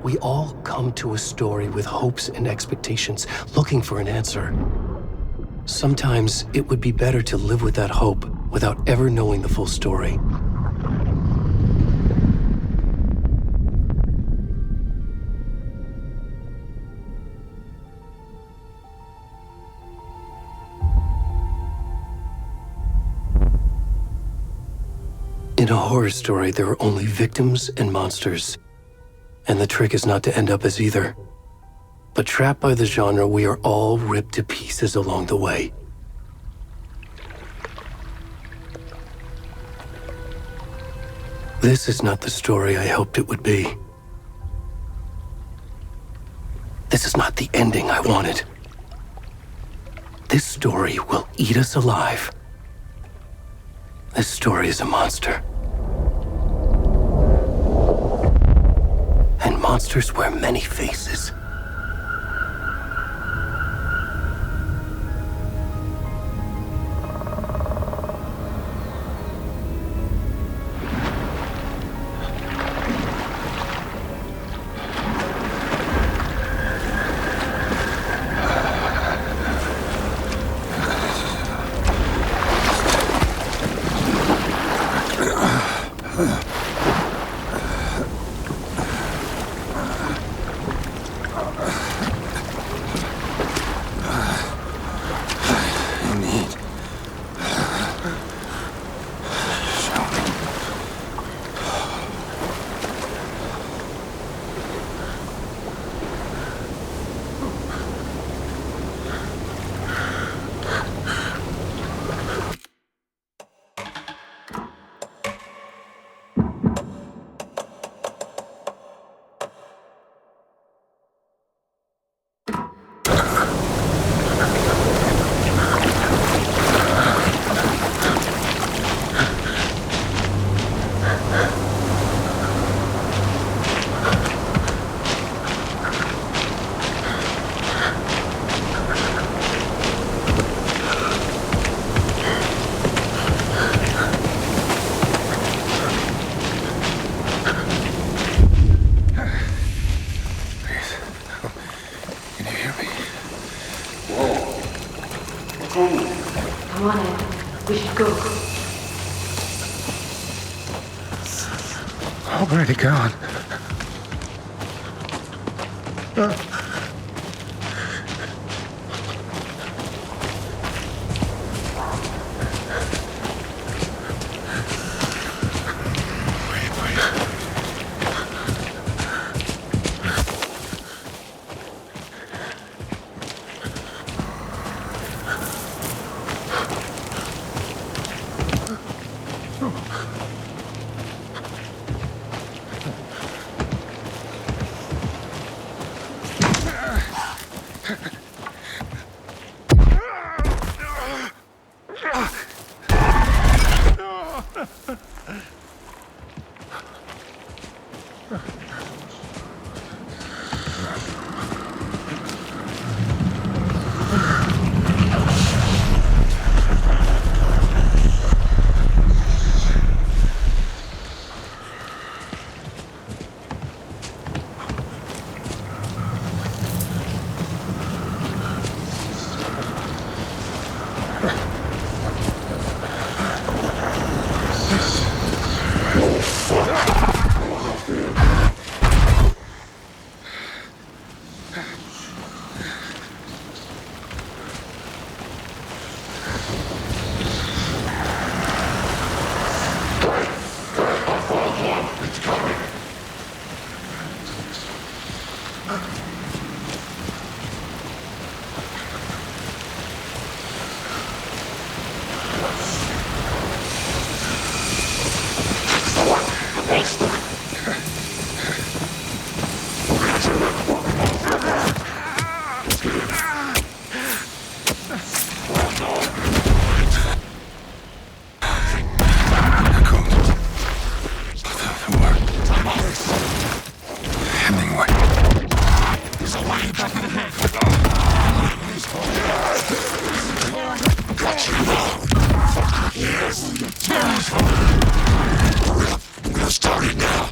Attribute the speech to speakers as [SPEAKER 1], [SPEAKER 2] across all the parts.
[SPEAKER 1] We all come to a story with hopes and expectations, looking for an answer. Sometimes it would be better to live with that hope without ever knowing the full story. In a horror story, there are only victims and monsters. And the trick is not to end up as either. But trapped by the genre, we are all ripped to pieces along the way. This is not the story I hoped it would be. This is not the ending I wanted. This story will eat us alive. This story is a monster. And monsters wear many faces.
[SPEAKER 2] Come on in. We should go.
[SPEAKER 3] Already gone.
[SPEAKER 4] Starting now.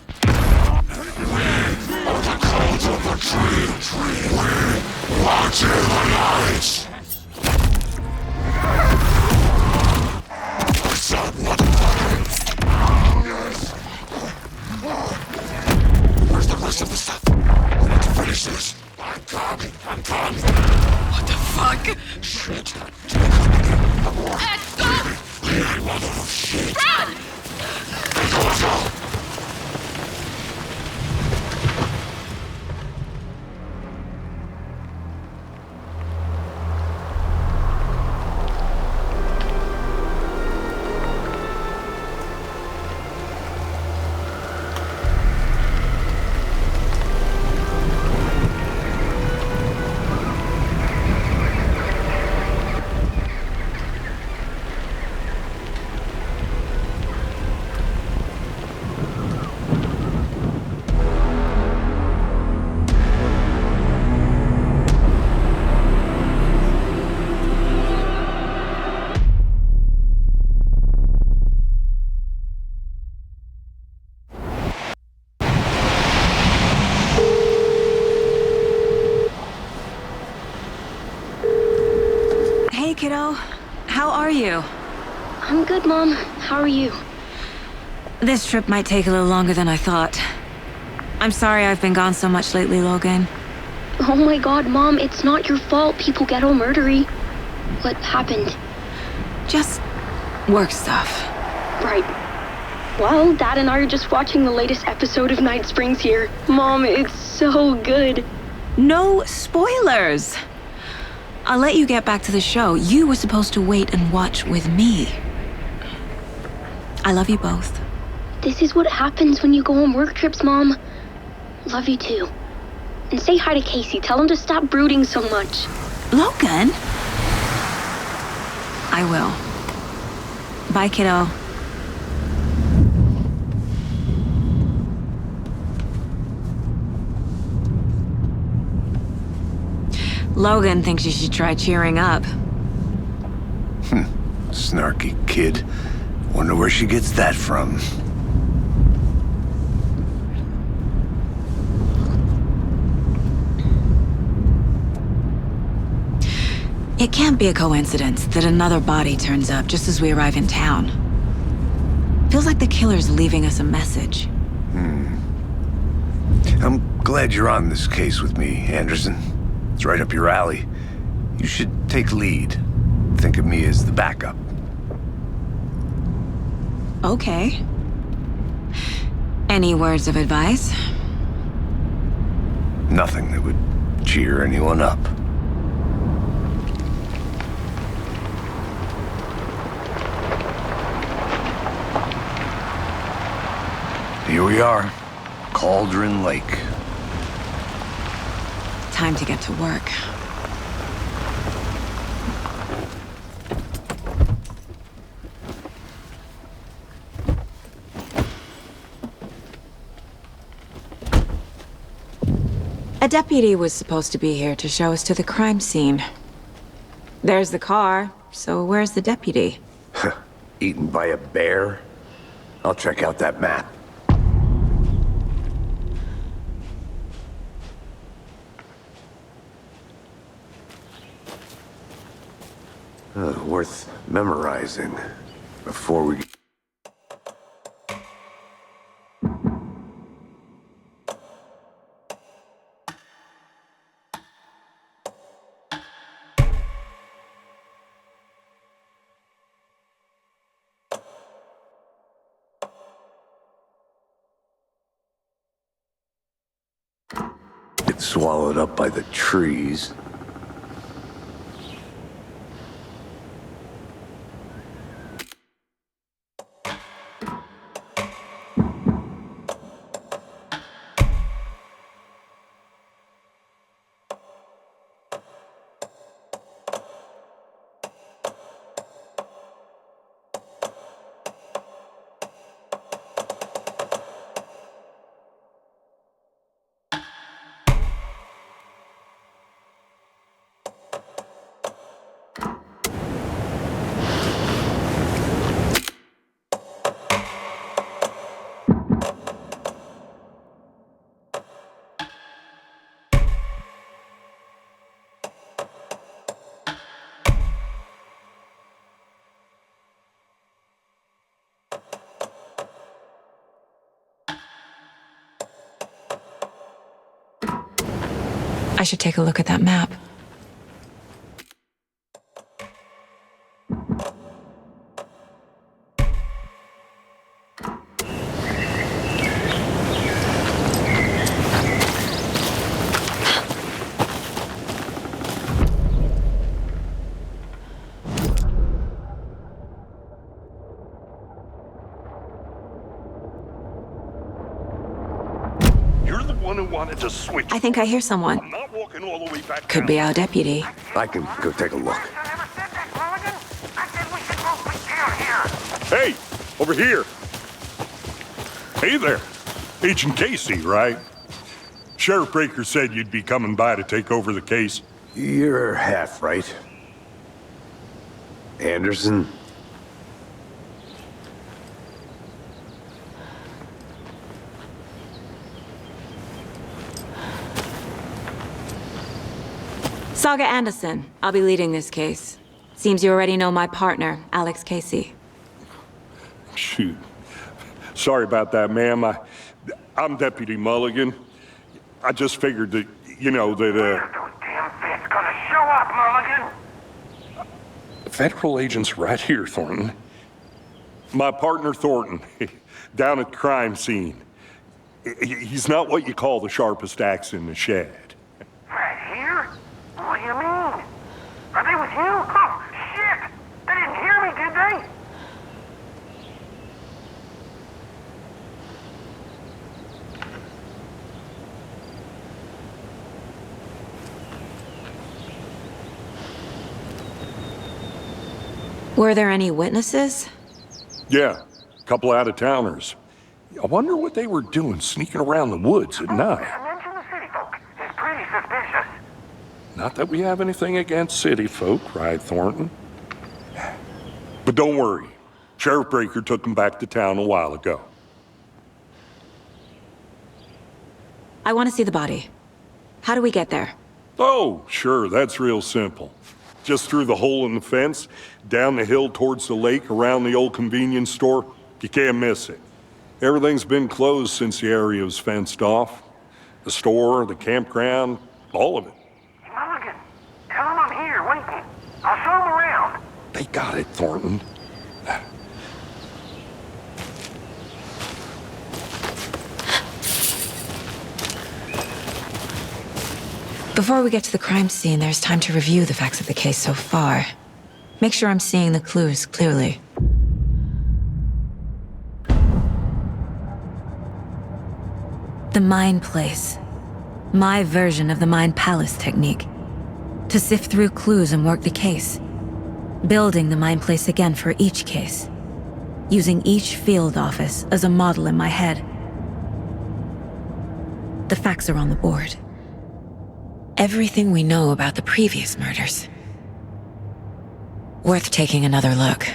[SPEAKER 3] Hey, kiddo. How are you?
[SPEAKER 4] I'm good, Mom. How are you?
[SPEAKER 3] This trip might take a little longer than I thought. I'm sorry I've been gone so much lately, Logan.
[SPEAKER 4] Oh my god, Mom, it's not your fault people get all murdery. What happened?
[SPEAKER 3] Just work stuff.
[SPEAKER 4] Right. Well, Dad and I are just watching the latest episode of Night Springs here. Mom, it's so good.
[SPEAKER 3] No spoilers! I'll let you get back to the show. You were supposed to wait and watch with me. I love you both.
[SPEAKER 4] This is what happens when you go on work trips, Mom. Love you too. And say hi to Casey. Tell him to stop brooding so much.
[SPEAKER 3] Logan? I will. Bye, kiddo. Logan thinks you should try cheering up.
[SPEAKER 5] Snarky kid. Wonder where she gets that from.
[SPEAKER 3] It can't be a coincidence that another body turns up just as we arrive in town. Feels like the killer's leaving us a message.
[SPEAKER 5] I'm glad you're on this case with me, Anderson. It's right up your alley. You should take lead. Think of me as the backup.
[SPEAKER 3] Okay. Any words of advice?
[SPEAKER 5] Nothing that would cheer anyone up. Here we are, Cauldron Lake.
[SPEAKER 3] Time to get to work. A deputy was supposed to be here to show us to the crime scene. There's the car, so where's the deputy?
[SPEAKER 5] Eaten by a bear? I'll check out that map. Worth memorizing before we... get swallowed up by the trees.
[SPEAKER 3] I should take a look at that map.
[SPEAKER 6] one who wanted to switch.
[SPEAKER 3] I think I hear someone.
[SPEAKER 6] I'm not walking all the way back
[SPEAKER 3] Could
[SPEAKER 6] down.
[SPEAKER 3] be our deputy.
[SPEAKER 5] I can go take a look.
[SPEAKER 6] Hey, over here. Hey there. Agent Casey, right? Sheriff Breaker said you'd be coming by to take over the case.
[SPEAKER 5] You're half right. Anderson?
[SPEAKER 3] Saga Anderson. I'll be leading this case. Seems you already know my partner, Alex Casey.
[SPEAKER 6] Shoot. Sorry about that, ma'am. I'm Deputy Mulligan. I just figured that, you know, that,
[SPEAKER 7] Damn thing's gonna show up, Mulligan!
[SPEAKER 6] federal agent's right here, Thornton. My partner, Thornton, down at the crime scene. He's not what you call the sharpest axe in the shed.
[SPEAKER 7] Right here? What do you mean? Are they with you? Oh, shit! They didn't hear me, did they?
[SPEAKER 3] Were there any witnesses?
[SPEAKER 6] Yeah, a couple out-of-towners. I wonder what they were doing sneaking around the woods at night.
[SPEAKER 7] Mention the city folk. It's pretty suspicious.
[SPEAKER 6] Not that we have anything against city folk, right, Thornton? But don't worry. Sheriff Breaker took them back to town a while ago.
[SPEAKER 3] I want to see the body. How do we get there?
[SPEAKER 6] Oh, sure, that's real simple. Just through the hole in the fence, down the hill towards the lake, around the old convenience store. You can't miss it. Everything's been closed since the area was fenced off. The store, the campground, all of it.
[SPEAKER 7] Mulligan, tell them I'm here, waiting. I'll show them around.
[SPEAKER 6] They got it, Thornton.
[SPEAKER 3] Before we get to the crime scene, there's time to review the facts of the case so far. Make sure I'm seeing the clues clearly. The Mind Place. My version of the Mind Palace technique. To sift through clues and work the case. Building the Mind Place again for each case. Using each field office as a model in my head. The facts are on the board. Everything we know about the previous murders. Worth taking another look.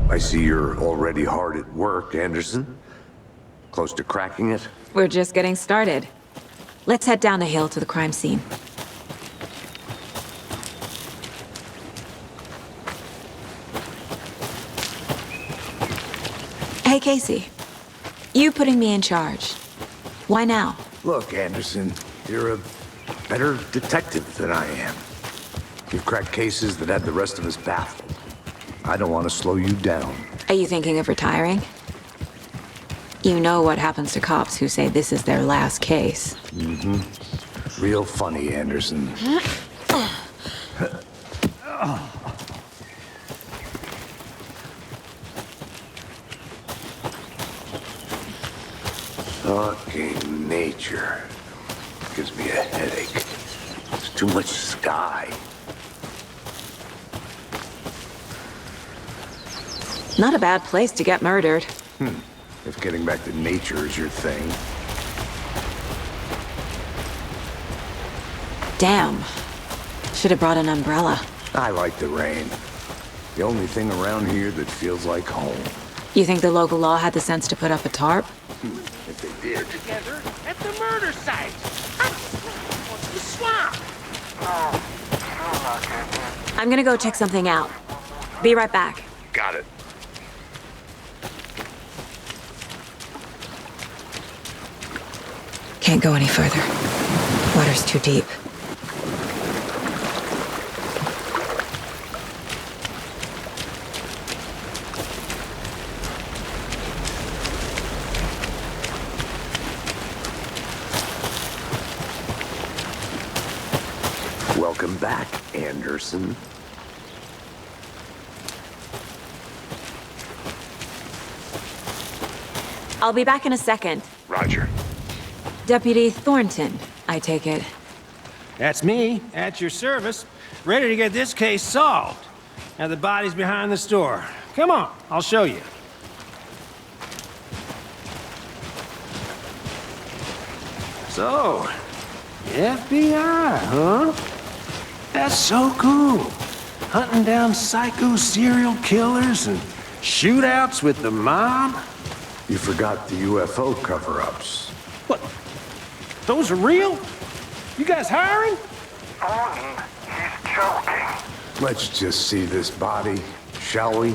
[SPEAKER 5] I see you're already hard at work, Anderson. Close to cracking it?
[SPEAKER 3] We're just getting started. Let's head down the hill to the crime scene. Hey, Casey. You putting me in charge. Why now?
[SPEAKER 5] Look, Anderson, you're a better detective than I am. You've cracked cases that had the rest of us baffled. I don't want to slow you down.
[SPEAKER 3] Are you thinking of retiring? You know what happens to cops who say this is their last case.
[SPEAKER 5] Mm-hmm. Real funny, Anderson. Fucking nature. Gives me a headache. There's too much sky.
[SPEAKER 3] Not a bad place to get murdered.
[SPEAKER 5] If getting back to nature is your thing.
[SPEAKER 3] Damn. Should have brought an umbrella.
[SPEAKER 5] I like the rain. The only thing around here that feels like home.
[SPEAKER 3] You think the local law had the sense to put up a tarp?
[SPEAKER 5] If they did.
[SPEAKER 7] Together at the murder site. The swamp.
[SPEAKER 3] I'm gonna go check something out. Be right back.
[SPEAKER 5] Got it.
[SPEAKER 3] Can't go any further. Water's too deep.
[SPEAKER 5] Welcome back, Anderson.
[SPEAKER 3] I'll be back in a second.
[SPEAKER 5] Roger.
[SPEAKER 3] Deputy Thornton, I take it.
[SPEAKER 8] That's me, at your service, ready to get this case solved. Now the body's behind the store. Come on, I'll show you. So, FBI, huh? That's so cool. Hunting down psycho serial killers and shootouts with the mob.
[SPEAKER 5] You forgot the UFO cover-ups.
[SPEAKER 8] What? Those are real? You guys hiring?
[SPEAKER 7] Thornton, he's joking.
[SPEAKER 5] Let's just see this body, shall we?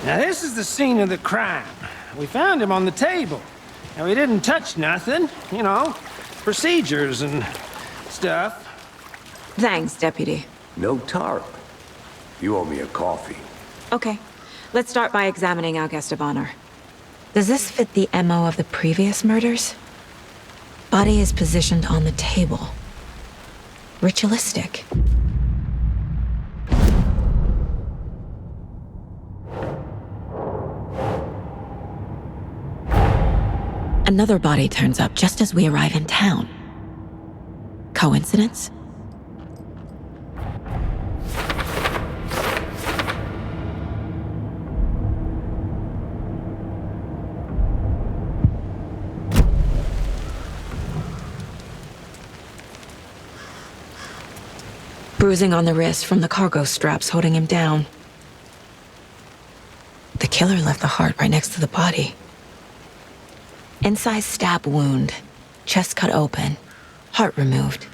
[SPEAKER 8] Now this is the scene of the crime. We found him on the table. Now we didn't touch nothing, you know, procedures and stuff.
[SPEAKER 3] Thanks, Deputy.
[SPEAKER 5] No tarp. You owe me a coffee.
[SPEAKER 3] Okay, let's start by examining our guest of honor. Does this fit the MO of the previous murders? Body is positioned on the table. Ritualistic. Another body turns up just as we arrive in town. Coincidence? Bruising on the wrist from the cargo straps holding him down. The killer left the heart right next to the body. Incised stab wound, chest cut open, heart removed.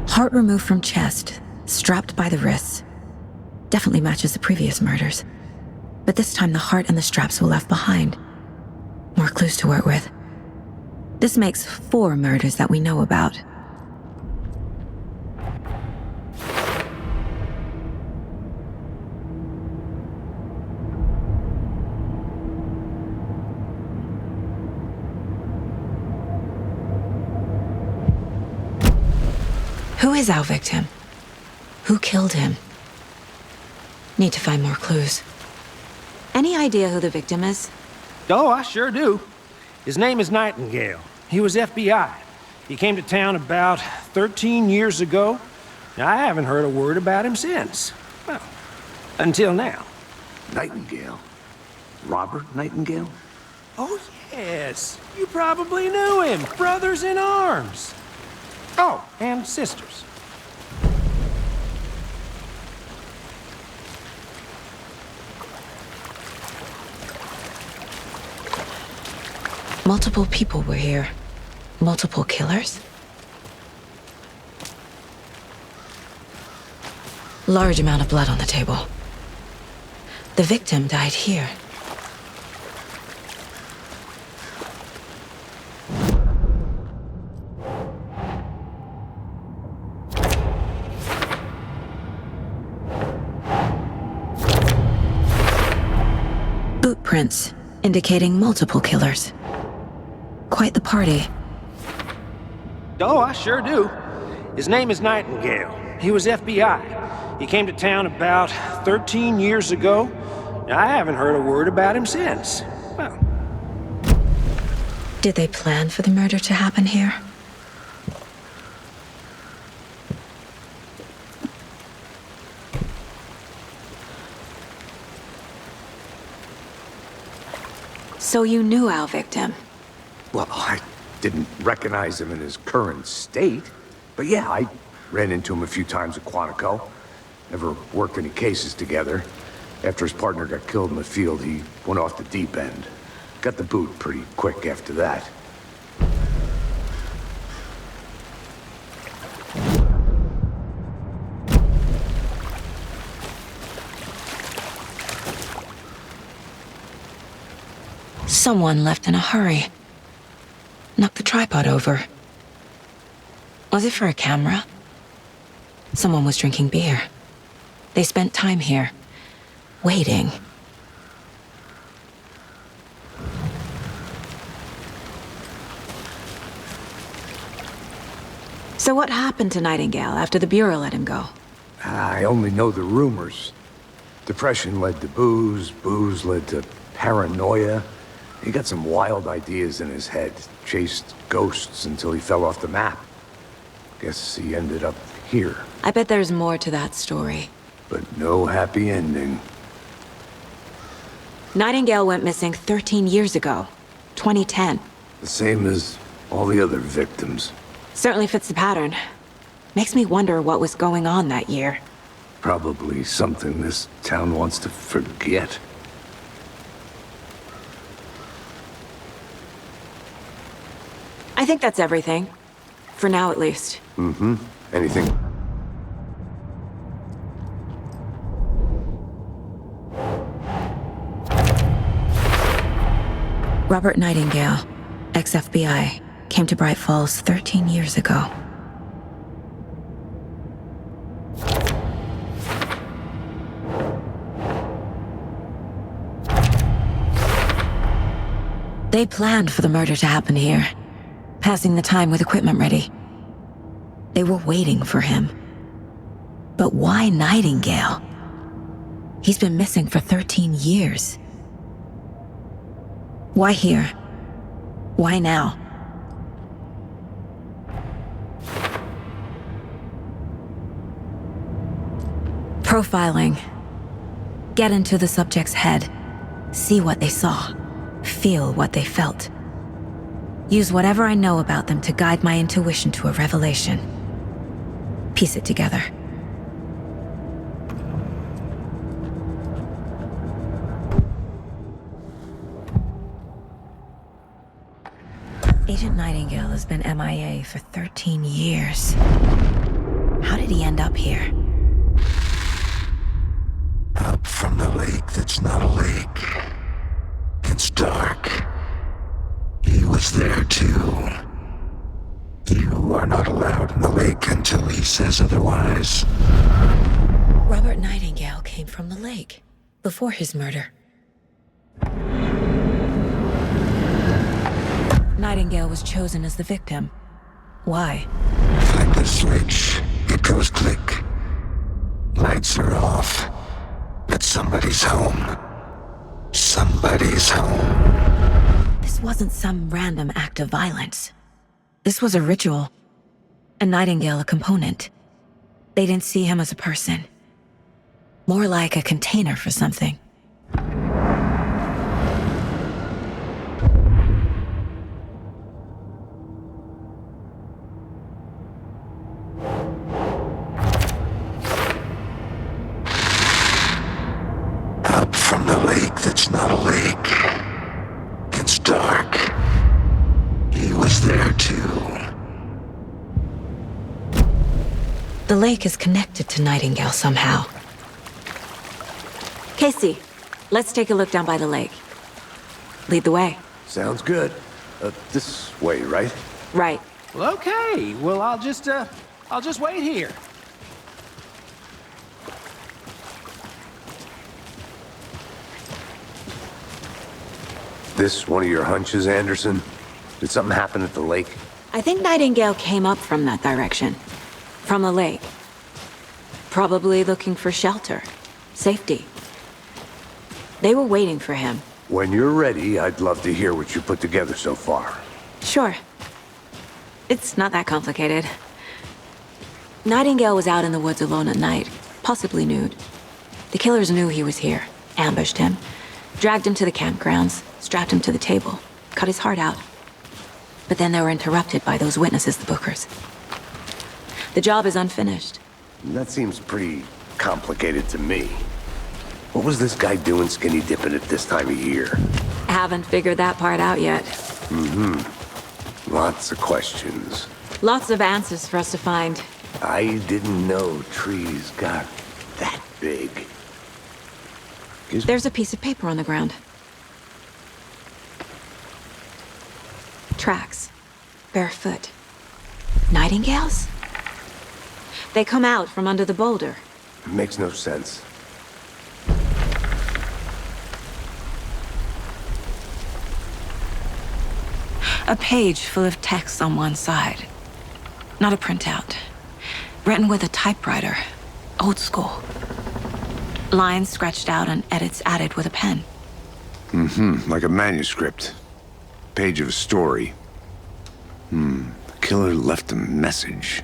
[SPEAKER 3] Heart removed from chest, strapped by the wrists. Definitely matches the previous murders. But this time the heart and the straps were left behind. More clues to work with. This makes 4 murders that we know about. Who is our victim? Who killed him? Need to find more clues. Any idea who the victim is?
[SPEAKER 8] Oh, I sure do. His name is Nightingale. He was FBI. He came to town about 13 years ago. Now, I haven't heard a word about him since. Well, until now.
[SPEAKER 5] Nightingale? Robert Nightingale?
[SPEAKER 8] Oh, yes. You probably knew him. Brothers in arms. Oh, and sisters.
[SPEAKER 3] Multiple people were here. Multiple killers? Large amount of blood on the table. The victim died here. Boot prints indicating multiple killers. Quite the party.
[SPEAKER 8] Oh, I sure do. His name is Nightingale. He was FBI. He came to town about 13 years ago. I haven't heard a word about him since. Well,
[SPEAKER 3] Did they plan for the murder to happen here? So you knew our victim?
[SPEAKER 5] Well, I didn't recognize him in his current state. But yeah, I ran into him a few times at Quantico. Never worked any cases together. After his partner got killed in the field, he went off the deep end. Got the boot pretty quick after that.
[SPEAKER 3] Someone left in a hurry. Knocked the tripod over. Was it for a camera? Someone was drinking beer. They spent time here, waiting. So what happened to Nightingale after the Bureau let him go?
[SPEAKER 5] I only know the rumors. Depression led to booze, booze led to paranoia. He got some wild ideas in his head, chased ghosts until he fell off the map. Guess he ended up here,
[SPEAKER 3] I bet there's more to that story.
[SPEAKER 5] but no happy ending.
[SPEAKER 3] Nightingale went missing 13 years ago, 2010.
[SPEAKER 5] The same as all the other victims.
[SPEAKER 3] Certainly fits the pattern. Makes me wonder what was going on that year.
[SPEAKER 5] Probably something this town wants to forget.
[SPEAKER 3] I think that's everything. For now, at least.
[SPEAKER 5] Mm-hmm. Anything?
[SPEAKER 3] Robert Nightingale, ex-FBI, came to Bright Falls 13 years ago. They planned for the murder to happen here, passing the time with equipment ready. They were waiting for him. But why Nightingale? He's been missing for 13 years. Why here? Why now? Profiling. Get into the subject's head. See what they saw. Feel what they felt. Use whatever I know about them to guide my intuition to a revelation. Piece it together. Agent Nightingale has been MIA for 13 years. How did he end up here?
[SPEAKER 9] Up from the lake that's not a lake. It's dark. He was there too. You are not allowed in the lake until he says otherwise.
[SPEAKER 3] Robert Nightingale came from the lake, before his murder. Nightingale was chosen as the victim. Why?
[SPEAKER 9] Flip the switch, it goes click. Lights are off. But somebody's home. Somebody's home.
[SPEAKER 3] This wasn't some random act of violence. This was a ritual. And Nightingale a component. They didn't see him as a person. More like a container for something.
[SPEAKER 9] lake that's not a lake. It's dark. He was there too.
[SPEAKER 3] The lake is connected to Nightingale somehow. Casey, let's take a look down by the lake. Lead the way.
[SPEAKER 5] Sounds good. This way, right?
[SPEAKER 3] Right.
[SPEAKER 8] Well, okay. Well, I'll just wait here.
[SPEAKER 5] This one of your hunches, Anderson? Did something happen at the lake?
[SPEAKER 3] I think Nightingale came up from that direction. From the lake. Probably looking for shelter. Safety. They were waiting for him.
[SPEAKER 5] When you're ready, I'd love to hear what you put together so far.
[SPEAKER 3] Sure. It's not that complicated. Nightingale was out in the woods alone at night, possibly nude. The killers knew he was here, ambushed him, dragged him to the campgrounds, strapped him to the table, cut his heart out. But then they were interrupted by those witnesses, the Bookers. The job is unfinished.
[SPEAKER 5] That seems pretty complicated to me. What was this guy doing skinny dipping at this time of year?
[SPEAKER 3] Haven't figured that part out yet.
[SPEAKER 5] Lots of questions.
[SPEAKER 3] Lots of answers for us to find.
[SPEAKER 5] I didn't know trees got that big.
[SPEAKER 3] There's a piece of paper on the ground. Tracks. Barefoot. Nightingales? They come out from under the boulder.
[SPEAKER 5] Makes no sense.
[SPEAKER 3] A page full of text on one side. Not a printout. Written with a typewriter. Old school. Lines scratched out and edits added with a pen.
[SPEAKER 5] Like a manuscript. Page of a story. The killer left a message.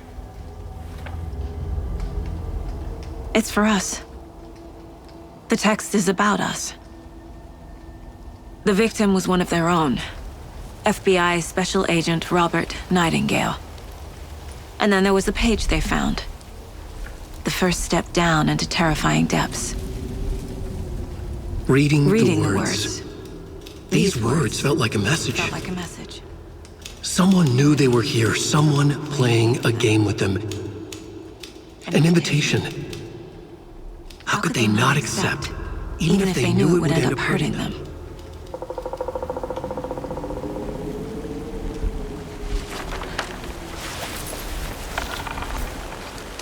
[SPEAKER 3] It's for us. The text is about us. The victim was one of their own. FBI Special Agent Robert Nightingale. And then there was the page they found. The first step down into terrifying depths.
[SPEAKER 1] Reading
[SPEAKER 3] Reading
[SPEAKER 1] the
[SPEAKER 3] the
[SPEAKER 1] words.
[SPEAKER 3] words.
[SPEAKER 1] These words felt like a message.
[SPEAKER 3] Felt like a message.
[SPEAKER 1] Someone knew they were here, someone playing a game with them. An invitation. How could they not accept, even if they knew it would end up hurting them?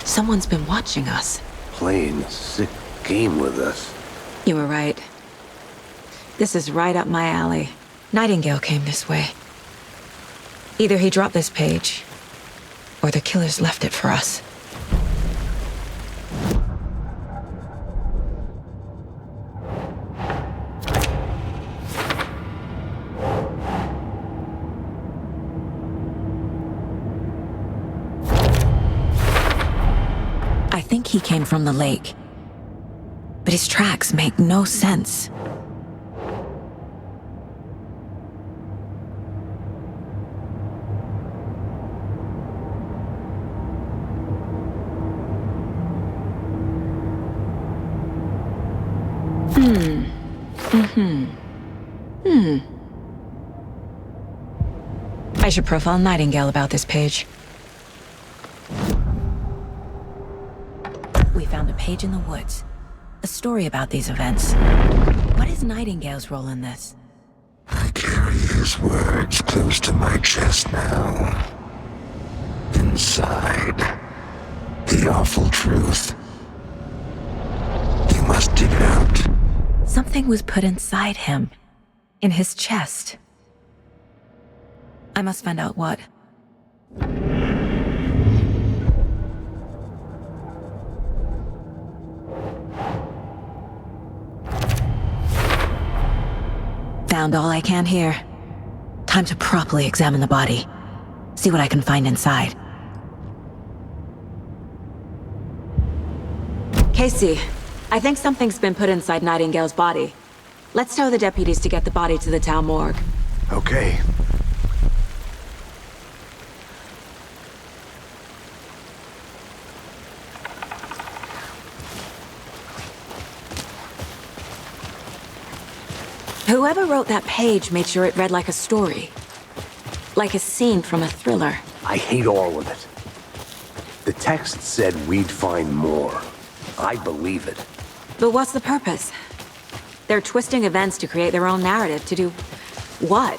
[SPEAKER 3] Someone's been watching us.
[SPEAKER 5] Playing a sick game with us.
[SPEAKER 3] You were right. This is right up my alley. Nightingale came this way. Either he dropped this page, or the killers left it for us. I think he came from the lake. But his tracks make no sense. I should profile Nightingale about this page. We found a page in the woods. A story about these events. What is Nightingale's role in this?
[SPEAKER 9] I carry his words close to my chest now. Inside, the awful truth. You must dig it out.
[SPEAKER 3] Something was put inside him. In his chest. I must find out what. Found all I can here. Time to properly examine the body. See what I can find inside. Casey, I think something's been put inside Nightingale's body. Let's tell the deputies to get the body to the town morgue.
[SPEAKER 5] Okay.
[SPEAKER 3] Whoever wrote that page made sure it read like a story. Like a scene from a thriller.
[SPEAKER 5] I hate all of it. The text said we'd find more. I believe it.
[SPEAKER 3] But what's the purpose? They're twisting events to create their own narrative to do what?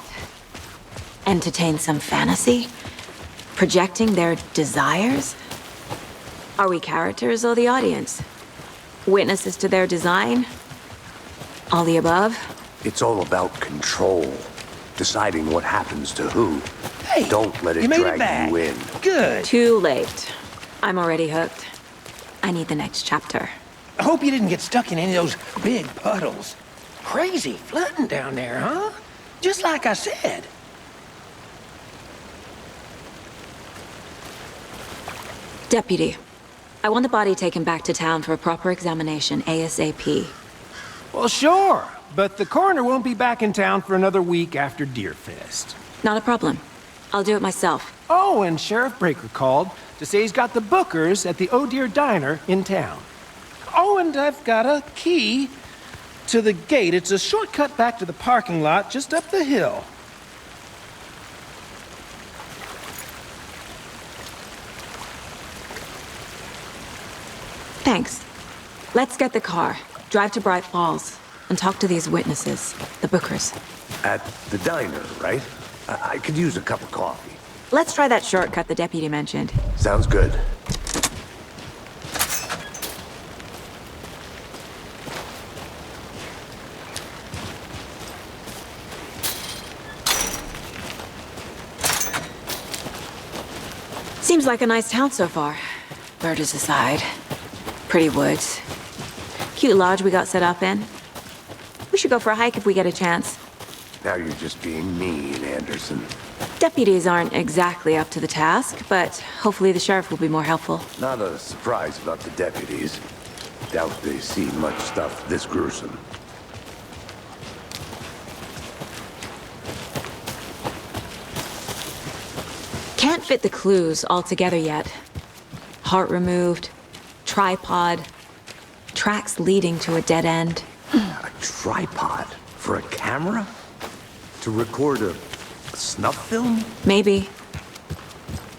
[SPEAKER 3] Entertain some fantasy? Projecting their desires? Are we characters or the audience? Witnesses to their design? All the above?
[SPEAKER 5] It's all about control. Deciding what happens to who.
[SPEAKER 8] Hey,
[SPEAKER 5] don't let it
[SPEAKER 8] you made
[SPEAKER 5] drag
[SPEAKER 8] it back.
[SPEAKER 5] you in.
[SPEAKER 8] Good.
[SPEAKER 3] Too late. I'm already hooked. I need the next chapter.
[SPEAKER 8] I hope you didn't get stuck in any of those big puddles. Crazy flooding down there, huh? Just like I said.
[SPEAKER 3] Deputy, I want the body taken back to town for a proper examination ASAP.
[SPEAKER 8] Well, sure. But the coroner won't be back in town for another week after Deerfest.
[SPEAKER 3] Not a problem. I'll do it myself.
[SPEAKER 8] Oh, and Sheriff Breaker called to say he's got the Bookers at the Oh Dear Diner in town. Oh, and I've got a key to the gate. It's a shortcut back to the parking lot just up the hill.
[SPEAKER 3] Thanks. Let's get the car, drive to Bright Falls, and talk to these witnesses, the Bookers.
[SPEAKER 5] At the diner, right? I could use a cup of coffee.
[SPEAKER 3] Let's try that shortcut the deputy mentioned.
[SPEAKER 5] Sounds good.
[SPEAKER 3] Seems like a nice town so far. Murders aside. Pretty woods. Cute lodge we got set up in. We should go for a hike if we get a chance.
[SPEAKER 5] Now you're just being mean, Anderson.
[SPEAKER 3] Deputies aren't exactly up to the task, but hopefully the sheriff will be more helpful.
[SPEAKER 5] Not a surprise about the deputies. Doubt they see much stuff this gruesome.
[SPEAKER 3] Can't fit the clues all together yet. Heart removed, tripod, tracks leading to a dead end.
[SPEAKER 5] A tripod? For a camera? To record a snuff film?
[SPEAKER 3] Maybe.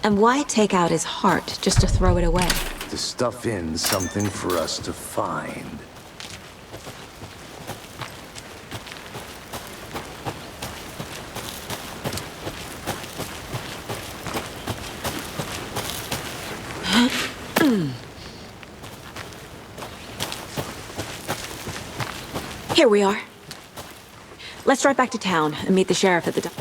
[SPEAKER 3] And why take out his heart just to throw it away?
[SPEAKER 5] To stuff in something for us to find.
[SPEAKER 3] Here we are. Let's drive back to town and meet the sheriff at the door.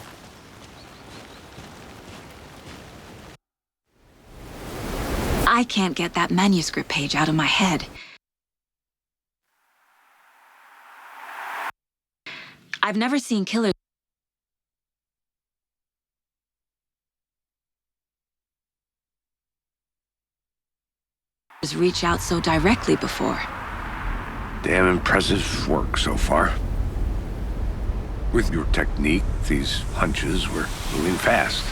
[SPEAKER 3] I can't get that manuscript page out of my head. I've never seen killers reach out so directly before.
[SPEAKER 5] Damn impressive work so far. With your technique, these hunches were moving fast.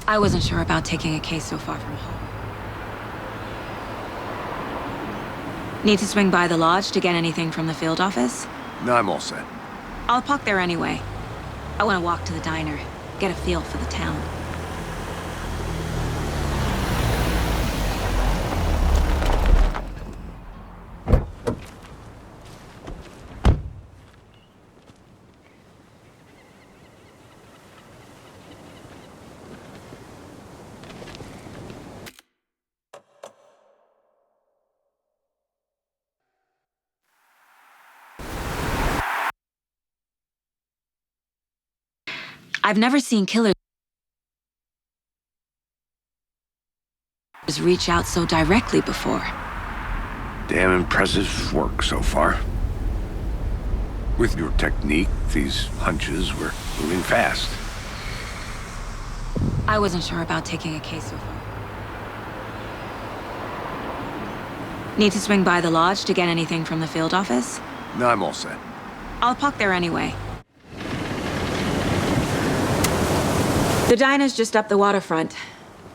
[SPEAKER 3] I wasn't sure about taking a case so far from home. Need to swing by the lodge to get anything from the field office?
[SPEAKER 5] No, I'm all set.
[SPEAKER 3] I'll park there anyway. I want to walk to the diner, get a feel for the town. I've never seen killers reach out so directly before.
[SPEAKER 5] Damn impressive work so far. With your technique, these hunches were moving fast.
[SPEAKER 3] I wasn't sure about taking a case so far. Need to swing by the lodge to get anything from the field office?
[SPEAKER 5] No, I'm all set.
[SPEAKER 3] I'll park there anyway. The diner's just up the waterfront.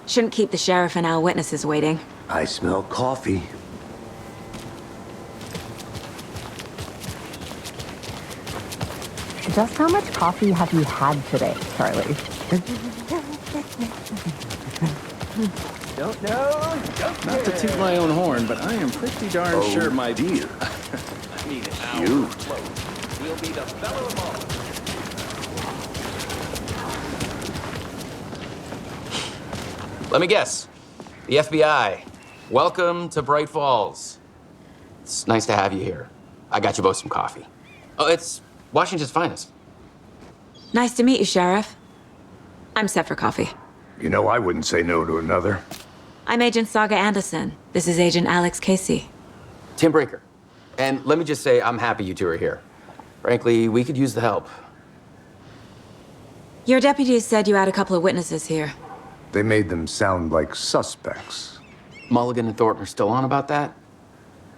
[SPEAKER 3] Shouldn't keep the sheriff and our witnesses waiting.
[SPEAKER 5] I smell coffee.
[SPEAKER 10] Just how much coffee have you had today, Charlie?
[SPEAKER 11] Don't know. Not to toot my own horn, but I am pretty darn sure my dear. I mean, you. He'll be the fellow of all.
[SPEAKER 12] Let me guess. The FBI. Welcome to Bright Falls. It's nice to have you here. I got you both some coffee. Oh, it's Washington's finest.
[SPEAKER 3] Nice to meet you, Sheriff. I'm set for coffee.
[SPEAKER 5] You know, I wouldn't say no to another.
[SPEAKER 3] I'm Agent Saga Anderson. This is Agent Alex Casey.
[SPEAKER 12] Tim Breaker. And let me just say, I'm happy you two are here. Frankly, we could use the help.
[SPEAKER 3] Your deputies said you had a couple of witnesses here.
[SPEAKER 5] They made them sound like suspects.
[SPEAKER 12] Mulligan and Thornton are still on about that?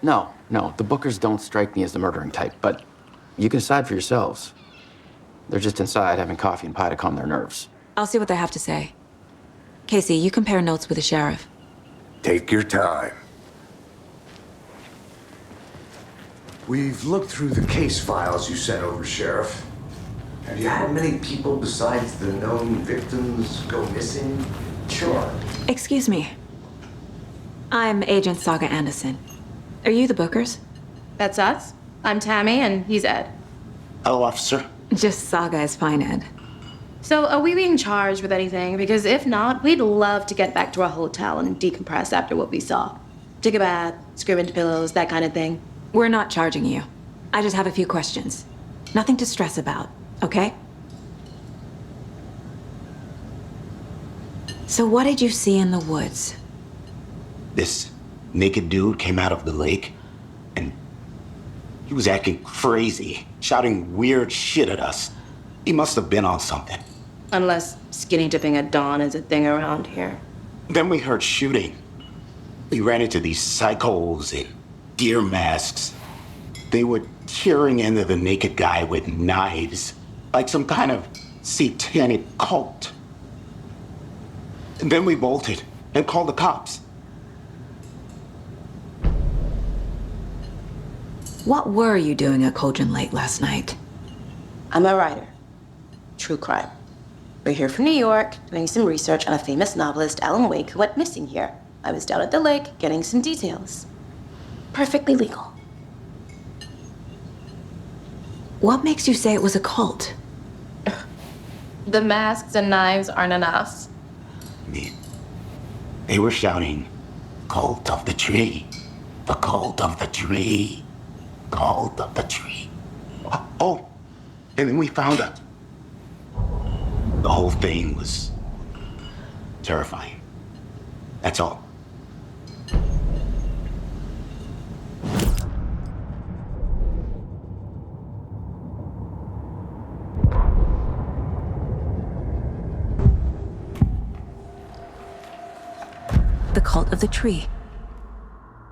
[SPEAKER 12] No, the Bookers don't strike me as the murdering type, but you can decide for yourselves. They're just inside having coffee and pie to calm their nerves.
[SPEAKER 3] I'll see what they have to say. Casey, you compare notes with the sheriff.
[SPEAKER 5] Take your time. We've looked through the case files you sent over, Sheriff. Have you had many people besides the known victims go missing?
[SPEAKER 12] Sure.
[SPEAKER 3] Excuse me. I'm Agent Saga Anderson. Are you the Bookers?
[SPEAKER 13] That's us. I'm Tammy, and he's Ed.
[SPEAKER 14] Hello, officer.
[SPEAKER 3] Just Saga is fine, Ed.
[SPEAKER 13] So, are we being charged with anything? Because if not, we'd love to get back to our hotel and decompress after what we saw. Take a bath, scream into pillows, that kind of thing.
[SPEAKER 3] We're not charging you. I just have a few questions. Nothing to stress about, okay? So what did you see in the woods?
[SPEAKER 14] This naked dude came out of the lake, and he was acting crazy, shouting weird shit at us. He must have been on something.
[SPEAKER 13] Unless skinny dipping at dawn is a thing around here.
[SPEAKER 14] Then we heard shooting. We ran into these psychos in deer masks. They were tearing into the naked guy with knives, like some kind of satanic cult. And then we bolted and called the cops.
[SPEAKER 3] What were you doing at Cauldron Lake last night?
[SPEAKER 13] I'm a writer. True crime. We're here from New York, doing some research on a famous novelist, Alan Wake, who went missing here. I was down at the lake, getting some details. Perfectly legal.
[SPEAKER 3] What makes you say it was a cult?
[SPEAKER 13] The masks and knives aren't enough.
[SPEAKER 14] They were shouting, "Cult of the tree, the cult of the tree, cult of the tree." Oh, and then we found out. The whole thing was terrifying. That's all.
[SPEAKER 3] The cult of the tree.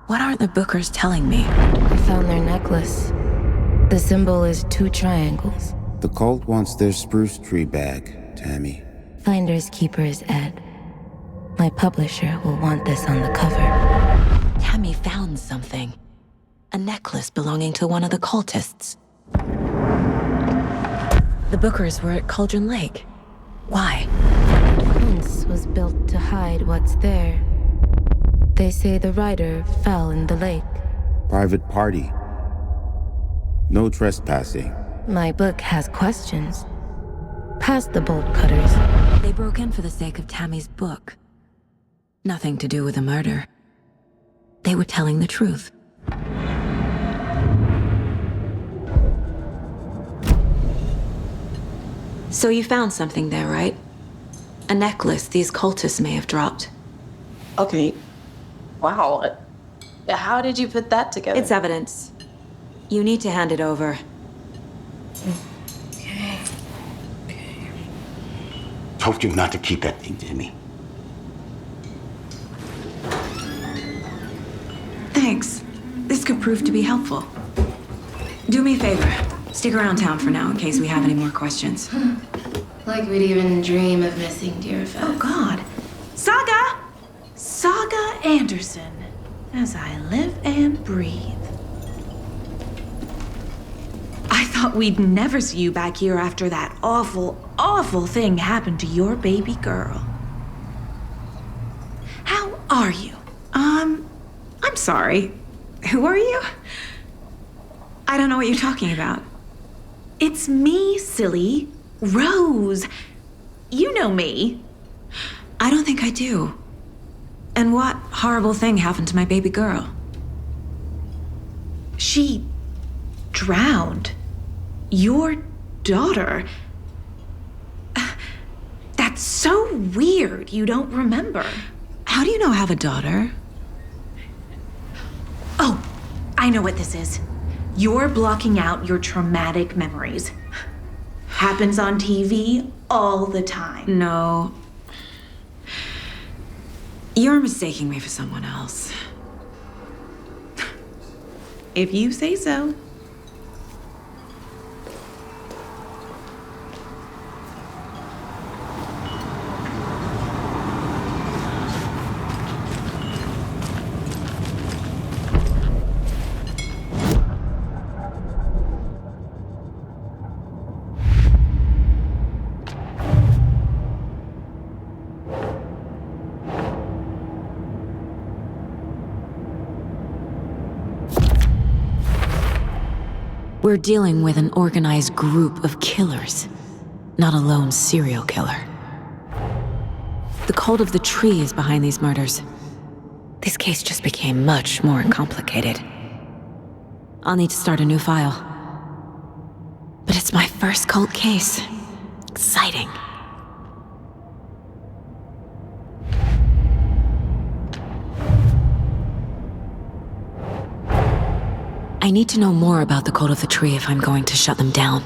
[SPEAKER 3] What aren't the Bookers telling me?
[SPEAKER 15] I found their necklace. The symbol is 2 triangles.
[SPEAKER 16] The cult wants their spruce tree back, Tammy.
[SPEAKER 15] Finders keepers, Ed. My publisher will want this on the cover.
[SPEAKER 3] Tammy found something. A necklace belonging to one of the cultists. The Bookers were at Cauldron Lake. Why?
[SPEAKER 15] The fence was built to hide what's there. They say the writer fell in the lake.
[SPEAKER 16] Private party. No trespassing.
[SPEAKER 15] My book has questions. Past the bolt cutters.
[SPEAKER 3] They broke in for the sake of Tammy's book. Nothing to do with the murder. They were telling the truth. So you found something there, right? A necklace these cultists may have dropped.
[SPEAKER 13] Okay. Wow. How did you put that together?
[SPEAKER 3] It's evidence. You need to hand it over.
[SPEAKER 13] Okay.
[SPEAKER 14] Told you not to keep that thing to me.
[SPEAKER 3] Thanks. This could prove to be helpful. Do me a favor. Stick around town for now in case we have any more questions.
[SPEAKER 13] Like we'd even dream of missing dear friends.
[SPEAKER 2] Oh, God. Saga! Saga Anderson. As I live and breathe. I thought thought we'd never see you back here after that awful, awful thing happened to your baby girl. How are you? I'm sorry. Who are you? I don't know what you're talking about. It's me, silly. Rose. You know me.
[SPEAKER 3] I don't think I do. And what horrible thing happened to my baby girl?
[SPEAKER 2] She drowned. Your daughter. That's so weird you don't remember.
[SPEAKER 3] How do you know I have a daughter?
[SPEAKER 2] Oh, I know what this is. You're blocking out your traumatic memories. Happens on TV all the time.
[SPEAKER 3] No. You're mistaking me for someone else.
[SPEAKER 2] If you say so.
[SPEAKER 3] We're dealing with an organized group of killers, not a lone serial killer. The cult of the tree is behind these murders. This case just became much more complicated. I'll need to start a new file. But it's my first cult case. Exciting. I need to know more about the cult of the tree if I'm going to shut them down.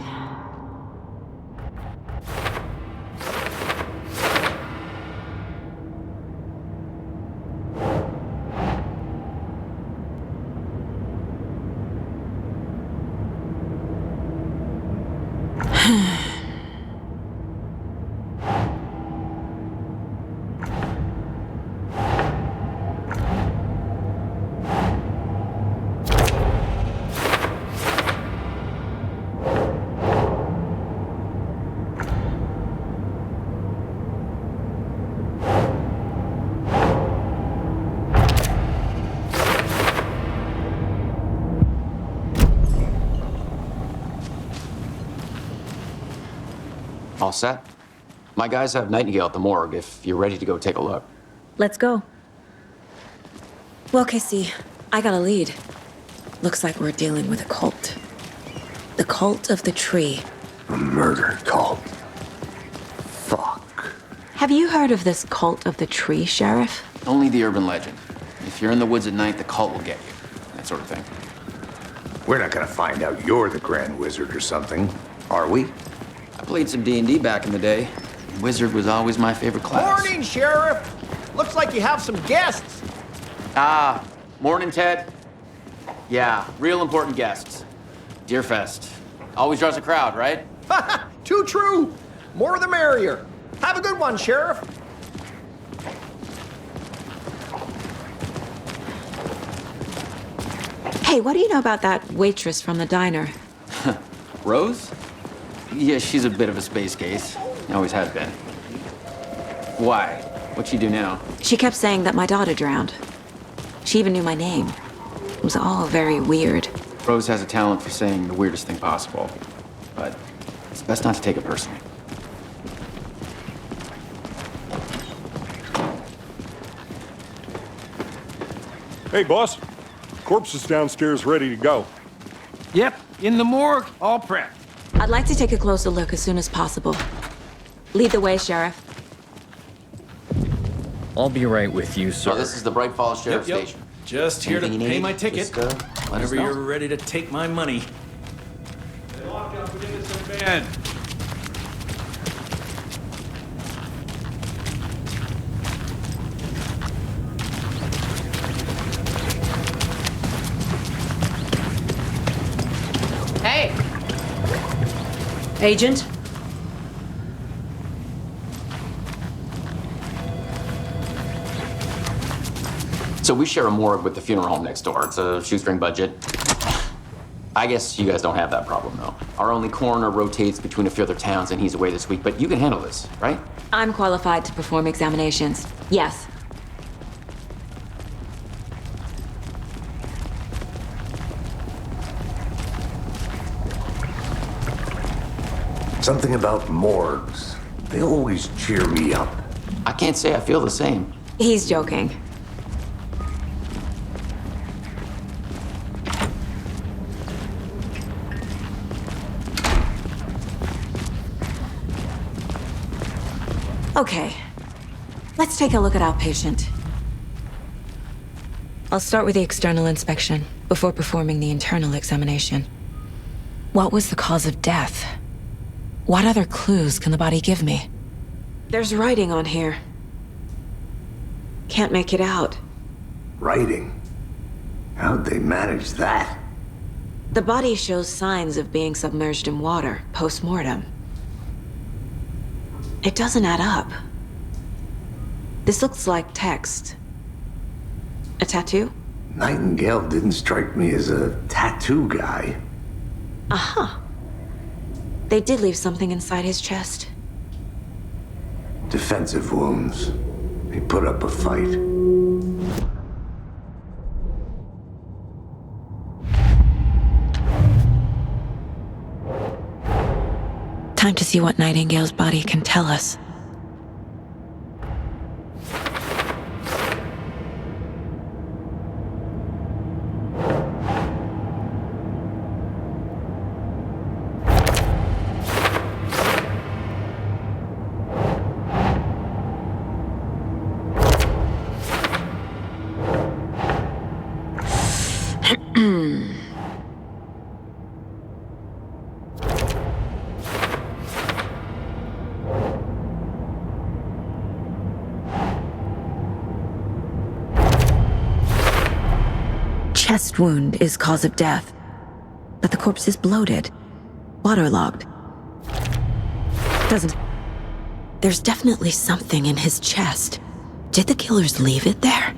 [SPEAKER 12] All set? My guys have Nightingale at the morgue if you're ready to go take a look.
[SPEAKER 3] Let's go. Well, Casey, I got a lead. Looks like we're dealing with a cult. The cult of the tree.
[SPEAKER 5] A murder cult. Fuck.
[SPEAKER 3] Have you heard of this cult of the tree, Sheriff?
[SPEAKER 12] Only the urban legend. If you're in the woods at night, the cult will get you. That sort of thing.
[SPEAKER 5] We're not gonna find out you're the Grand Wizard or something, are we?
[SPEAKER 12] I played some D&D back in the day. Wizard was always my favorite class.
[SPEAKER 8] Morning, Sheriff! Looks like you have some guests.
[SPEAKER 12] Ah, morning, Ted. Yeah, real important guests. Deerfest. Always draws a crowd, right?
[SPEAKER 8] Too true. More the merrier. Have a good one, Sheriff.
[SPEAKER 3] Hey, what do you know about that waitress from the diner?
[SPEAKER 12] Rose? Yeah, she's a bit of a space case. Always has been. Why? What'd she do now?
[SPEAKER 3] She kept saying that my daughter drowned. She even knew my name. It was all very weird.
[SPEAKER 12] Rose has a talent for saying the weirdest thing possible. But it's best not to take it personally.
[SPEAKER 6] Hey, boss. Corpse is downstairs ready to go.
[SPEAKER 8] Yep, in the morgue, all prepped.
[SPEAKER 3] I'd like to take a closer look as soon as possible. Lead the way, Sheriff.
[SPEAKER 17] I'll be right with you, sir.
[SPEAKER 12] So this is the Bright Falls Sheriff Station.
[SPEAKER 11] Just here
[SPEAKER 12] Anything
[SPEAKER 11] to
[SPEAKER 12] you
[SPEAKER 11] pay
[SPEAKER 12] need,
[SPEAKER 11] my ticket.
[SPEAKER 12] just, let us
[SPEAKER 11] Whenever
[SPEAKER 12] know.
[SPEAKER 11] you're ready to take my money. They locked up an innocent man.
[SPEAKER 2] Hey! Agent?
[SPEAKER 12] So we share a morgue with the funeral home next door. It's a shoestring budget. I guess you guys don't have that problem, though. Our only coroner rotates between a few other towns, and he's away this week, but you can handle this, right?
[SPEAKER 3] I'm qualified to perform examinations. Yes.
[SPEAKER 5] Something about morgues. They always cheer me up.
[SPEAKER 12] I can't say I feel the same.
[SPEAKER 3] He's joking. Okay, let's take a look at our patient. I'll start with the external inspection before performing the internal examination. What was the cause of death? What other clues can the body give me? There's writing on here. Can't make it out.
[SPEAKER 5] Writing? How'd they manage that?
[SPEAKER 3] The body shows signs of being submerged in water post-mortem. It doesn't add up. This looks like text. A tattoo?
[SPEAKER 5] Nightingale didn't strike me as a tattoo guy.
[SPEAKER 3] Uh-huh. They did leave something inside his chest.
[SPEAKER 5] Defensive wounds. He put up a fight.
[SPEAKER 3] Time to see what Nightingale's body can tell us. Chest wound is cause of death, but the corpse is bloated, waterlogged. There's definitely something in his chest. Did the killers leave it there?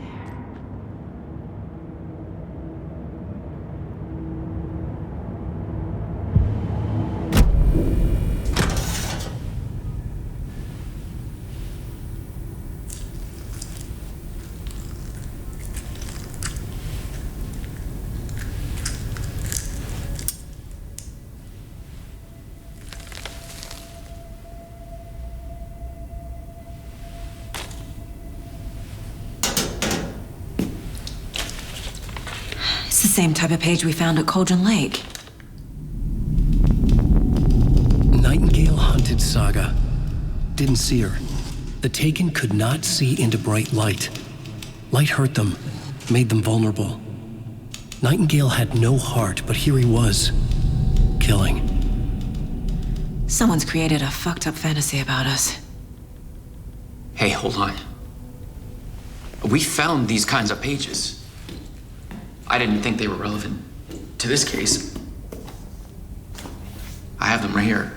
[SPEAKER 3] It's the same type of page we found at Cauldron Lake.
[SPEAKER 1] Nightingale hunted Saga. Didn't see her. The Taken could not see into bright light. Light hurt them, made them vulnerable. Nightingale had no heart, but here he was, killing.
[SPEAKER 3] Someone's created a fucked up fantasy about us.
[SPEAKER 12] Hey, hold on. We found these kinds of pages. I didn't think they were relevant to this case. I have them right here.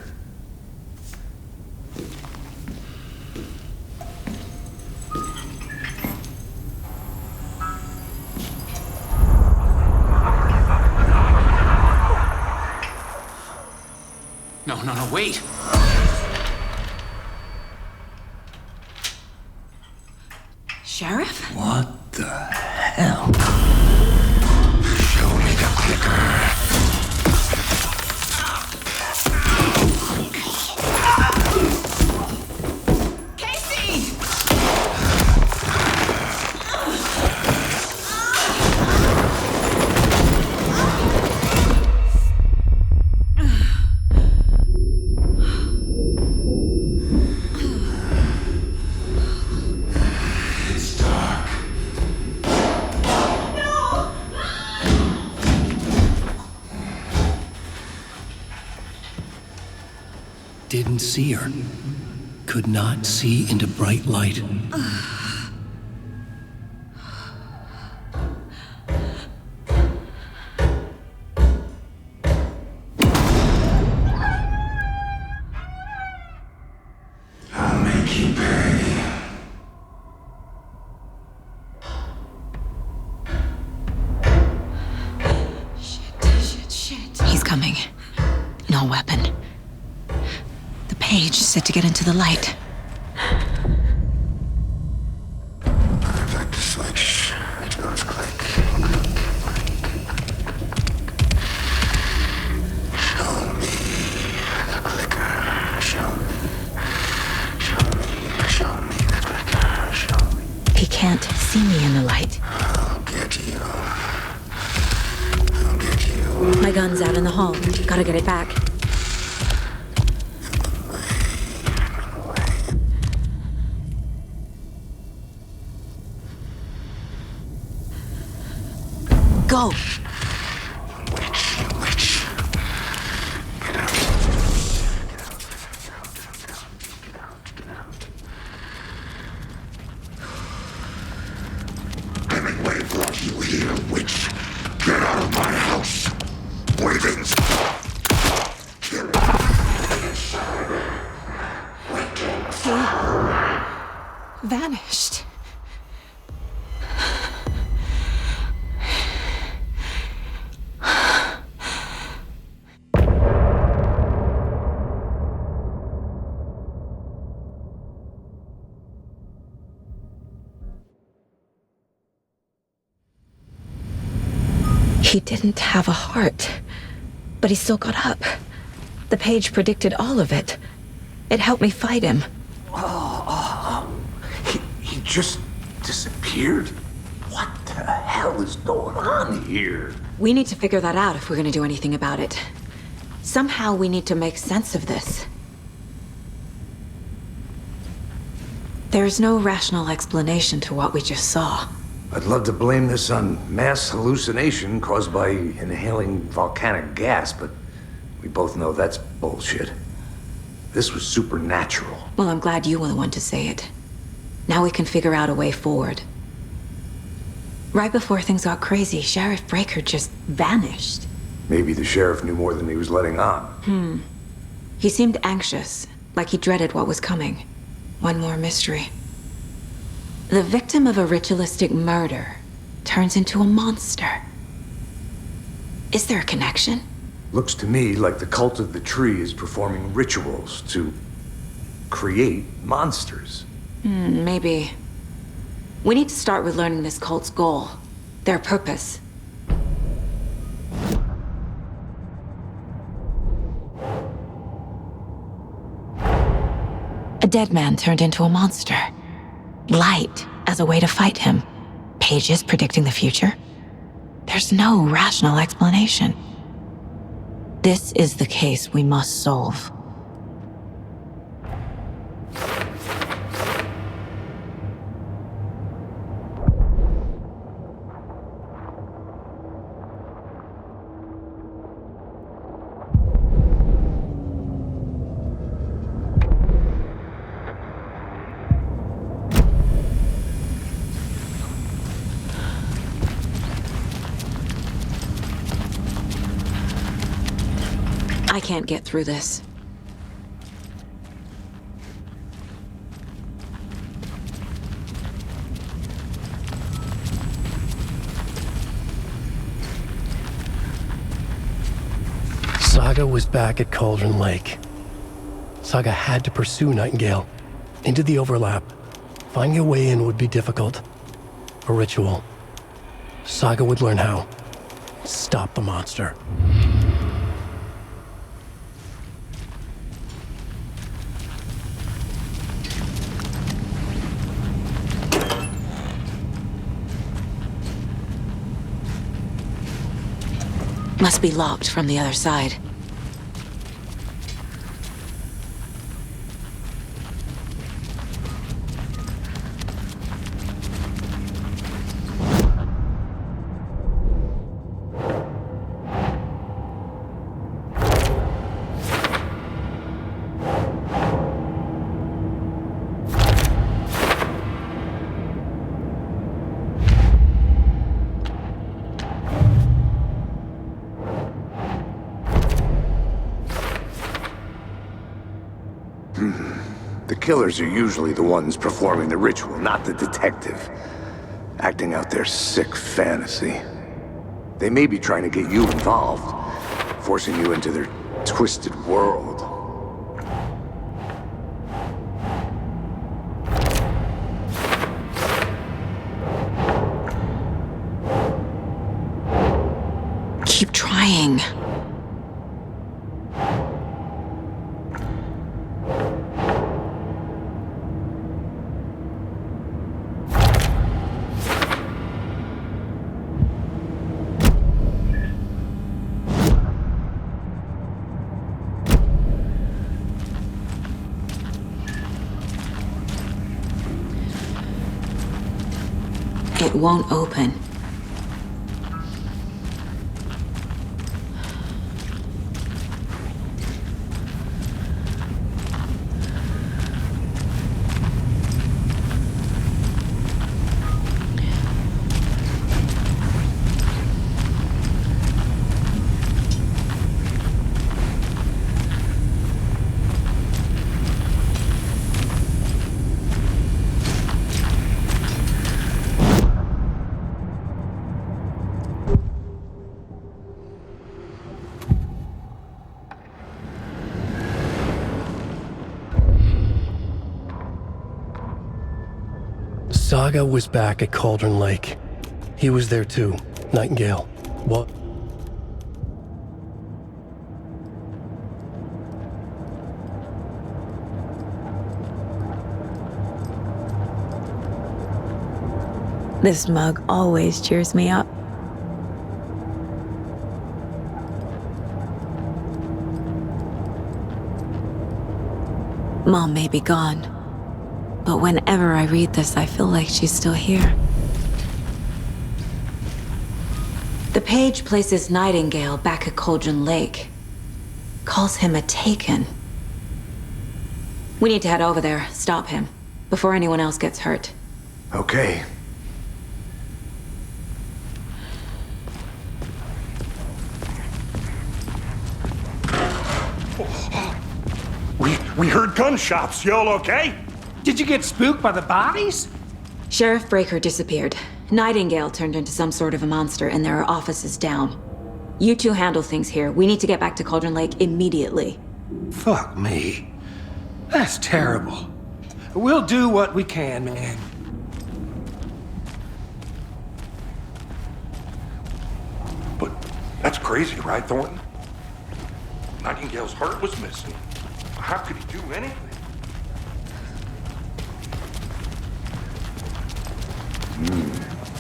[SPEAKER 12] No, wait!
[SPEAKER 3] Sheriff?
[SPEAKER 5] What the hell?
[SPEAKER 9] Show me the clicker.
[SPEAKER 2] Casey!
[SPEAKER 9] It's dark.
[SPEAKER 1] Didn't see her. Could not see into bright light.
[SPEAKER 9] I'll make you pay.
[SPEAKER 2] Shit. personal weapon. The page set to get into the light.
[SPEAKER 9] I'd like to switch. It goes click. Show me the clicker. Show me. Show me. Show me the clicker. Show me.
[SPEAKER 3] He can't see me in the light.
[SPEAKER 9] I'll get you. I'll get you.
[SPEAKER 3] My gun's out in the hall. Gotta get it back. Go!
[SPEAKER 9] Witch. Get out. Hemingway brought you here, witch. Get out of my house. Wavings. Kill it.
[SPEAKER 2] He vanished.
[SPEAKER 3] He didn't have a heart, but he still got up. The page predicted all of it. It helped me fight him.
[SPEAKER 5] He just disappeared? What the hell is going on here?
[SPEAKER 3] We need to figure that out if we're gonna do anything about it. Somehow we need to make sense of this. There's no rational explanation to what we just saw.
[SPEAKER 5] I'd love to blame this on mass hallucination caused by inhaling volcanic gas, but we both know that's bullshit. This was supernatural.
[SPEAKER 3] Well, I'm glad you were the one to say it. Now we can figure out a way forward. Right before things got crazy, Sheriff Breaker just vanished.
[SPEAKER 5] Maybe the sheriff knew more than he was letting on.
[SPEAKER 3] He seemed anxious, like he dreaded what was coming. One more mystery. The victim of a ritualistic murder turns into a monster. Is there a connection?
[SPEAKER 5] Looks to me like the cult of the tree is performing rituals to create monsters.
[SPEAKER 3] Maybe. We need to start with learning this cult's goal, their purpose. A dead man turned into a monster. Light as a way to fight him. Pages predicting the future. There's no rational explanation. This is the case we must solve. I can't get through this.
[SPEAKER 1] Saga was back at Cauldron Lake. Saga had to pursue Nightingale into the overlap. Finding a way in would be difficult. A ritual. Saga would learn how. Stop the monster.
[SPEAKER 3] Must be locked from the other side.
[SPEAKER 5] The killers are usually the ones performing the ritual, not the detective. Acting out their sick fantasy. They may be trying to get you involved, forcing you into their twisted world.
[SPEAKER 2] Keep trying. It won't open.
[SPEAKER 1] Saga was back at Cauldron Lake. He was there too, Nightingale. What?
[SPEAKER 3] This mug always cheers me up. Mom may be gone, but whenever I read this, I feel like she's still here. The page places Nightingale back at Cauldron Lake. Calls him a Taken. We need to head over there, stop him, before anyone else gets hurt.
[SPEAKER 5] Okay.
[SPEAKER 6] We heard gunshots. Y'all okay?
[SPEAKER 8] Did you get spooked by the bodies?
[SPEAKER 3] Sheriff Breaker disappeared. Nightingale turned into some sort of a monster, and there are offices down. You two handle things here. We need to get back to Cauldron Lake immediately.
[SPEAKER 8] Fuck me. That's terrible. We'll do what we can, man.
[SPEAKER 6] But that's crazy, right, Thornton? Nightingale's heart was missing. How could he do anything?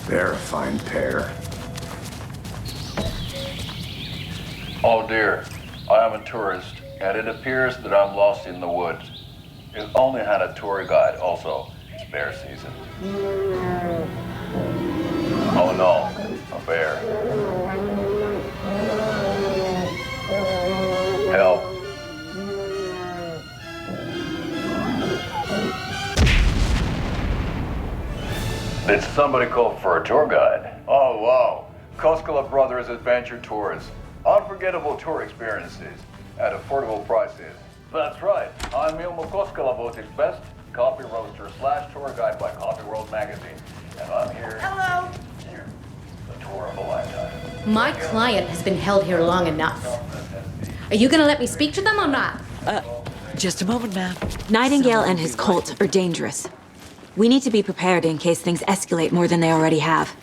[SPEAKER 5] They're a fine pair.
[SPEAKER 18] Oh dear, I am a tourist, and it appears that I'm lost in the woods. It only had a tour guide also. It's bear season. Oh no, a bear. Help. Did somebody call for a tour guide? Oh wow, Koskela Brothers Adventure Tours. Unforgettable tour experiences at affordable prices. That's right, I'm Ilmo Koskela Botic's best coffee roaster / tour guide by Coffee World magazine. And I'm here.
[SPEAKER 19] Hello.
[SPEAKER 18] Here, the tour of a lifetime.
[SPEAKER 19] My client has been held here long enough. Are you gonna let me speak to them or not?
[SPEAKER 3] Just a moment, ma'am. Nightingale and his cult are dangerous. We need to be prepared in case things escalate more than they already have.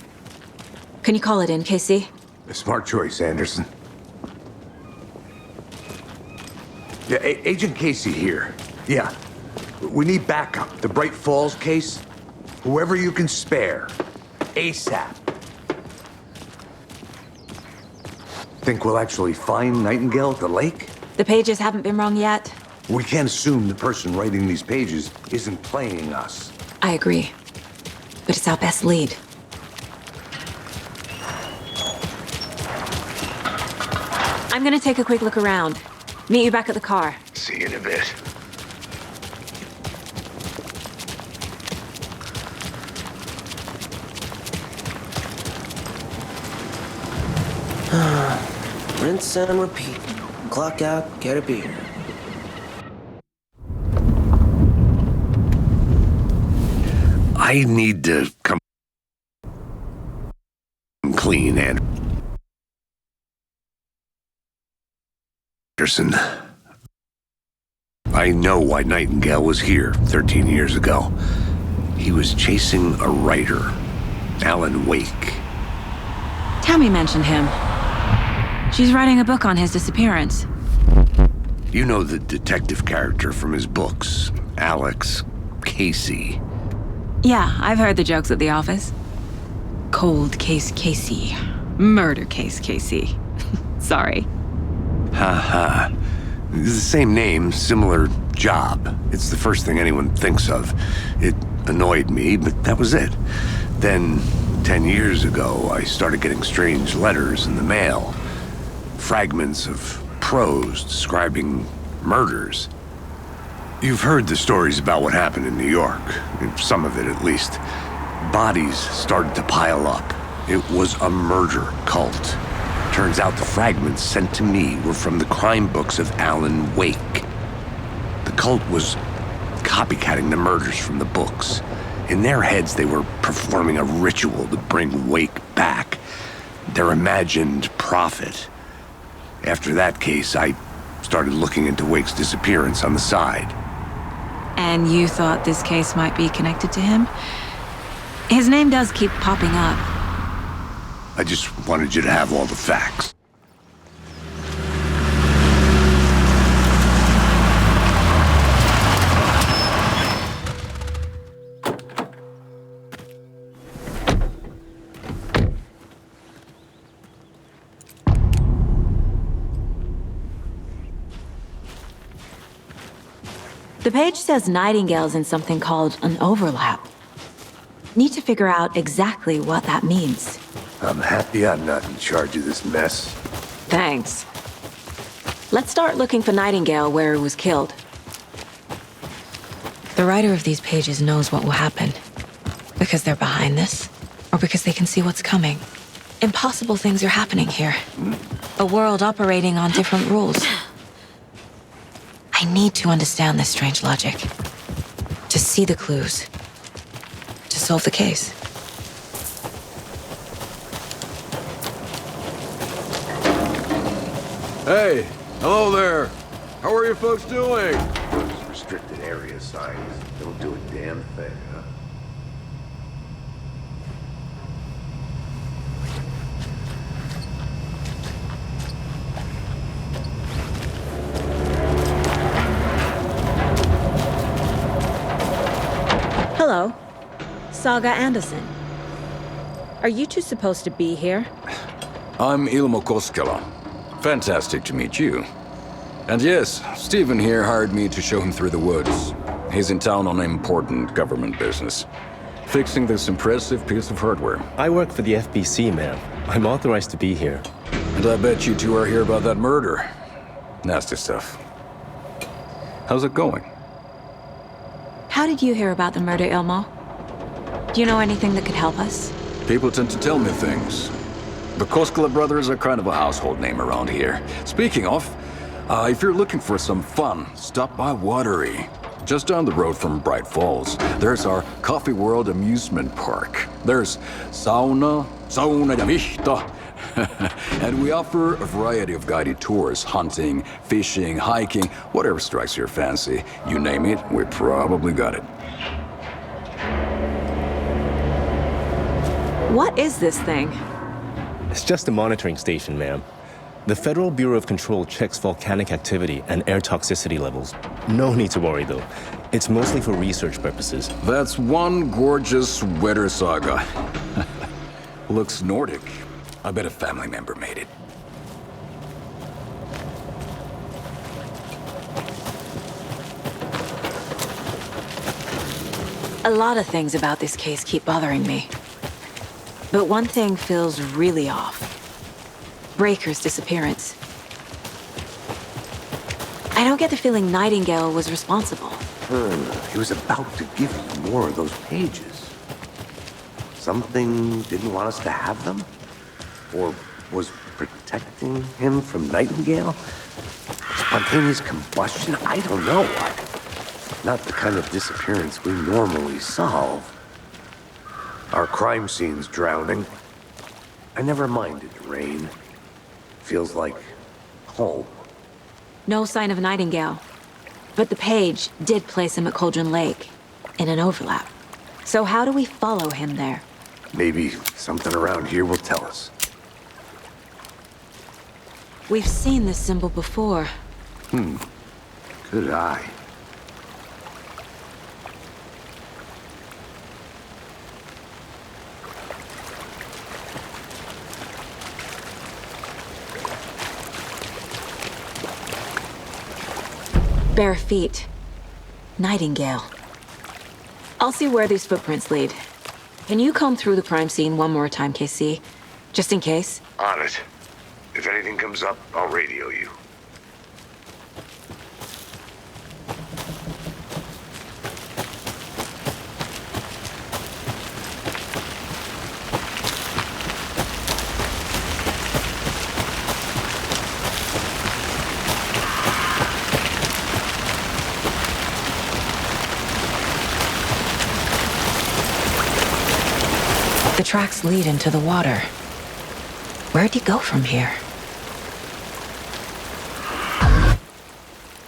[SPEAKER 3] Can you call it in, KC?
[SPEAKER 5] A smart choice, Anderson. Yeah, Agent Casey here. Yeah. We need backup. The Bright Falls case. Whoever you can spare. ASAP. Think we'll actually find Nightingale at the lake?
[SPEAKER 3] The pages haven't been wrong yet.
[SPEAKER 5] We can't assume the person writing these pages isn't playing us.
[SPEAKER 3] I agree. But it's our best lead. I'm gonna take a quick look around. Meet you back at the car.
[SPEAKER 5] See you in a bit.
[SPEAKER 20] Rinse and repeat. Clock out, get a beer.
[SPEAKER 5] I need to come clean and Anderson. I know why Nightingale was here 13 years ago. He was chasing a writer, Alan Wake.
[SPEAKER 3] Tammy mentioned him. She's writing a book on his disappearance.
[SPEAKER 5] You know the detective character from his books, Alex Casey.
[SPEAKER 3] Yeah, I've heard the jokes at the office. Cold case Casey. Murder case Casey. Sorry.
[SPEAKER 5] Ha. The same name, similar job. It's the first thing anyone thinks of. It annoyed me, but that was it. Then, 10 years ago, I started getting strange letters in the mail. Fragments of prose describing murders. You've heard the stories about what happened in New York. Some of it, at least. Bodies started to pile up. It was a murder cult. Turns out the fragments sent to me were from the crime books of Alan Wake. The cult was copycatting the murders from the books. In their heads, they were performing a ritual to bring Wake back. Their imagined prophet. After that case, I started looking into Wake's disappearance on the side.
[SPEAKER 3] And you thought this case might be connected to him? His name does keep popping up.
[SPEAKER 5] I just wanted you to have all the facts.
[SPEAKER 3] The page says Nightingale's in something called an overlap. Need to figure out exactly what that means.
[SPEAKER 5] I'm happy I'm not in charge of this mess.
[SPEAKER 3] Thanks. Let's start looking for Nightingale where he was killed. The writer of these pages knows what will happen. Because they're behind this, or because they can see what's coming. Impossible things are happening here. A world operating on different rules. I need to understand this strange logic. To see the clues. To solve the case.
[SPEAKER 21] Hey, hello there. How are you folks doing?
[SPEAKER 5] Those restricted area signs don't do a damn thing, huh?
[SPEAKER 3] Hello. Saga Anderson. Are you two supposed to be here?
[SPEAKER 21] I'm Ilmo Koskela. Fantastic to meet you. And yes, Stephen here hired me to show him through the woods. He's in town on important government business. Fixing this impressive piece of hardware.
[SPEAKER 22] I work for the FBC, ma'am. I'm authorized to be here.
[SPEAKER 21] And I bet you two are here about that murder. Nasty stuff. How's it going?
[SPEAKER 3] How did you hear about the murder, Ilmo? Do you know anything that could help us?
[SPEAKER 21] People tend to tell me things. The Koskela brothers are kind of a household name around here. Speaking of, if you're looking for some fun, stop by Watery. Just down the road from Bright Falls, there's our Coffee World amusement park. There's sauna ja vihto. And we offer a variety of guided tours, hunting, fishing, hiking, whatever strikes your fancy. You name it, we probably got it.
[SPEAKER 3] What is this thing?
[SPEAKER 22] It's just a monitoring station, ma'am. The Federal Bureau of Control checks volcanic activity and air toxicity levels. No need to worry, though. It's mostly for research purposes.
[SPEAKER 21] That's one gorgeous weather saga. Looks Nordic. I bet a family member made it.
[SPEAKER 3] A lot of things about this case keep bothering me. But one thing feels really off. Breaker's disappearance. I don't get the feeling Nightingale was responsible.
[SPEAKER 5] He was about to give you more of those pages. Something didn't want us to have them? Or was protecting him from Nightingale? Spontaneous combustion? I don't know. Not the kind of disappearance we normally solve. Our crime scene's drowning. I never minded rain. Feels like home.
[SPEAKER 3] No sign of Nightingale. But the page did place him at Cauldron Lake, in an overlap. So how do we follow him there?
[SPEAKER 5] Maybe something around here will tell us.
[SPEAKER 3] We've seen this symbol before.
[SPEAKER 5] Good eye.
[SPEAKER 3] Bare feet. Nightingale. I'll see where these footprints lead. Can you comb through the crime scene one more time, KC? Just in case?
[SPEAKER 5] On it. If anything comes up, I'll radio you.
[SPEAKER 3] The tracks lead into the water. Where'd he go from here?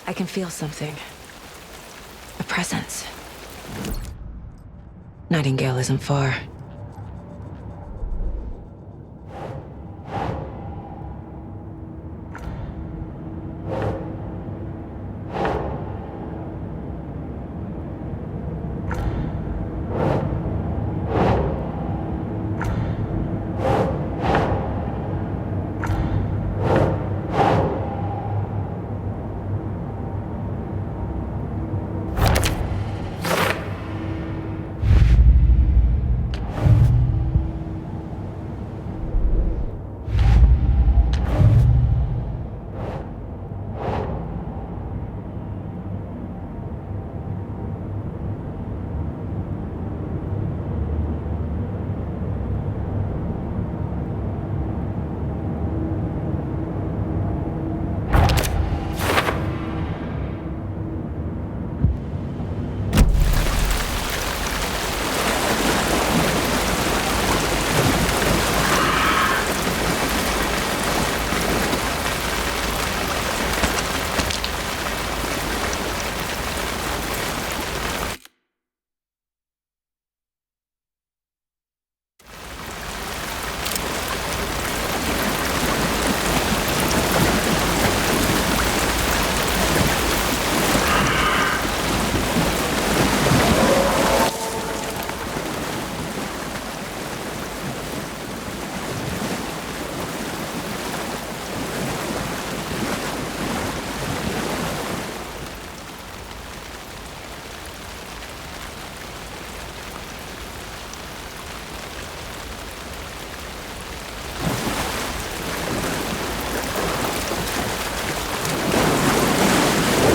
[SPEAKER 3] I can feel something. A presence. Nightingale isn't far.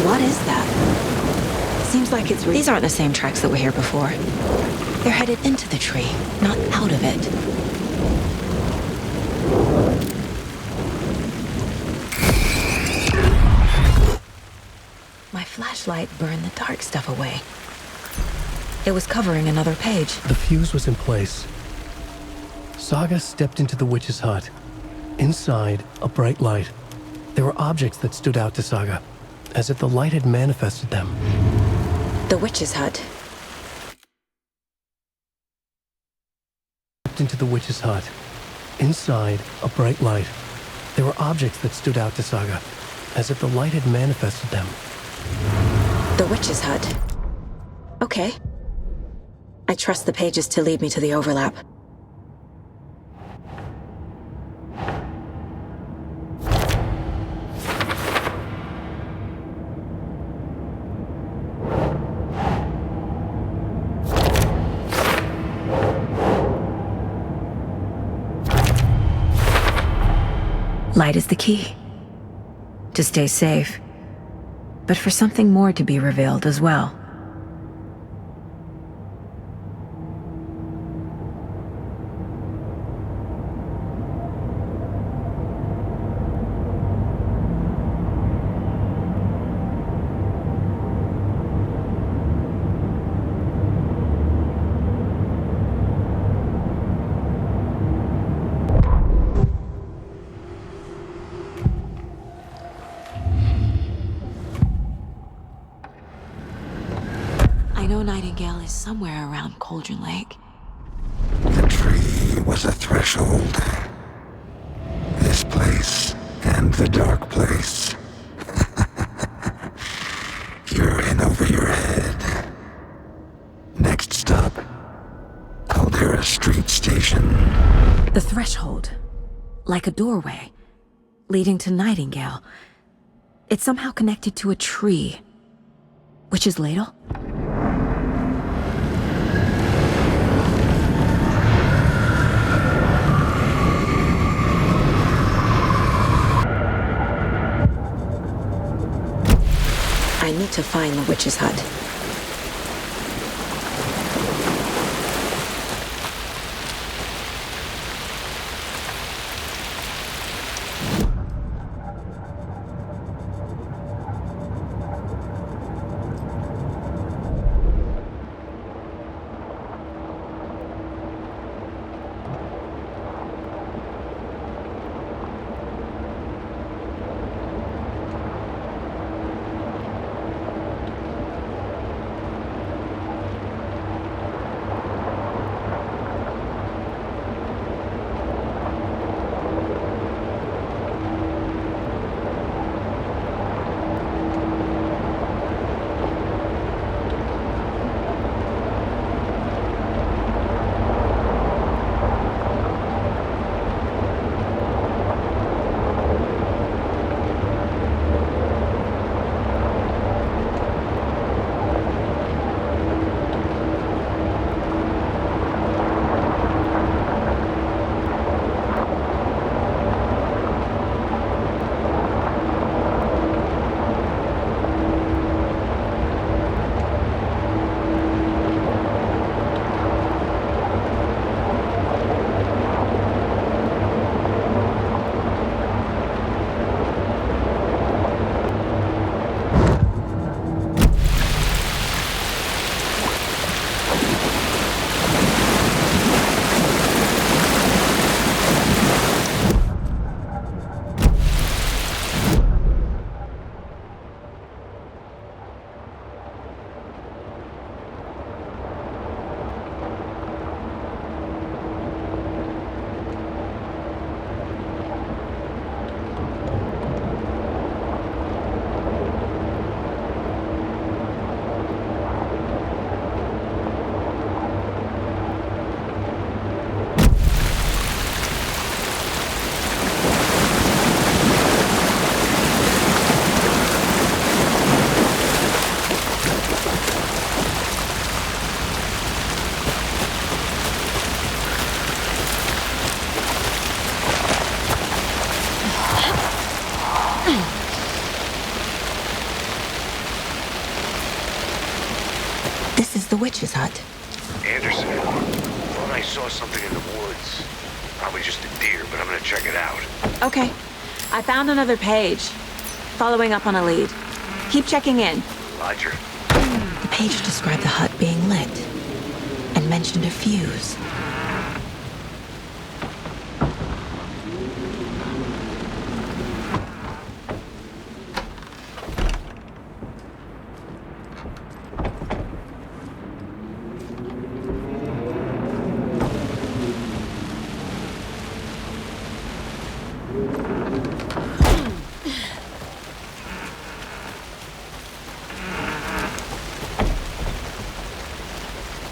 [SPEAKER 3] What is that? Seems like it's... These aren't the same tracks that were here before. They're headed into the tree, not out of it. My flashlight burned the dark stuff away. It was covering another page.
[SPEAKER 1] The fuse was in place. Saga stepped into the witch's hut. Inside, a bright light. There were objects that stood out to Saga, as if the light had manifested them.
[SPEAKER 3] The witch's hut.
[SPEAKER 1] Stepped into the witch's hut. Inside, a bright light. There were objects that stood out to Saga, as if the light had manifested them.
[SPEAKER 3] The witch's hut. Okay. I trust the pages to lead me to the overlap. Light is the key. To stay safe. But for something more to be revealed as well. I know Nightingale is somewhere around Cauldron Lake.
[SPEAKER 9] The tree was a threshold. This place and the dark place. You're in over your head. Next stop, Caldera Street Station.
[SPEAKER 3] The threshold. Like a doorway. Leading to Nightingale. It's somehow connected to a tree. Witch's Ladle? I need to find the witch's hut. This is the witch's hut.
[SPEAKER 5] Anderson, thought I saw something in the woods. Probably just a deer, but I'm gonna check it out.
[SPEAKER 2] Okay. I found another page. Following up on a lead. Keep checking in.
[SPEAKER 5] Roger.
[SPEAKER 3] The page described the hut being lit and mentioned a fuse.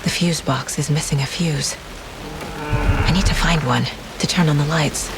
[SPEAKER 3] The fuse box is missing a fuse. I need to find one to turn on the lights.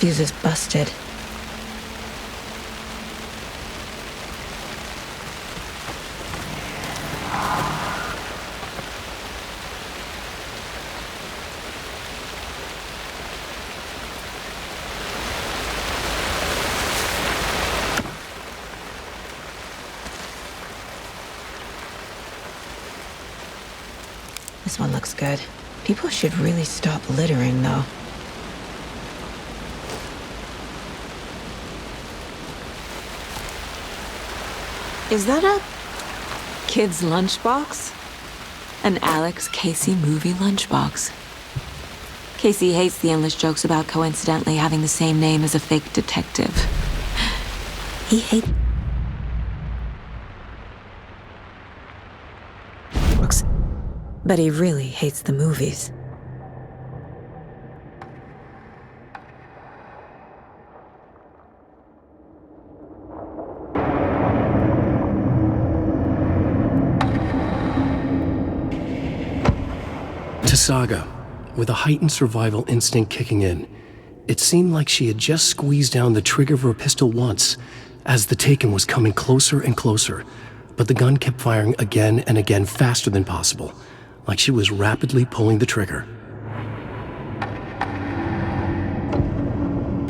[SPEAKER 3] fuse is busted. This one looks good. People should really stop littering, though. Is that a kid's lunchbox? An Alex Casey movie lunchbox. Casey hates the endless jokes about coincidentally having the same name as a fake detective. He hates books, but he really hates the movies.
[SPEAKER 1] To Saga, with a heightened survival instinct kicking in, it seemed like she had just squeezed down the trigger of her pistol once as the Taken was coming closer and closer, but the gun kept firing again and again faster than possible, like she was rapidly pulling the trigger.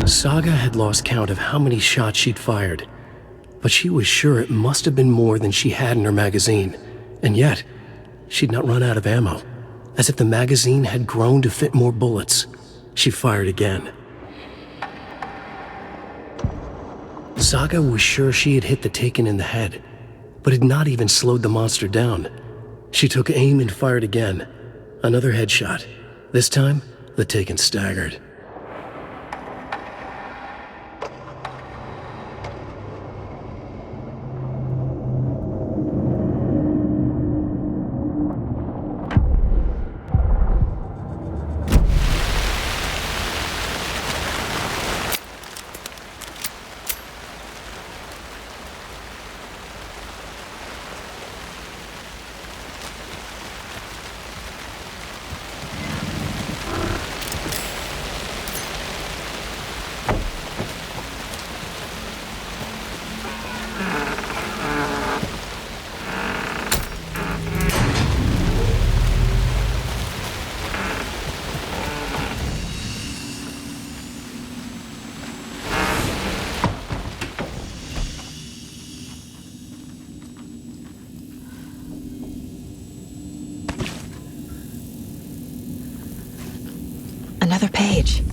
[SPEAKER 1] Saga had lost count of how many shots she'd fired, but she was sure it must have been more than she had in her magazine, and yet she'd not run out of ammo. As if the magazine had grown to fit more bullets, she fired again. Saga was sure she had hit the Taken in the head, but had not even slowed the monster down. She took aim and fired again. Another headshot. This time, the Taken staggered.
[SPEAKER 3] Another page.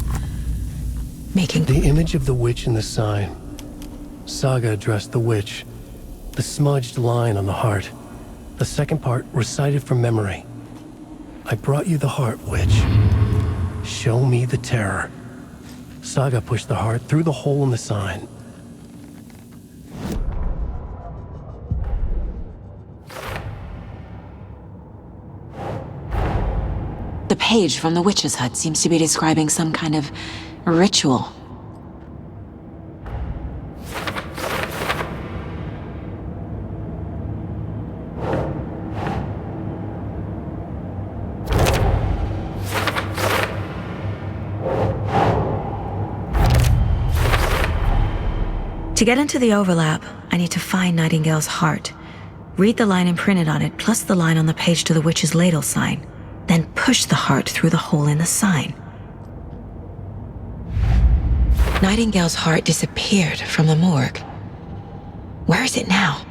[SPEAKER 3] Making
[SPEAKER 1] the image of the witch in the sign. Saga addressed the witch. The smudged line on the heart. The second part recited from memory. I brought you the heart, witch. Show me the terror. Saga pushed the heart through the hole in the sign.
[SPEAKER 3] The page from the witch's hut seems to be describing some kind of ritual. To get into the overlap, I need to find Nightingale's heart. Read the line imprinted on it, plus the line on the page to the witch's ladle sign. Then push the heart through the hole in the sign. Nightingale's heart disappeared from the morgue. Where is it now?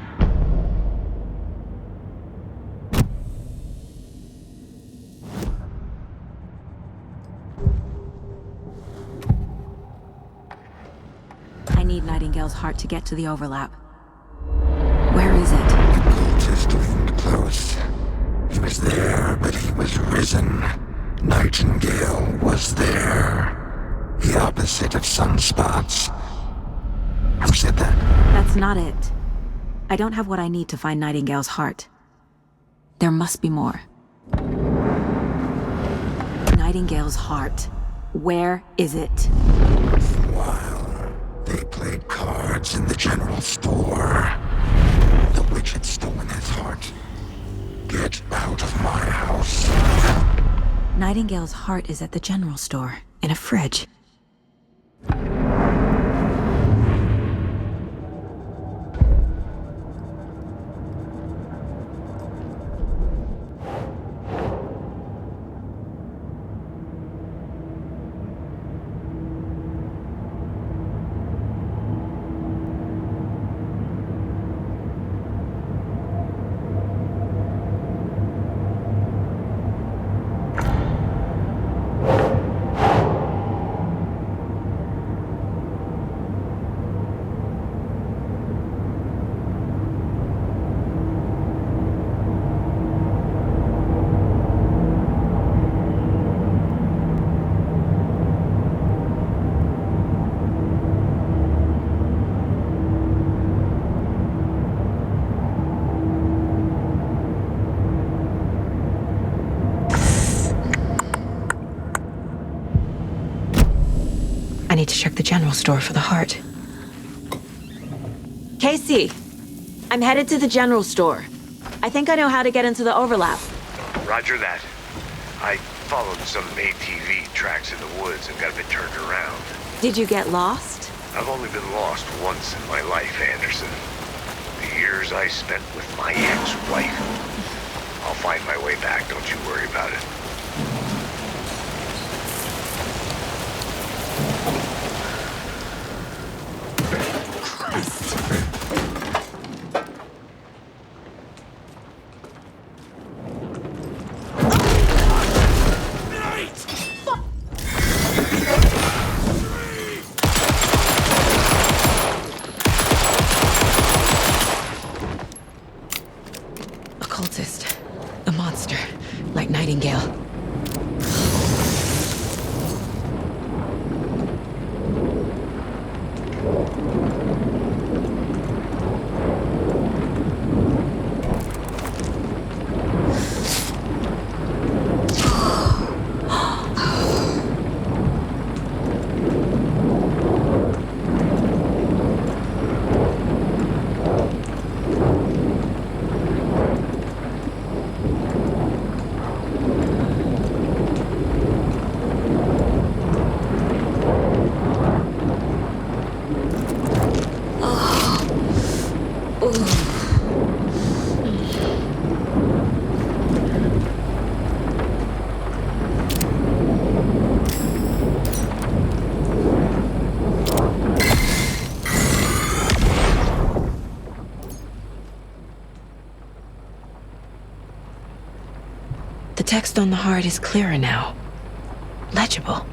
[SPEAKER 3] I need Nightingale's heart to get to the overlap. Where is it?
[SPEAKER 9] The cultist leaned close. He was there, but he was risen. Nightingale was there. The opposite of sunspots. Who said that?
[SPEAKER 3] That's not it. I don't have what I need to find Nightingale's heart. There must be more. Nightingale's heart. Where is it?
[SPEAKER 9] While they played cards in the general store, the witch had stolen his heart. Get out of my house.
[SPEAKER 3] Nightingale's heart is at the general store, in a fridge. general store for the heart. Casey, I'm headed to the general store. I think I know how to get into the overlap.
[SPEAKER 5] Roger that. I followed some ATV tracks in the woods and got a bit turned around.
[SPEAKER 3] Did you get lost?
[SPEAKER 5] I've only been lost once in my life, Anderson. The years I spent with my ex-wife. I'll find my way back, don't you worry about it.
[SPEAKER 3] Occultist. A monster. Like Nightingale. The text on the heart is clearer now. Legible.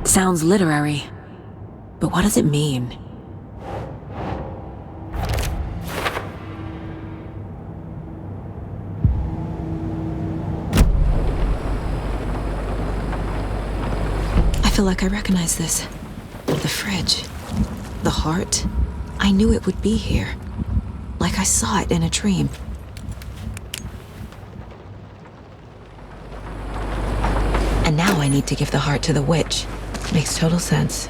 [SPEAKER 3] Sounds literary, but what does it mean? I feel like I recognize this. The fridge. The heart. I knew it would be here. Like I saw it in a dream. And now I need to give the heart to the witch. Makes total sense.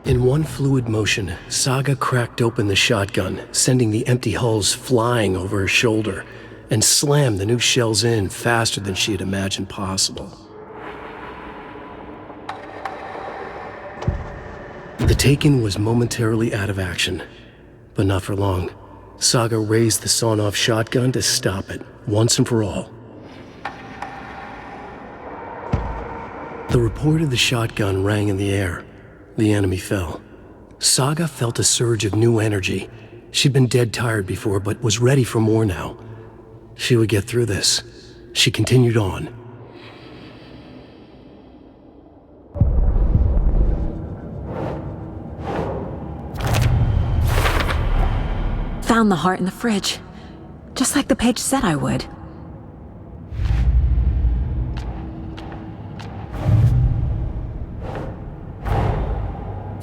[SPEAKER 1] In one fluid motion, Saga cracked open the shotgun, sending the empty hulls flying over her shoulder, and slammed the new shells in faster than she had imagined possible. The Taken was momentarily out of action, but not for long. Saga raised the sawn-off shotgun to stop it, once and for all. The report of the shotgun rang in the air. The enemy fell. Saga felt a surge of new energy. She'd been dead tired before, but was ready for more now. She would get through this. She continued on.
[SPEAKER 3] Found the heart in the fridge. Just like the page said I would.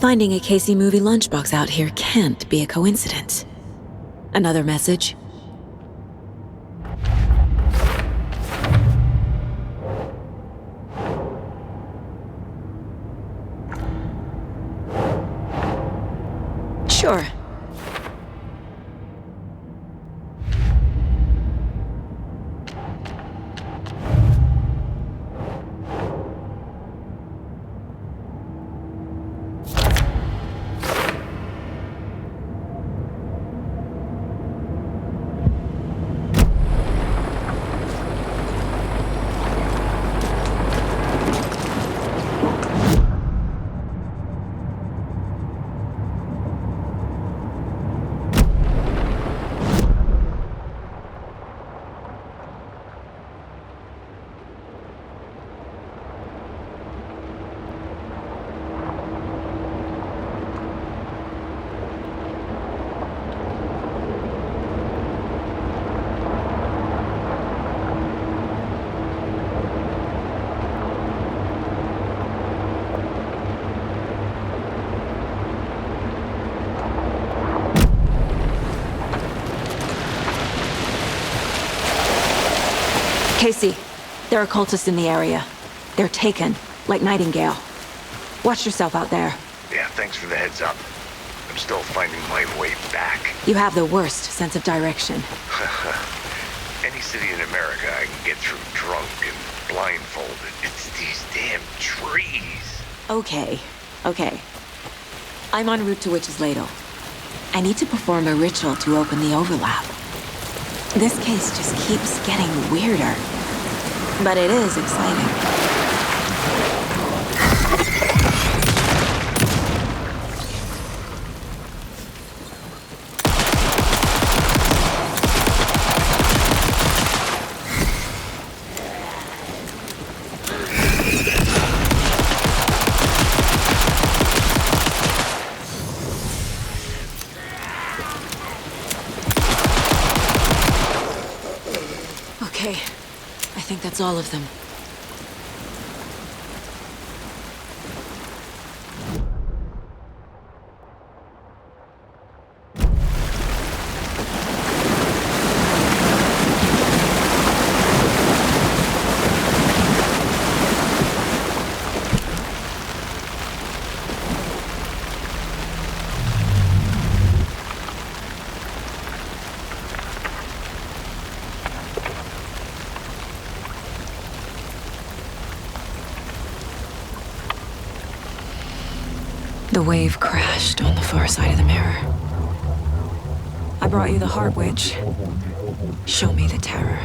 [SPEAKER 3] Finding a Casey movie lunchbox out here can't be a coincidence. Another message? Sure. Casey, there are cultists in the area. They're taken, like Nightingale. Watch yourself out there.
[SPEAKER 5] Yeah, thanks for the heads up. I'm still finding my way back.
[SPEAKER 3] You have the worst sense of direction.
[SPEAKER 5] Any city in America I can get through drunk and blindfolded. It's these damn trees.
[SPEAKER 3] Okay. I'm en route to Witch's Ladle. I need to perform a ritual to open the overlap. This case just keeps getting weirder. But it is exciting. Okay, I think that's all of them. The wave crashed on the far side of the mirror. I brought you the Heart Witch. Show me the terror.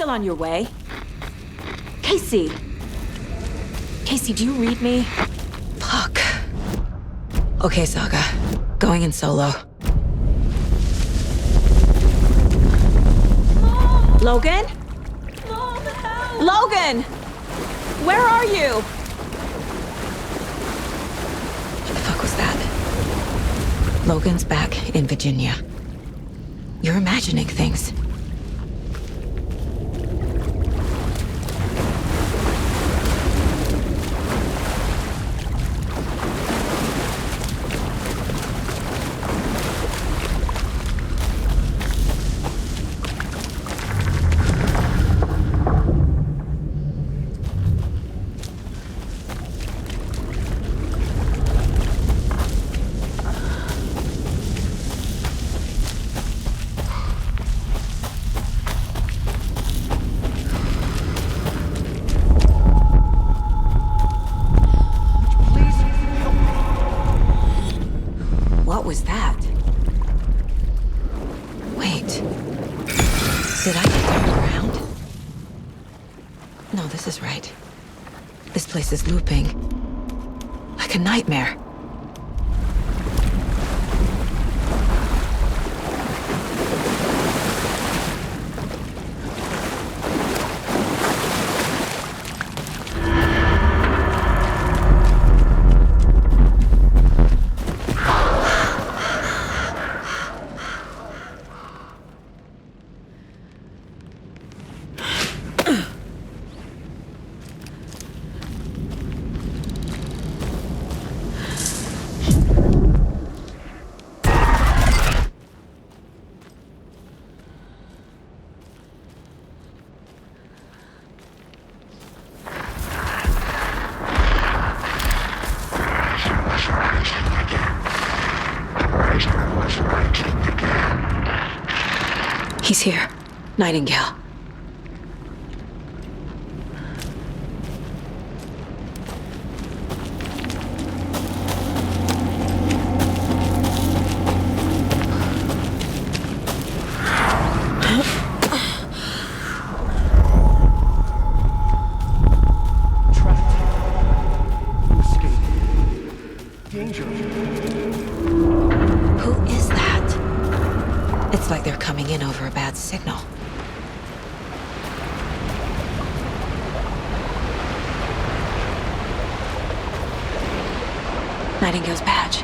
[SPEAKER 3] On your way? Casey! Casey, do you read me? Fuck. Okay, Saga. Going in solo. Logan? Logan! Where are you? What the fuck was that? Logan's back in Virginia. You're imagining things. What was that? Wait. Did I get turned around? No, this is right. This place is looping. Like a nightmare. He's here. Nightingale. Who is that? It's like they're coming in over a bad signal. Nightingale's badge.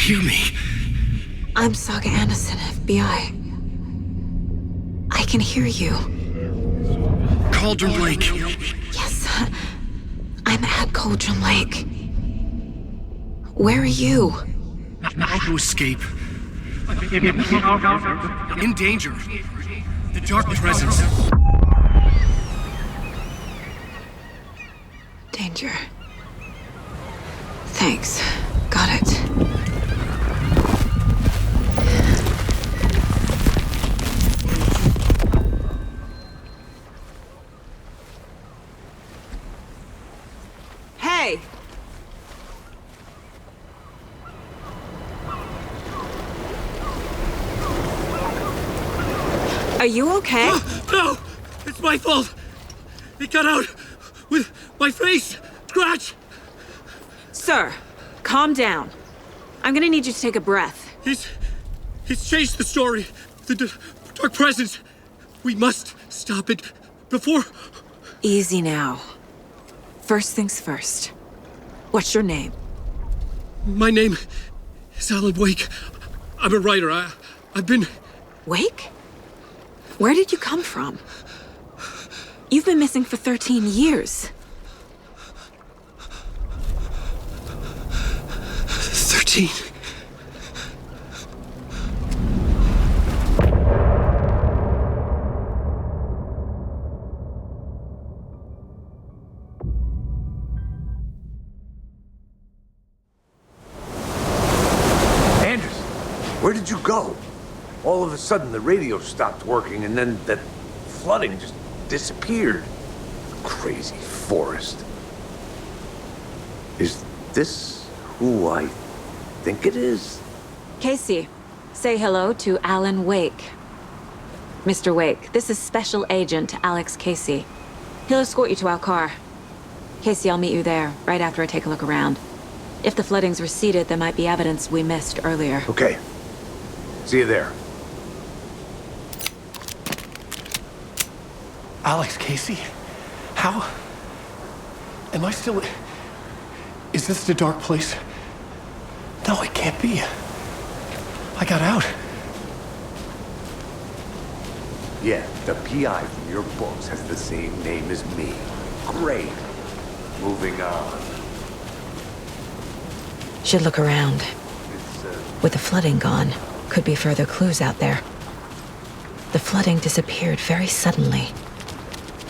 [SPEAKER 4] hear me?
[SPEAKER 3] I'm Saga Anderson, FBI. I can hear you.
[SPEAKER 4] Cauldron Lake.
[SPEAKER 3] Yes, I'm at Cauldron Lake. Where are you?
[SPEAKER 4] To escape. In danger. The dark presence.
[SPEAKER 3] Danger. Thanks. Got it.
[SPEAKER 2] Hey! Are you okay?
[SPEAKER 4] No! It's my fault! It got out with my face! Scratch!
[SPEAKER 2] Sir, calm down. I'm gonna need you to take a breath.
[SPEAKER 4] He's changed the story. The dark presence. We must stop it before...
[SPEAKER 2] Easy now. First things first. What's your name?
[SPEAKER 4] My name is Alan Wake. I'm a writer. I've been...
[SPEAKER 2] Wake? Where did you come from? You've been missing for 13 years.
[SPEAKER 4] 13.
[SPEAKER 5] Anders, where did you go? All of a sudden, the radio stopped working, and then that flooding just disappeared. Crazy forest. Is this who I think it is?
[SPEAKER 2] Casey, say hello to Alan Wake. Mr. Wake, this is Special Agent Alex Casey. He'll escort you to our car. Casey, I'll meet you there, right after I take a look around. If the flooding's receded, there might be evidence we missed earlier.
[SPEAKER 5] Okay. See you there.
[SPEAKER 1] Alex Casey? How? Am I still... Is this the dark place? No, it can't be. I got out.
[SPEAKER 5] Yeah, the PI from your books has the same name as me. Great. Moving on.
[SPEAKER 3] Should look around. With the flooding gone, could be further clues out there. The flooding disappeared very suddenly.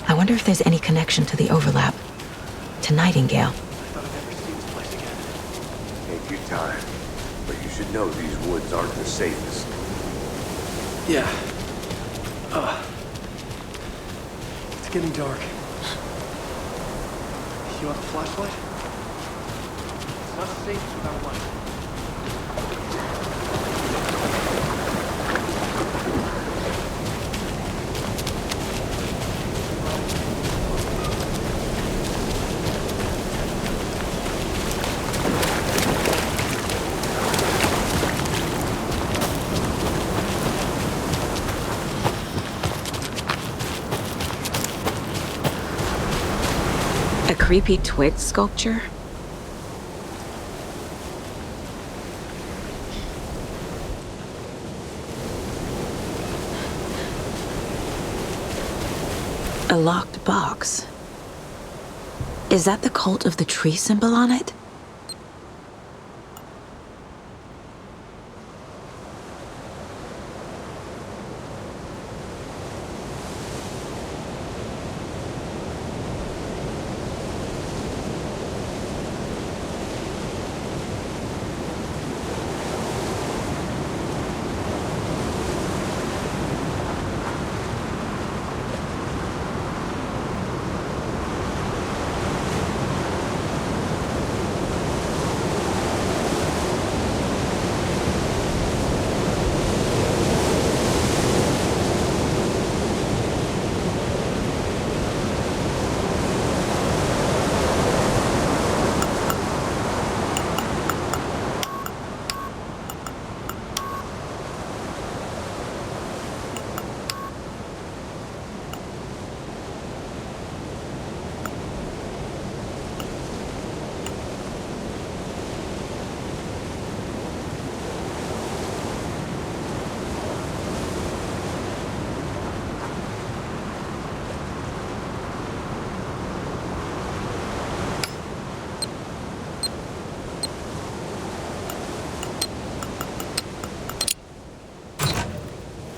[SPEAKER 3] I wonder if there's any connection to the overlap. To Nightingale.
[SPEAKER 5] Take your time. But you should know these woods aren't the safest.
[SPEAKER 1] Yeah. It's getting dark. You want a flashlight? It's not safe without light.
[SPEAKER 2] A creepy twig sculpture? A locked box. Is that the cult of the tree symbol on it?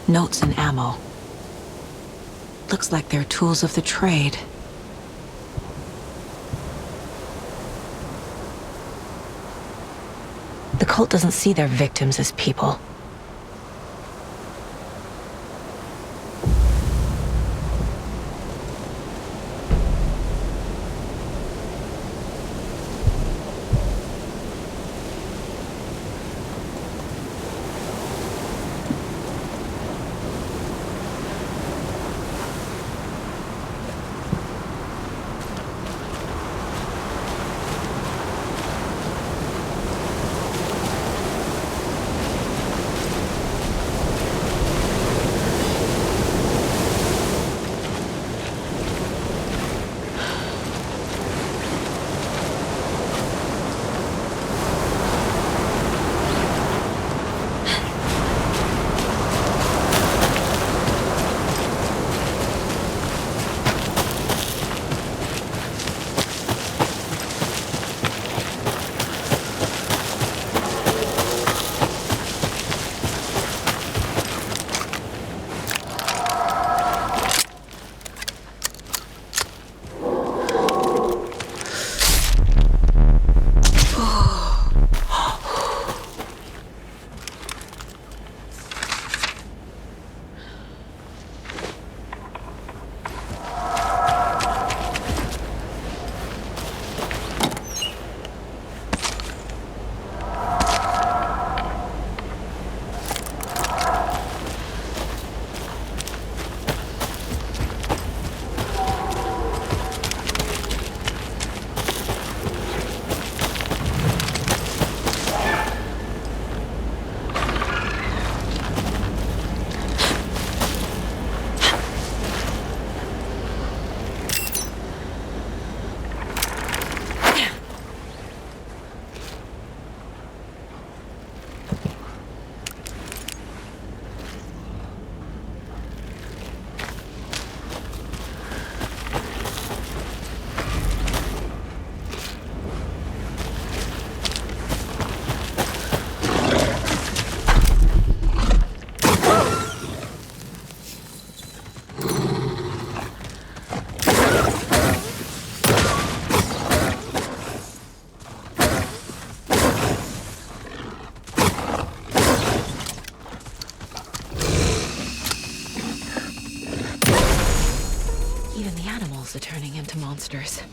[SPEAKER 3] Notes and ammo. Looks like they're tools of the trade. The cult doesn't see their victims as people. Even the animals are turning into monsters.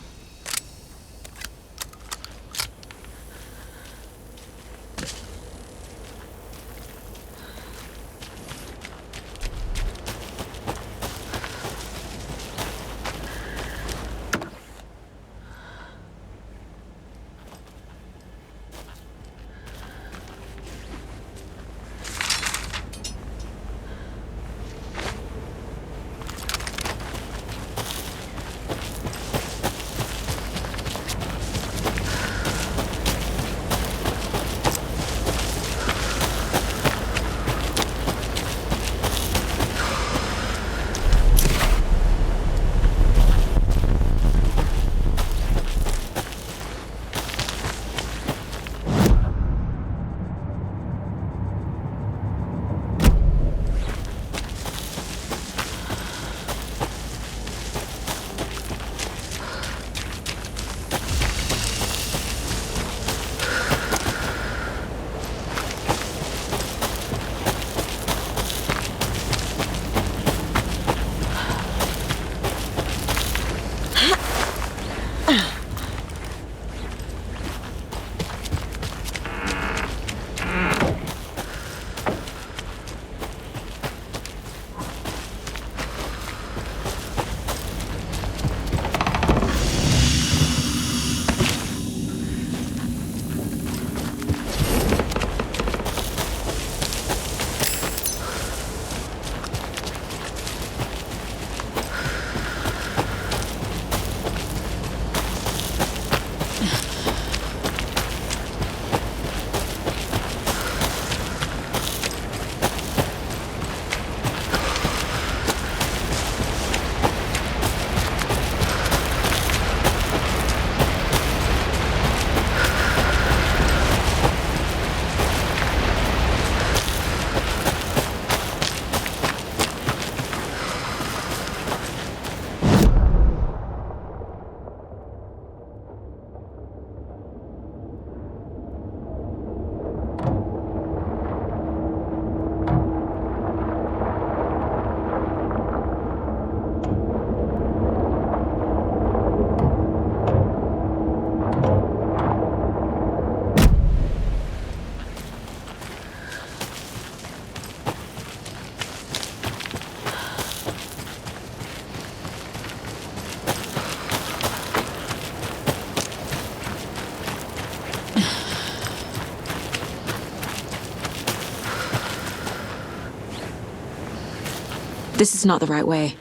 [SPEAKER 3] This is not the right way.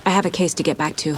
[SPEAKER 3] I have a case to get back to.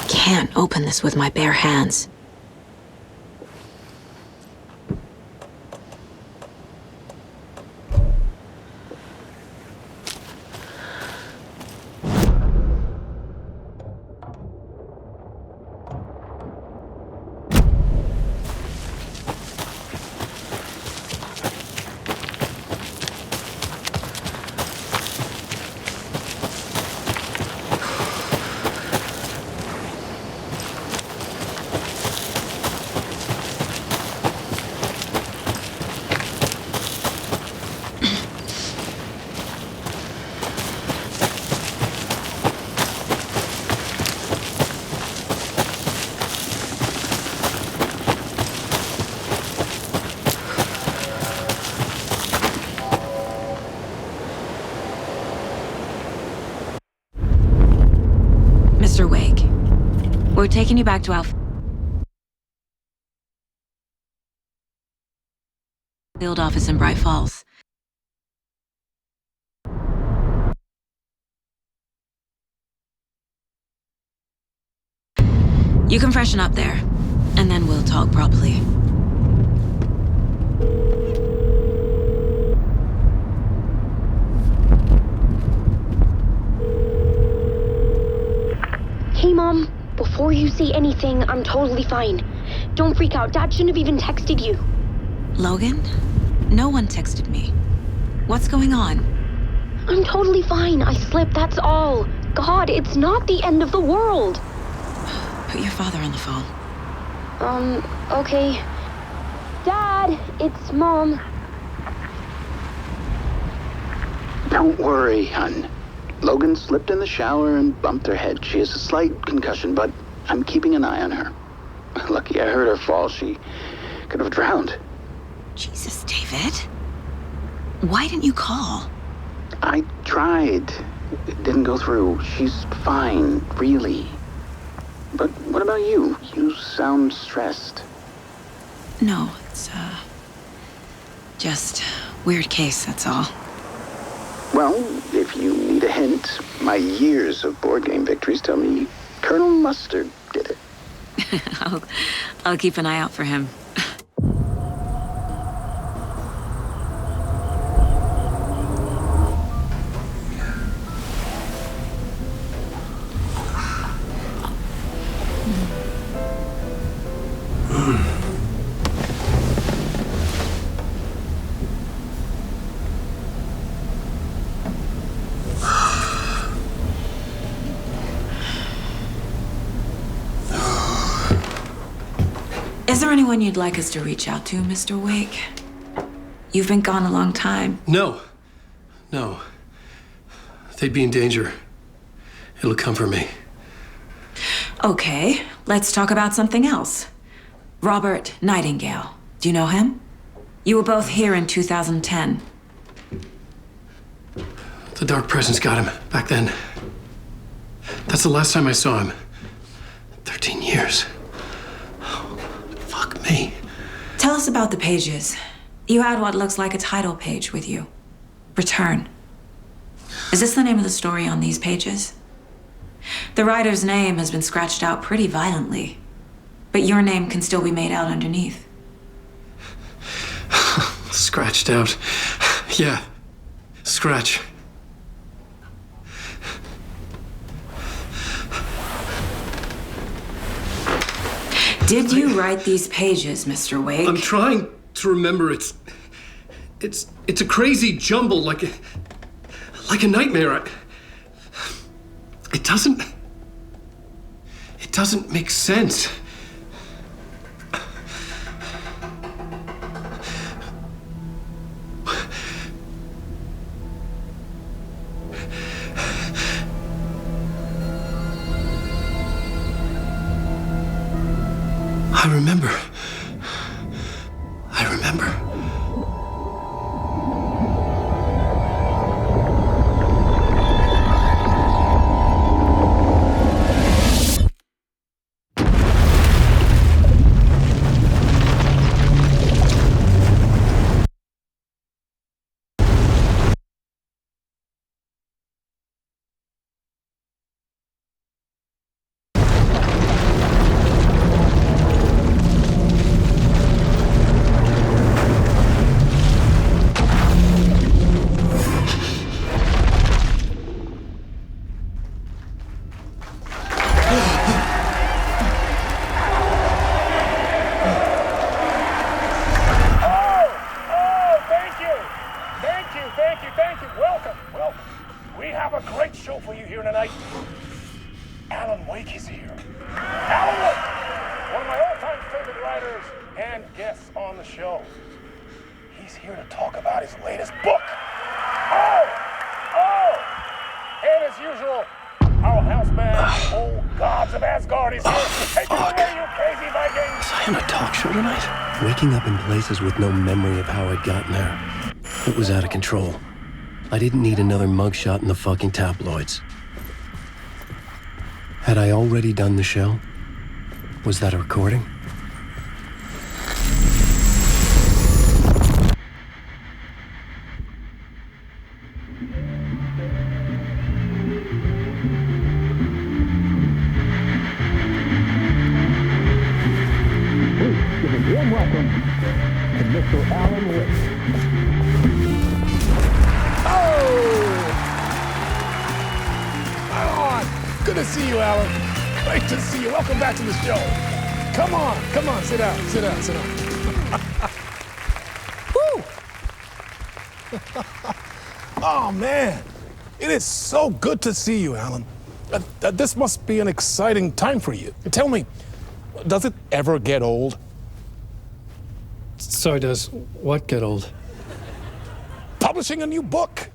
[SPEAKER 3] Can't open this with my bare hands. Mr. Wake, we're taking you back to our field office in Bright Falls. You can freshen up there, and then we'll talk properly.
[SPEAKER 7] Hey, Mom. Before you say anything, I'm totally fine. Don't freak out. Dad shouldn't have even texted you.
[SPEAKER 3] Logan? No one texted me. What's going on?
[SPEAKER 7] I'm totally fine. I slipped, that's all. God, it's not the end of the world.
[SPEAKER 3] Put your father on the phone.
[SPEAKER 7] Okay. Dad, it's Mom.
[SPEAKER 10] Don't worry, hon. Logan slipped in the shower and bumped her head. She has a slight concussion, but I'm keeping an eye on her. Lucky I heard her fall. She could have drowned.
[SPEAKER 3] Jesus, David. Why didn't you call?
[SPEAKER 10] I tried. It didn't go through. She's fine, really. But what about you? You sound stressed.
[SPEAKER 3] No, it's, just weird case, that's all.
[SPEAKER 10] Well, if you need a hint, my years of board game victories tell me Colonel Mustard did it.
[SPEAKER 3] I'll keep an eye out for him. Is there anyone you'd like us to reach out to, Mr. Wake? You've been gone a long time.
[SPEAKER 1] No. They'd be in danger. It'll come for me.
[SPEAKER 3] Okay, let's talk about something else. Robert Nightingale. Do you know him? You were both here in 2010.
[SPEAKER 1] The Dark Presence got him back then. That's the last time I saw him. 13 years. Fuck me.
[SPEAKER 3] Tell us about the pages. You had what looks like a title page with you. Return. Is this the name of the story on these pages? The writer's name has been scratched out pretty violently, but your name can still be made out underneath.
[SPEAKER 1] Scratched out. Yeah. Scratch.
[SPEAKER 2] Did you write these pages, Mr. Wake?
[SPEAKER 1] I'm trying to remember. It's a crazy jumble, like a nightmare. It doesn't make sense. I remember.
[SPEAKER 15] Thank you. Welcome. We have a great show for you here tonight. Alan Wake is here. Alan Wake, one of my all-time favorite writers and guests on the show. He's here to talk about his latest book. And as usual, our house band, Old Gods of Asgard, is here. Take it away, you crazy Vikings!
[SPEAKER 1] Was I on a talk show tonight? Waking up in places with no memory of how I'd gotten there. It was out of control. I didn't need another mugshot in the fucking tabloids. Had I already done the show? Was that a recording?
[SPEAKER 15] Warm welcome to Mr. Alan Wake.
[SPEAKER 16] Good to see you, Alan. Great to see you. Welcome back to the show. Come on, sit down. Woo! Oh, man. It is so good to see you, Alan. This must be an exciting time for you. Tell me, does it ever get old?
[SPEAKER 1] So does what get old?
[SPEAKER 16] Publishing a new book.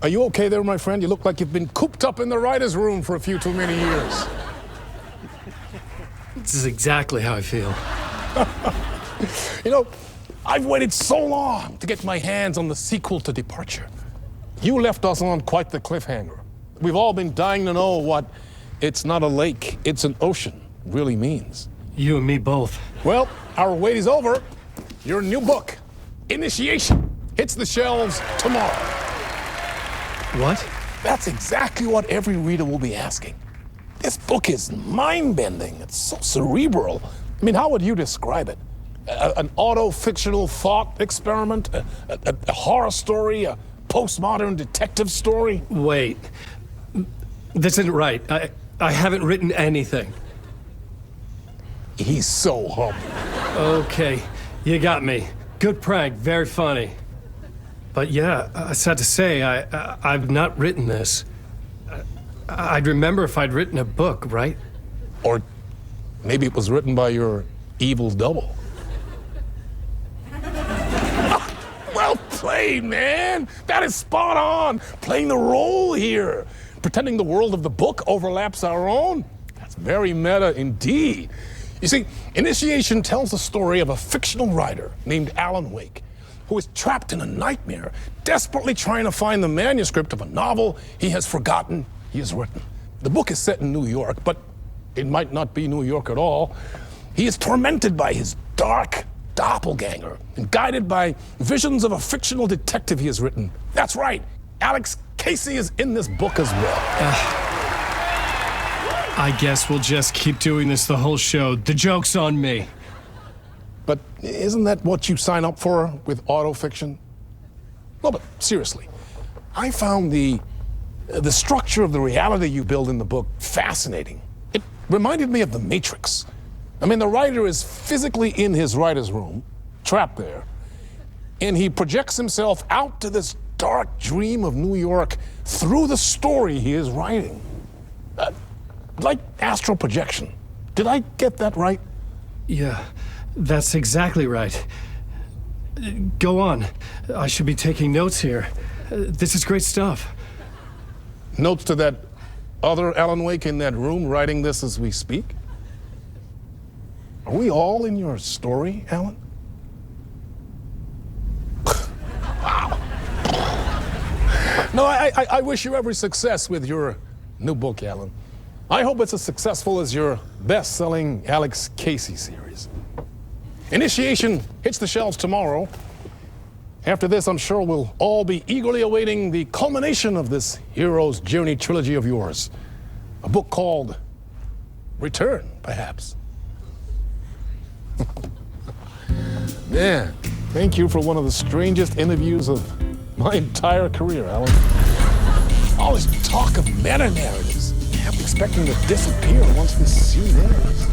[SPEAKER 16] Are you okay there, my friend? You look like you've been cooped up in the writer's room for a few too many years.
[SPEAKER 1] This is exactly how I feel.
[SPEAKER 16] You know, I've waited so long to get my hands on the sequel to Departure. You left us on quite the cliffhanger. We've all been dying to know what "it's not a lake, it's an ocean" really means.
[SPEAKER 1] You and me both.
[SPEAKER 16] Well, our wait is over. Your new book, Initiation, hits the shelves tomorrow.
[SPEAKER 1] What?
[SPEAKER 16] That's exactly what every reader will be asking. This book is mind-bending. It's so cerebral. I mean, how would you describe it? An auto-fictional thought experiment? A horror story? A postmodern detective story?
[SPEAKER 1] Wait. This isn't right. I haven't written anything.
[SPEAKER 16] He's so humble.
[SPEAKER 1] Okay, you got me. Good prank, very funny. But yeah, sad to say, I've not written this. I'd remember if I'd written a book, right?
[SPEAKER 16] Or maybe it was written by your evil double. Well played, man! That is spot on! Playing the role here. Pretending the world of the book overlaps our own. That's very meta indeed. You see, Initiation tells the story of a fictional writer named Alan Wake, who is trapped in a nightmare, desperately trying to find the manuscript of a novel he has forgotten he has written. The book is set in New York, but it might not be New York at all. He is tormented by his dark doppelganger and guided by visions of a fictional detective he has written. That's right, Alex Casey is in this book as well.
[SPEAKER 1] I guess we'll just keep doing this the whole show. The joke's on me.
[SPEAKER 16] But isn't that what you sign up for with autofiction? No, but seriously, I found the structure of the reality you build in the book fascinating. It Reminded me of The Matrix. I mean, the writer is physically in his writer's room, trapped there, and he projects himself out to this dark dream of New York through the story he is writing. Like astral projection. Did I get that right?
[SPEAKER 1] Yeah, that's exactly right. Go on. I should be taking notes here. This is great stuff.
[SPEAKER 16] Notes to that other Alan Wake in that room writing this as we speak? Are we all in your story, Alan? Wow. No, I wish you every success with your new book, Alan. I hope it's as successful as your best-selling Alex Casey series. Initiation hits the shelves tomorrow. After this, I'm sure we'll all be eagerly awaiting the culmination of this hero's journey trilogy of yours. A book called Return, perhaps. Man, thank you for one of the strangest interviews of my entire career, Alan. All this talk of meta-narratives. I kept expecting to disappear once this scene ends.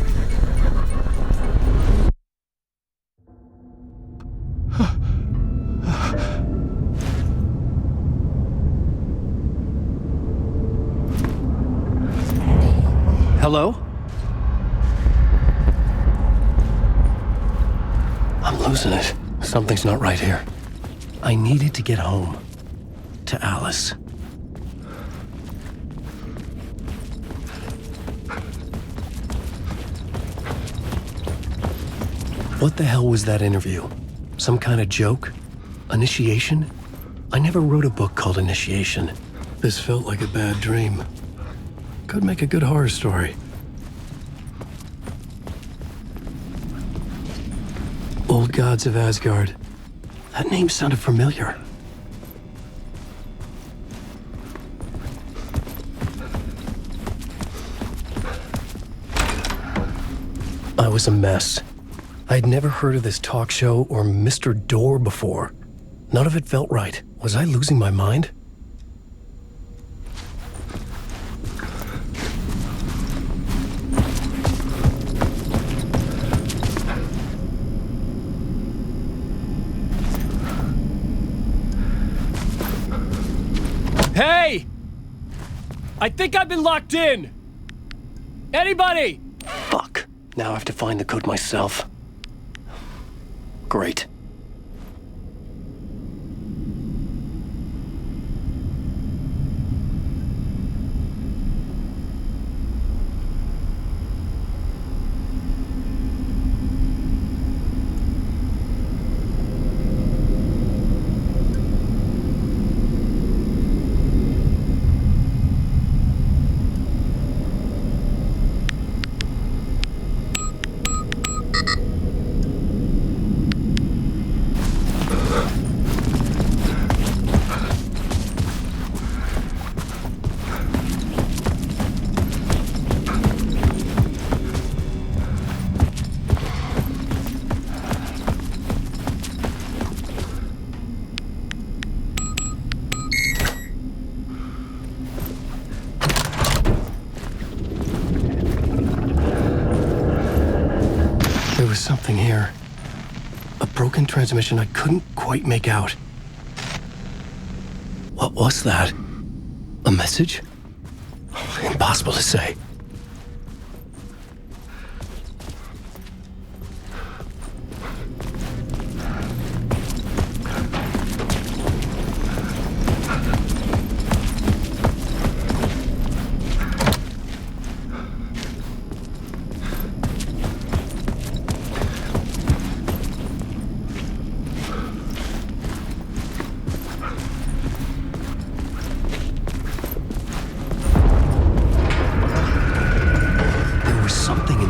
[SPEAKER 1] Hello? I'm losing it. Something's not right here. I needed to get home. To Alice. What the hell was that interview? Some kind of joke? Initiation? I never wrote a book called Initiation. This felt like a bad dream. Could make a good horror story. Old Gods of Asgard. That name sounded familiar. I was a mess. I'd never heard of this talk show or Mr. Door before. None of it felt right. Was I losing my mind?
[SPEAKER 13] Hey! I think I've been locked in! Anybody?
[SPEAKER 1] Fuck. Now I have to find the code myself. Great. Something here. A broken transmission I couldn't quite make out. What was that? A message? Impossible to say.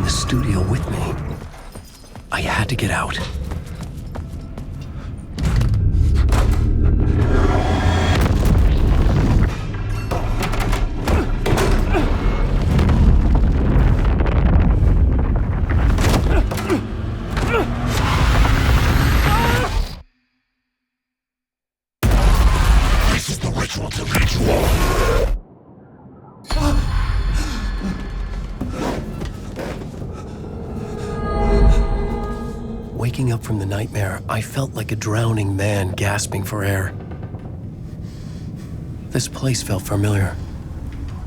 [SPEAKER 1] Studio with me. I had to get out.
[SPEAKER 9] This is the ritual to ritual.
[SPEAKER 1] waking up from the nightmare, I felt like a drowning man gasping for air. This place felt familiar.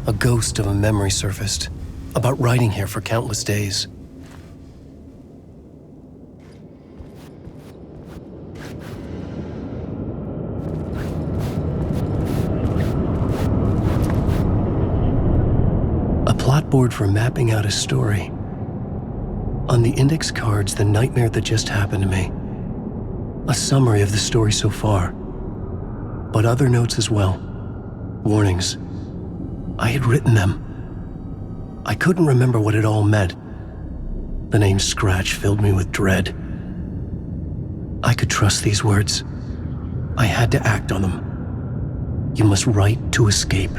[SPEAKER 1] A ghost of a memory surfaced, about riding here for countless days. A plot board for mapping out a story. On the index cards, the nightmare that just happened to me. A summary of the story so far. But other notes as well. Warnings. I had written them. I couldn't remember what it all meant. The name Scratch filled me with dread. I could trust these words. I had to act on them. You must write to escape.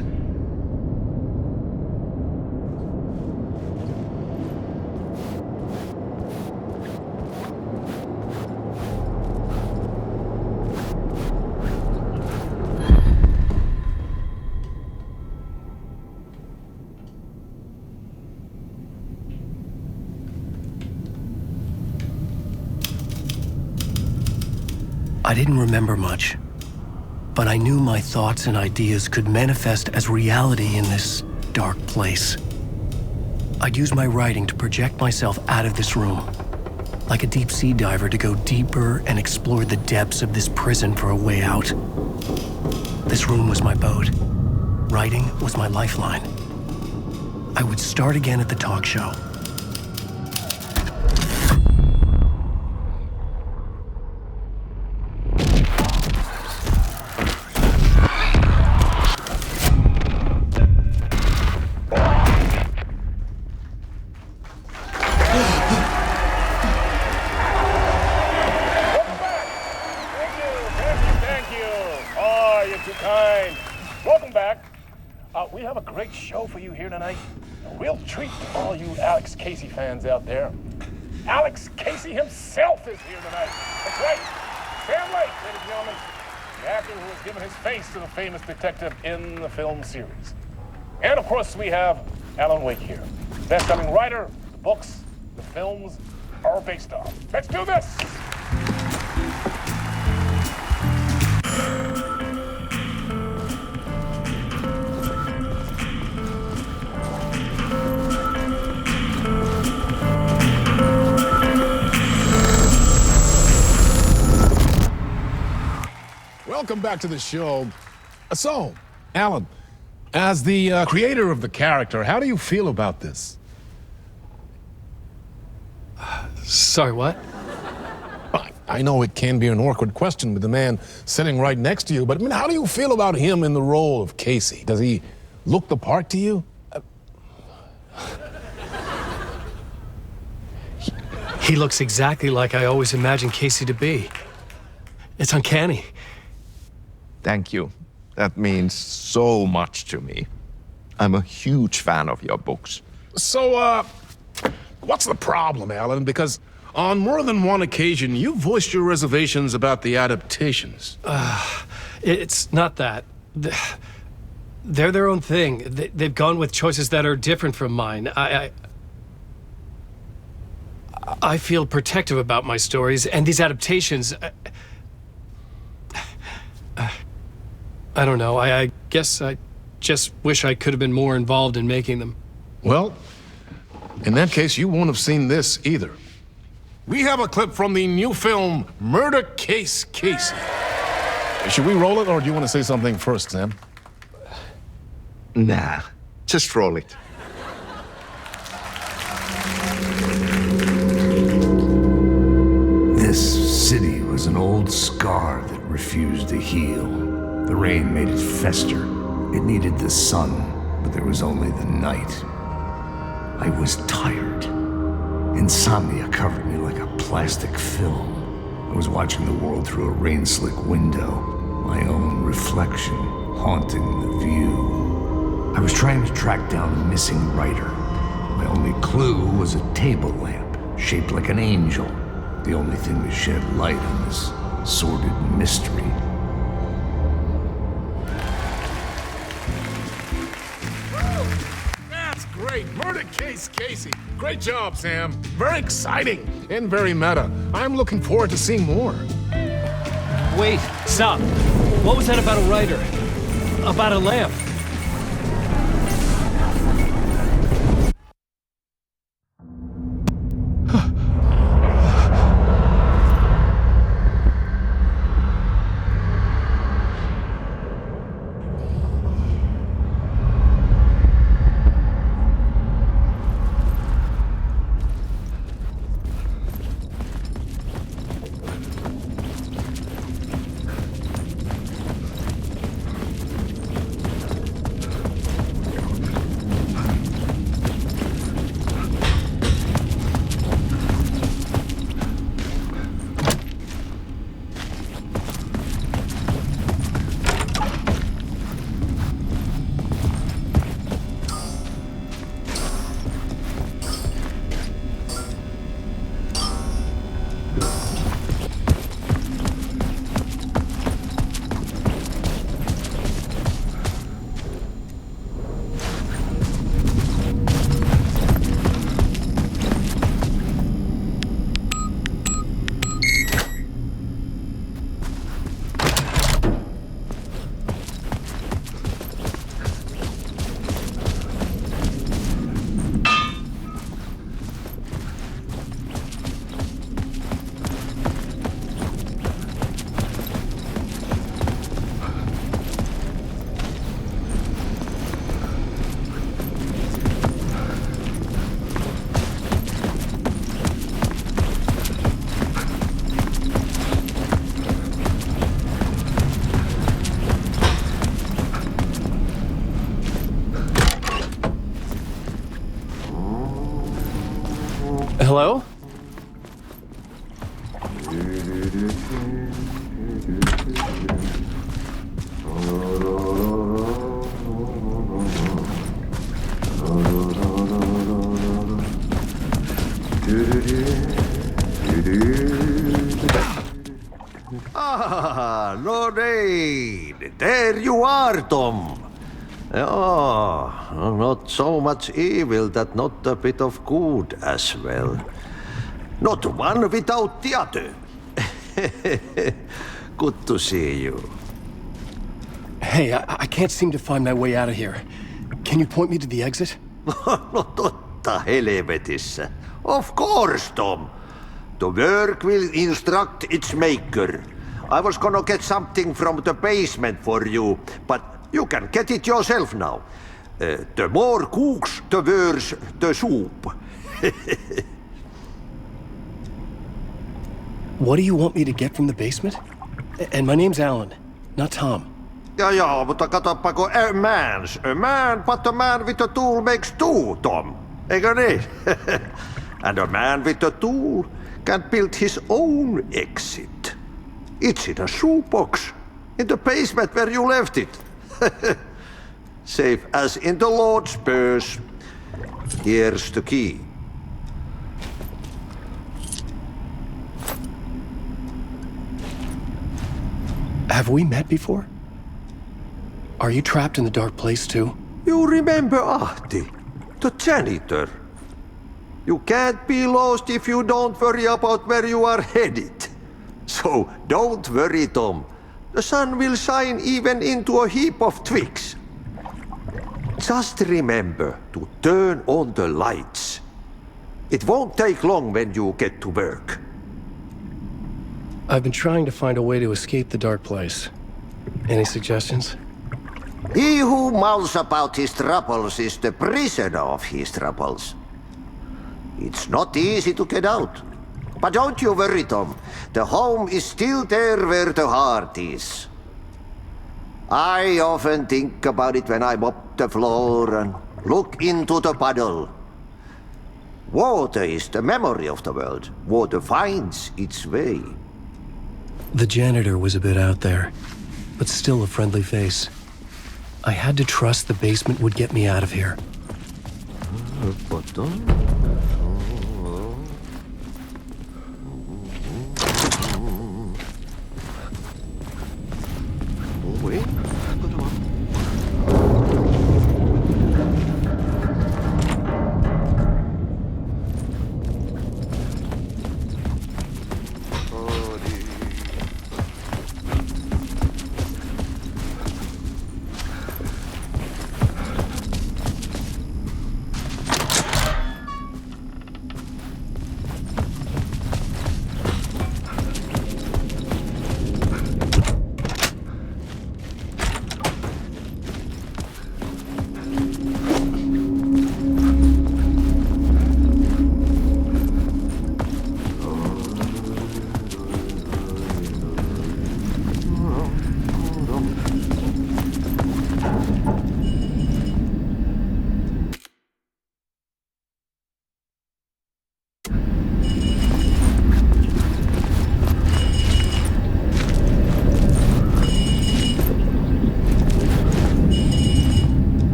[SPEAKER 1] I didn't remember much, but I knew my thoughts and ideas could manifest as reality in this dark place. I'd use my writing to project myself out of this room, like a deep sea diver to go deeper and explore the depths of this prison for a way out. This room was my boat. Writing was my lifeline. I would start again at the talk show.
[SPEAKER 15] We have a great show for you here tonight. A real treat to all you Alex Casey fans out there. Alex Casey himself is here tonight. That's right. Sam Lake, ladies and gentlemen. The actor who has given his face to the famous detective in the film series. And of course, we have Alan Wake here. Best-selling writer, the books, the films are based on. Let's do this!
[SPEAKER 16] Welcome back to the show. So, Alan, as the creator of the character, how do you feel about this?
[SPEAKER 13] Sorry, what?
[SPEAKER 16] I know it can be an awkward question with the man sitting right next to you, but I mean, how do you feel about him in the role of Casey? Does he look the part to you?
[SPEAKER 13] He looks exactly like I always imagined Casey to be. It's uncanny.
[SPEAKER 14] Thank you. That means so much to me. I'm a huge fan of your books.
[SPEAKER 16] So, what's the problem, Alan? Because on more than one occasion, you voiced your reservations about the adaptations.
[SPEAKER 13] It's not that. They're their own thing. They've gone with choices that are different from mine. I feel protective about my stories, and these adaptations... I don't know. I guess I just wish I could have been more involved in making them.
[SPEAKER 16] Well, in that case, you won't have seen this either. We have a clip from the new film, Murder Case Casey. Should we roll it, or do you want to say something first, Sam?
[SPEAKER 14] Nah, just roll it.
[SPEAKER 5] This city was an old scar that refused to heal. The rain made it fester. It needed the sun, but there was only the night. I was tired. Insomnia covered me like a plastic film. I was watching the world through a rain-slick window, my own reflection haunting the view. I was trying to track down a missing writer. My only clue was a table lamp, shaped like an angel, the only thing to shed light on this sordid mystery.
[SPEAKER 16] right. Murder case, Casey. Great job, Sam. Very exciting and very meta. I'm looking forward to seeing more.
[SPEAKER 13] Wait, stop. What was that about a writer? About a lamp? Hello?
[SPEAKER 11] Ah, Lorraine! There you are, Tom. Oh, not so much evil that not a bit of good as well. Not one without the other. Good to see you.
[SPEAKER 13] Hey, I can't seem to find my way out of here. Can you point me to the exit?
[SPEAKER 11] No totta helvetissä. Of course, Tom. The work will instruct its maker. I was gonna get something from the basement for you, but you can get it yourself now. The more cooks, the worse the soup.
[SPEAKER 13] What do you want me to get from the basement? And my name's Alan, not Tom.
[SPEAKER 11] Ja, mutta katoppa kun a man, but a man with a tool makes two, Tom. Eikö niin? And a man with a tool can build his own exit. It's in a shoebox, in the basement where you left it. Safe as in the Lord's purse. Here's the key.
[SPEAKER 13] Have we met before? Are you trapped in the dark place too?
[SPEAKER 11] You remember Ahti, the janitor. You can't be lost if you don't worry about where you are headed. So don't worry, Tom. The sun will shine even into a heap of twigs. Just remember to turn on the lights. It won't take long when you get to work.
[SPEAKER 13] I've been trying to find a way to escape the dark place. Any suggestions?
[SPEAKER 11] He who mouths about his troubles is the prisoner of his troubles. It's not easy to get out. But don't you worry, Tom. The home is still there where the heart is. I often think about it when I mop the floor and look into the puddle. Water is the memory of the world. Water finds its way.
[SPEAKER 1] The janitor was a bit out there, but still a friendly face. I had to trust the basement would get me out of here.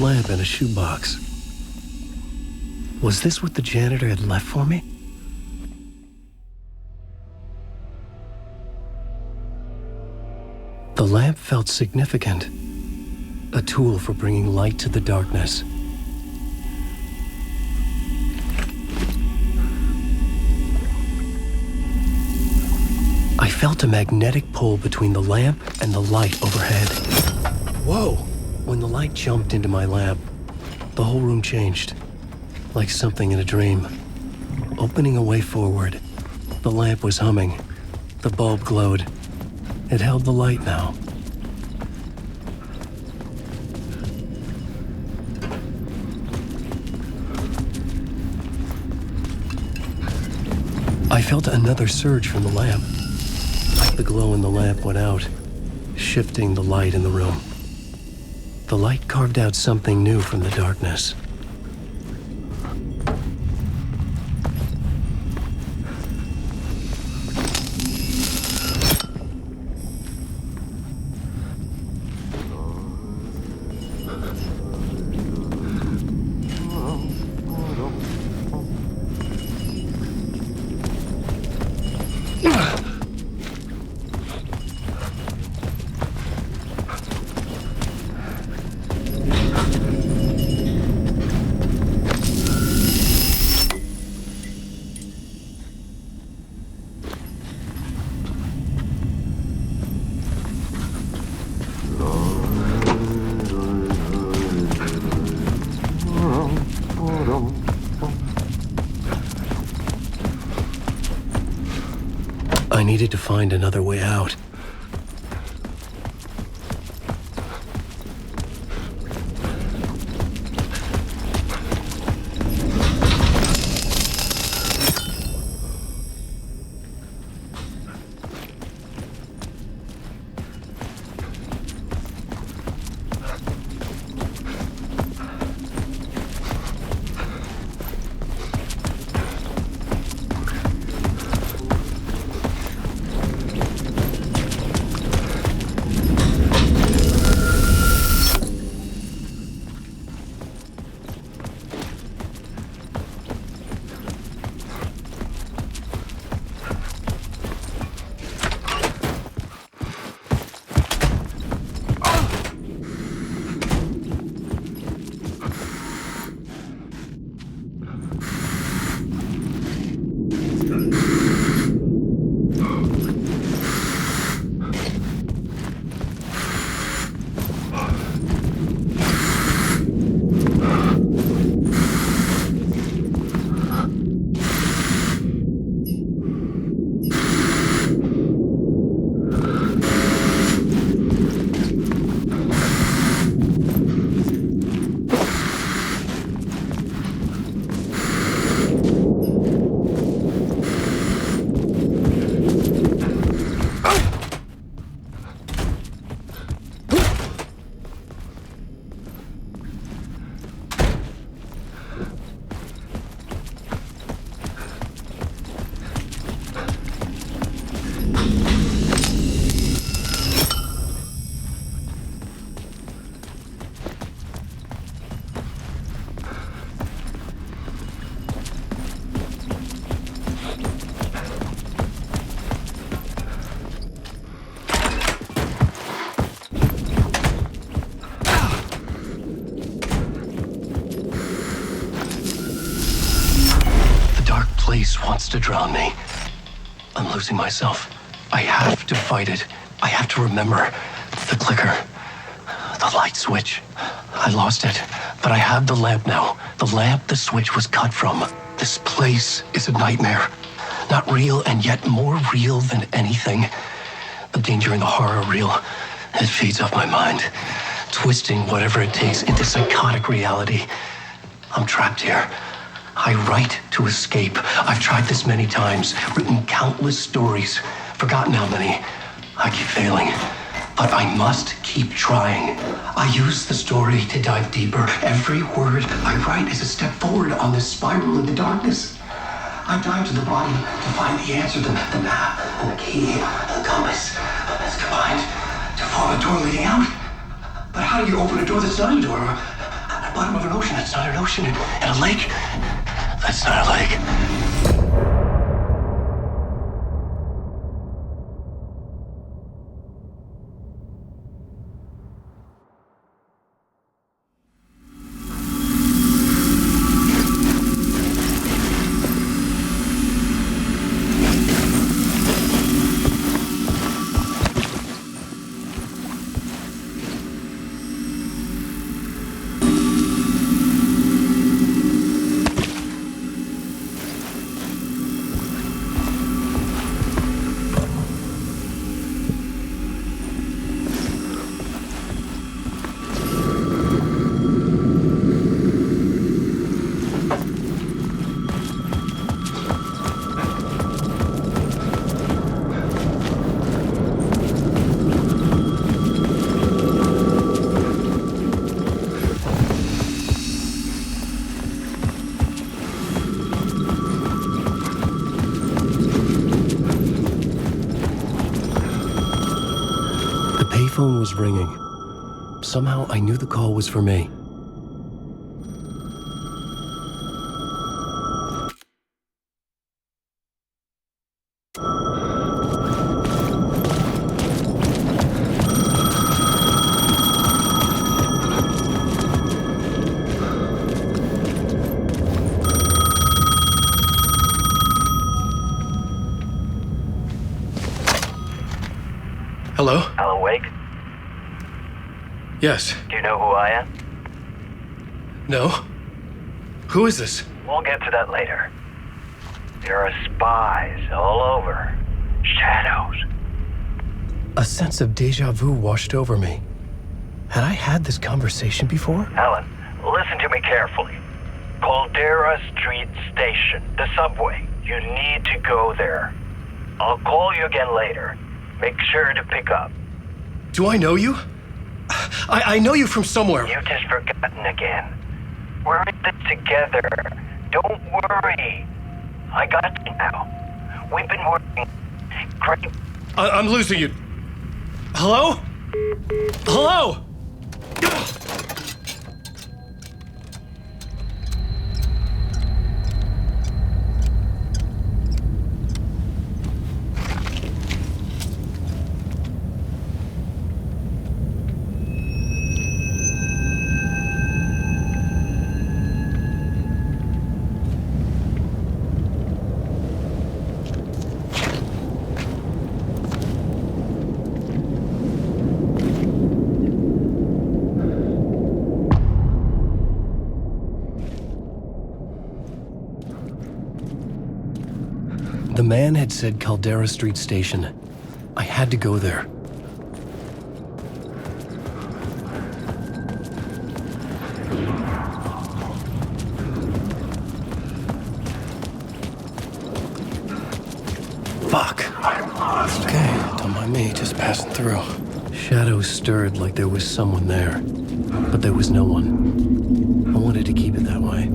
[SPEAKER 1] lamp in a shoebox. Was this what the janitor had left for me? The lamp felt significant. A tool for bringing light to the darkness. I felt a magnetic pull between the lamp and the light overhead. Whoa! When the light jumped into my lamp, the whole room changed, like something in a dream. Opening a way forward, the lamp was humming. The bulb glowed. It held the light now. I felt another surge from the lamp. The glow in the lamp went out, shifting the light in the room. The light carved out something new from the darkness. I needed to find another way out. Place wants to drown me. I'm losing myself. I have to fight it. I have to remember. The clicker. The light switch. I lost it. But I have the lamp now. The lamp the switch was cut from. This place is a nightmare. Not real and yet more real than anything. The danger and the horror are real. It feeds off my mind. Twisting whatever it takes into psychotic reality. I'm trapped here. I write to escape. I've tried this many times, written countless stories, forgotten how many. I keep failing, but I must keep trying. I use the story to dive deeper. Every word I write is a step forward on this spiral in the darkness. I dive to the bottom to find the answer, the map, and the key, and the compass. It's combined to form a door leading out. But how do you open a door that's not a door? bottom of an ocean. That's not an ocean. And a lake. That's not a lake. The phone was ringing. Somehow I knew the call was for me. Hello?
[SPEAKER 12] Alan Wake?
[SPEAKER 1] Yes.
[SPEAKER 12] Do you know who I am?
[SPEAKER 1] No? Who is this?
[SPEAKER 12] We'll get to that later. There are spies all over. Shadows.
[SPEAKER 1] A sense of deja vu washed over me. Had I had this conversation before?
[SPEAKER 12] Alan, listen to me carefully. Caldera Street Station, the subway. You need to go there. I'll call you again later. Make sure to pick up.
[SPEAKER 1] Do I know you? I know you from somewhere.
[SPEAKER 12] You've just forgotten again. We're in this together. Don't worry. I got you now. We've been working great.
[SPEAKER 1] I'm losing you. Hello? Hello? The man had said Caldera Street Station. I had to go there. Fuck. I'm lost. Okay, don't mind me, just passing through. Shadows stirred like there was someone there, but there was no one. I wanted to keep it that way.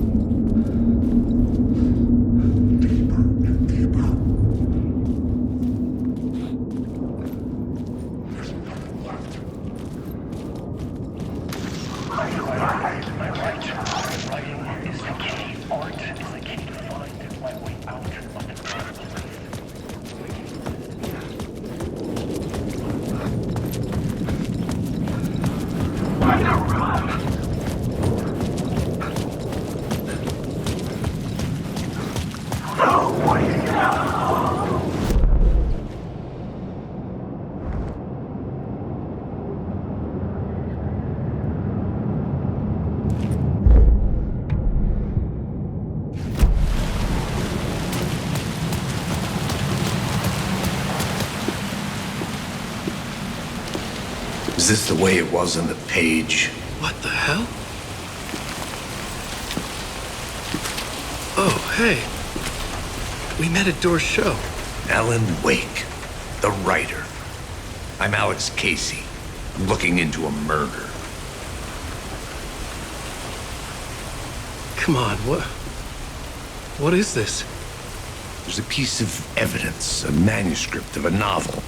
[SPEAKER 5] Is this the way it was on the page?
[SPEAKER 1] What the hell? Oh, hey. We met at Door's show.
[SPEAKER 5] Alan Wake, the writer. I'm Alex Casey. I'm looking into a murder.
[SPEAKER 1] Come on, what is this?
[SPEAKER 5] There's a piece of evidence, a manuscript of a novel.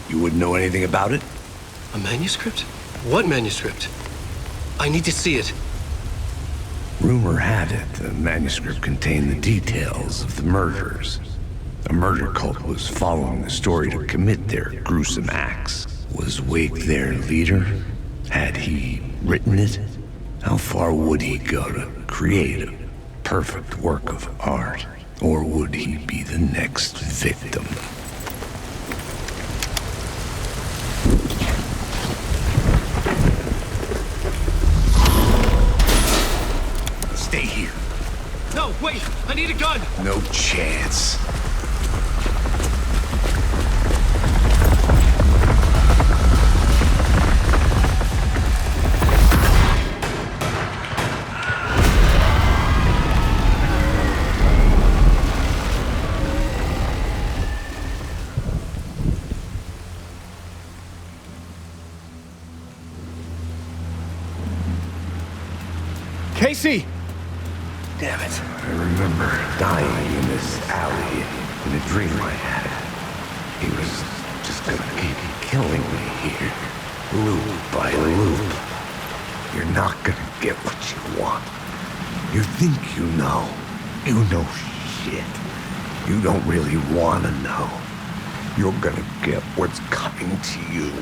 [SPEAKER 5] You wouldn't know anything about it?
[SPEAKER 1] A manuscript? What manuscript? I need to see it.
[SPEAKER 5] Rumor had it the manuscript contained the details of the murders. A murder cult was following the story to commit their gruesome acts. Was Wake their leader? Had he written it? How far would he go to create a perfect work of art? Or would he be the next victim? Stay here.
[SPEAKER 13] No, wait! I need a gun!
[SPEAKER 5] No chance.
[SPEAKER 13] Casey!
[SPEAKER 5] Damn it. I remember dying in this alley in a dream I had. He was just gonna keep killing me here, loop by loop. You're not gonna get what you want. You think you know. You know shit. You don't really want to know. You're gonna get what's coming to you.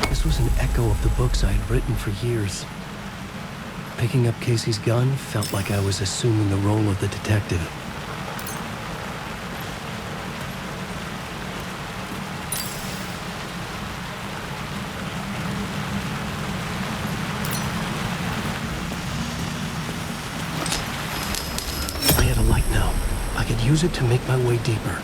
[SPEAKER 1] This was an echo of the books I had written for years. Picking up Casey's gun felt like I was assuming the role of the detective. I had a light now. I could use it to make my way deeper.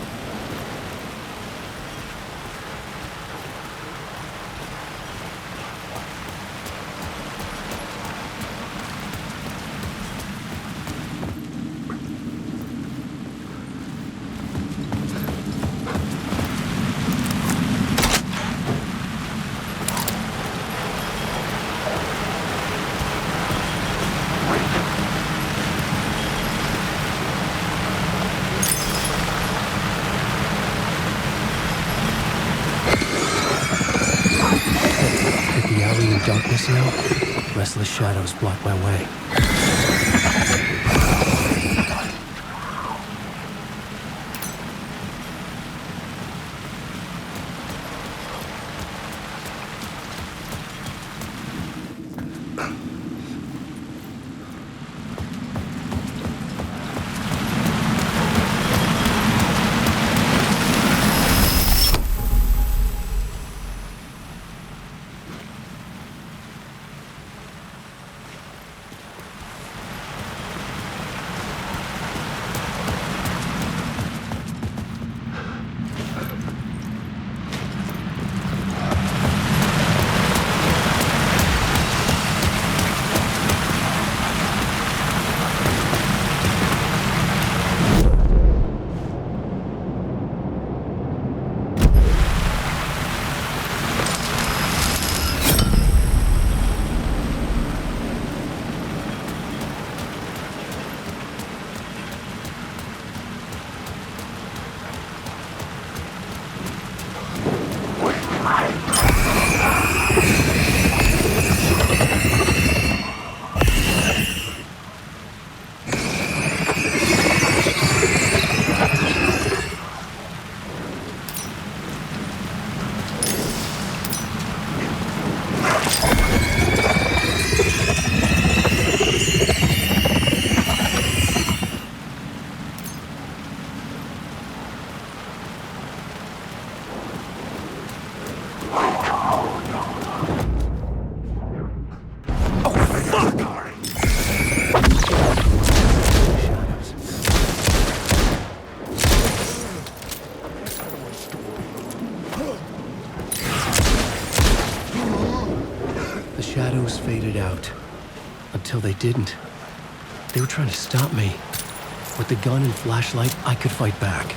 [SPEAKER 1] Darkness now, restless shadows block my way. Shadows faded out. Until they didn't. They were trying to stop me. With the gun and flashlight, I could fight back.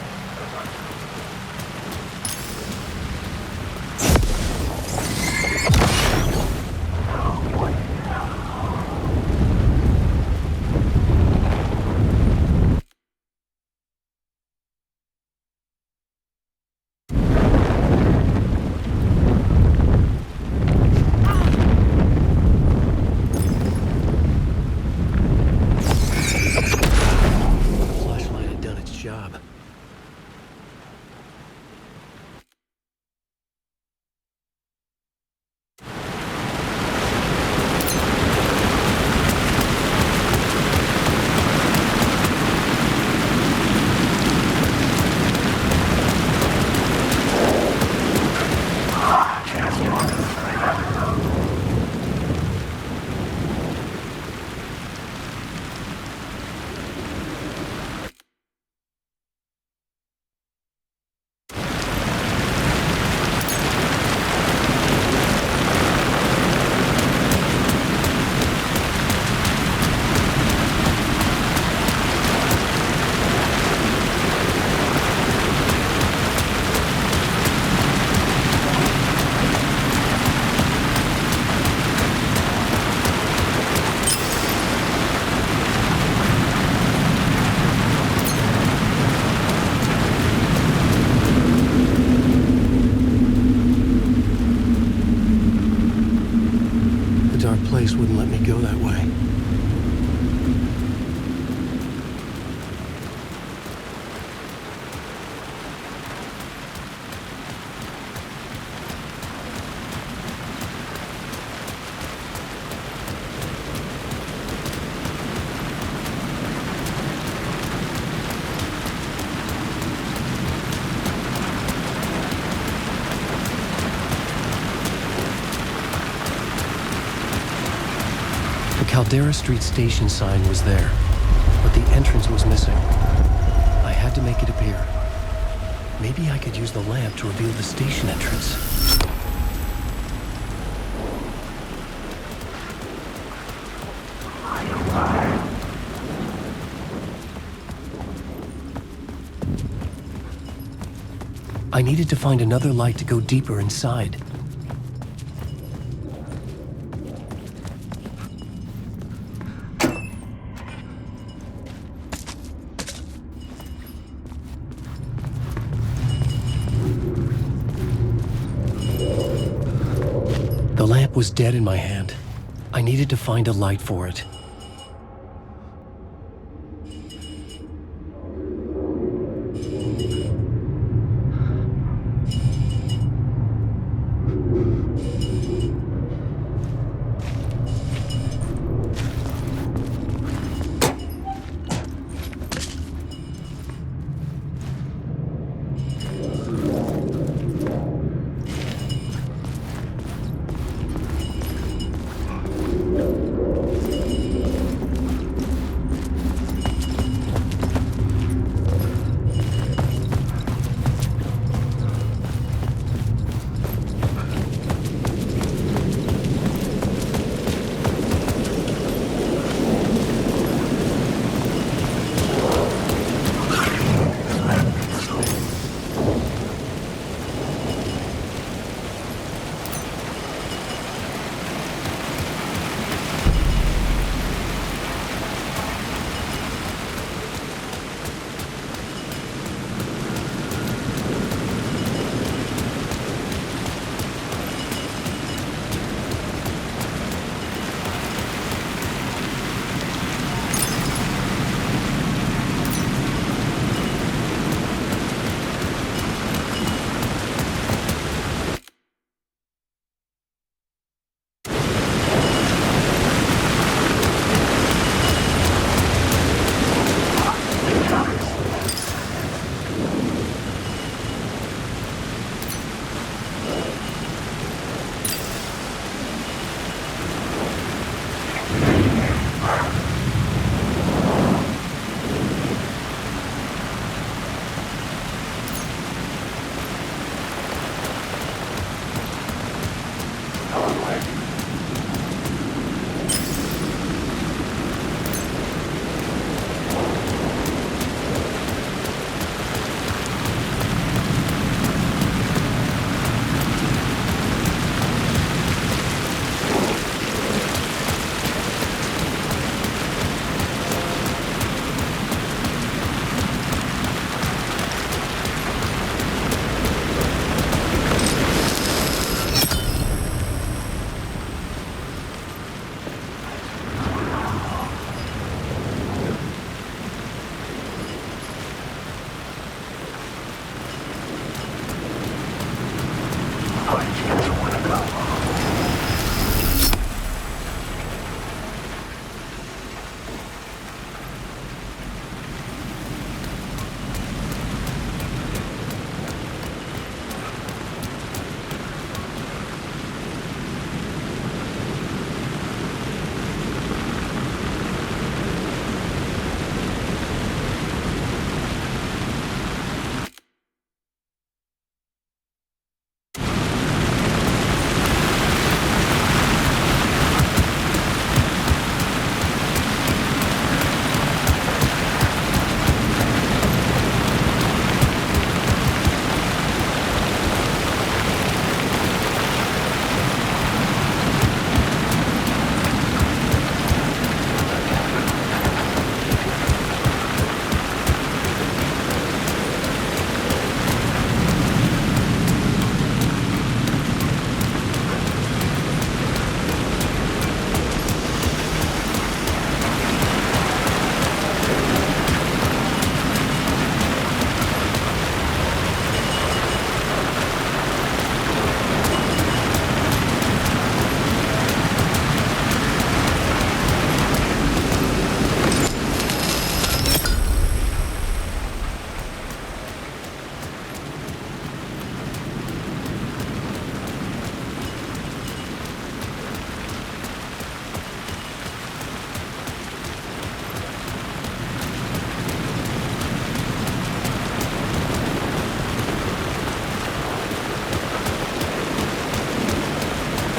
[SPEAKER 1] just wouldn't let me go that way. Caldera Street station sign was there, but the entrance was missing. I had to make it appear. Maybe I could use the lamp to reveal the station entrance. I needed to find another light to go deeper inside. The lamp was dead in my hand. I needed to find a light for it.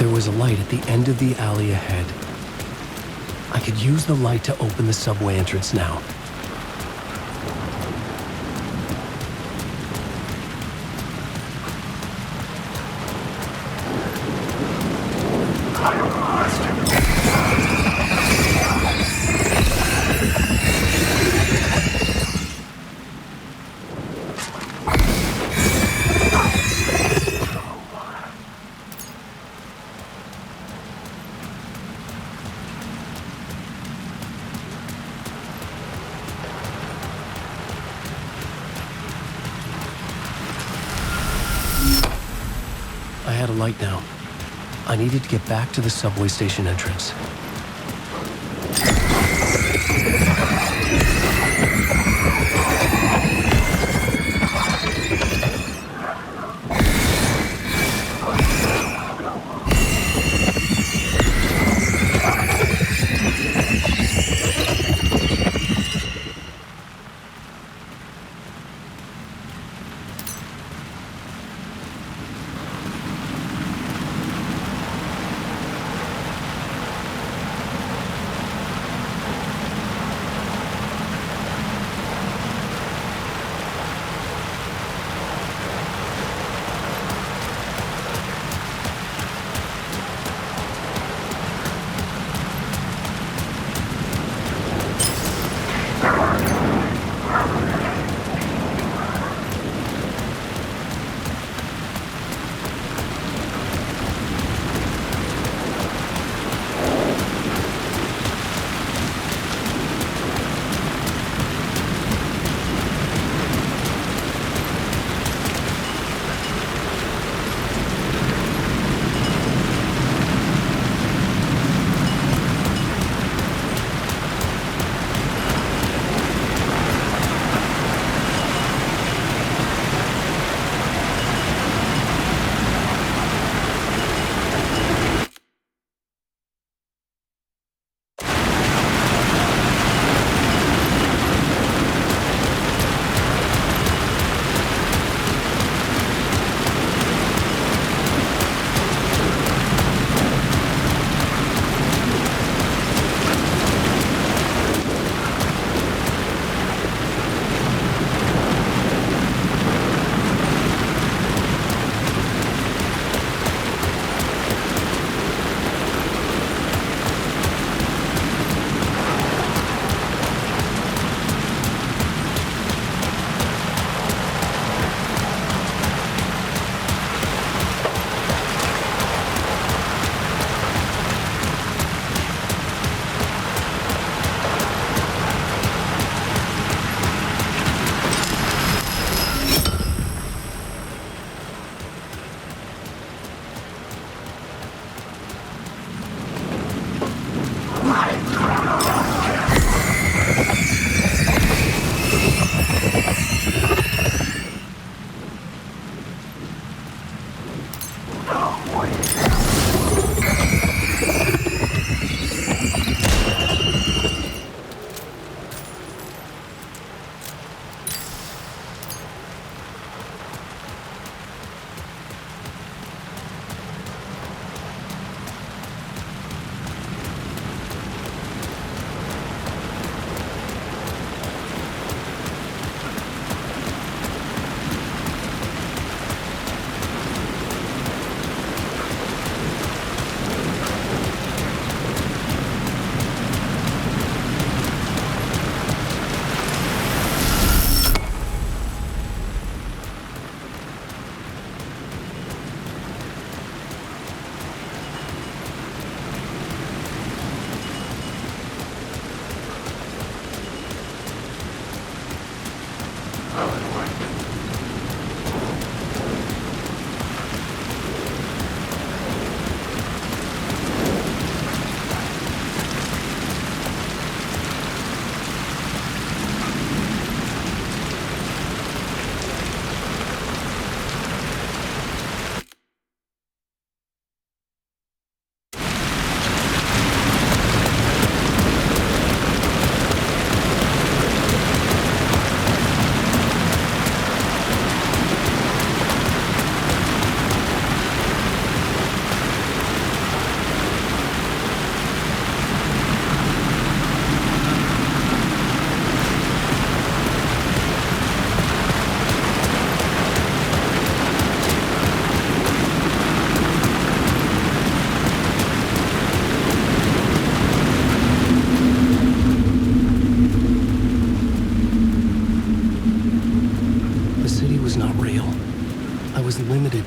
[SPEAKER 1] There was a light at the end of the alley ahead. I could use the light to open the subway entrance now. I had a light now. I needed to get back to the subway station entrance.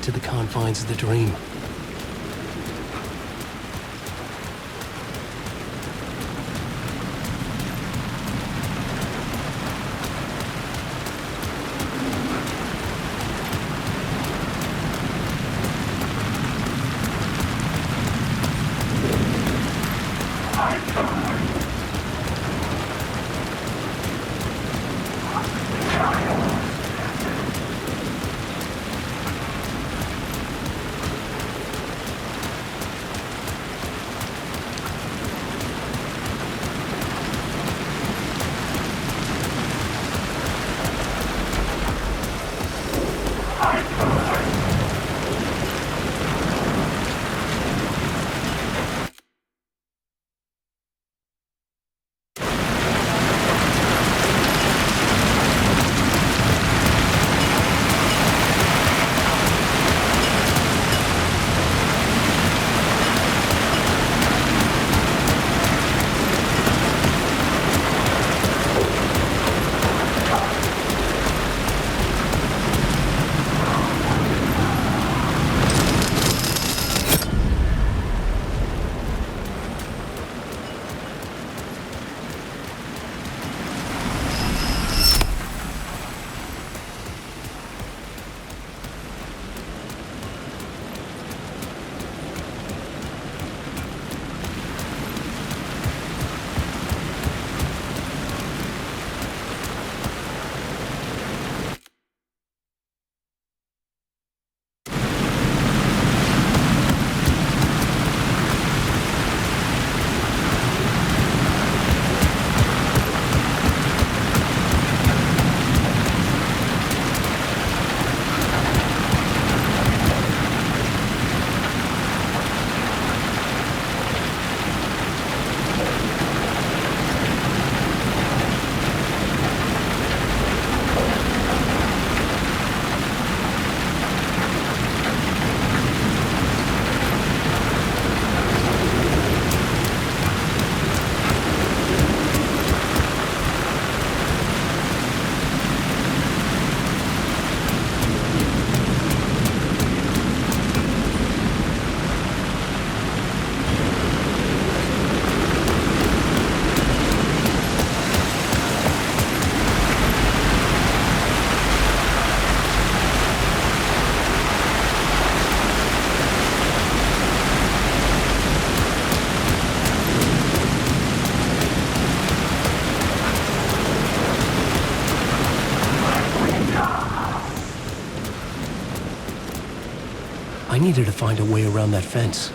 [SPEAKER 1] to the confines of the dream. I needed to find a way around that fence.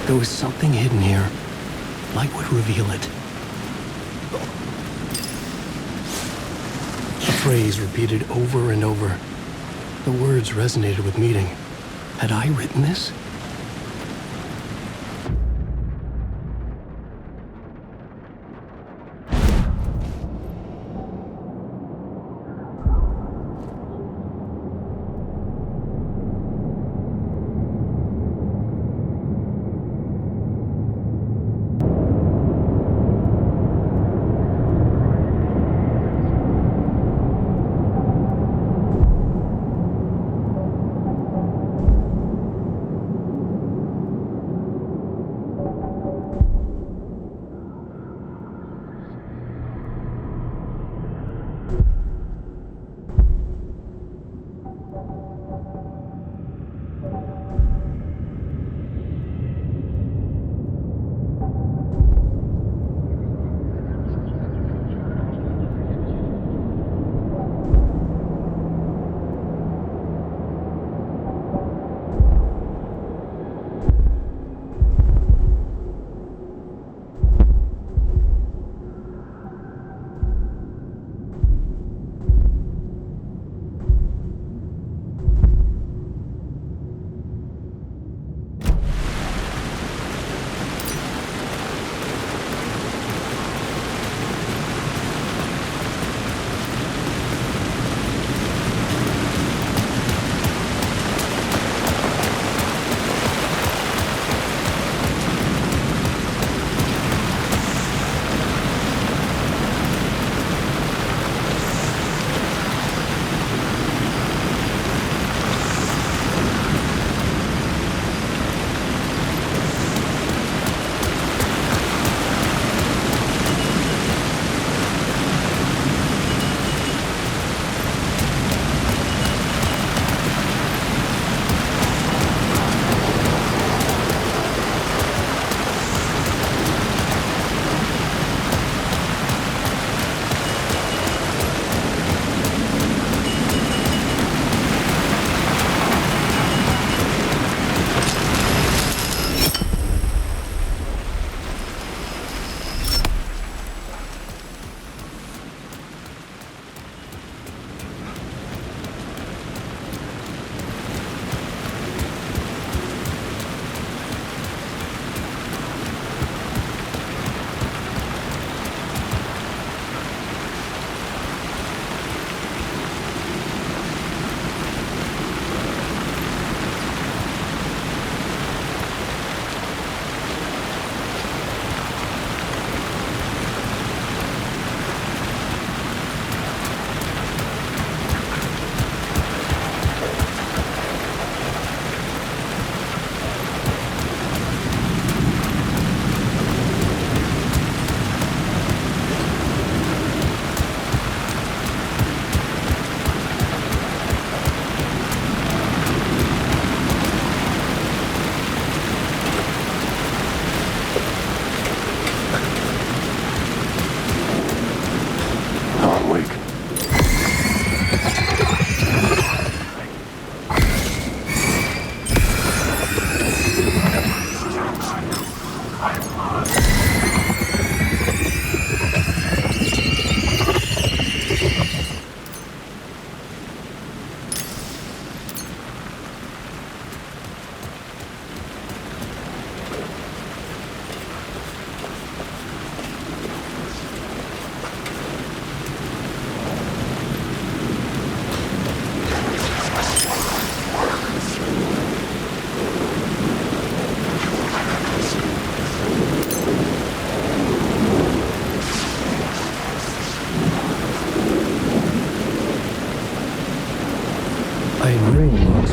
[SPEAKER 1] There was something hidden here. Light would reveal it. A phrase repeated over and over. The words resonated with meaning. Had I written this?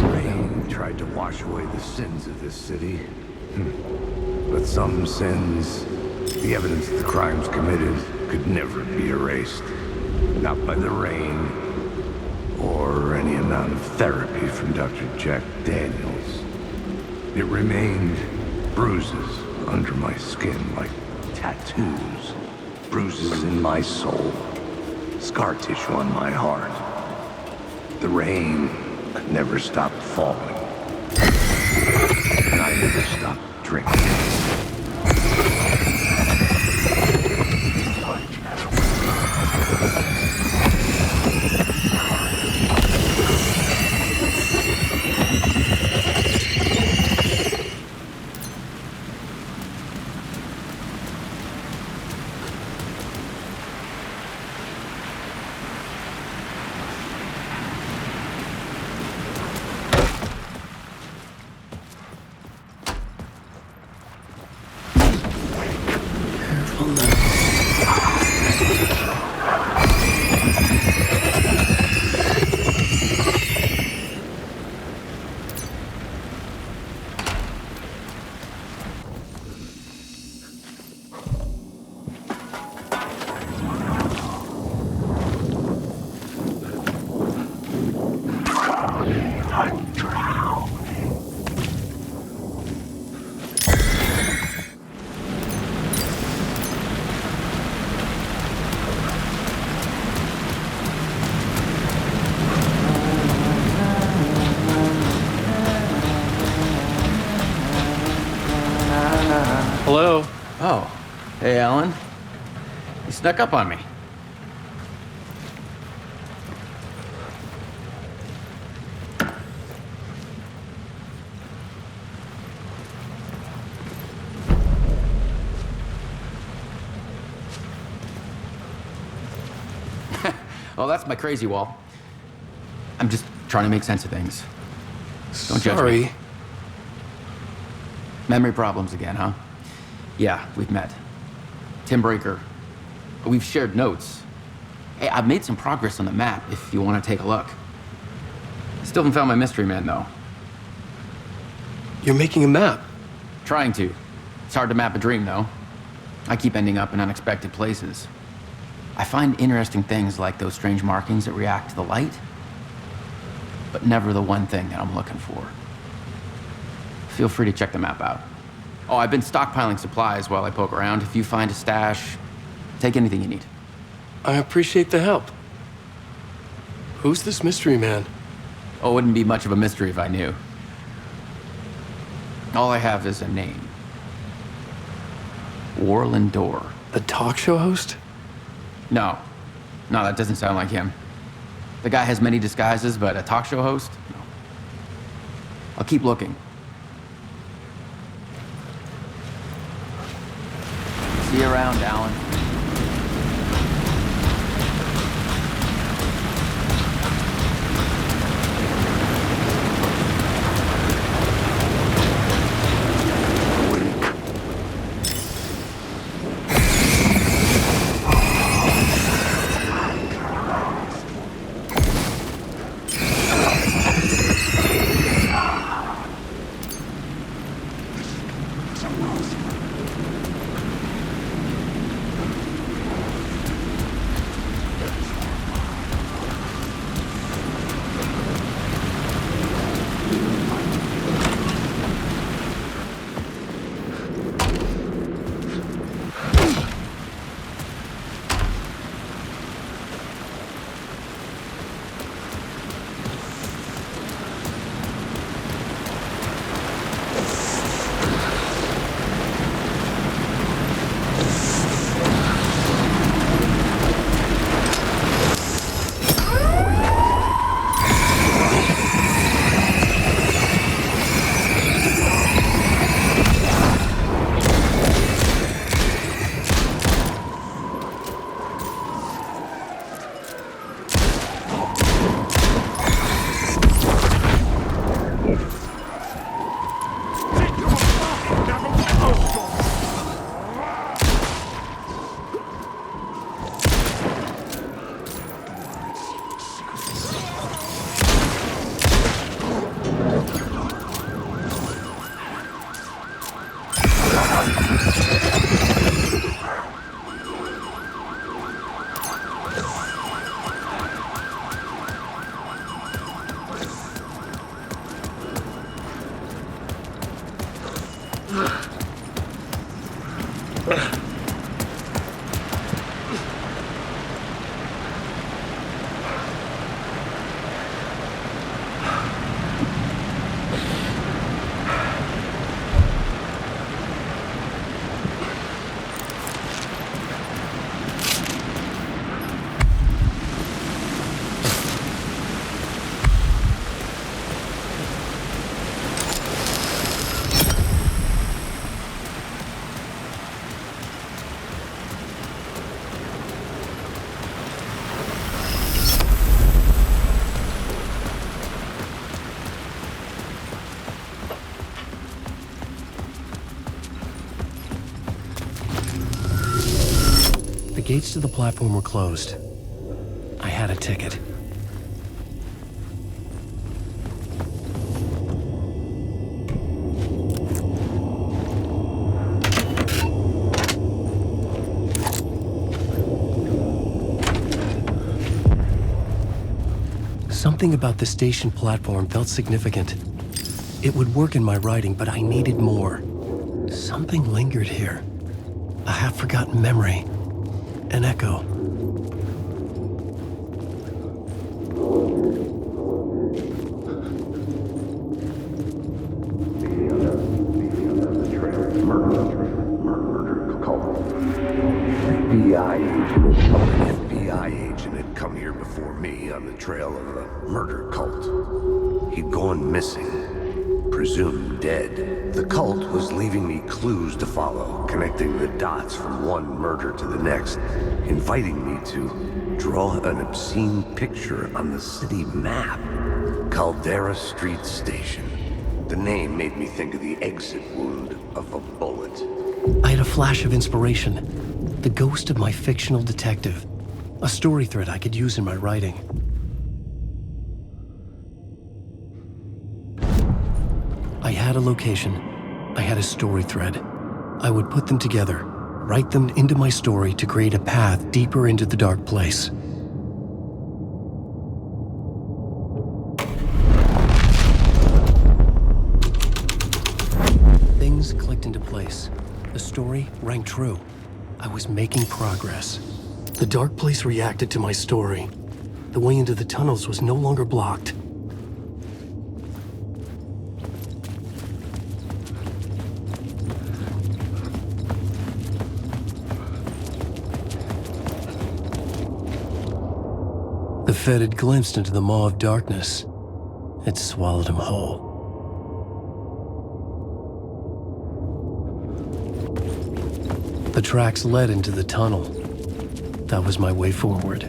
[SPEAKER 5] Rain tried to wash away the sins of this city. But some sins, the evidence of the crimes committed, could never be erased. Not by the rain, or any amount of therapy from Dr. Jack Daniels. It remained bruises under my skin like tattoos. Bruises in my soul. Scar tissue on my heart. The rain could never stop falling. And I never stopped drinking.
[SPEAKER 13] Hello?
[SPEAKER 8] Oh. Hey, Alan. You snuck up on me. Oh, that's my crazy wall. I'm just trying to make sense of things. Don't judge me.
[SPEAKER 13] Sorry.
[SPEAKER 8] Memory problems again, huh? Yeah, we've met. Tim Breaker. We've shared notes. Hey, I've made some progress on the map if you want to take a look. Still haven't found my mystery man, though.
[SPEAKER 13] You're making a map?
[SPEAKER 8] Trying to. It's hard to map a dream, though. I keep ending up in unexpected places. I find interesting things like those strange markings that react to the light, but never the one thing that I'm looking for. Feel free to check the map out. Oh, I've been stockpiling supplies while I poke around. If you find a stash, take anything you need.
[SPEAKER 13] I appreciate the help. Who's this mystery man?
[SPEAKER 8] Oh, it wouldn't be much of a mystery if I knew. All I have is a name. Warland Dorr.
[SPEAKER 13] The talk show host?
[SPEAKER 8] No, that doesn't sound like him. The guy has many disguises, but a talk show host? No. I'll keep looking. See you around, Alan.
[SPEAKER 1] The gates to the platform were closed. I had a ticket. Something about the station platform felt significant. It would work in my writing, but I needed more. Something lingered here. A half-forgotten memory. An echo.
[SPEAKER 5] FBI agent had come here before me on the trail of a murder cult. He'd gone missing, presumed dead. The cult was leaving me clues to follow, connecting the dots from one murder to the next, inviting me to draw an obscene picture on the city map. Caldera Street Station. The name made me think of the exit wound of a bullet.
[SPEAKER 1] I had a flash of inspiration. The ghost of my fictional detective. A story thread I could use in my writing. I had a location. I had a story thread. I would put them together, write them into my story to create a path deeper into the dark place. Things clicked into place. The story rang true. I was making progress. The dark place reacted to my story. The way into the tunnels was no longer blocked. The Fed had glimpsed into the maw of darkness. It swallowed him whole. The tracks led into the tunnel. That was my way forward.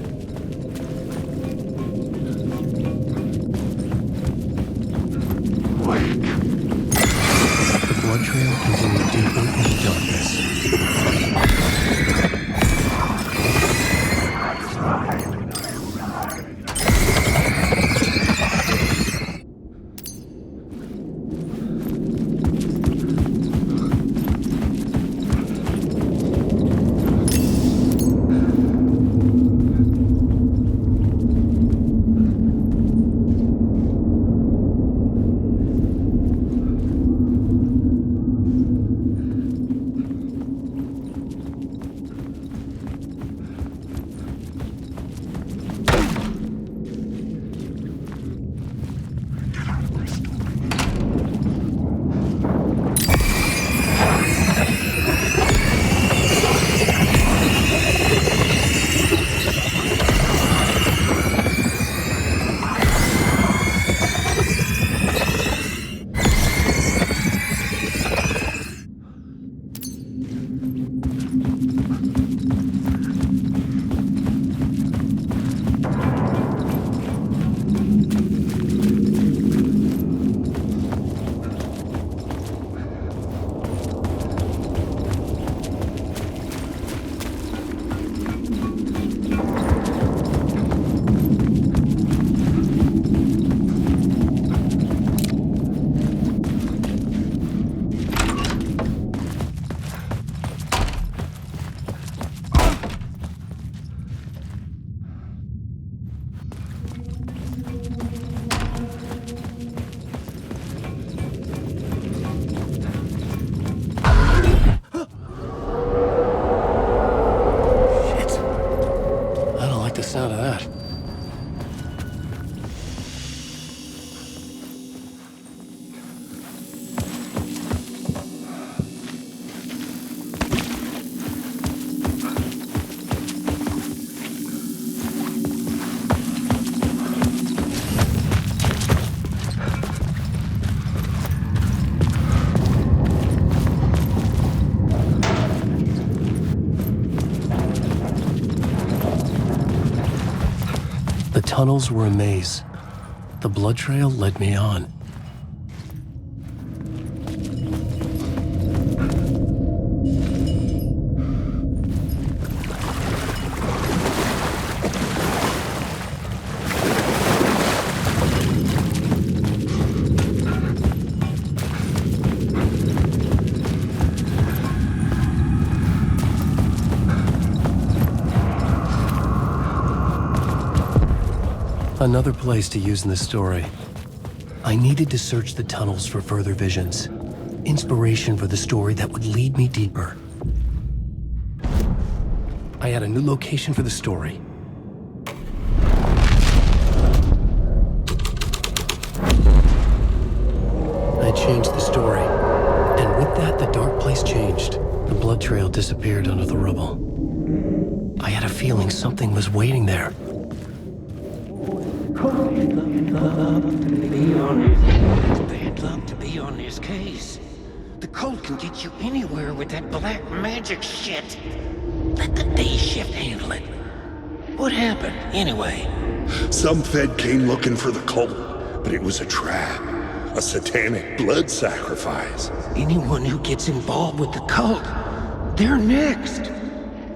[SPEAKER 1] The blood trail continued deeper into darkness. Sound of that. The tunnels were a maze. The blood trail led me on. Another place to use in the story. I needed to search the tunnels for further visions. Inspiration for the story that would lead me deeper. I had a new location for the story. I changed the story. And with that, the dark place changed. The blood trail disappeared under the rubble. I had a feeling something was waiting there.
[SPEAKER 6] Bad luck to be on this case. The cult can get you anywhere with that black magic shit. Let the day shift handle it. What happened, anyway?
[SPEAKER 17] Some Fed came looking for the cult, but it was a trap. A satanic blood sacrifice.
[SPEAKER 6] Anyone who gets involved with the cult, they're next.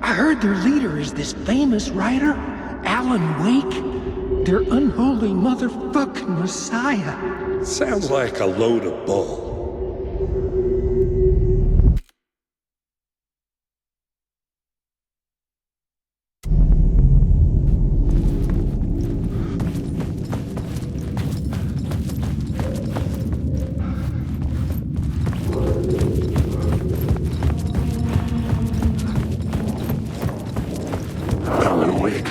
[SPEAKER 6] I heard their leader is this famous writer, Alan Wake. Their unholy motherfucking messiah.
[SPEAKER 17] Sounds like a load of bull. Alan Wake.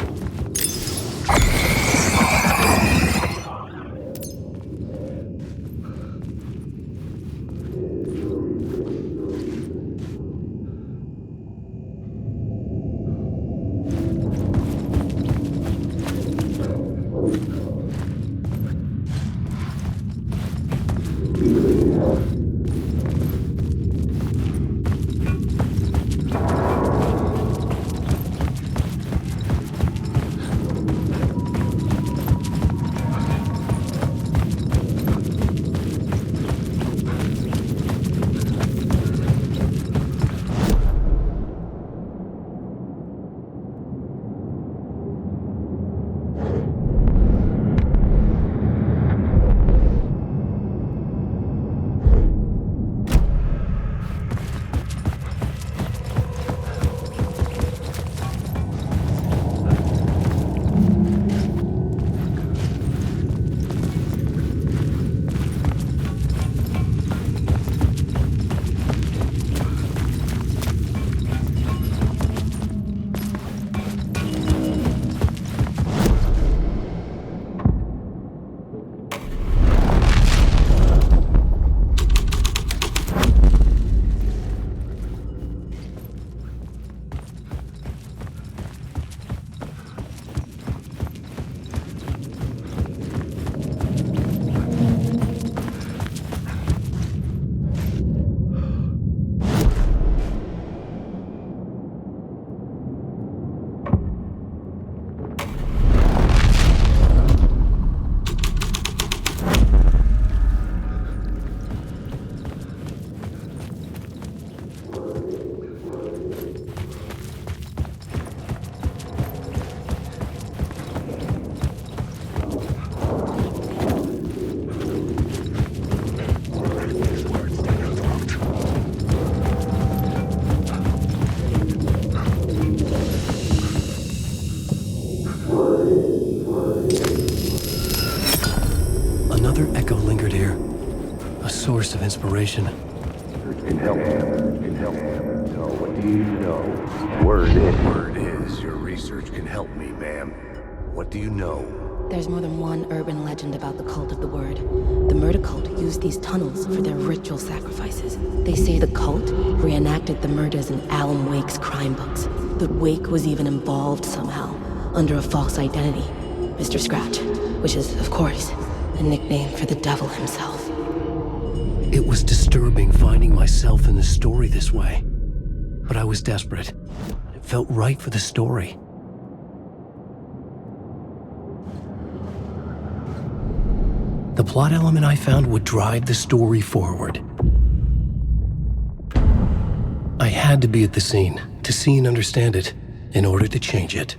[SPEAKER 1] Another echo lingered here, a source of inspiration.
[SPEAKER 5] Can help. No, what do you know? Word is your research can help me, ma'am. What do you know?
[SPEAKER 23] There's more than one urban legend about the cult of the word. The murder cult used these tunnels for their ritual sacrifices. They say the cult reenacted the murders in Alan Wake's crime books. That Wake was even involved somehow, under a false identity, Mr. Scratch, which is, of course, a nickname for the devil himself.
[SPEAKER 1] It was disturbing finding myself in the story this way. But I was desperate. It felt right for the story. The plot element I found would drive the story forward. I had to be at the scene, to see and understand it, in order to change it.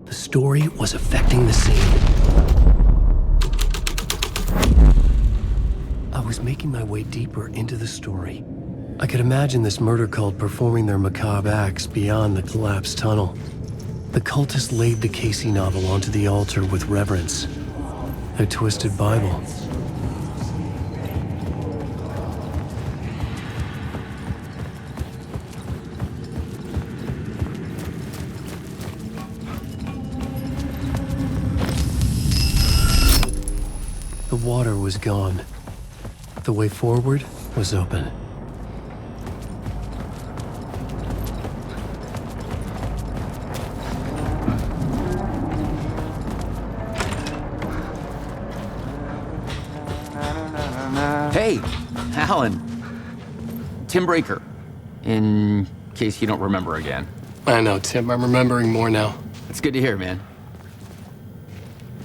[SPEAKER 1] The story was affecting the scene. I was making my way deeper into the story. I could imagine this murder cult performing their macabre acts beyond the collapsed tunnel. The cultists laid the Casey novel onto the altar with reverence. Their twisted Bible. The water was gone. The way forward was open.
[SPEAKER 8] Hey, Alan. Tim Breaker, in case you don't remember again.
[SPEAKER 1] I know, Tim. I'm remembering more now.
[SPEAKER 8] It's good to hear, man.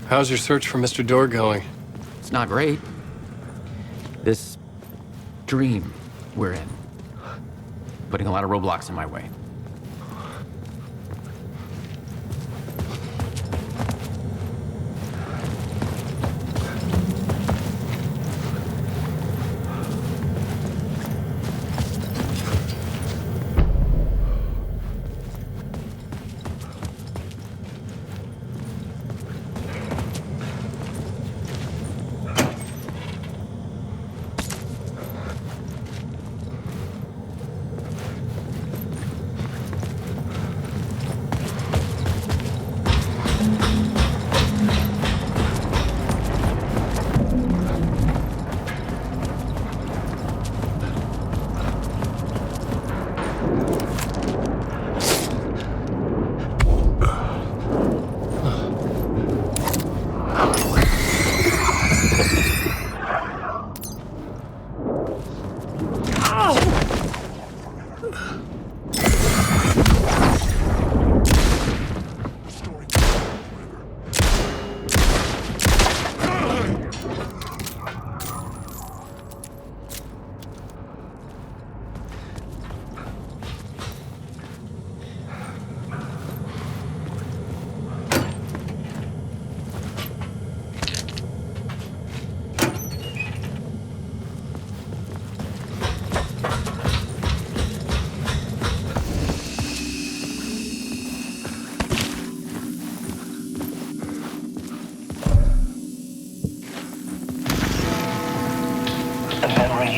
[SPEAKER 1] How's your search for Mr. Dorr going?
[SPEAKER 8] It's not great. This dream we're in, putting a lot of roadblocks in my way.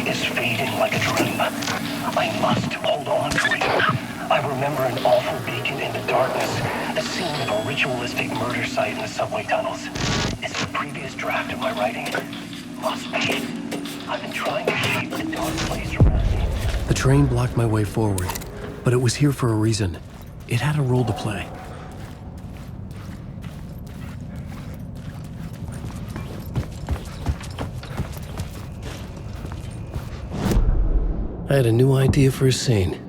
[SPEAKER 12] Is fading like a dream. I must hold on to it. I remember an awful beacon in the darkness, the scene of a ritualistic murder site in the subway tunnels. It's the previous draft of my writing. Must be. I've been trying to shape the dark place around me.
[SPEAKER 1] The train blocked my way forward, but it was here for a reason. It had a role to play. I had a new idea for a scene.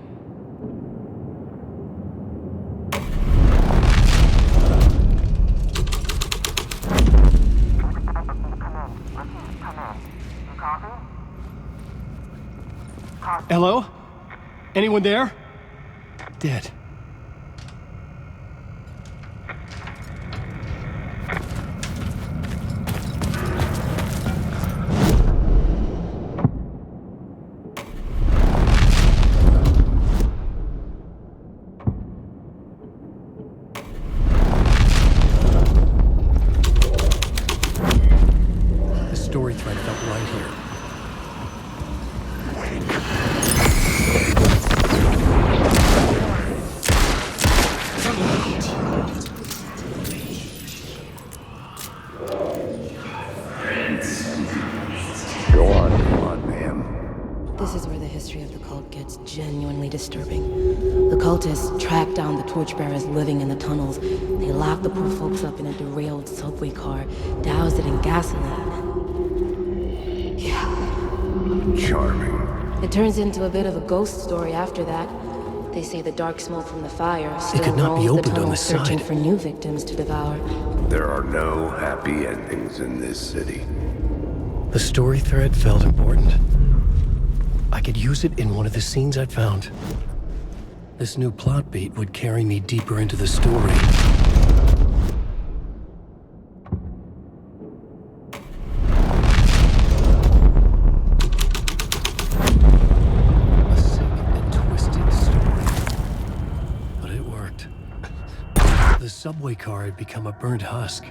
[SPEAKER 13] Hello? Anyone there?
[SPEAKER 1] Dead. Story thread felt right here.
[SPEAKER 5] Go on, ma'am.
[SPEAKER 23] This is where the history of the cult gets genuinely disturbing. The cult cultists tracked down the torchbearers living in the tunnels. They locked the poor folks up in a derailed subway car, doused it in gasoline. Yeah.
[SPEAKER 5] Charming.
[SPEAKER 23] It turns into a bit of a ghost story after that. They say the dark smoke from the fire still
[SPEAKER 1] could not be
[SPEAKER 23] roams the
[SPEAKER 1] opened on
[SPEAKER 23] tunnels,
[SPEAKER 1] this
[SPEAKER 23] searching
[SPEAKER 1] side.
[SPEAKER 23] for new victims to devour.
[SPEAKER 5] There are no happy endings in this city.
[SPEAKER 1] The story thread felt important. I could use it in one of the scenes I'd found. This new plot beat would carry me deeper into the story. A sick and twisted story. But it worked. The subway car had become a burnt husk.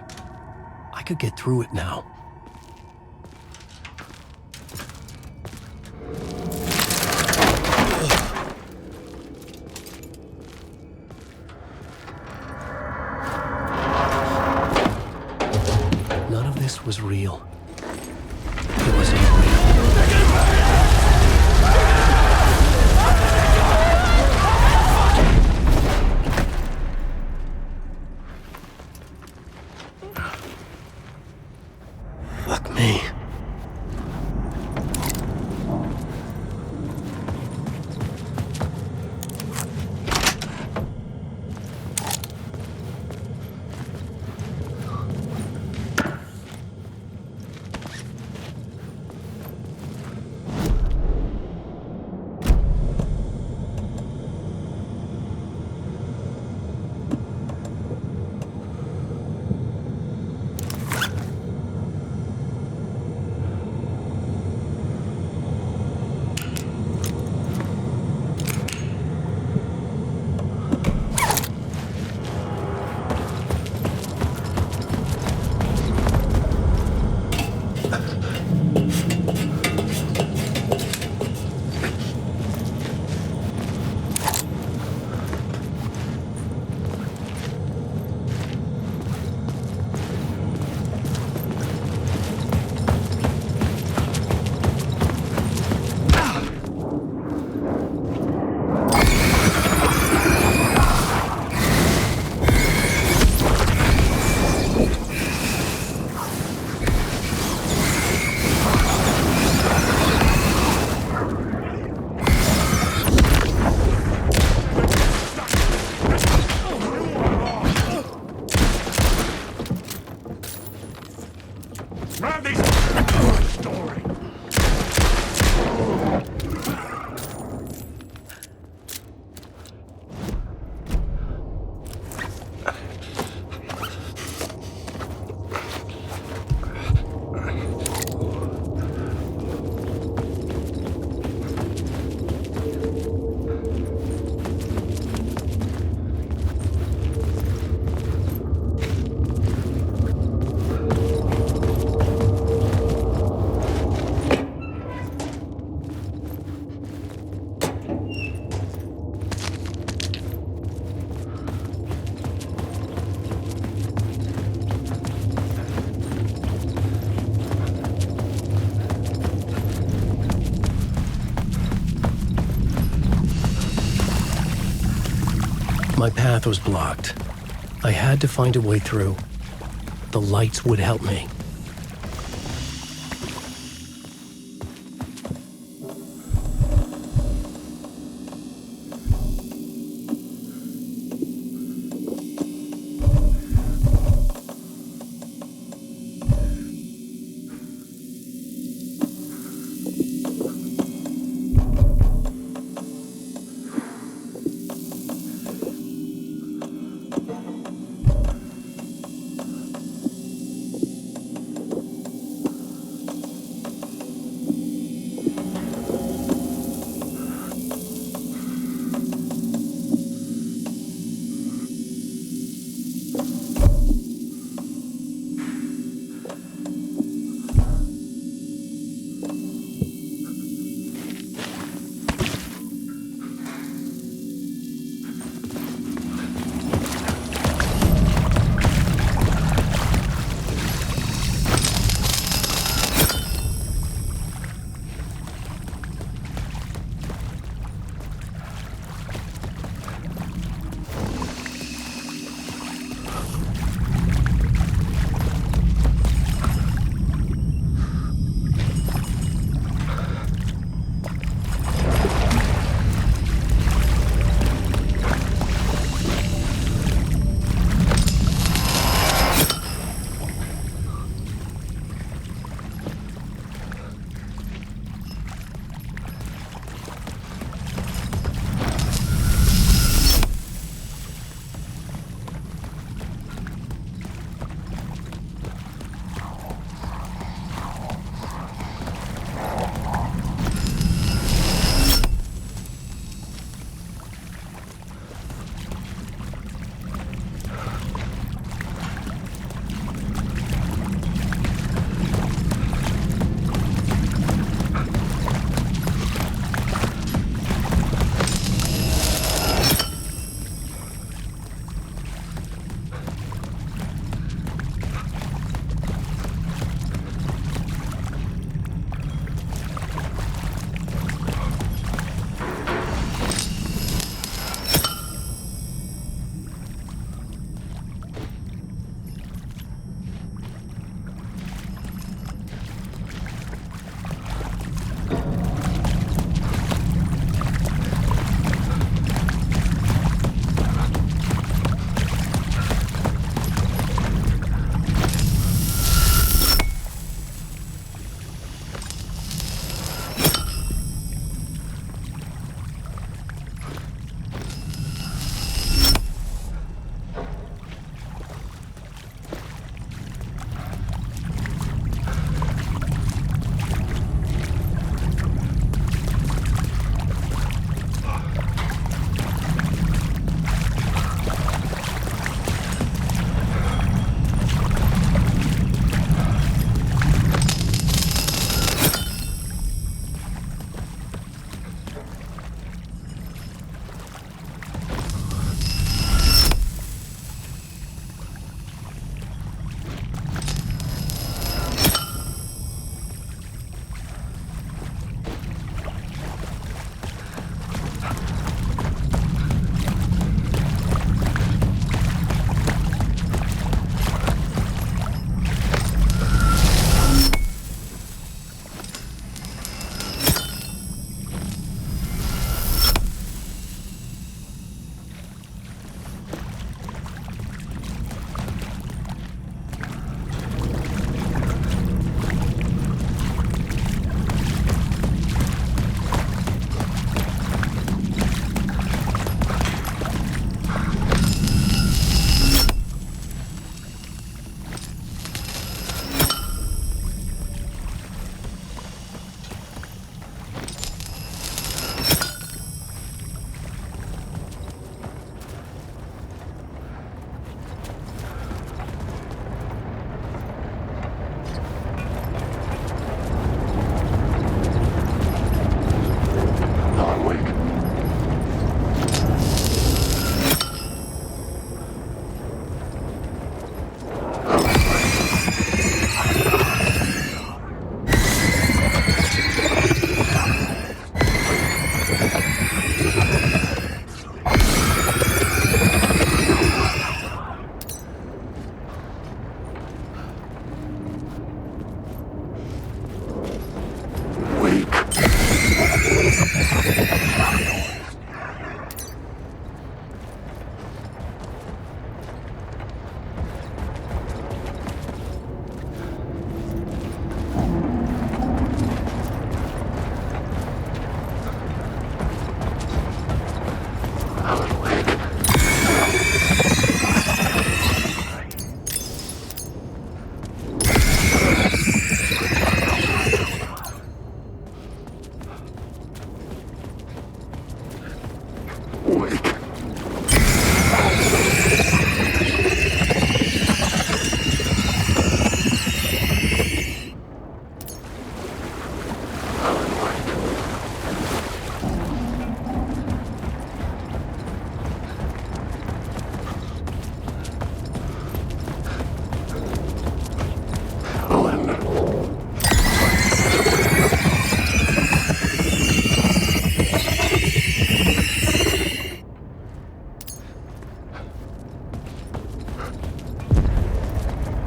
[SPEAKER 1] I could get through it now. None of this was real. It was unreal. Fuck me.
[SPEAKER 15] Grab these story.
[SPEAKER 1] My path was blocked. I had to find a way through. The lights would help me.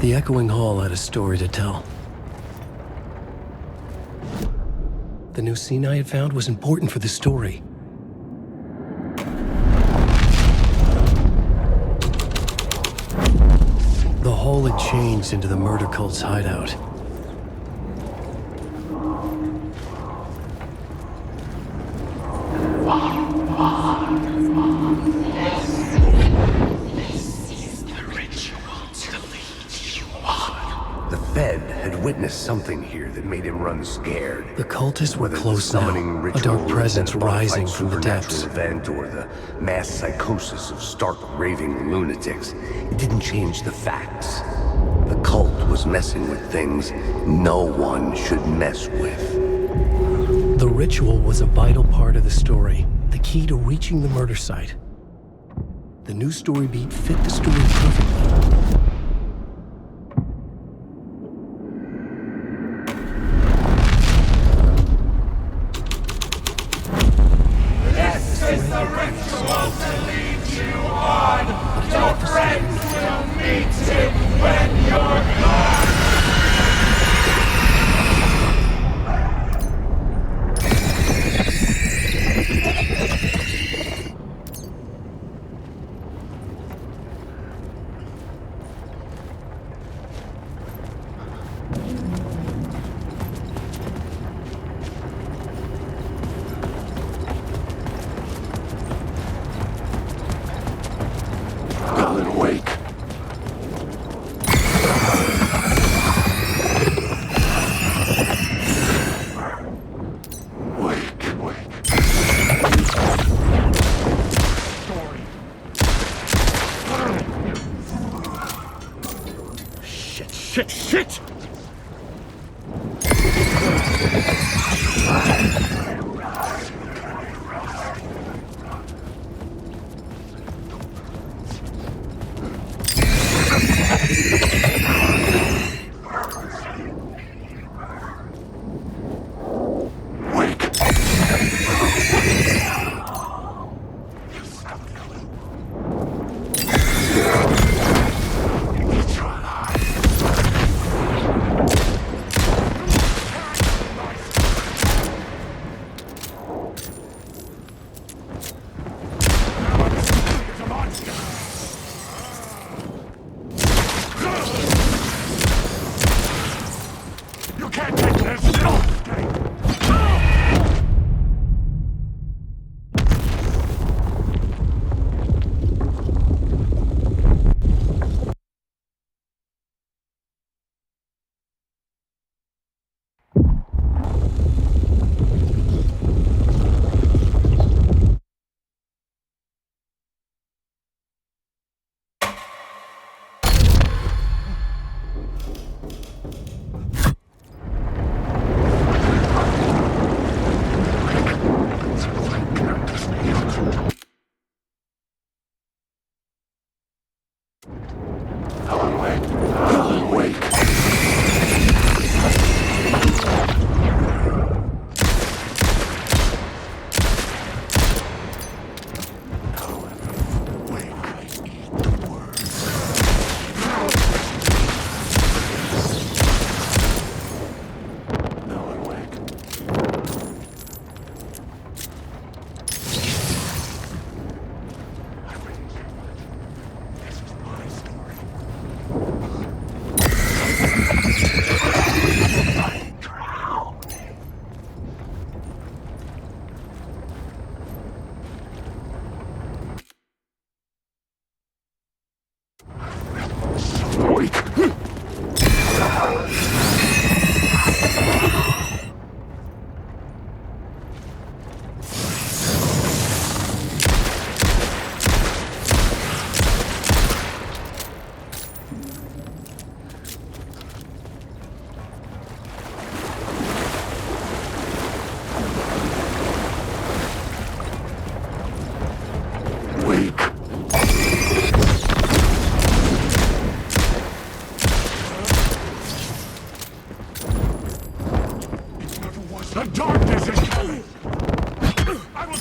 [SPEAKER 1] The echoing hall had a story to tell. The new scene I had found was important for the story. The hall had changed into the murder cult's hideout.
[SPEAKER 5] The Fed had witnessed something here that made him run scared.
[SPEAKER 1] The cultists were
[SPEAKER 5] Whether
[SPEAKER 1] close
[SPEAKER 5] the summoning
[SPEAKER 1] now, a
[SPEAKER 5] ritual
[SPEAKER 1] dark presence
[SPEAKER 5] had been a bona fide
[SPEAKER 1] rising from the depths.
[SPEAKER 5] supernatural event or the mass psychosis of stark raving lunatics. It didn't change the facts. The cult was messing with things no one should mess with.
[SPEAKER 1] The ritual was a vital part of the story, the key to reaching the murder site. The new story beat fit the story perfectly.
[SPEAKER 15] This is the ritual to lead you on. Your friends will meet him when you're gone.
[SPEAKER 17] Alan Wake.
[SPEAKER 15] Shit, shit! You can't take this! The darkness is coming! I will...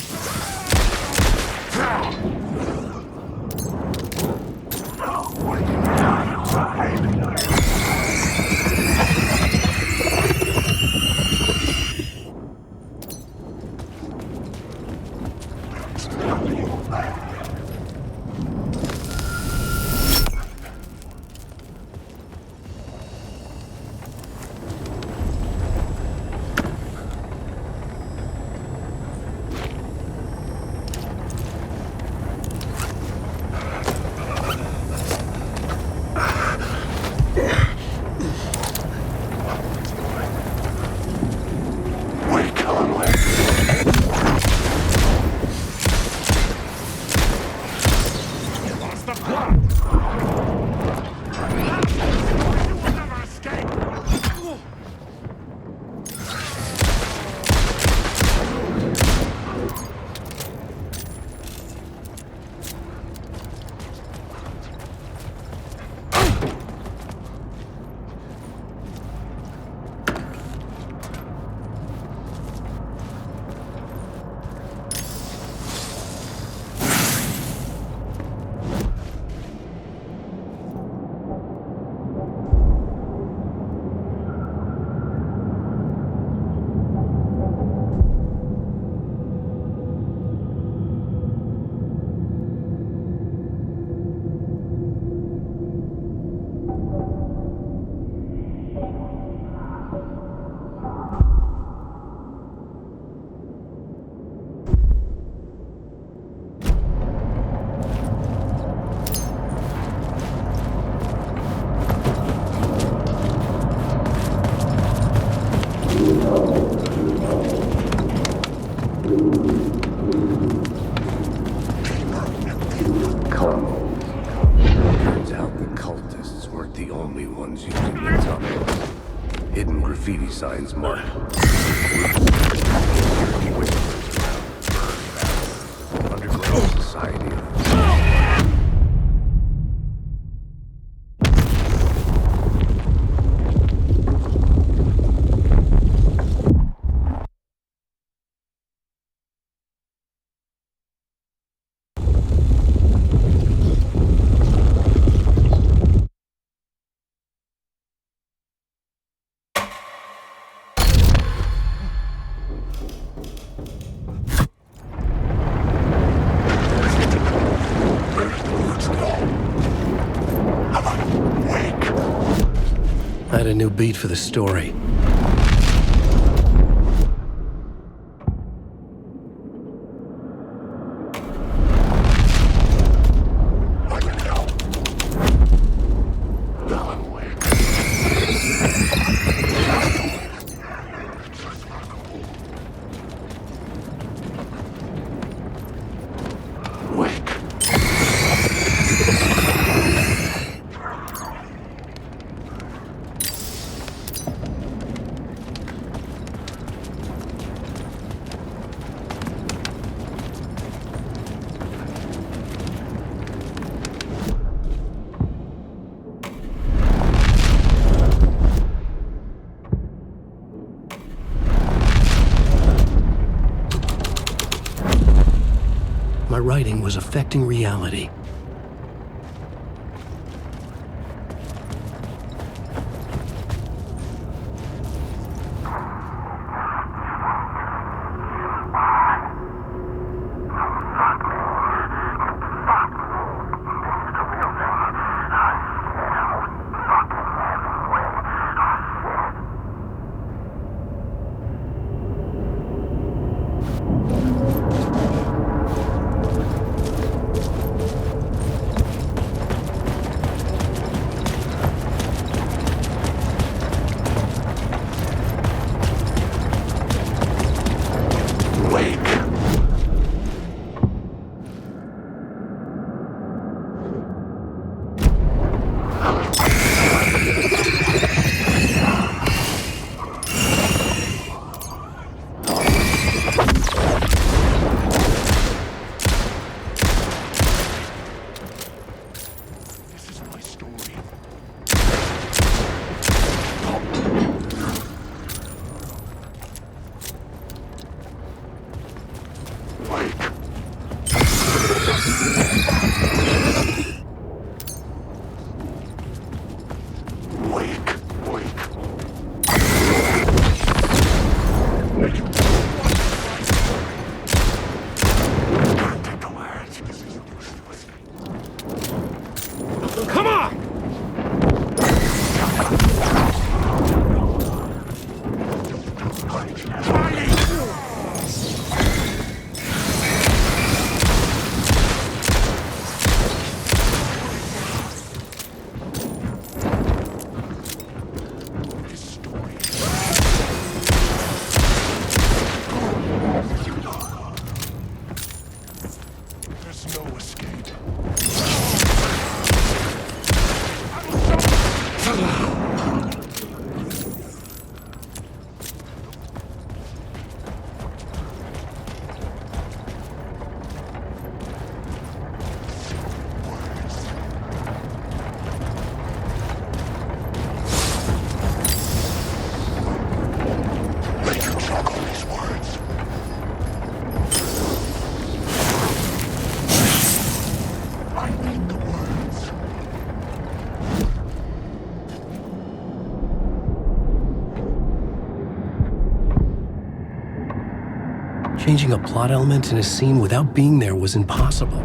[SPEAKER 5] only ones using the tunnels. Hidden graffiti signs marked. Underground society.
[SPEAKER 1] I had a new beat for the story. My writing was affecting reality.
[SPEAKER 15] Come on! There's no escape.
[SPEAKER 1] Changing a plot element in a scene without being there was impossible.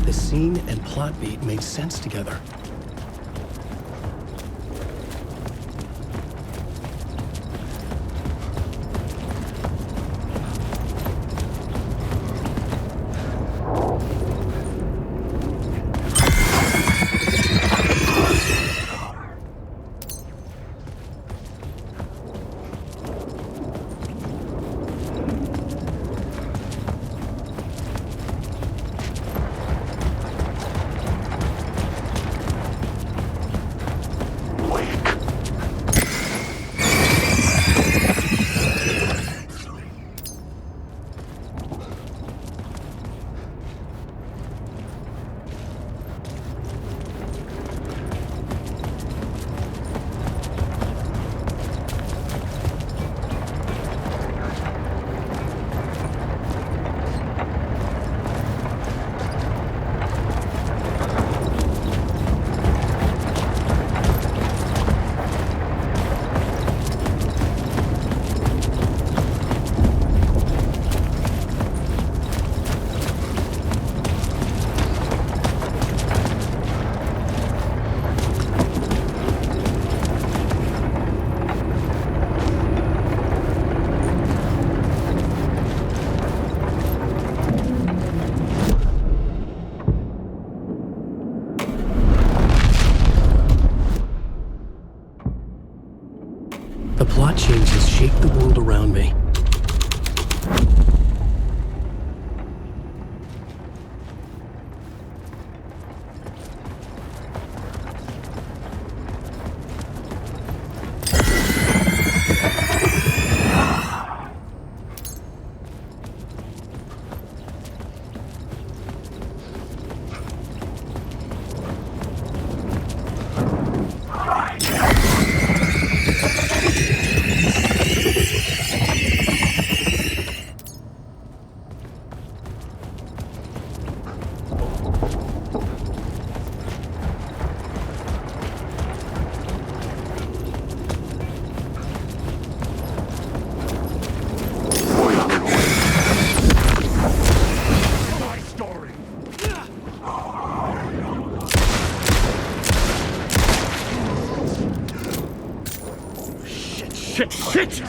[SPEAKER 1] The scene and plot beat made sense together. The plot changes shake the world around me.
[SPEAKER 15] Shit!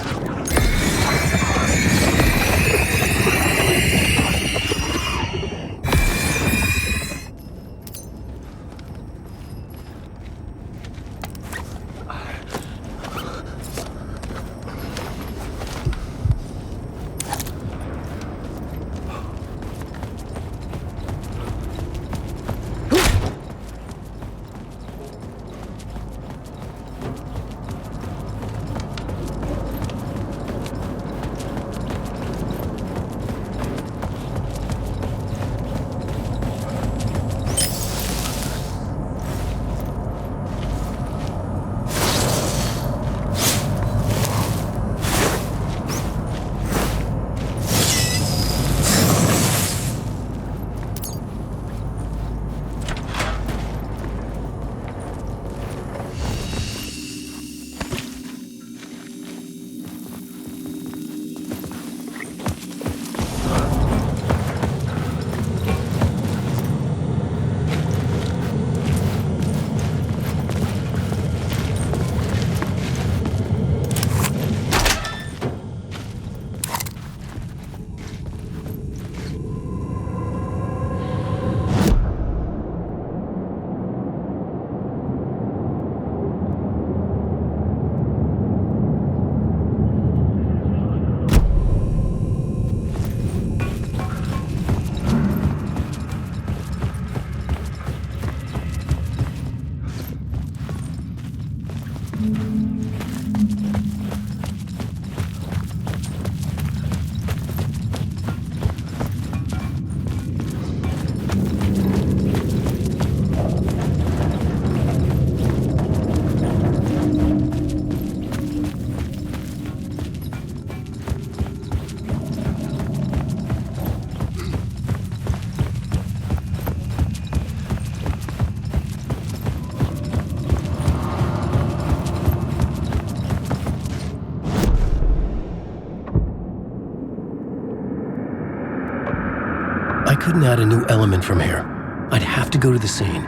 [SPEAKER 1] I couldn't add a new element from here. I'd have to go to the scene.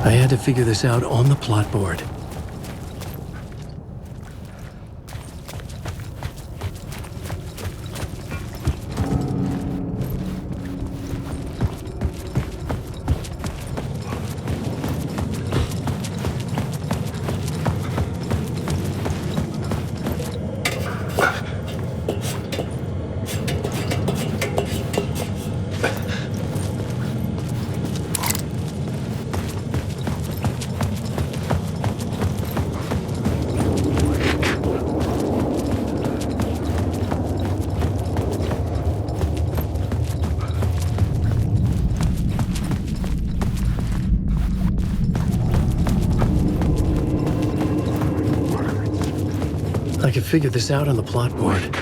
[SPEAKER 1] I had to figure this out on the plot board. I could figure this out on the plot board.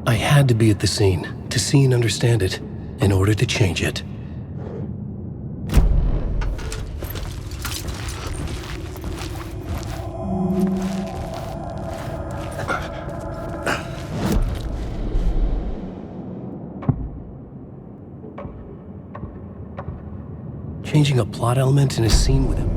[SPEAKER 1] I had to be at the scene, to see and understand it, in order to change it. Changing a plot element in a scene with him.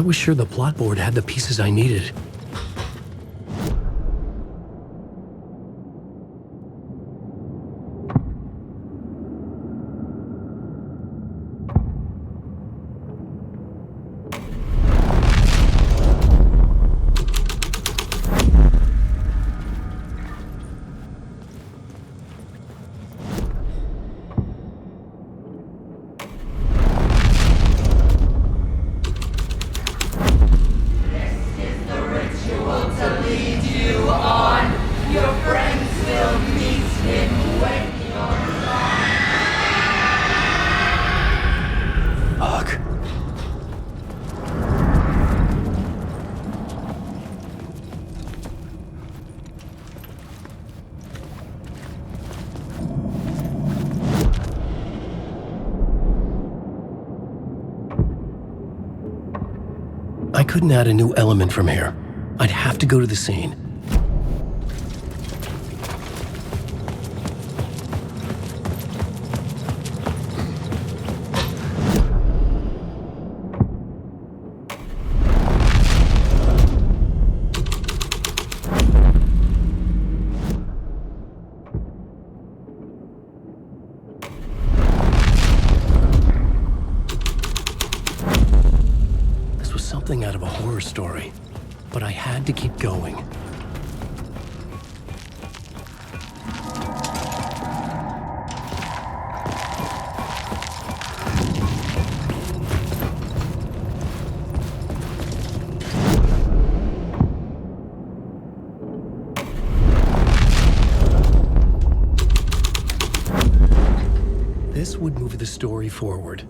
[SPEAKER 1] I was sure the plot board had the pieces I needed. I couldn't add a new element from here. I'd have to go to the scene. Something out of a horror story, but I had to keep going. This would move the story forward.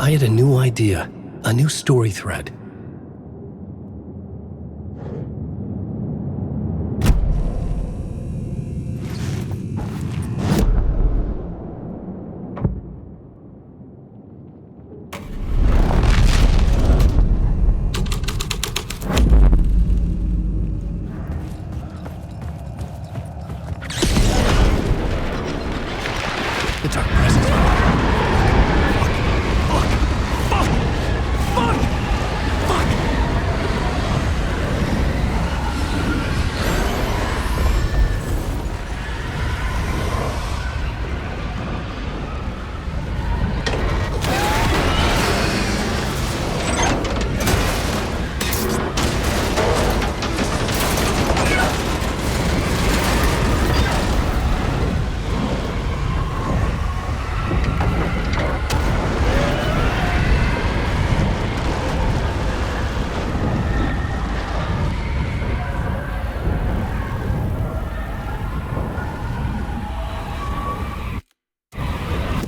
[SPEAKER 1] I had a new idea, a new story thread. The dark presence.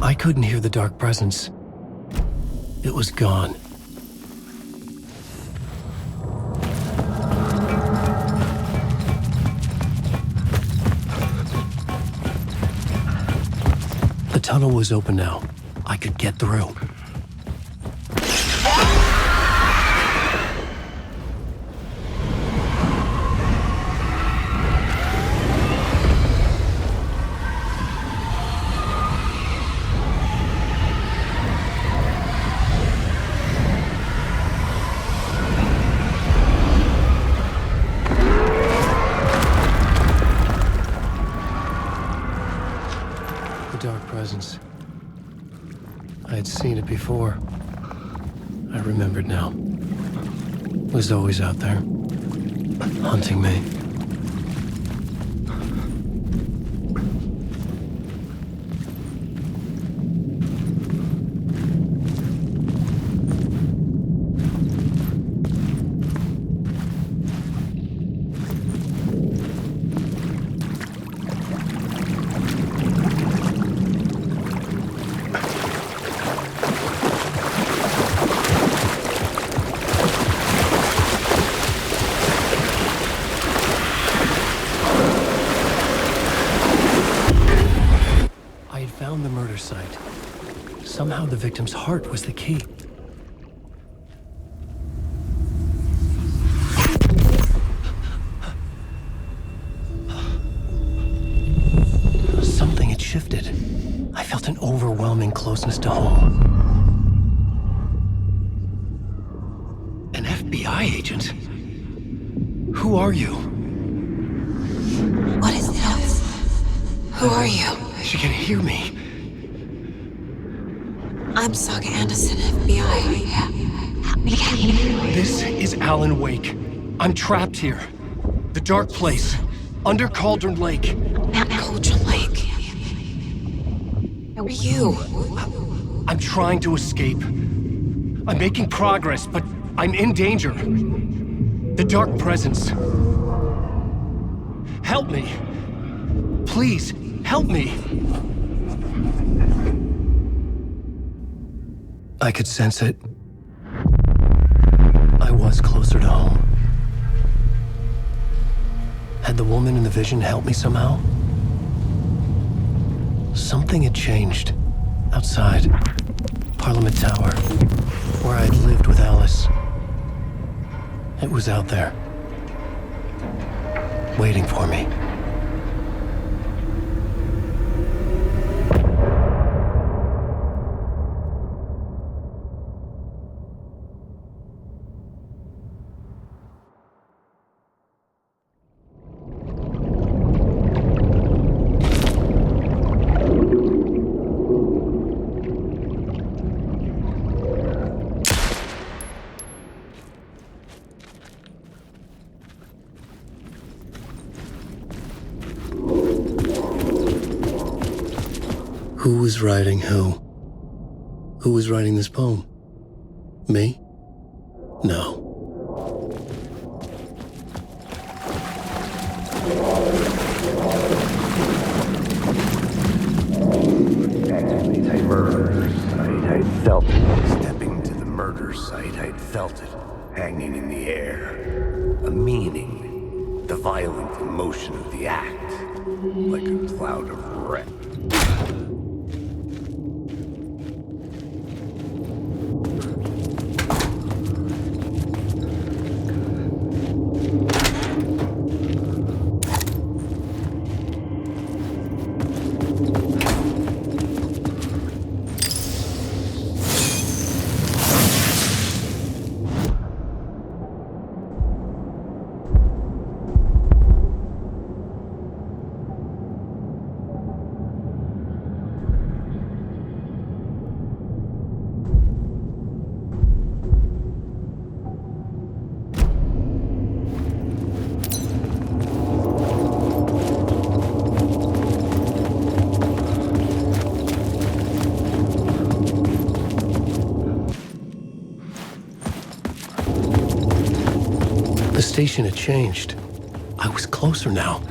[SPEAKER 1] I couldn't hear the dark presence. It was gone. The tunnel was open now. I could get through. Dark presence. I had seen it before. I remembered now. It was always out there, hunting me. Found the murder site. Somehow the victim's heart was the key. Something had shifted. I felt an overwhelming closeness to home. An FBI agent? Who are you?
[SPEAKER 3] What is this? Who are you?
[SPEAKER 1] She can hear me.
[SPEAKER 3] I'm Saga Anderson, FBI.
[SPEAKER 1] This is Alan Wake. I'm trapped here. The dark place. Under Cauldron Lake.
[SPEAKER 3] At Cauldron Lake. Who are you?
[SPEAKER 1] I'm trying to escape. I'm making progress, but I'm in danger. The dark presence. Help me. Please, help me. I could sense it. I was closer to home. Had the woman in the vision helped me somehow? Something had changed. Outside. Parliament Tower. Where I'd lived with Alice. It was out there. Waiting for me. Who was writing who? Who was writing this poem? Me? No.
[SPEAKER 5] Anti-murderers. I felt step murder site, I'd felt it, hanging in the air. A meaning, the violent emotion of the act, like a cloud of red.
[SPEAKER 1] The station had changed. I was closer now.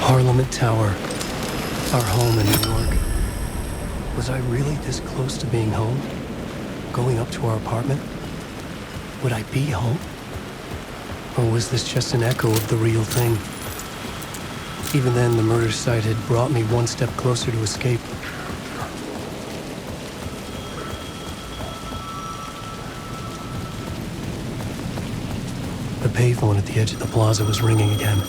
[SPEAKER 1] Parliament Tower, our home in New York. Was I really this close to being home? Going up to our apartment? Would I be home? Or was this just an echo of the real thing? Even then, the murder site had brought me one step closer to escape. The payphone at the edge of the plaza was ringing again.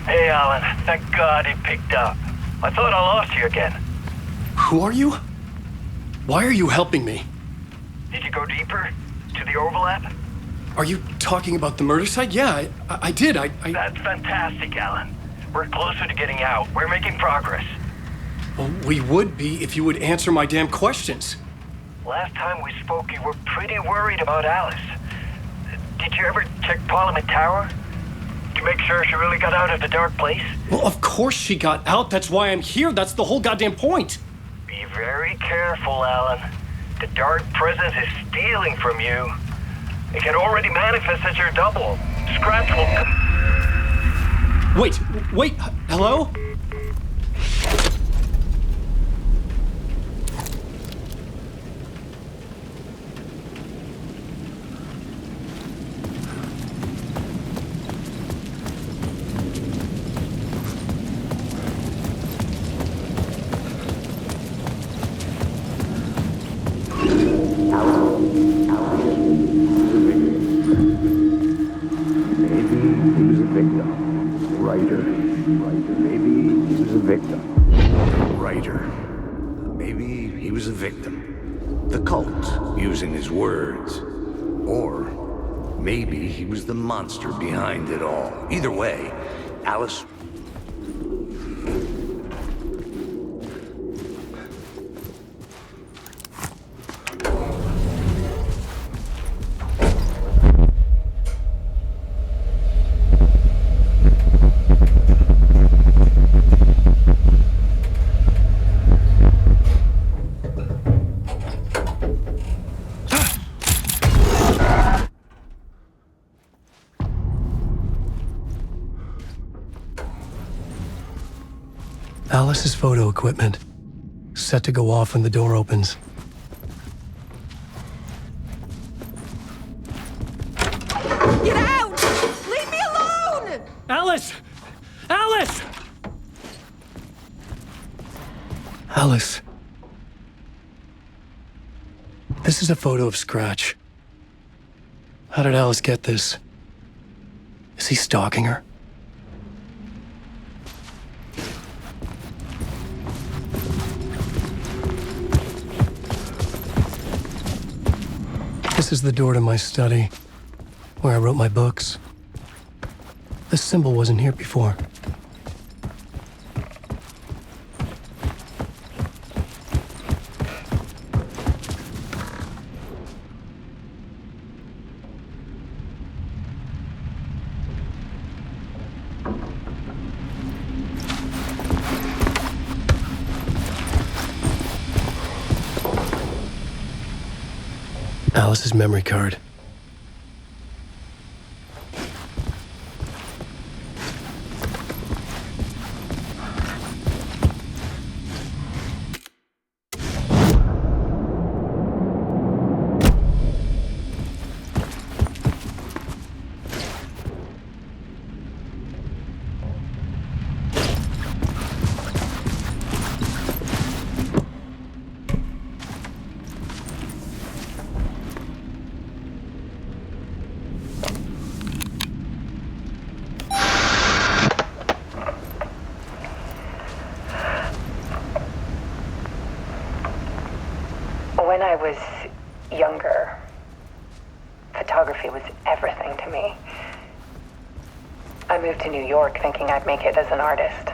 [SPEAKER 12] Hey, Alan. Thank God he picked up. I thought I lost you again.
[SPEAKER 1] Who are you? Why are you helping me?
[SPEAKER 12] Did you go deeper? To the overlap?
[SPEAKER 1] Are you talking about the murder site? Yeah, I did.
[SPEAKER 12] That's fantastic, Alan. We're closer to getting out. We're making progress.
[SPEAKER 1] Well, we would be if you would answer my damn questions.
[SPEAKER 12] Last time we spoke, you were pretty worried about Alice. Did you ever check Parliament Tower? To make sure she really got out of the dark place?
[SPEAKER 1] Well, of course she got out. That's why I'm here. That's the whole goddamn point.
[SPEAKER 12] Be very careful, Alan. The dark presence is stealing from you. It can already manifest as your double. Scratch will
[SPEAKER 1] Wait, hello?
[SPEAKER 5] The monster behind it all. Either way, Alice... Alice's photo equipment, set to go off when the door opens.
[SPEAKER 18] Get out! Leave me alone!
[SPEAKER 1] Alice! Alice! Alice. This is a photo of Scratch. How did Alice get this? Is he stalking her? This is the door to my study, where I wrote my books. This symbol wasn't here before. Alice's memory card.
[SPEAKER 19] When I was younger, photography was everything to me. I moved to New York thinking I'd make it as an artist.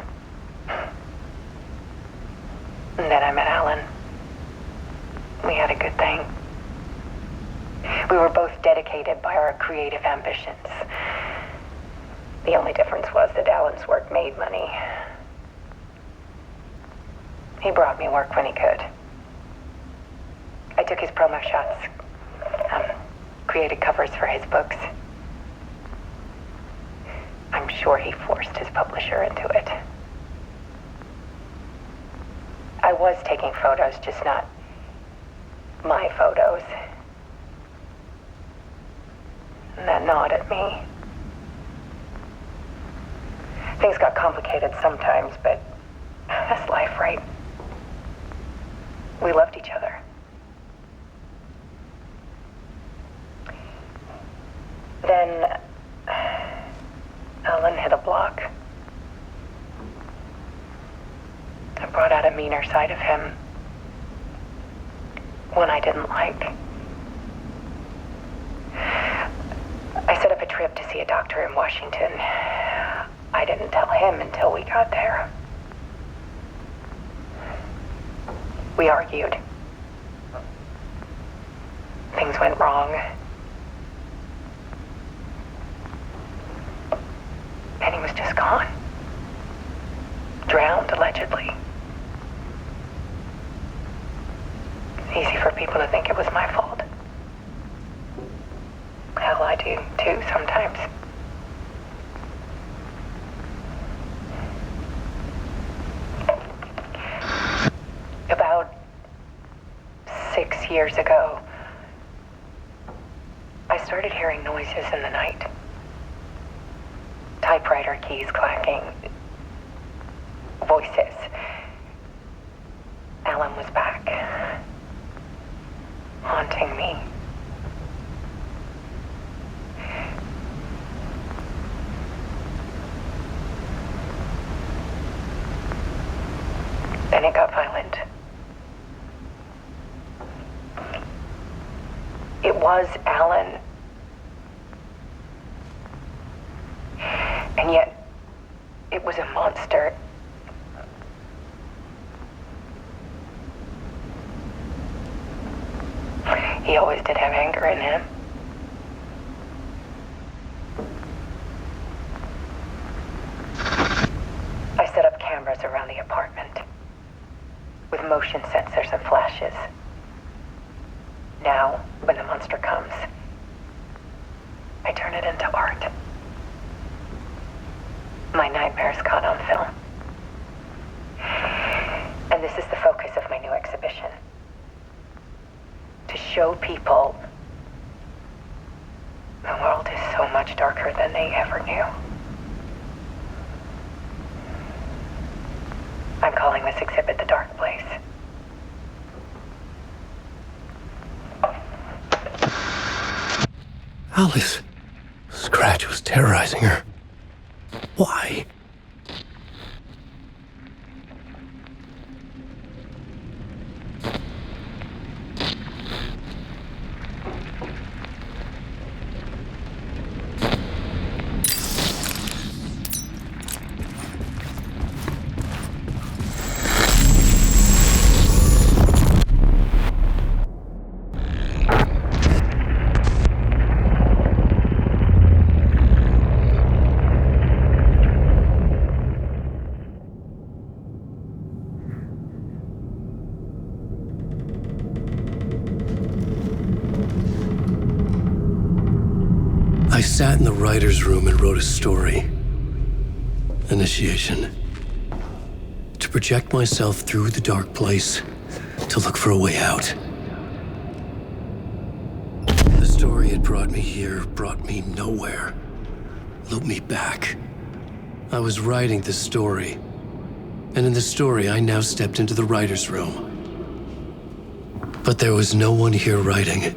[SPEAKER 19] And then I met Alan. We had a good thing. We were both dedicated by our creative ambitions. The only difference was that Alan's work made money. He brought me work when he could. I took his promo shots, created covers for his books. I'm sure he forced his publisher into it. I was taking photos, just not my photos. And that gnawed at me. Things got complicated sometimes, but that's life, right? We loved each other. Then Alan hit a block. I brought out a meaner side of him. One I didn't like. I set up a trip to see a doctor in Washington. I didn't tell him until we got there. We argued. Things went wrong. And he was just gone. Drowned, allegedly. It's easy for people to think it was my fault. Hell, I do too sometimes. About 6 years ago, I started hearing noises in the night. Typewriter keys clacking. Voices. Alan was back. Haunting me. Then it got violent. It was Alan. And yet, it was a monster. He always did have anger in him. I set up cameras around the apartment with motion sensors and flashes. Now, when the monster comes, I turn it into art. My nightmares caught on film. And this is the focus of my new exhibition. To show people the world is so much darker than they ever knew. I'm calling this exhibit The Dark Place.
[SPEAKER 1] Alice. Scratch was terrorizing her. Why? sat in the writer's room and wrote a story. Initiation. To project myself through the dark place, to look for a way out. The story had brought me here, brought me nowhere. Looped me back. I was writing the story. And in the story, I now stepped into the writer's room. But there was no one here writing it.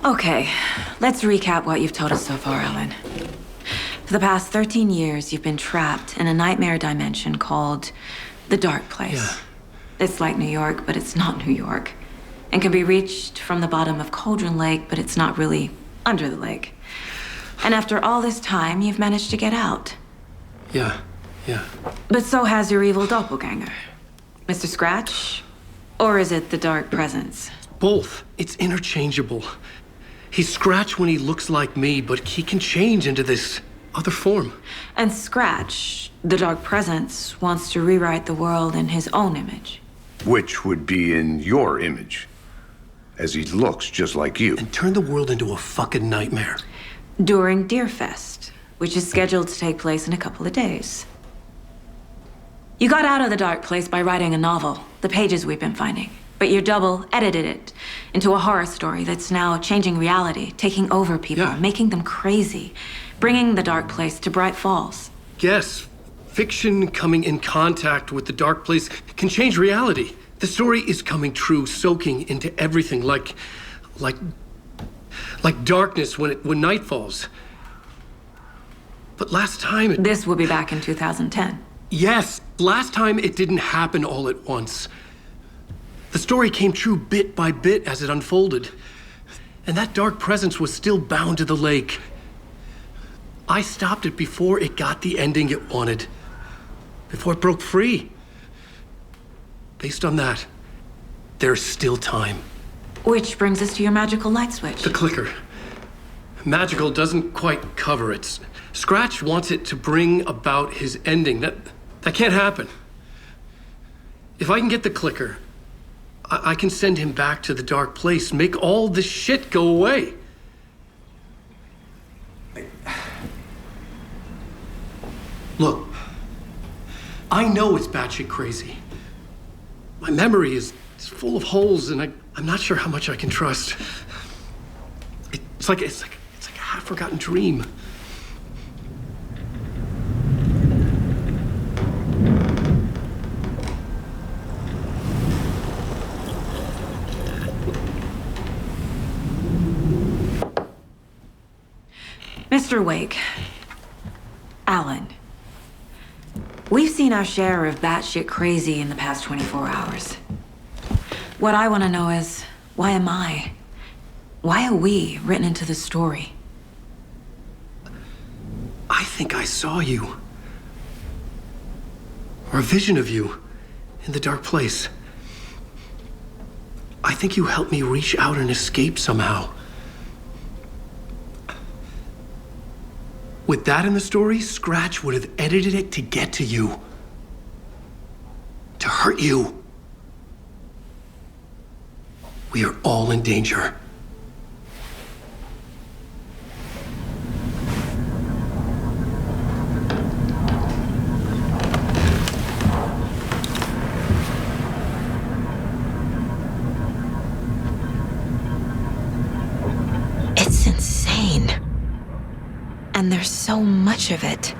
[SPEAKER 2] Okay, let's recap what you've told us so far, Alan. For the past 13 years, you've been trapped in a nightmare dimension called the Dark Place.
[SPEAKER 1] Yeah.
[SPEAKER 2] It's like New York, but it's not New York. And can be reached from the bottom of Cauldron Lake, but it's not really under the lake. And after all this time, you've managed to get out.
[SPEAKER 1] Yeah.
[SPEAKER 2] But so has your evil doppelganger. Mr. Scratch? Or is it the Dark Presence?
[SPEAKER 1] Both. It's interchangeable. He's Scratch when he looks like me, but he can change into this other form.
[SPEAKER 2] And Scratch, the Dark Presence, wants to rewrite the world in his own image.
[SPEAKER 5] Which would be in your image, as he looks just like you.
[SPEAKER 1] And turn the world into a fucking nightmare.
[SPEAKER 2] During Deerfest, which is scheduled to take place in a couple of days. You got out of the Dark Place by writing a novel, the pages we've been finding. But your double edited it into a horror story that's now changing reality, taking over people, making them crazy, bringing the Dark Place to Bright Falls.
[SPEAKER 1] Yes, fiction coming in contact with the Dark Place can change reality. The story is coming true, soaking into everything, like darkness when night falls. But last time
[SPEAKER 2] This will be back in 2010.
[SPEAKER 1] Yes, last time it didn't happen all at once. The story came true bit by bit as it unfolded. And that dark presence was still bound to the lake. I stopped it before it got the ending it wanted. Before it broke free. Based on that, there's still time.
[SPEAKER 2] Which brings us to your magical light switch.
[SPEAKER 1] The clicker. Magical doesn't quite cover it. Scratch wants it to bring about his ending. That can't happen. If I can get the clicker, I can send him back to the Dark Place, make all this shit go away. Look, I know it's batshit crazy. My memory is full of holes, and I'm not sure how much I can trust. It's like a half-forgotten dream.
[SPEAKER 2] Mr. Wake, Alan, we've seen our share of batshit crazy in the past 24 hours. What I want to know is, why are we written into the story?
[SPEAKER 1] I think I saw you. Or a vision of you in the dark place. I think you helped me reach out and escape somehow. With that in the story, Scratch would have edited it to get to you. To hurt you. We are all in danger.
[SPEAKER 3] It's insane. And there's so much of it.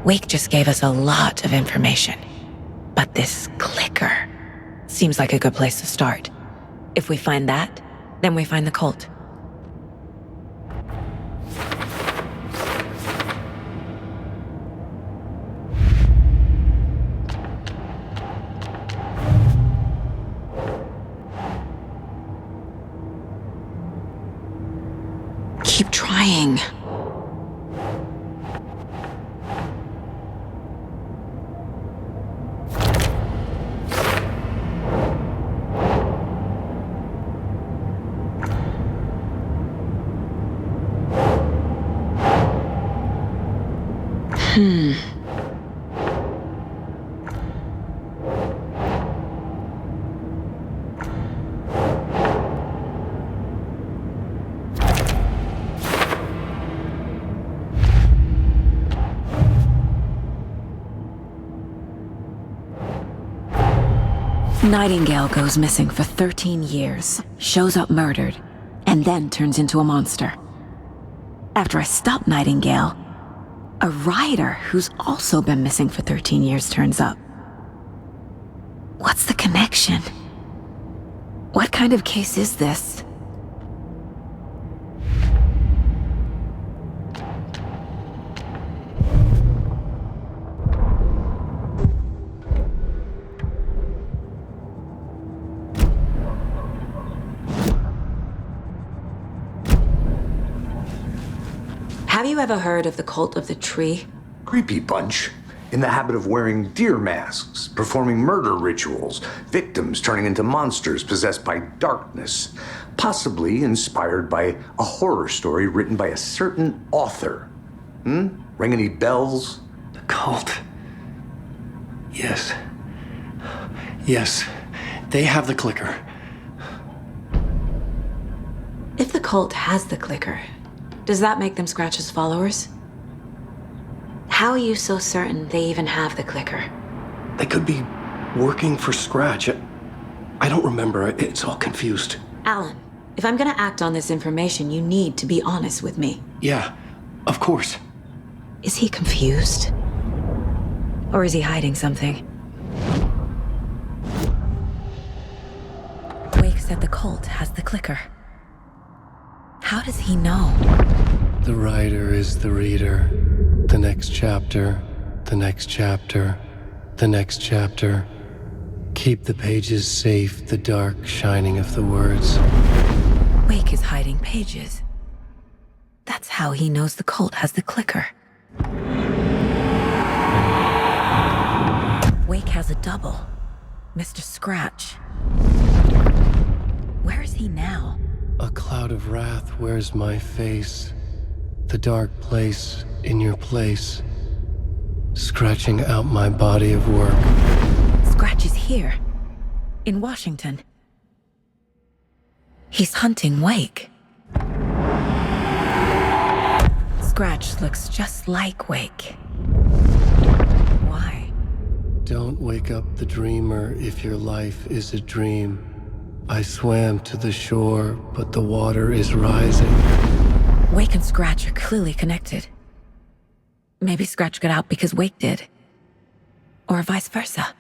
[SPEAKER 3] Wake just gave us a lot of information. But this clicker seems like a good place to start. If we find that, then we find the cult. Keep trying. Nightingale goes missing for 13 years, shows up murdered, and then turns into a monster. After I stop Nightingale, a rider who's also been missing for 13 years turns up. What's the connection? What kind of case is this? Have you ever heard of the Cult of the Tree?
[SPEAKER 5] Creepy bunch. In the habit of wearing deer masks, performing murder rituals, victims turning into monsters possessed by darkness, possibly inspired by a horror story written by a certain author. Ring any bells?
[SPEAKER 1] The cult. Yes. Yes. They have the clicker.
[SPEAKER 3] If the cult has the clicker, does that make them Scratch's followers? How are you so certain they even have the clicker?
[SPEAKER 1] They could be working for Scratch. I don't remember. It's all confused.
[SPEAKER 3] Alan, if I'm gonna act on this information, you need to be honest with me.
[SPEAKER 1] Yeah, of course.
[SPEAKER 3] Is he confused? Or is he hiding something? Wake said the cult has the clicker. How does he know?
[SPEAKER 1] The writer is the reader. The next chapter, the next chapter, the next chapter. Keep the pages safe, the dark shining of the words.
[SPEAKER 3] Wake is hiding pages. That's how he knows the cult has the clicker. Wake has a double. Mr. Scratch. Where is he now?
[SPEAKER 1] A cloud of wrath wears my face. The dark place in your place. Scratching out my body of work.
[SPEAKER 3] Scratch is here. In Washington. He's hunting Wake. Scratch looks just like Wake. Why?
[SPEAKER 1] Don't wake up the dreamer if your life is a dream. I swam to the shore, but the water is rising.
[SPEAKER 3] Wake and Scratch are clearly connected. Maybe Scratch got out because Wake did. Or vice versa.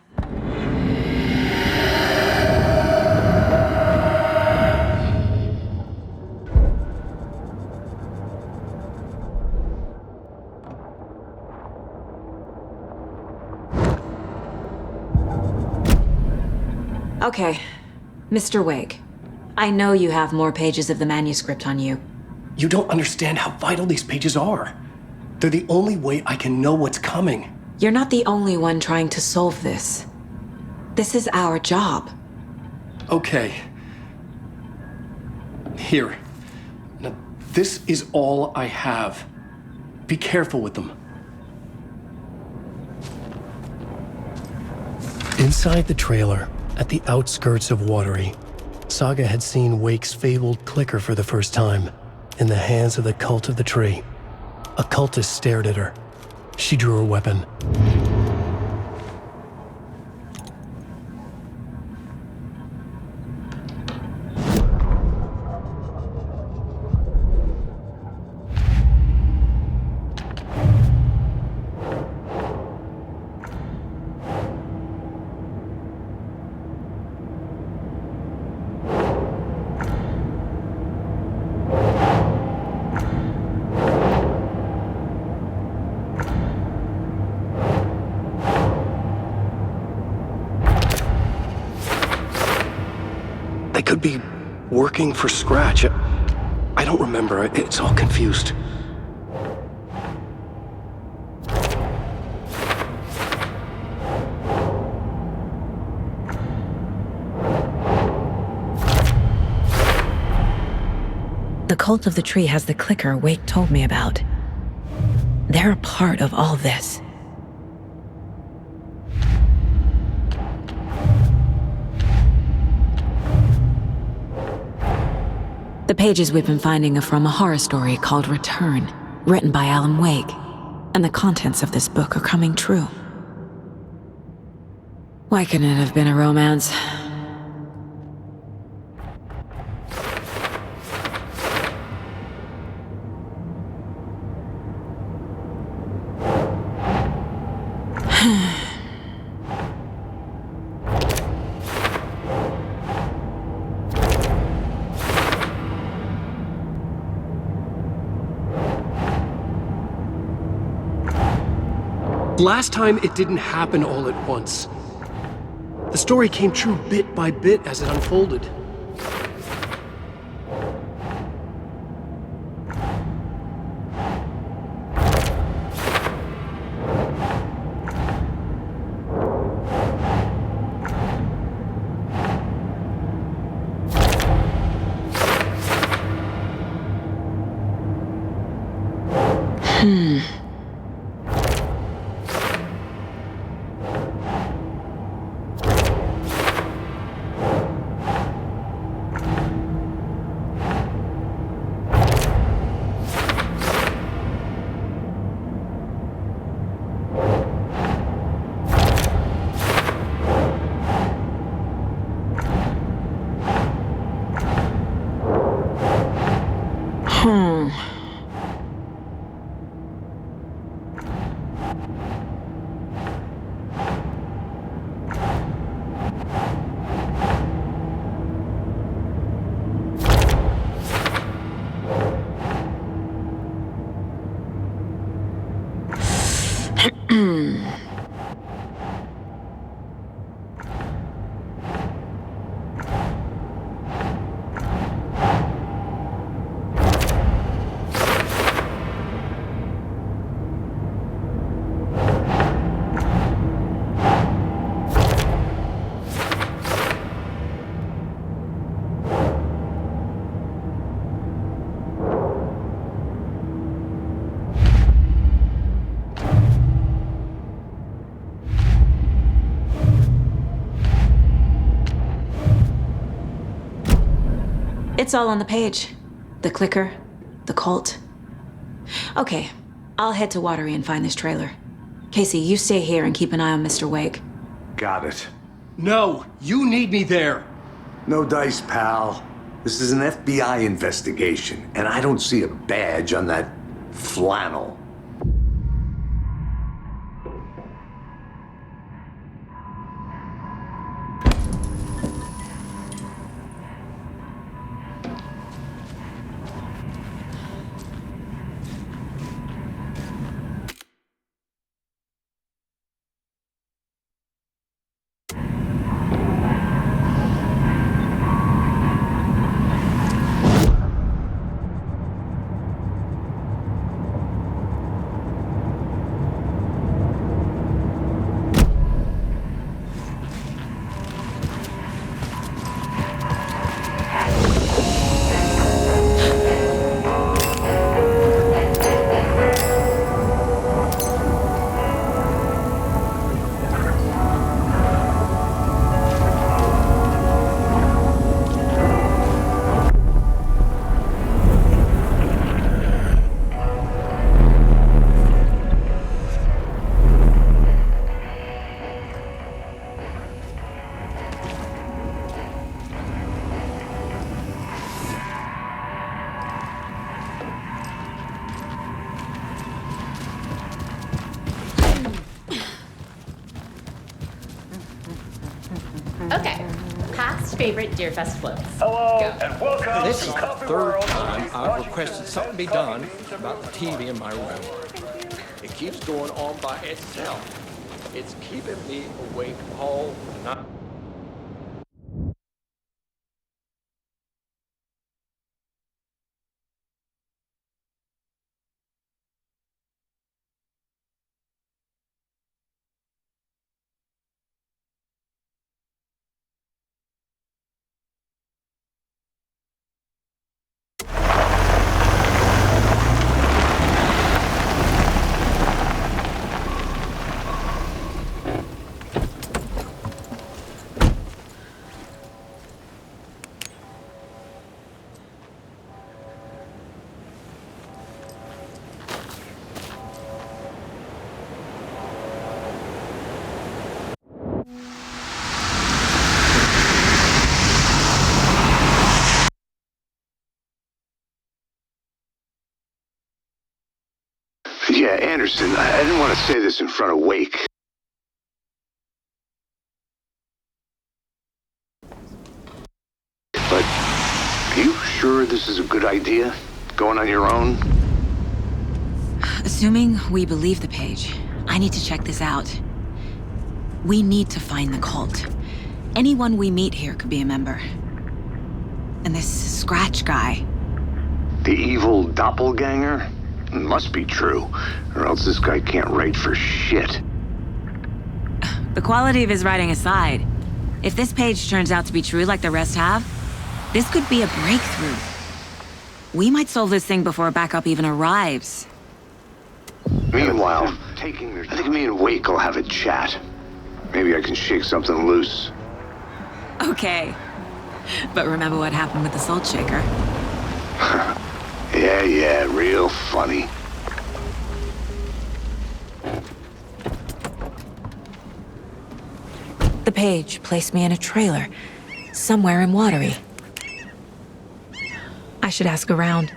[SPEAKER 3] Okay, Mr. Wake, I know you have more pages of the manuscript on you.
[SPEAKER 1] You don't understand how vital these pages are. They're the only way I can know what's coming.
[SPEAKER 3] You're not the only one trying to solve this. This is our job.
[SPEAKER 1] Okay. Here. Now, this is all I have. Be careful with them. Inside the trailer, at the outskirts of Watery, Saga had seen Wake's fabled clicker for the first time, in the hands of the Cult of the Tree. A cultist stared at her. She drew her weapon. They could be working for Scratch. I don't remember. It's all confused.
[SPEAKER 3] The Cult of the Tree has the clicker Wake told me about. They're a part of all this. The pages we've been finding are from a horror story called Return, written by Alan Wake, and the contents of this book are coming true. Why couldn't it have been a romance?
[SPEAKER 1] Last time, it didn't happen all at once. The story came true bit by bit as it unfolded.
[SPEAKER 3] It's all on the page. The clicker, the cult. Okay, I'll head to Watery and find this trailer. Casey, you stay here and keep an eye on Mr. Wake.
[SPEAKER 5] Got it.
[SPEAKER 1] No, you need me there.
[SPEAKER 5] No dice, pal. This is an FBI investigation, and I don't see a badge on that flannel.
[SPEAKER 20] favorite Deerfest floats.
[SPEAKER 15] Hello,
[SPEAKER 20] Go.
[SPEAKER 15] and welcome
[SPEAKER 21] This
[SPEAKER 15] to
[SPEAKER 21] is the
[SPEAKER 15] Coffee
[SPEAKER 21] third
[SPEAKER 15] World.
[SPEAKER 21] time I've requested something be done about the TV in my room. It keeps going on by itself. It's keeping me awake all night.
[SPEAKER 5] Yeah, Anderson, I didn't want to say this in front of Wake. But, are you sure this is a good idea? Going on your own?
[SPEAKER 3] Assuming we believe the page, I need to check this out. We need to find the cult. Anyone we meet here could be a member. And this Scratch guy.
[SPEAKER 5] The evil doppelganger? Must be true, or else this guy can't write for shit.
[SPEAKER 3] The quality of his writing aside, if this page turns out to be true like the rest have, this could be a breakthrough. We might solve this thing before backup even arrives.
[SPEAKER 5] Meanwhile, I think me and Wake will have a chat. Maybe I can shake something loose.
[SPEAKER 3] Okay. But remember what happened with the salt shaker?
[SPEAKER 5] Yeah, real funny.
[SPEAKER 3] The page placed me in a trailer, somewhere in Watery. I should ask around.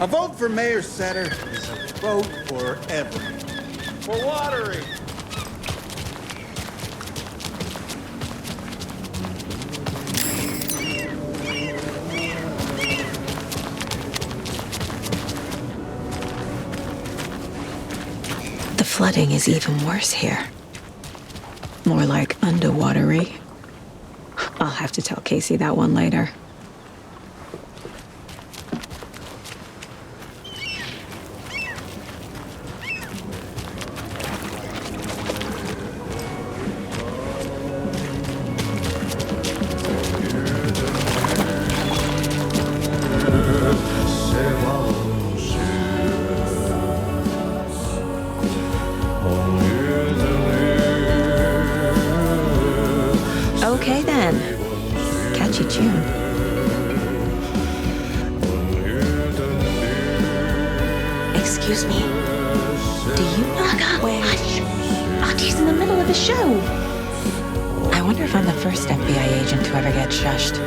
[SPEAKER 22] A vote for Mayor Setter is a vote forever. For Watery.
[SPEAKER 3] The flooding is even worse here. More like underwatery. I'll have to tell Casey that one later. Okay then. Catchy tune. Excuse me. Do you know where? Hush! Artie's in the middle of the show. I wonder if I'm the first FBI agent to ever get shushed.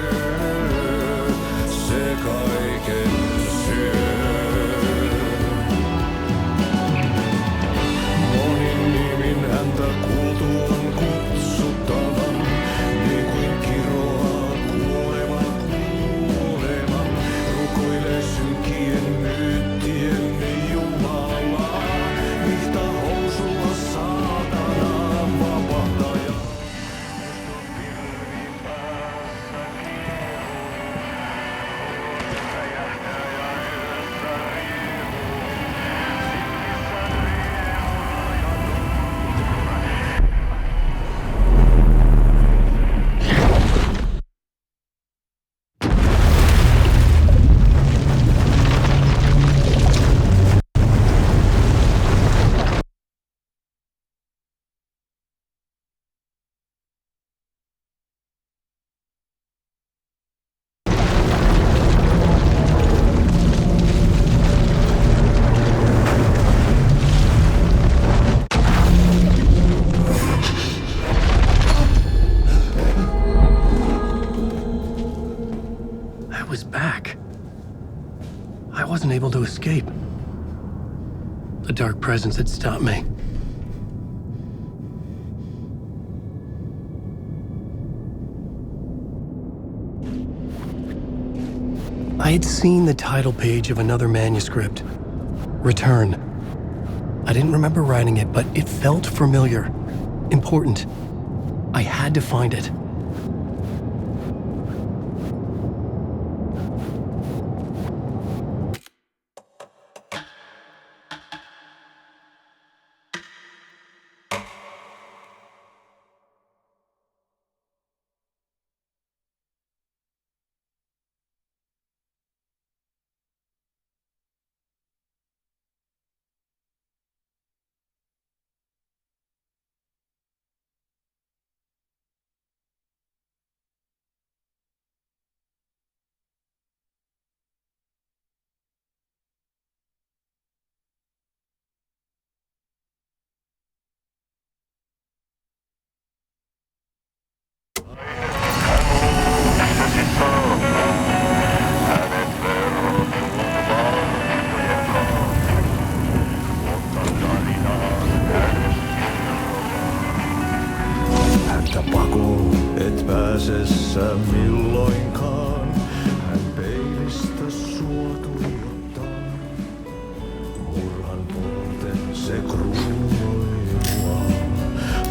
[SPEAKER 1] I was back. I wasn't able to escape. A dark presence had stopped me. I had seen the title page of another manuscript, Return. I didn't remember writing it, but it felt familiar, important. I had to find it.
[SPEAKER 9] Häntä pakoon, et pääsessä milloinkaan. Hän peilistä sua tuijottaa. Murhan polten se kruunoi mua.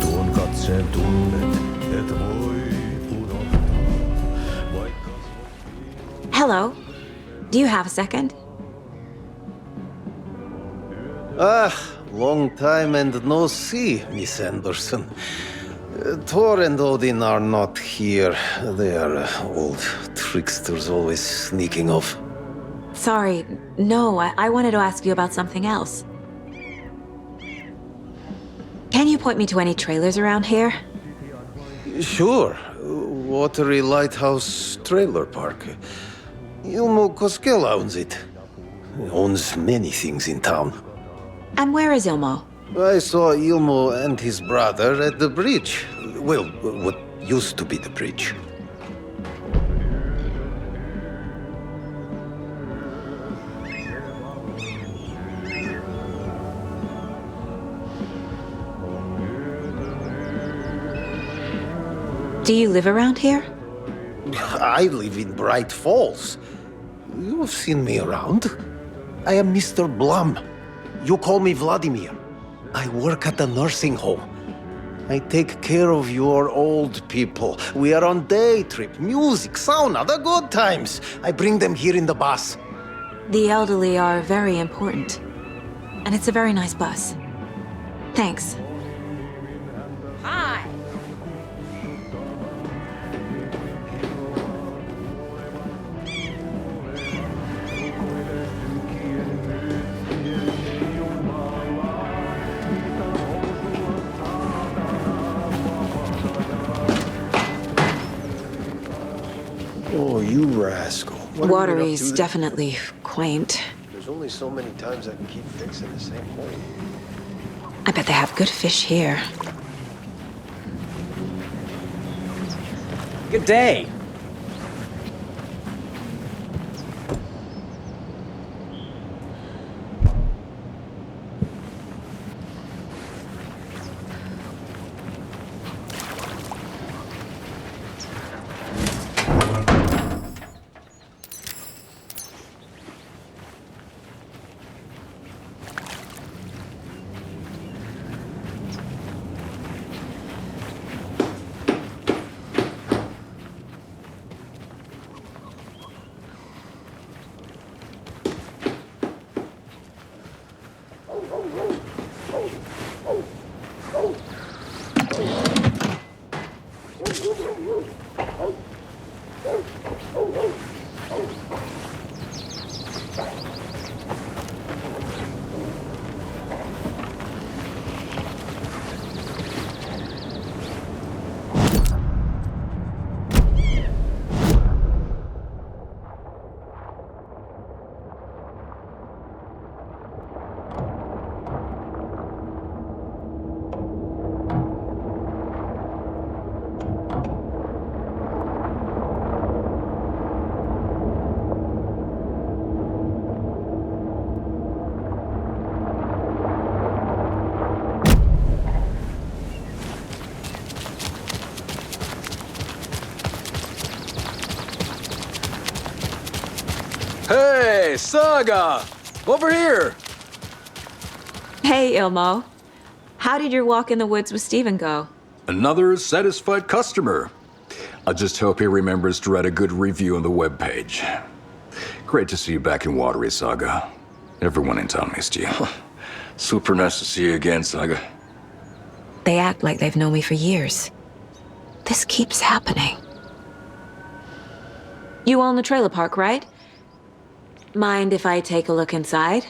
[SPEAKER 9] Tuon katseen tunnet, et voi unohtaa. Vaikka...
[SPEAKER 3] Hello. Do you have a second?
[SPEAKER 4] Long time and no see, Miss Anderson. Thor and Odin are not here. They are old tricksters always sneaking off.
[SPEAKER 3] Sorry. No, I wanted to ask you about something else. Can you point me to any trailers around here?
[SPEAKER 4] Sure. Watery Lighthouse Trailer Park. Ilmo Koskela owns it. He owns many things in town.
[SPEAKER 3] And where is Ilmo?
[SPEAKER 4] I saw Ilmo and his brother at the bridge. Well, what used to be the bridge.
[SPEAKER 3] Do you live around here?
[SPEAKER 4] I live in Bright Falls. You've seen me around. I am Mr. Blum. You call me Vladimir. I work at the nursing home. I take care of your old people. We are on day trip, music, sauna, the good times. I bring them here in the bus.
[SPEAKER 3] The elderly are very important. And it's a very nice bus. Thanks.
[SPEAKER 18] Hi.
[SPEAKER 4] Oh, you rascal. What are you been up
[SPEAKER 3] Watery's
[SPEAKER 4] to?
[SPEAKER 3] definitely quaint.
[SPEAKER 4] There's only so many times I can keep fixing the same hole.
[SPEAKER 3] I bet they have good fish here.
[SPEAKER 7] Good day. Saga! Over here!
[SPEAKER 2] Hey, Ilmo. How did your walk in the woods with Steven go?
[SPEAKER 7] Another satisfied customer. I just hope he remembers to write a good review on the webpage. Great to see you back in Watery, Saga. Everyone in town missed you.
[SPEAKER 10] Super nice to see you again, Saga.
[SPEAKER 3] They act like they've known me for years. This keeps happening.
[SPEAKER 2] You own the trailer park, right? Mind if I take a look inside?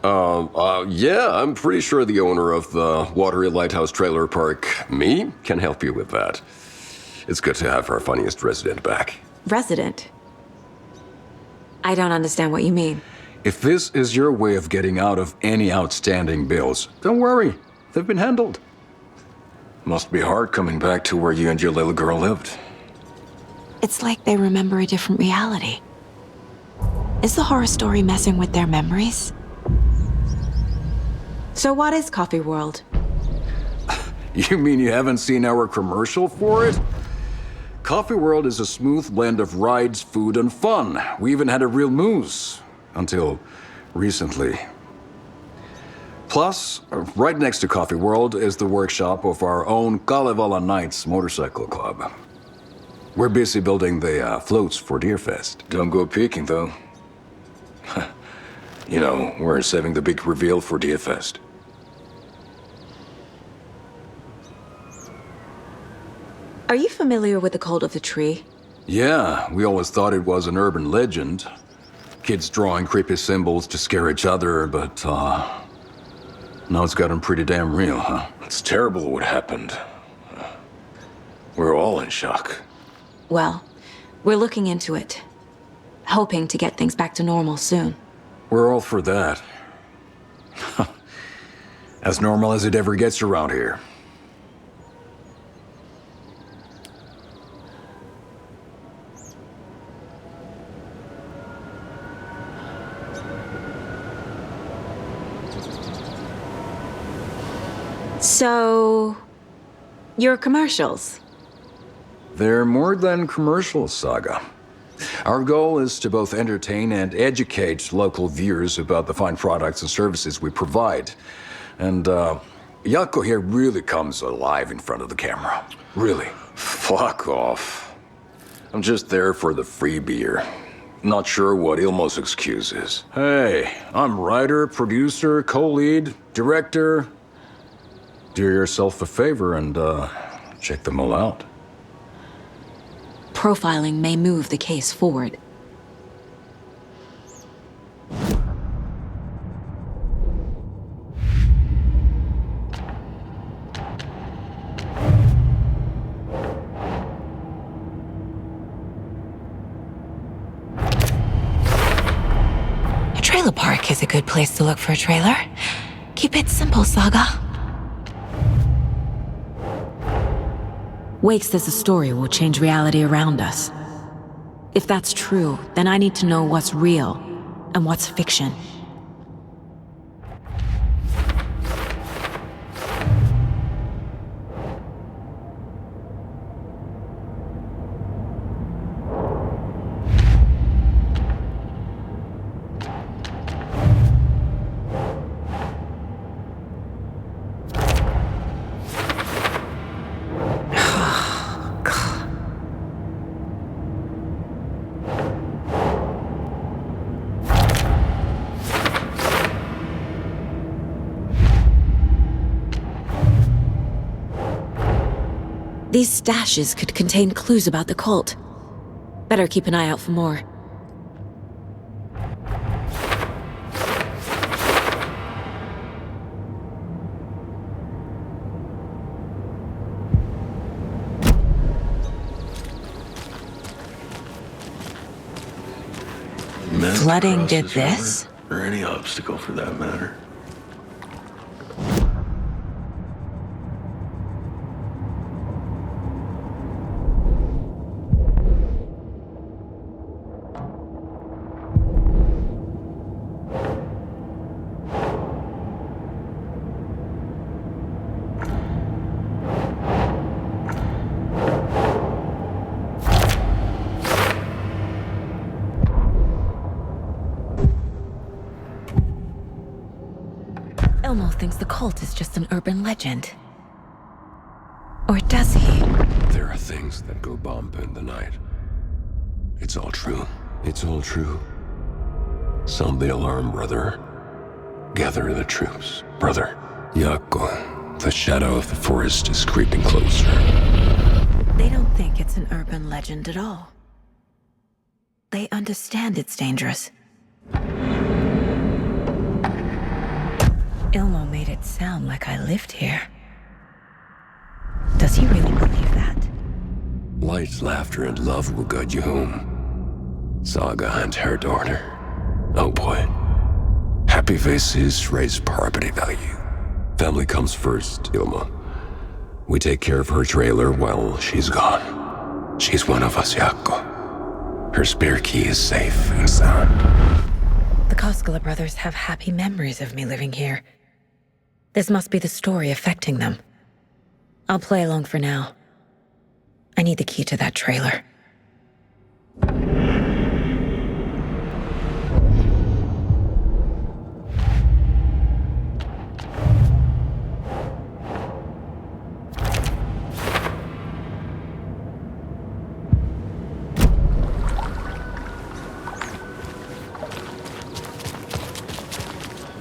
[SPEAKER 10] Yeah, I'm pretty sure the owner of the Watery Lighthouse Trailer Park, me, can help you with that. It's good to have our funniest resident back.
[SPEAKER 2] Resident? I don't understand what you mean.
[SPEAKER 7] If this is your way of getting out of any outstanding bills, don't worry. They've been handled.
[SPEAKER 10] Must be hard coming back to where you and your little girl lived.
[SPEAKER 3] It's like they remember a different reality. Is the horror story messing with their memories?
[SPEAKER 2] So what is Coffee World?
[SPEAKER 7] You mean you haven't seen our commercial for it? Coffee World is a smooth blend of rides, food, and fun. We even had a real moose. Until recently. Plus, right next to Coffee World is the workshop of our own Kalevala Knights Motorcycle Club. We're busy building the floats for Deerfest.
[SPEAKER 10] Don't go peeking, though. You know, we're saving the big reveal for Deerfest.
[SPEAKER 2] Are you familiar with the Cult of the Tree?
[SPEAKER 7] Yeah, we always thought it was an urban legend. Kids drawing creepy symbols to scare each other, but, now it's gotten pretty damn real, huh?
[SPEAKER 10] It's terrible what happened. We're all in shock.
[SPEAKER 3] Well, we're looking into it. Hoping to get things back to normal soon.
[SPEAKER 7] We're all for that. As normal as it ever gets around here.
[SPEAKER 2] So, your commercials?
[SPEAKER 7] They're more than commercials, Saga. Our goal is to both entertain and educate local viewers about the fine products and services we provide. And, Jaakko here really comes alive in front of the camera. Really.
[SPEAKER 10] Fuck off. I'm just there for the free beer. Not sure what Ilmo's excuse is.
[SPEAKER 7] Hey, I'm writer, producer, co-lead, director. Do yourself a favor and, check them all out.
[SPEAKER 3] Profiling may move the case forward. A trailer park is a good place to look for a trailer. Keep it simple, Saga. Wake says the story will change reality around us. If that's true, then I need to know what's real and what's fiction. These stashes could contain clues about the cult. Better keep an eye out for more. Flooding did this?
[SPEAKER 10] Or any obstacle for that matter.
[SPEAKER 3] thinks the cult is just an urban legend. Or does he?
[SPEAKER 10] There are things that go bump in the night. It's all true. It's all true. Sound the alarm, brother. Gather the troops, brother. Yako, the shadow of the forest is creeping closer.
[SPEAKER 3] They don't think it's an urban legend at all. They understand it's dangerous. Ilmo made it sound like I lived here. Does he really believe that?
[SPEAKER 10] Light, laughter, and love will guide you home. Saga and her daughter. Oh boy. Happy faces raise property value. Family comes first, Ilma. We take care of her trailer while she's gone. She's one of us, Yako. Her spare key is safe and sound.
[SPEAKER 3] The Koskela brothers have happy memories of me living here. This must be the story affecting them. I'll play along for now. I need the key to that trailer.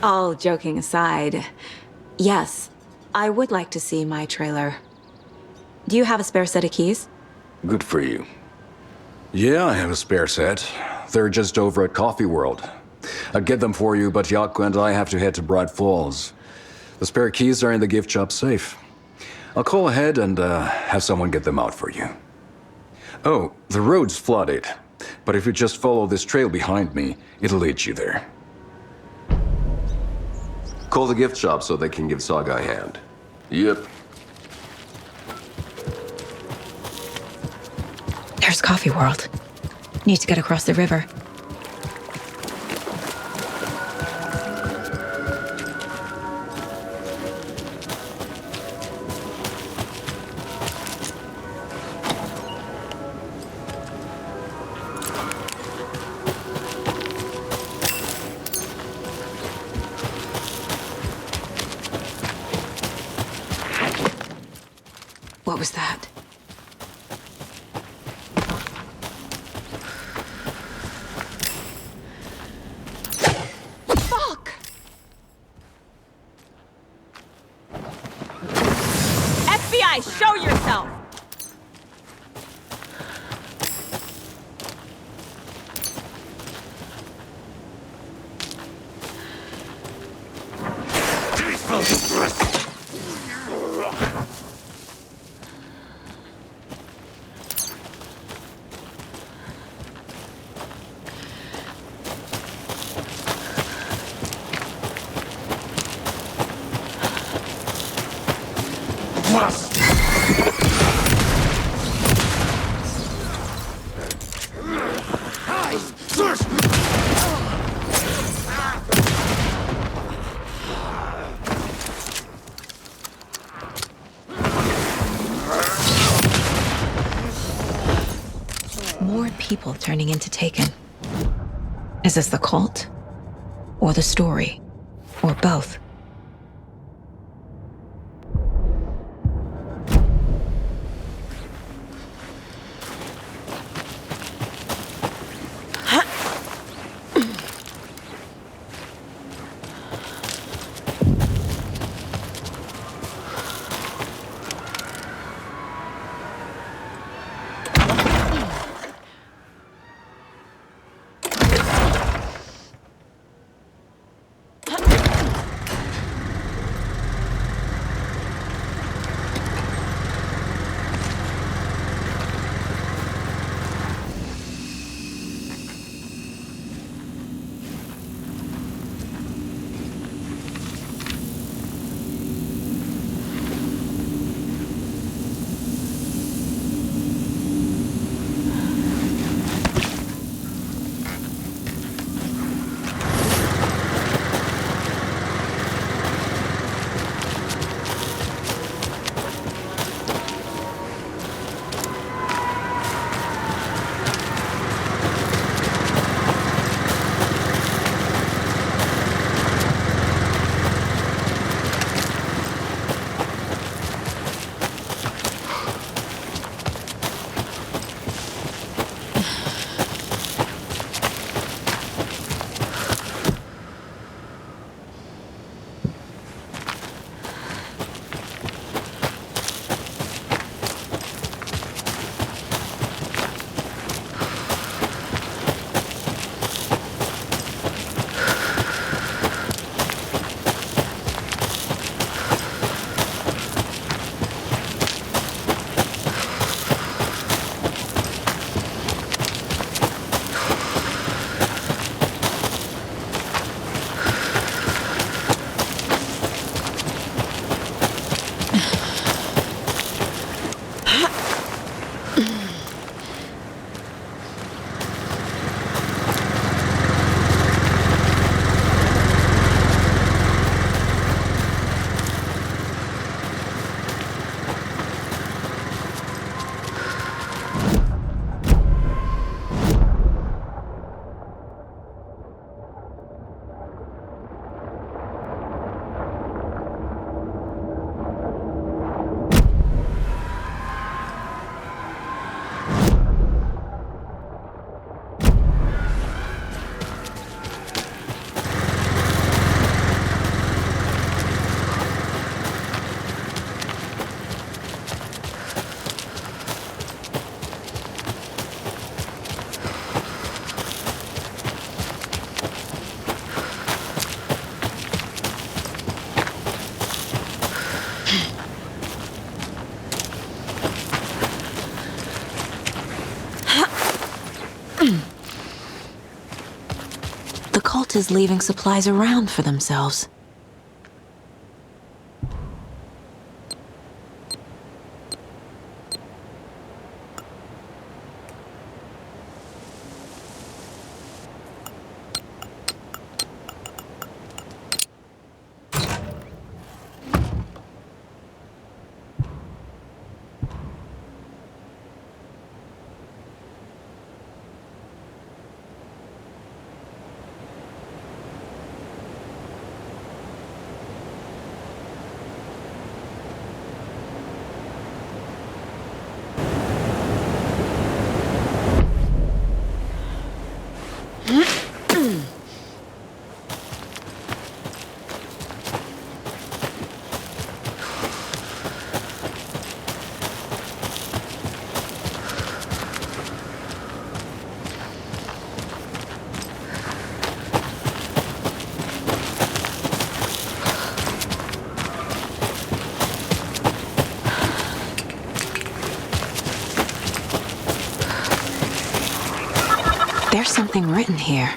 [SPEAKER 3] All joking aside, yes, I would like to see my trailer. Do you have a spare set of keys?
[SPEAKER 7] Good for you. Yeah, I have a spare set. They're just over at Coffee World. I'd get them for you, but Yako and I have to head to Bright Falls. The spare keys are in the gift shop safe. I'll call ahead and have someone get them out for you. Oh, the road's flooded, but if you just follow this trail behind me, it'll lead you there.
[SPEAKER 10] Call the gift shop so they can give Saga a hand. Yep.
[SPEAKER 3] There's Coffee World. Need to get across the river. What was that?
[SPEAKER 18] Fuck! FBI, show yourself!
[SPEAKER 3] More people turning into Taken. Is this the cult? Or the story? Or both? is leaving supplies around for themselves? There's something written here.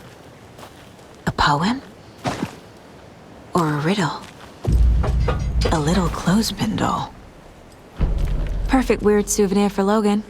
[SPEAKER 3] A poem? Or a riddle? A little clothespin doll. Perfect weird souvenir for Logan.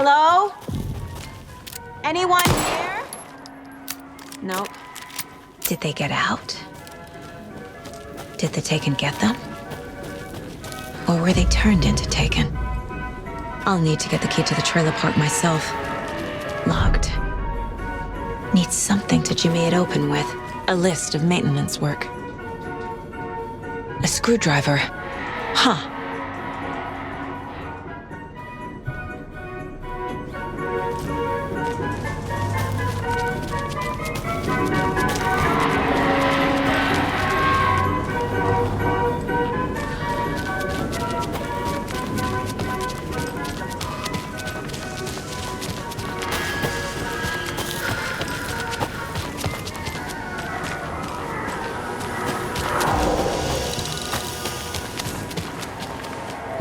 [SPEAKER 3] Hello? Anyone here? Nope. Did they get out? Did the Taken get them? Or were they turned into Taken? I'll need to get the key to the trailer park myself. Locked. Need something to jimmy it open with. A list of maintenance work. A screwdriver. Huh.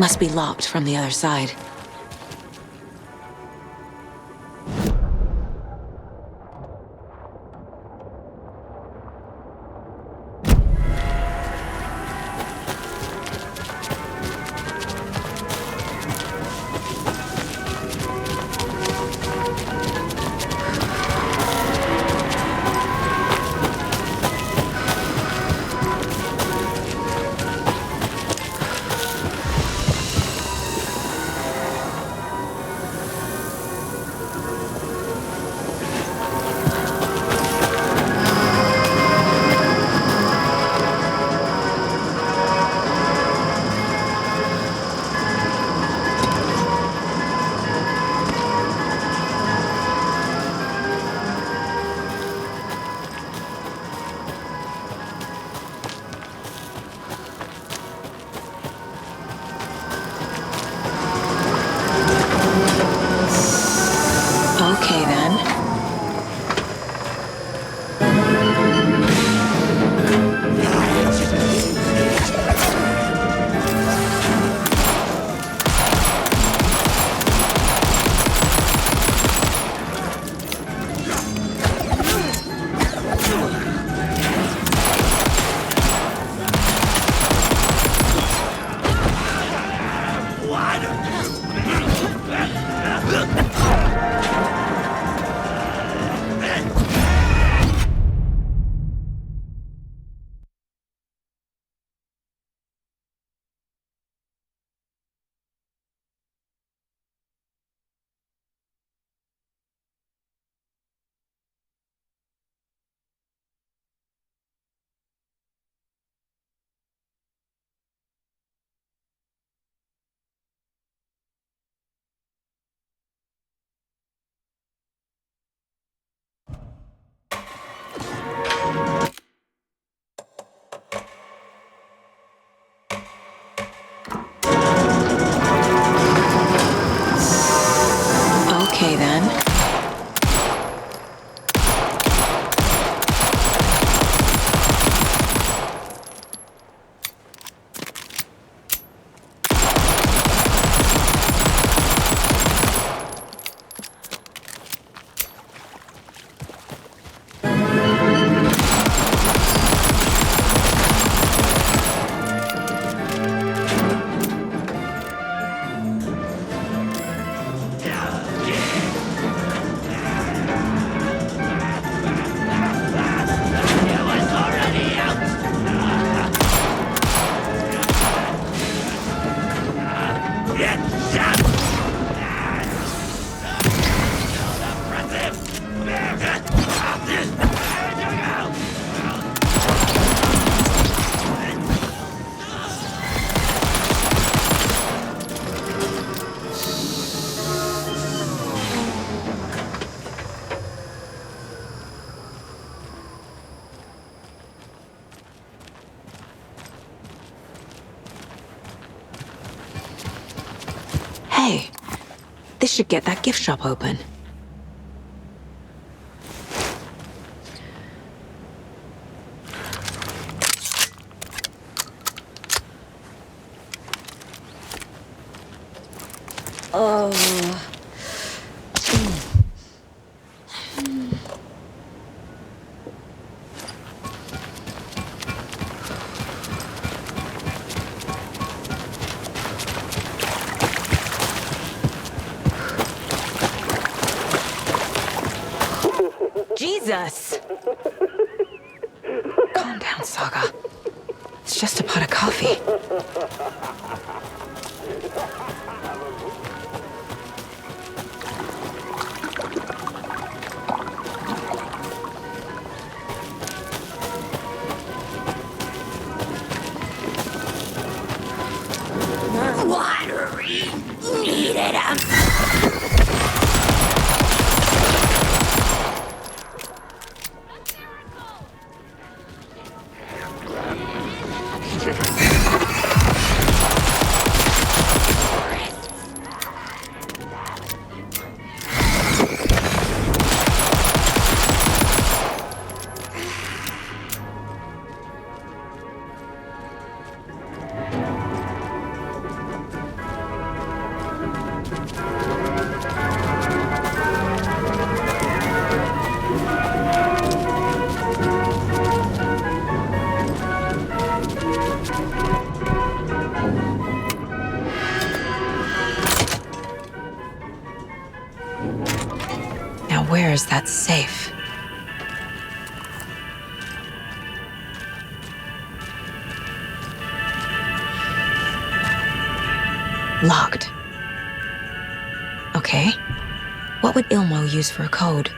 [SPEAKER 3] Must be locked from the other side. Okay, then. Okay, then. Hey, this should get that gift shop open. Oh. Jesus! Calm down, Saga. It's just a pot of coffee.
[SPEAKER 14] Watery. Need it up.
[SPEAKER 3] Where's that safe? Locked. Okay. What would Ilmo use for a code?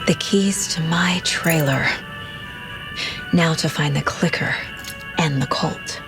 [SPEAKER 3] The keys to my trailer. Now to find the clicker and the cult.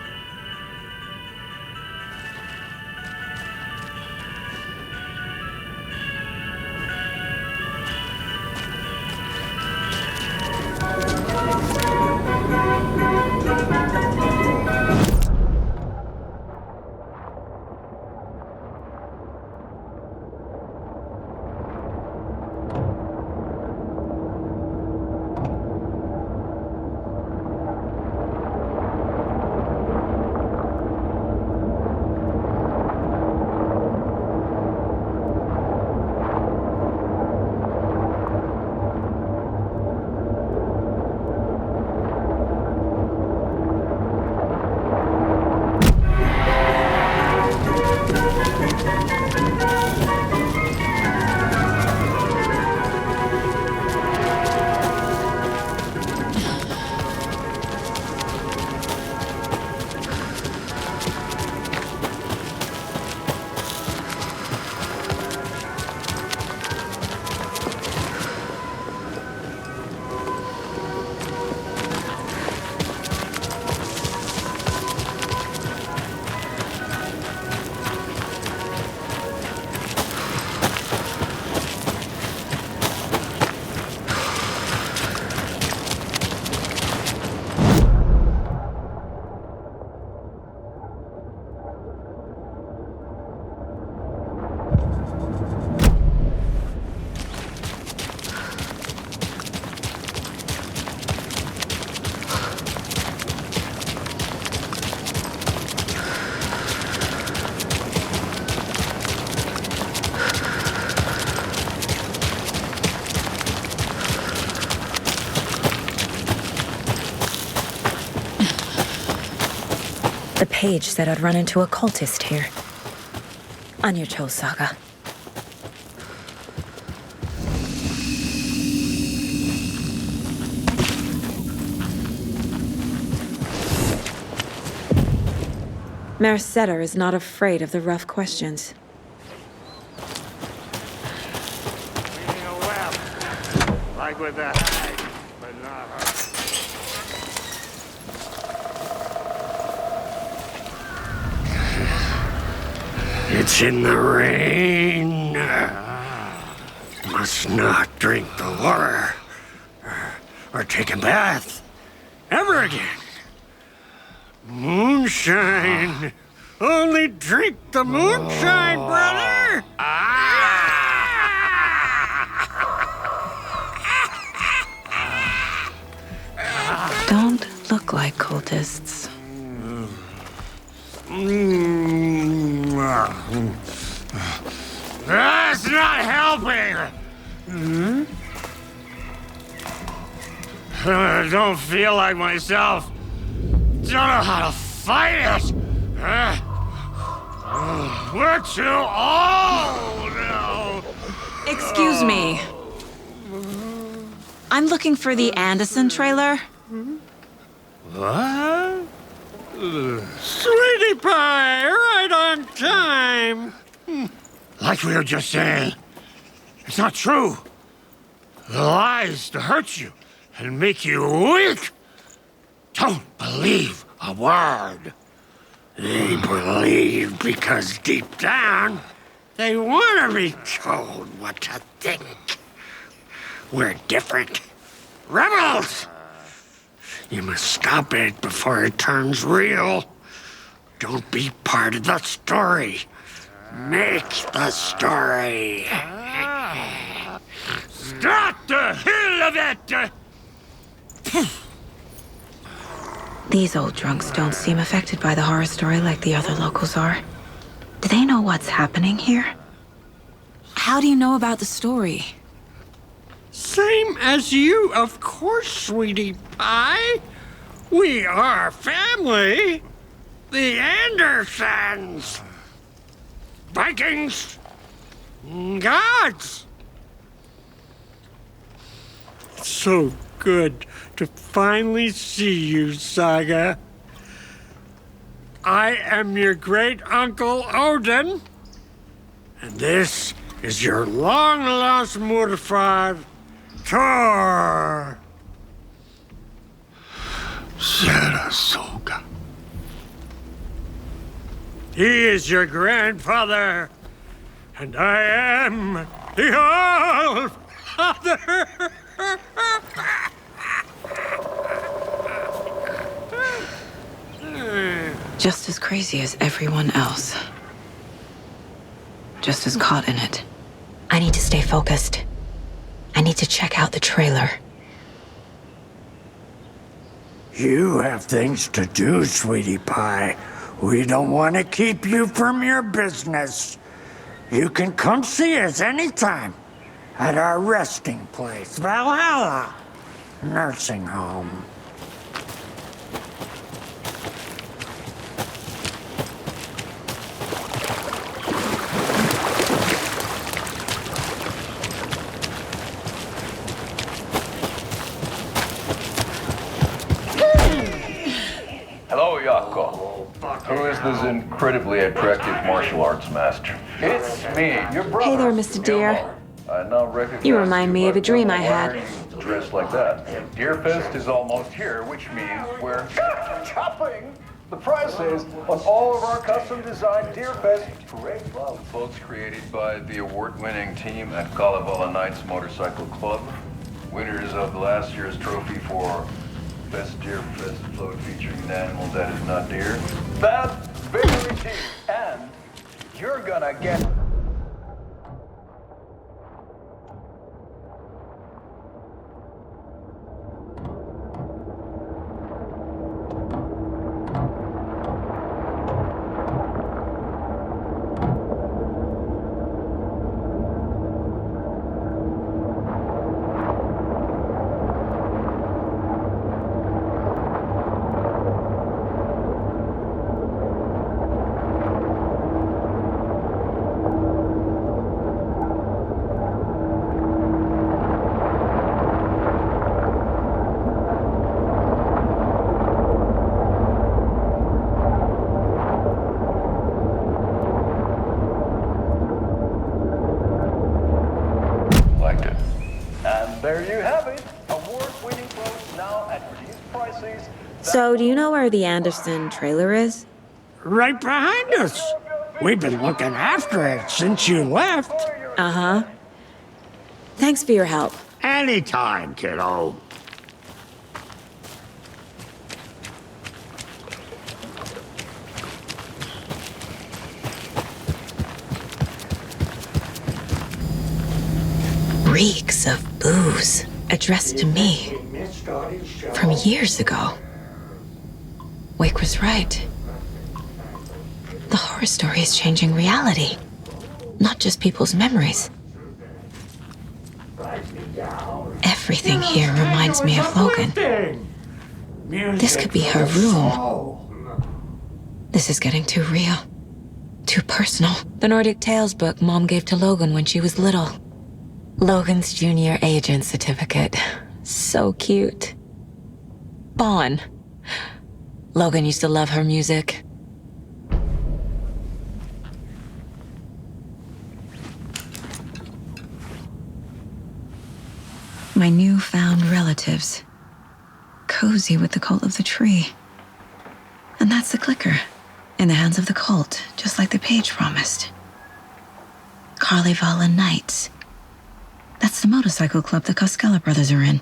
[SPEAKER 3] The page said I'd run into a cultist here. On your toes, Saga. Merceder is not afraid of the rough questions.
[SPEAKER 15] Weaving a web, like with the hag, but not her. It's in the rain. Must not drink the water. Or take a bath. Ever again. Moonshine. Only drink the moonshine, brother.
[SPEAKER 3] Don't look like cultists.
[SPEAKER 15] That's not helping! I don't feel like myself. Don't know how to fight it! We're too old now!
[SPEAKER 2] Excuse me. I'm looking for the Anderson trailer.
[SPEAKER 15] What? Sweetie pie, right on time! Like we were just saying, it's not true. The lies to hurt you and make you weak. Don't believe a word. They believe because deep down, they want to be told what to think. We're different. Rebels! You must stop it before it turns real.
[SPEAKER 14] Don't be part of the story. Make the story. Start the hell of it!
[SPEAKER 3] These old drunks don't seem affected by the horror story like the other locals are. Do they know what's happening here? How do you know about the story?
[SPEAKER 14] Same as you, of course, sweetie pie. We are family. The Andersons. Vikings. Gods. It's so good to finally see you, Saga. I am your great-uncle Odin, and this is your long-lost Murfar, Thor. Saratoga. He is your grandfather, and I am the All-Father.
[SPEAKER 3] Just as crazy as everyone else. Just as caught in it. I need to stay focused. I need to check out the trailer.
[SPEAKER 14] You have things to do, sweetie pie. We don't want to keep you from your business. You can come see us anytime at our resting place, Valhalla Nursing Home.
[SPEAKER 16] Hello, Yako. Who is this incredibly attractive martial arts master? It's me, your brother.
[SPEAKER 3] Hey there, Mr. Deer.
[SPEAKER 16] I now recognize
[SPEAKER 3] You remind me of a dream I had.
[SPEAKER 16] Why are you dressed like that? Deerfest is almost here, which means we're chopping the prices on all of our custom-designed Deerfest parade floats created by the award-winning team at Kalevala Knights Motorcycle Club, winners of last year's trophy for Best Deerfest float featuring an animal that is not deer. That very team, and you're gonna get. There you have it. Award-winning floats now at reduced prices.
[SPEAKER 3] So, do you know where the Anderson trailer is?
[SPEAKER 14] Right behind us. We've been looking after it since you left.
[SPEAKER 3] Uh-huh. Thanks for your help.
[SPEAKER 14] Anytime, kiddo.
[SPEAKER 3] Reeks of booze addressed to me from years ago. Wake was right. The horror story is changing reality, not just people's memories. Everything here reminds me of Logan. This could be her room. This is getting too real, too personal. The Nordic Tales book Mom gave to Logan when she was little. Logan's junior agent certificate. So cute. Bon. Logan used to love her music. My newfound relatives. Cozy with the cult of the tree. And that's the clicker. In the hands of the cult, just like the page promised. Kalevala Knights. That's the motorcycle club the Koskela brothers are in.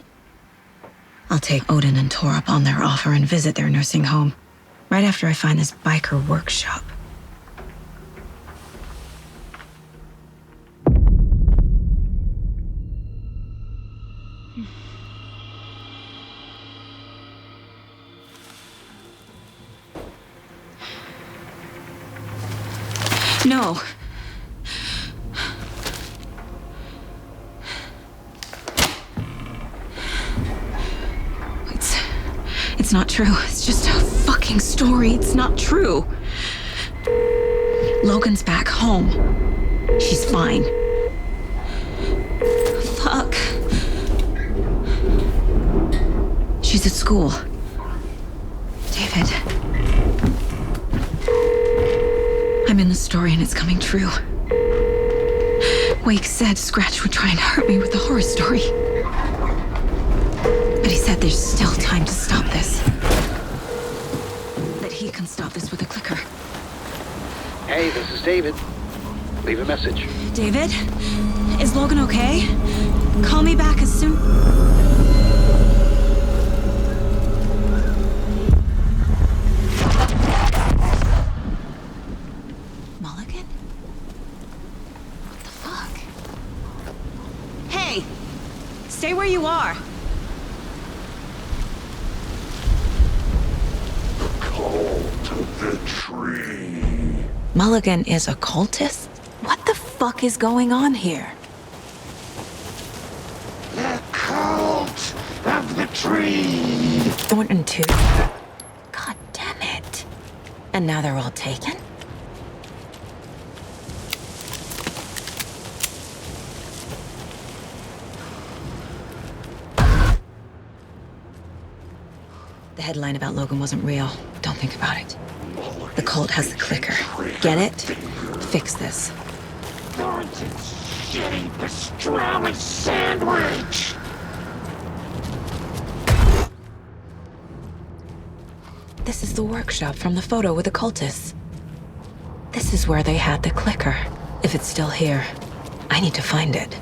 [SPEAKER 3] I'll take Odin and Thor up on their offer and visit their nursing home.
[SPEAKER 2] Right after I find this biker workshop. No. It's not true. It's just a fucking story. It's not true. Logan's back home. She's fine. Fuck. She's at school. David. I'm in the story and it's coming true. Wake said Scratch would try and hurt me with the horror story. But he said there's still time to stop this. That he can stop this with a clicker.
[SPEAKER 6] Hey, this is David. Leave a message.
[SPEAKER 2] David? Is Logan okay? Call me back as soon... Mulligan? What the fuck? Hey! Stay where you are.
[SPEAKER 9] Cult of the tree.
[SPEAKER 3] Mulligan is a cultist? What the fuck is going on here?
[SPEAKER 9] The cult of the tree.
[SPEAKER 3] Thornton too. God damn it. And now they're all taken? The headline about Logan wasn't real. Don't think about it. The cult has the clicker. Get it? Fix this.
[SPEAKER 9] Thornton's shitty pastrami sandwich.
[SPEAKER 3] This is the workshop from the photo with the cultists. This is where they had the clicker. If it's still here, I need to find it.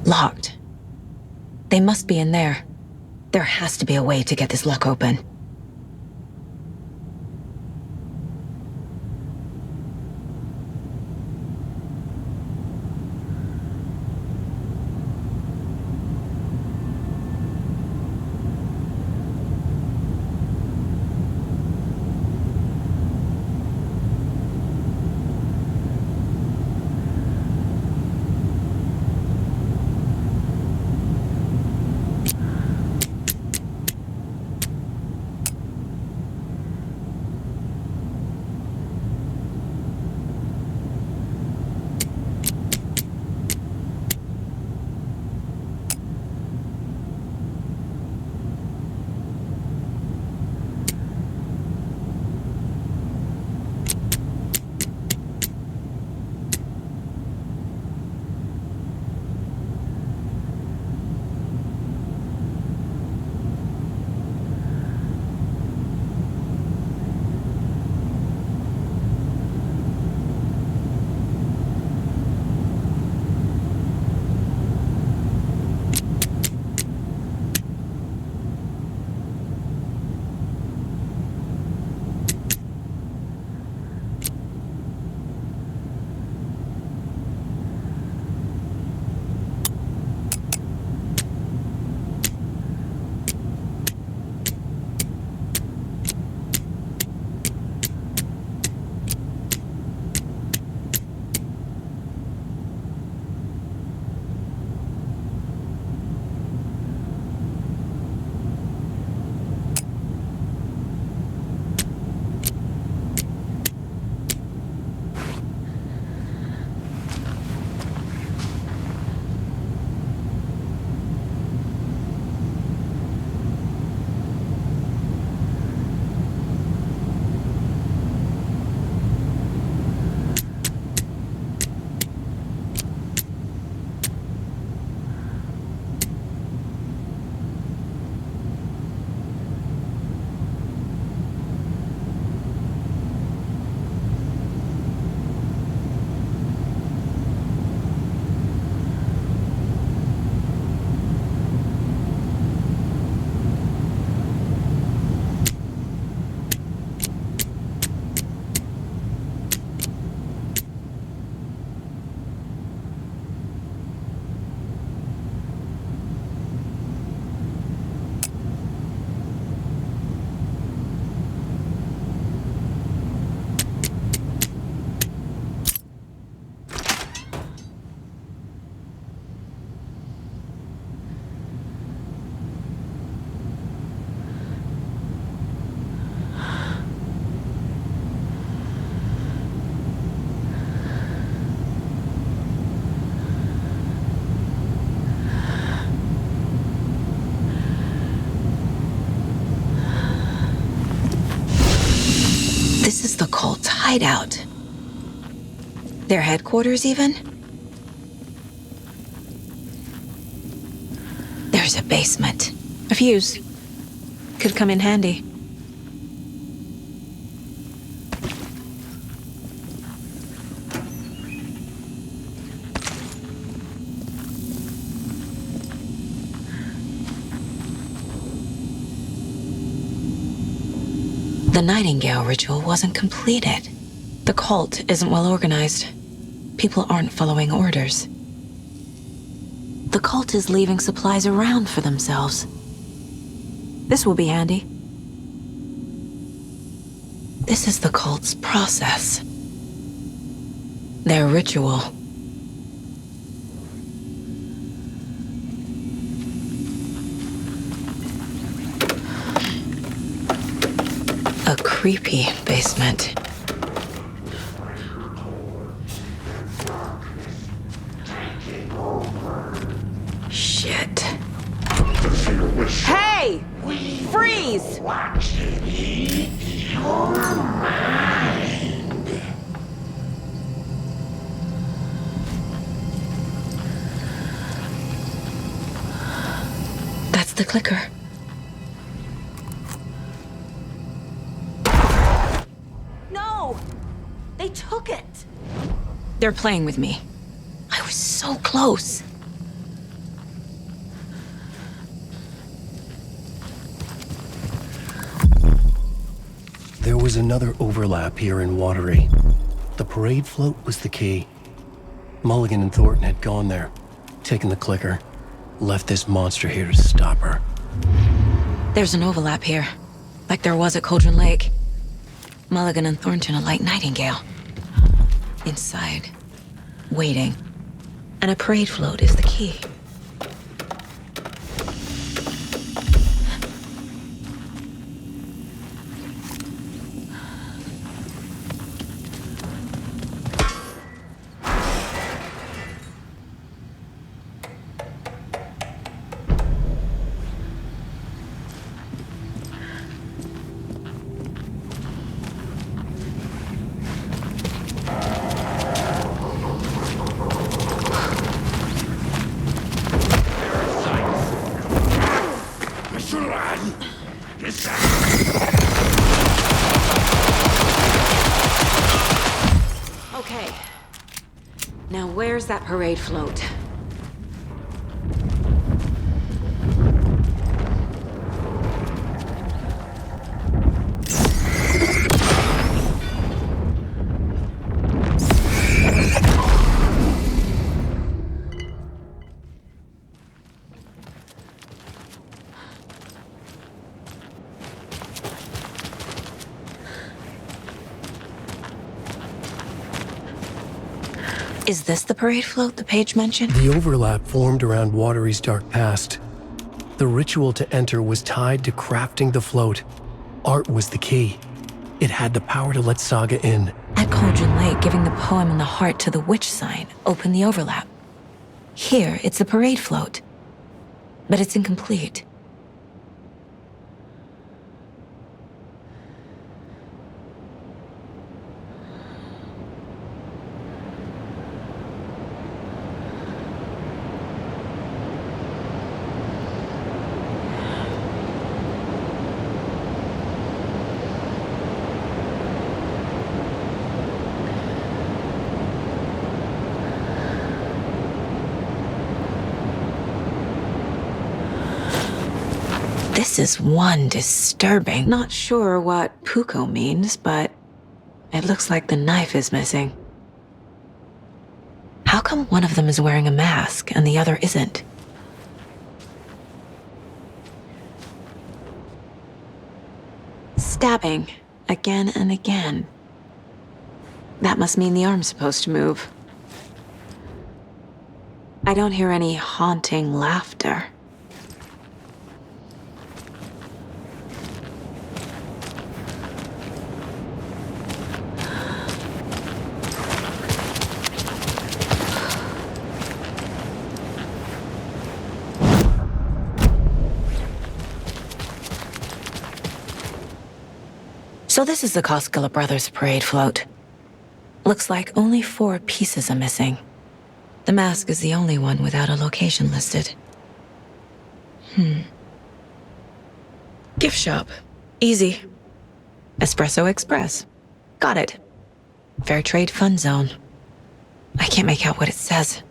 [SPEAKER 3] Locked. They must be in there. There has to be a way to get this lock open. hideout. Their headquarters, even? There's a basement. A fuse. Could come in handy. The Nightingale ritual wasn't completed. The cult isn't well organized. People aren't following orders. The cult is leaving supplies around for themselves. This will be handy. This is the cult's process. Their ritual. A creepy basement. Shit.
[SPEAKER 18] Hey! Freeze!
[SPEAKER 3] That's the clicker.
[SPEAKER 18] No! They took it!
[SPEAKER 3] They're playing with me. I was so close.
[SPEAKER 1] There was another overlap here in Watery. The parade float was the key. Mulligan and Thornton had gone there, taken the clicker, left this monster here to stop her.
[SPEAKER 3] There's an overlap here, like there was at Cauldron Lake. Mulligan and Thornton are like Nightingale. Inside, waiting. And a parade float is the key. Okay. Now where's that parade float? Is this the parade float the page mentioned?
[SPEAKER 1] The overlap formed around Watery's dark past. The ritual to enter was tied to crafting the float. Art was the key. It had the power to let Saga in.
[SPEAKER 3] At Cauldron Lake, giving the poem and the heart to the witch sign opened the overlap. Here, it's the parade float. But it's incomplete. This is one disturbing. Not sure what Puko means, but it looks like the knife is missing. How come one of them is wearing a mask and the other isn't? Stabbing again and again. That must mean the arm's supposed to move. I don't hear any haunting laughter. So this is the Koskela Brothers parade float. Looks like only 4 pieces are missing. The mask is the only one without a location listed. Gift shop. Easy. Espresso Express. Got it. Fair Trade Fun Zone. I can't make out what it says.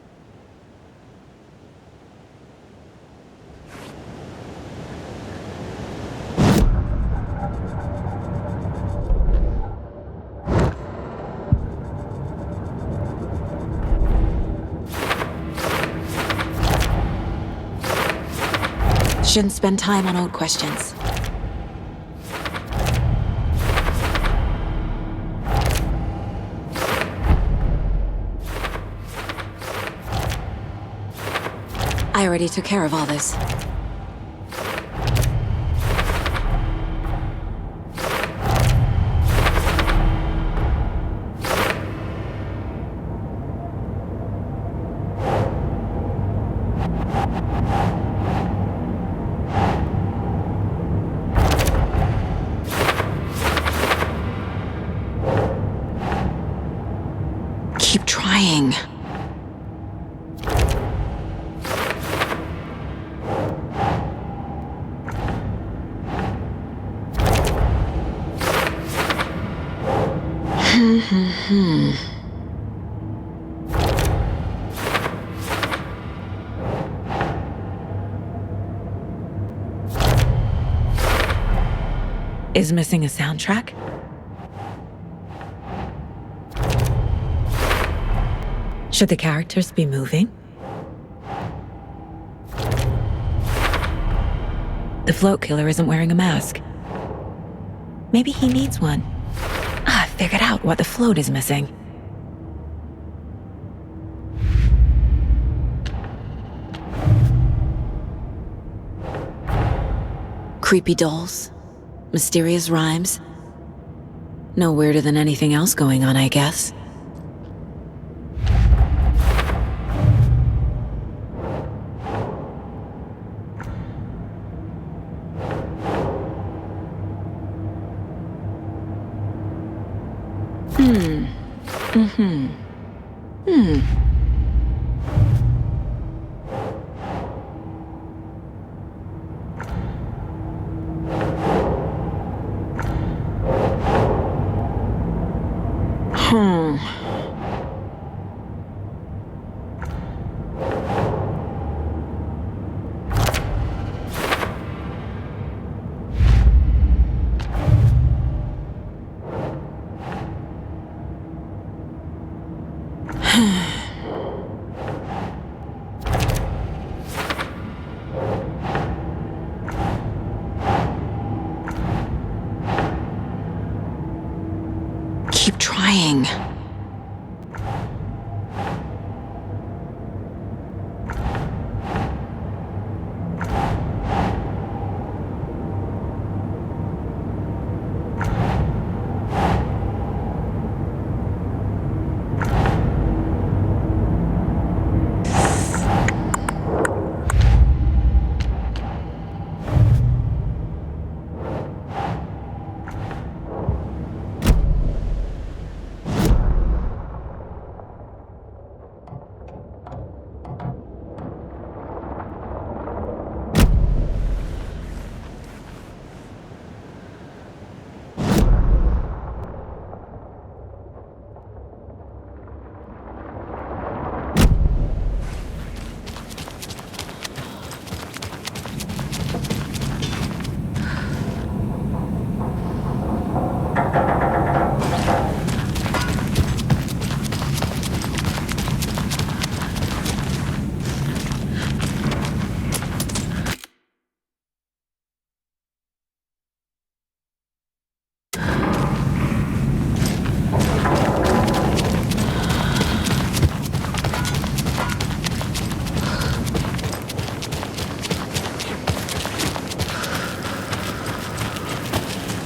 [SPEAKER 3] Shouldn't spend time on old questions. I already took care of all this. Keep trying. Is missing a soundtrack? Should the characters be moving? The float killer isn't wearing a mask. Maybe he needs one. I figured out what the float is missing. Creepy dolls. Mysterious rhymes. No weirder than anything else going on, I guess. Keep trying.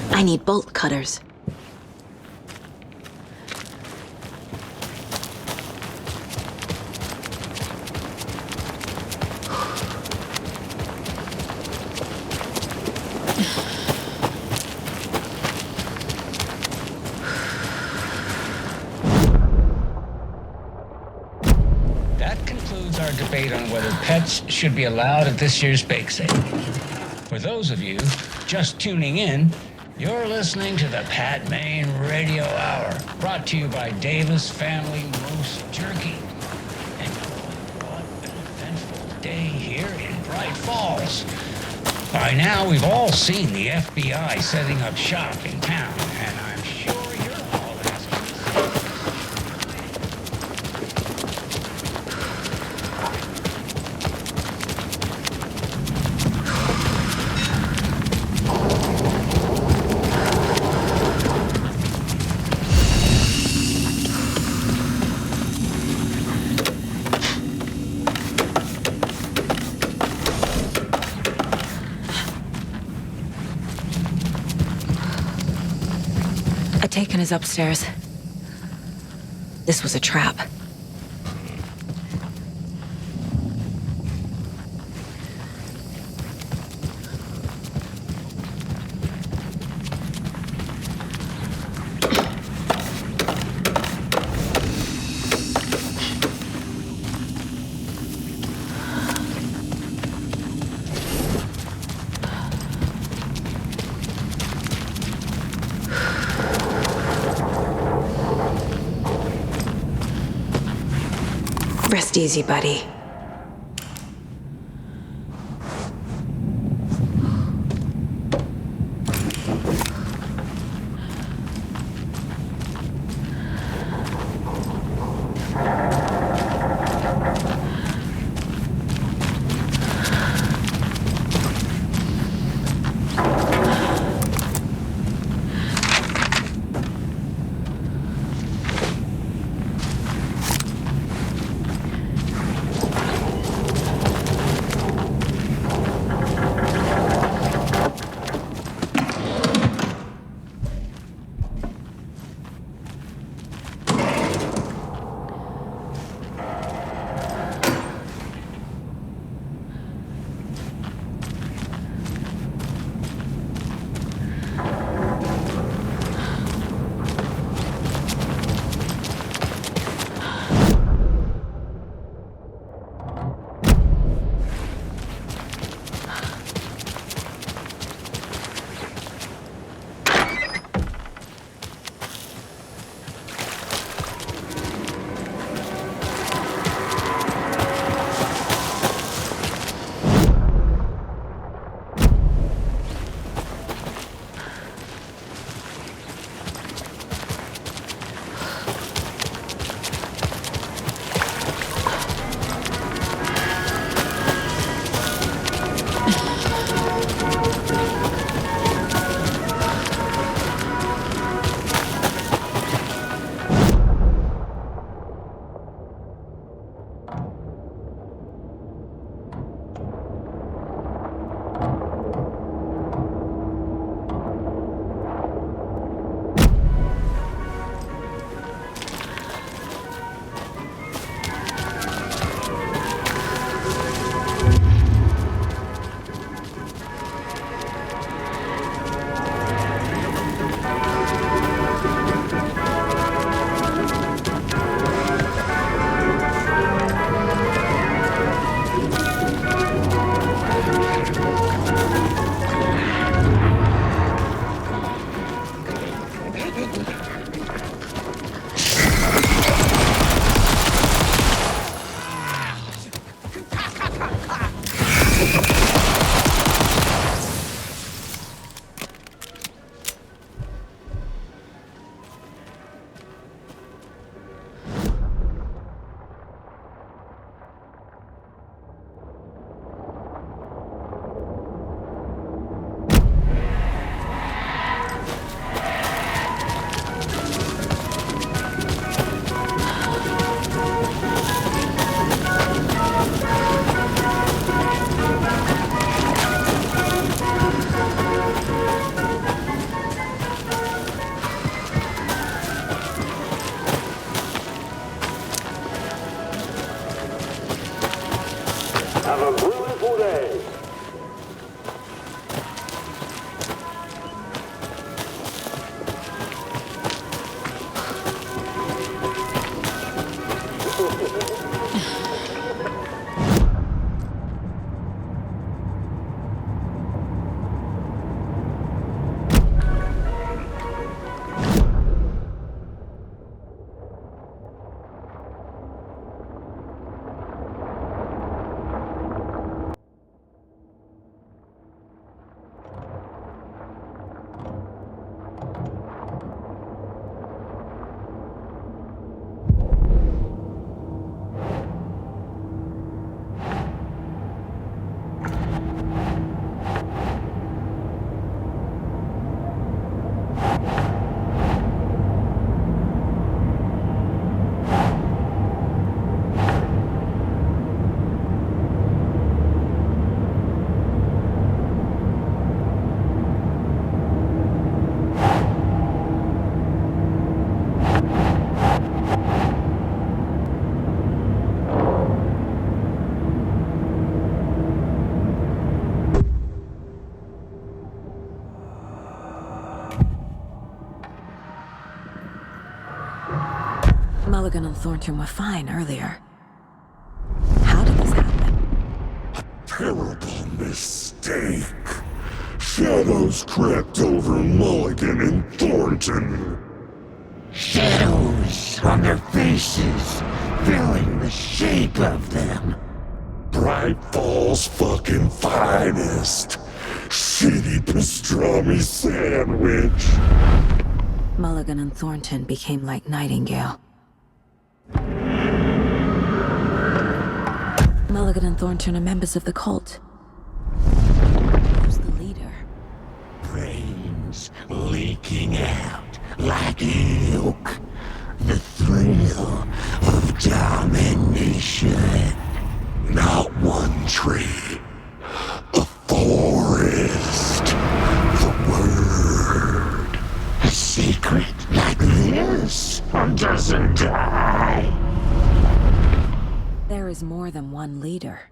[SPEAKER 3] I need bolt cutters.
[SPEAKER 8] our debate on whether pets should be allowed at this year's bake sale. For those of you just tuning in, you're listening to the Pat Maine Radio Hour, brought to you by Davis Family Roast Jerky. And what an eventful day here in Bright Falls. By now, we've all seen the FBI setting up shop in town, and I'm sure you're all asking.
[SPEAKER 3] Taken is upstairs. This was a trap. Rest easy, buddy. Mulligan and Thornton were fine earlier. How did this happen?
[SPEAKER 9] Terrible mistake. Shadows crept over Mulligan and Thornton. Shadows on their faces, filling the shape of them. Bright Falls fucking finest. Shitty pastrami sandwich.
[SPEAKER 3] Mulligan and Thornton became like Nightingale. Mulligan and Thornton are members of the cult. Who's the leader?
[SPEAKER 9] Brains leaking out like ilk. The thrill of domination. Not one tree. A forest. The word. A secret like this doesn't die.
[SPEAKER 3] There is more than one leader.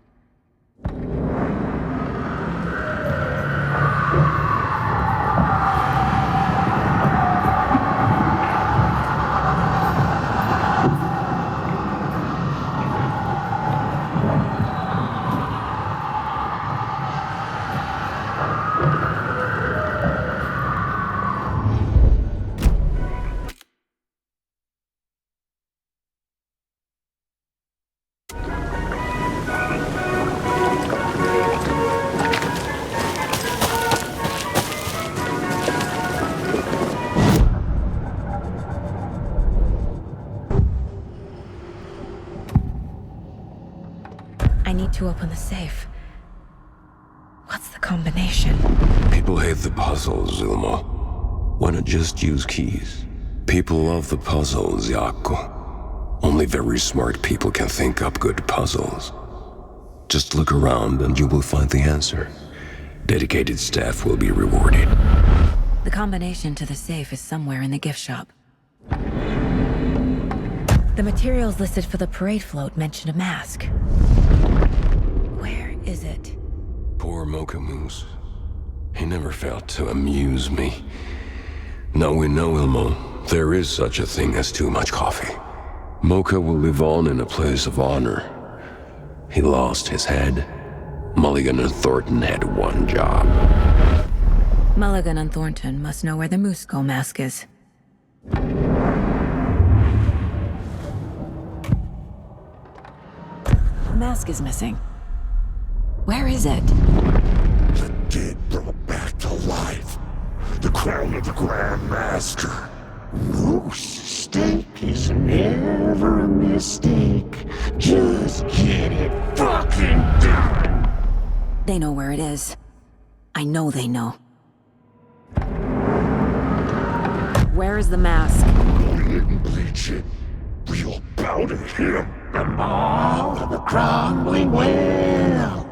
[SPEAKER 3] I need to open the safe. What's the combination?
[SPEAKER 10] People hate the puzzles, Ilmo. Why not just use keys? People love the puzzles, Jaakko. Only very smart people can think up good puzzles. Just look around and you will find the answer. Dedicated staff will be rewarded.
[SPEAKER 3] The combination to the safe is somewhere in the gift shop. The materials listed for the parade float mention a mask. Where is it?
[SPEAKER 10] Poor Mocha Moose. He never failed to amuse me. Now we know, Ilmo, there is such a thing as too much coffee. Mocha will live on in a place of honor. He lost his head. Mulligan and Thornton had one job.
[SPEAKER 3] Mulligan and Thornton must know where the Musco mask is. The mask is missing. Where is it?
[SPEAKER 9] The dead brought back to life. The crown of the Grand Master. Moose steak is never a mistake. Just get it fucking done.
[SPEAKER 3] They know where it is. I know they know. Where is the mask?
[SPEAKER 9] We didn't bleach it. Real powder him. The maw of the crumbling well.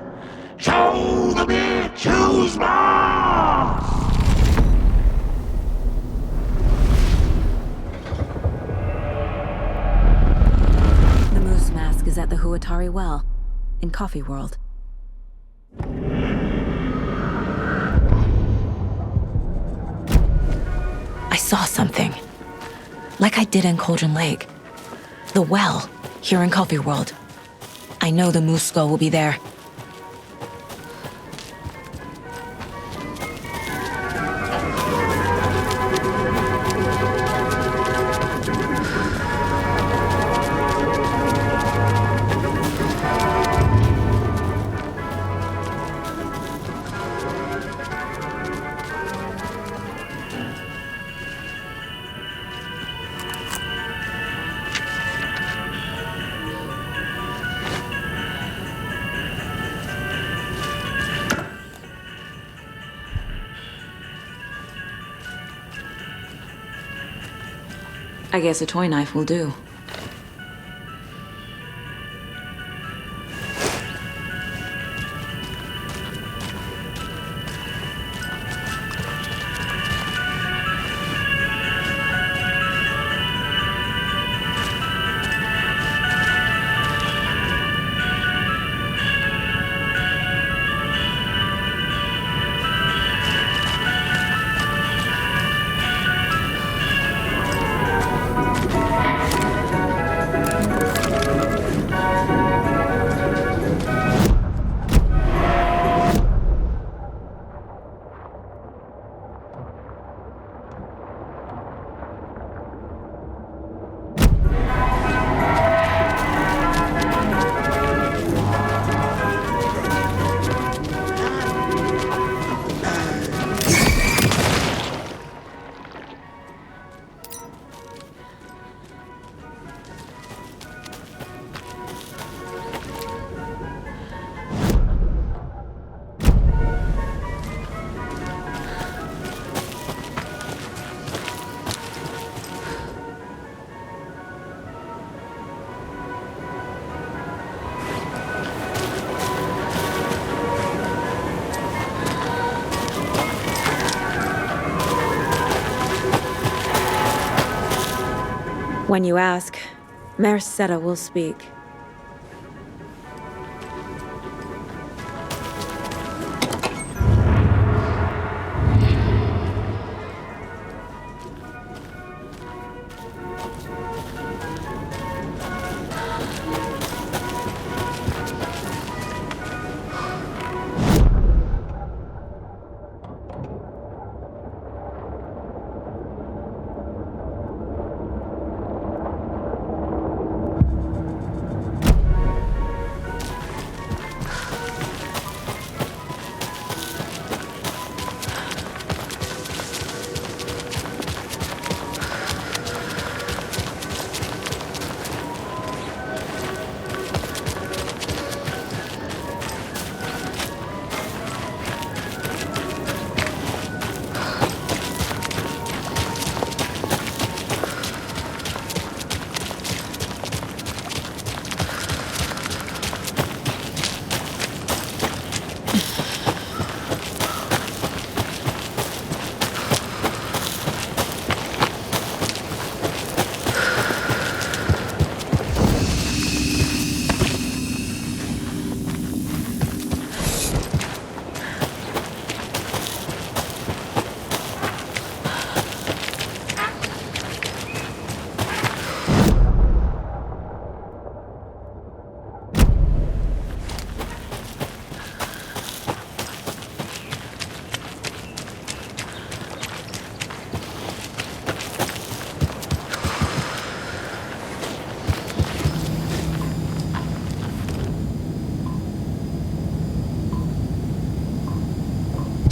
[SPEAKER 9] Show the bitch who's boss!
[SPEAKER 3] The moose mask is at the Huatari Well, in Coffee World. I saw something. Like I did in Cauldron Lake. The well, here in Coffee World. I know the moose skull will be there. I guess a toy knife will do. When you ask, Mayor Seta will speak.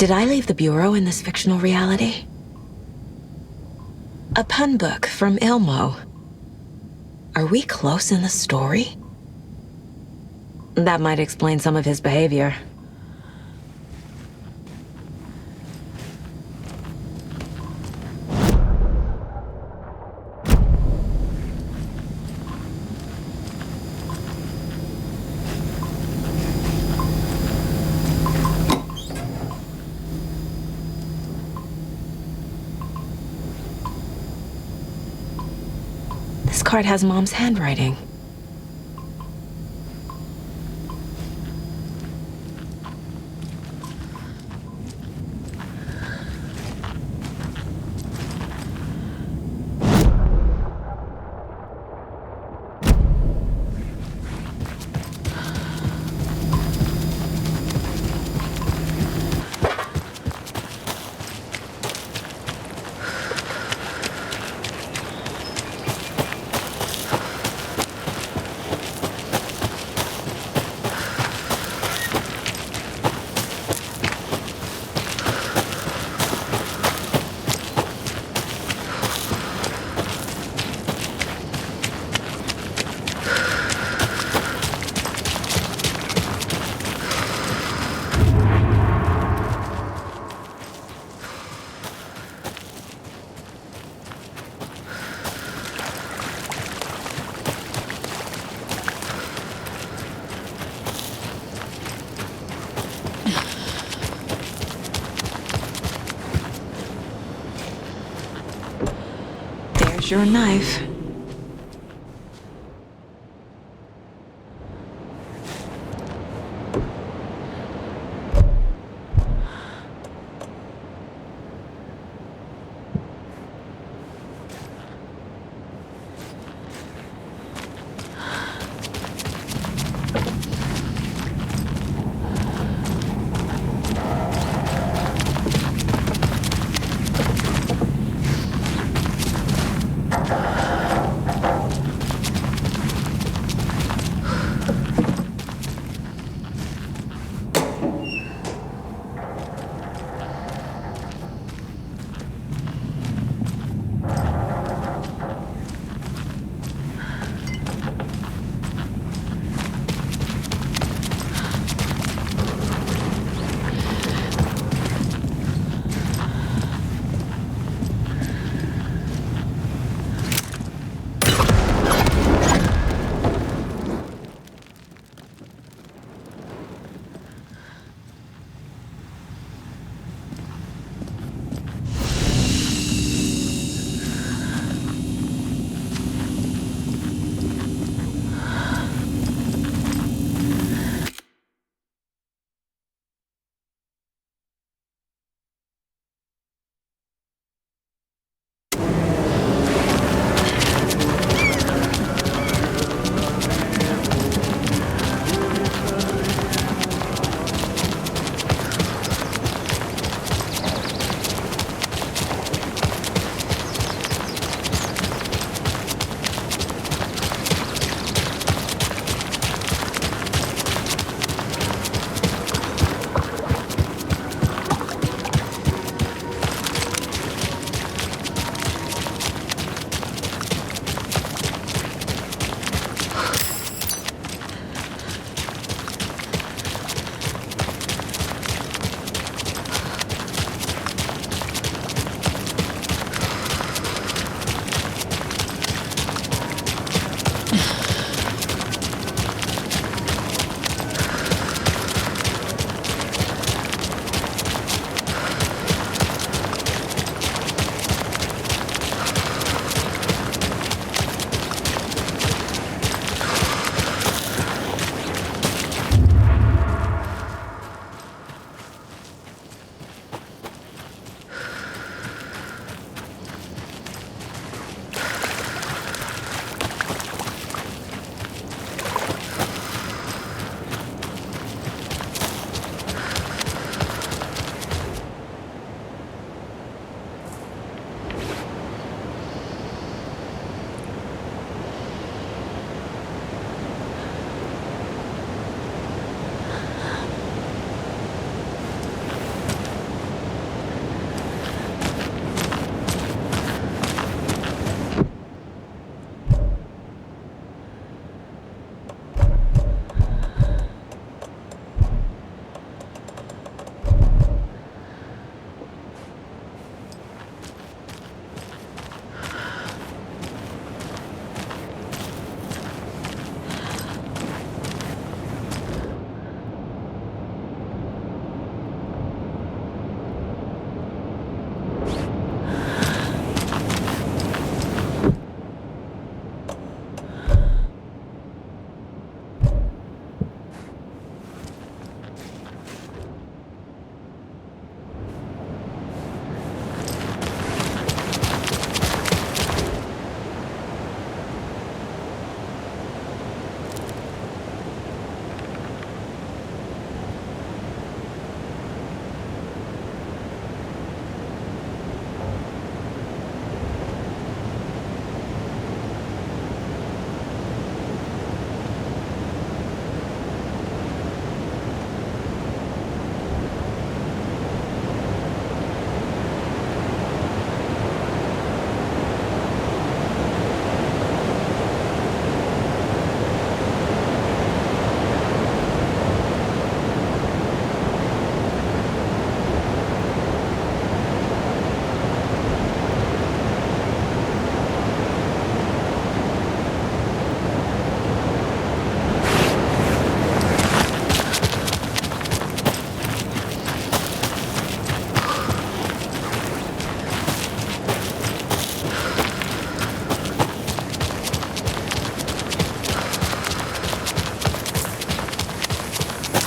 [SPEAKER 3] Did I leave the Bureau in this fictional reality? A pun book from Ilmo. Are we close in the story? That might explain some of his behavior. This card has Mom's handwriting. There's your knife.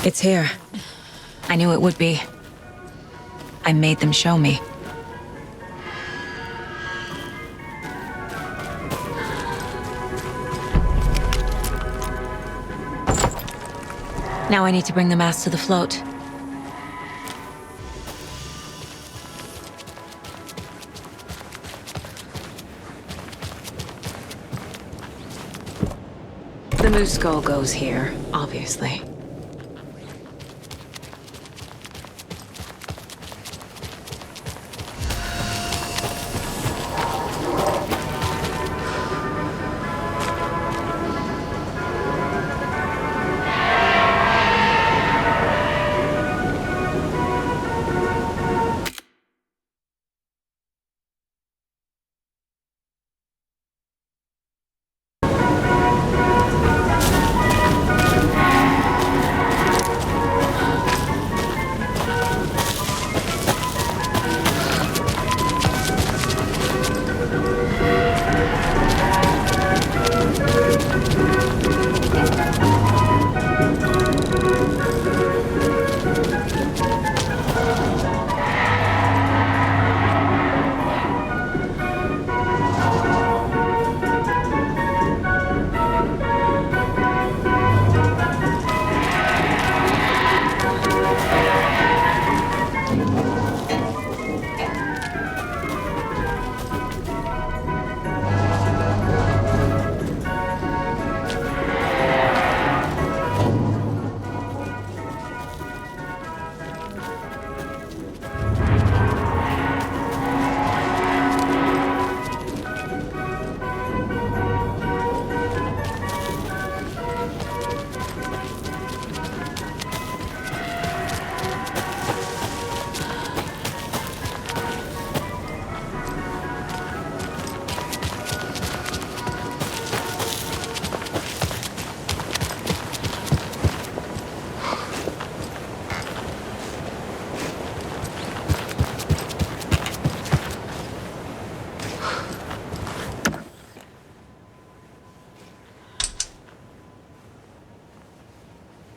[SPEAKER 3] It's here. I knew it would be. I made them show me. Now I need to bring the mass to the float. The moose skull goes here, obviously.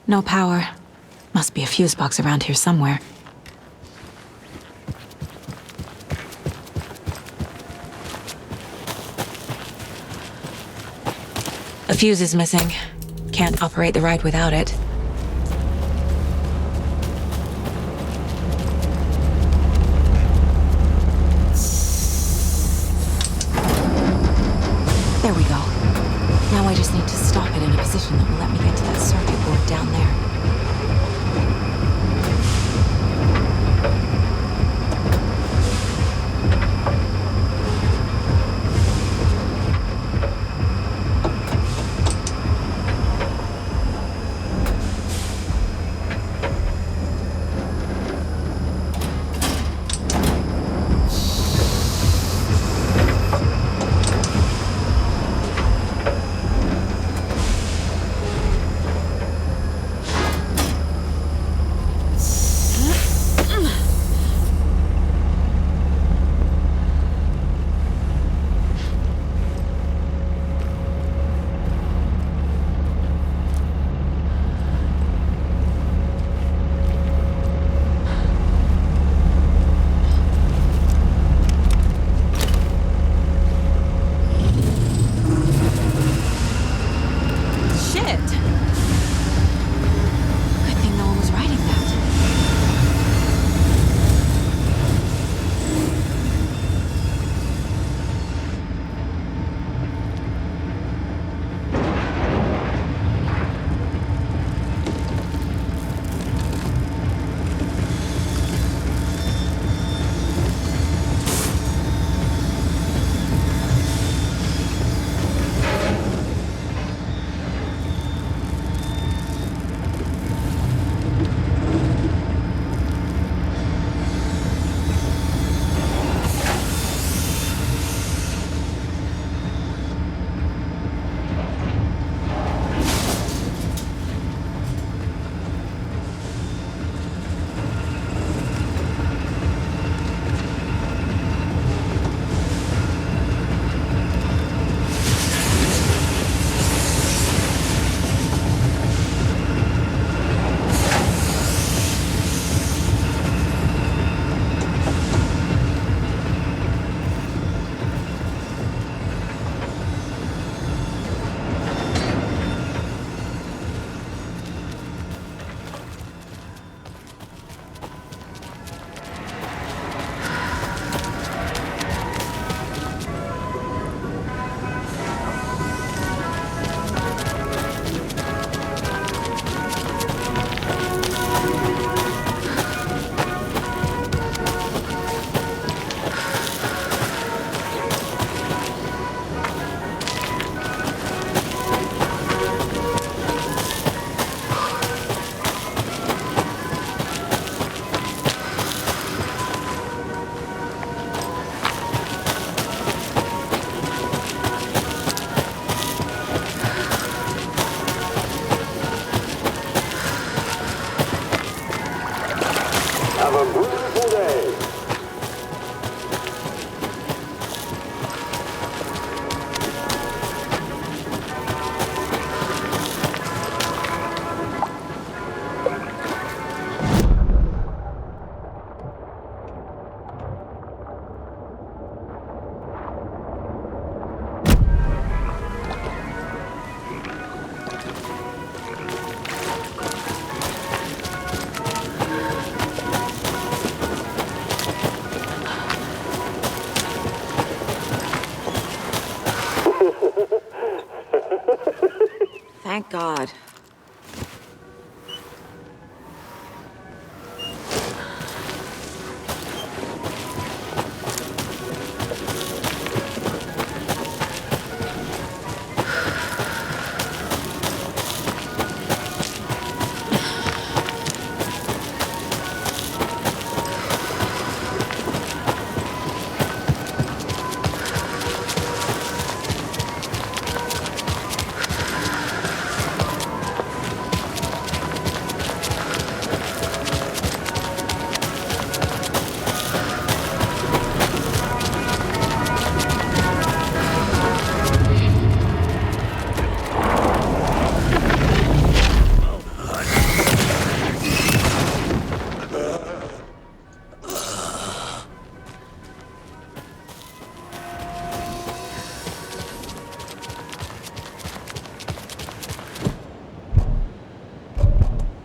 [SPEAKER 3] No power. Must be a fuse box around here somewhere. A fuse is missing. Can't operate the ride without it. There we go. Now I just need to stop it in a position that will let me get to that circuit board down there.
[SPEAKER 18] Thank God.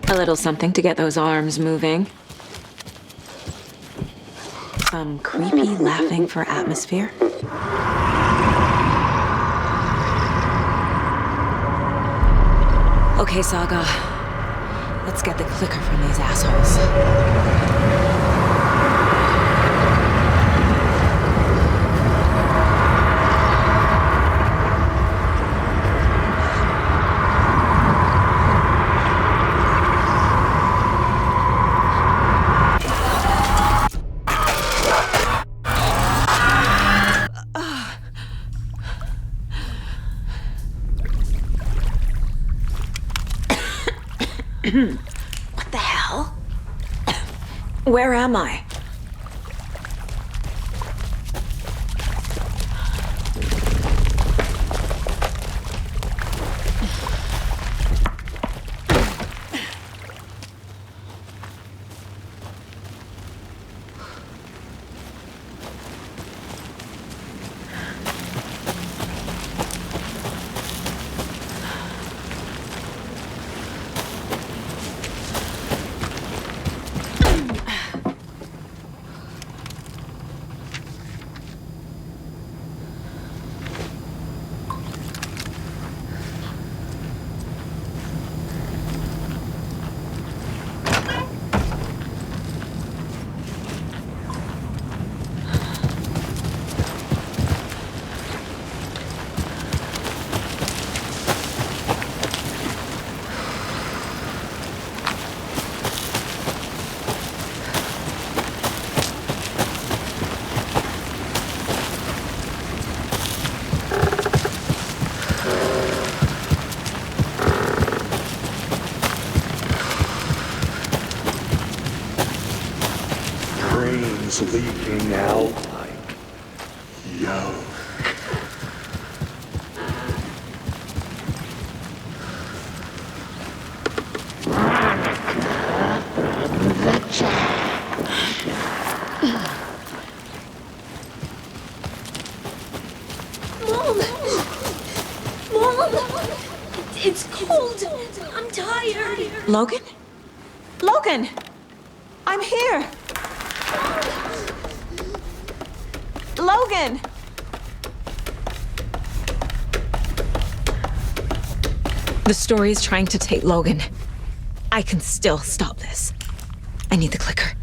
[SPEAKER 18] A little something to get those arms moving. Some creepy laughing for atmosphere. Okay, Saga. Let's get the clicker from these assholes. What the hell? Where am I?
[SPEAKER 17] Leaking out like yolk.
[SPEAKER 18] Mom! It's cold. I'm tired.
[SPEAKER 2] Logan? Logan! I'm here! Logan! The story is trying to take Logan. I can still stop this. I need the clicker.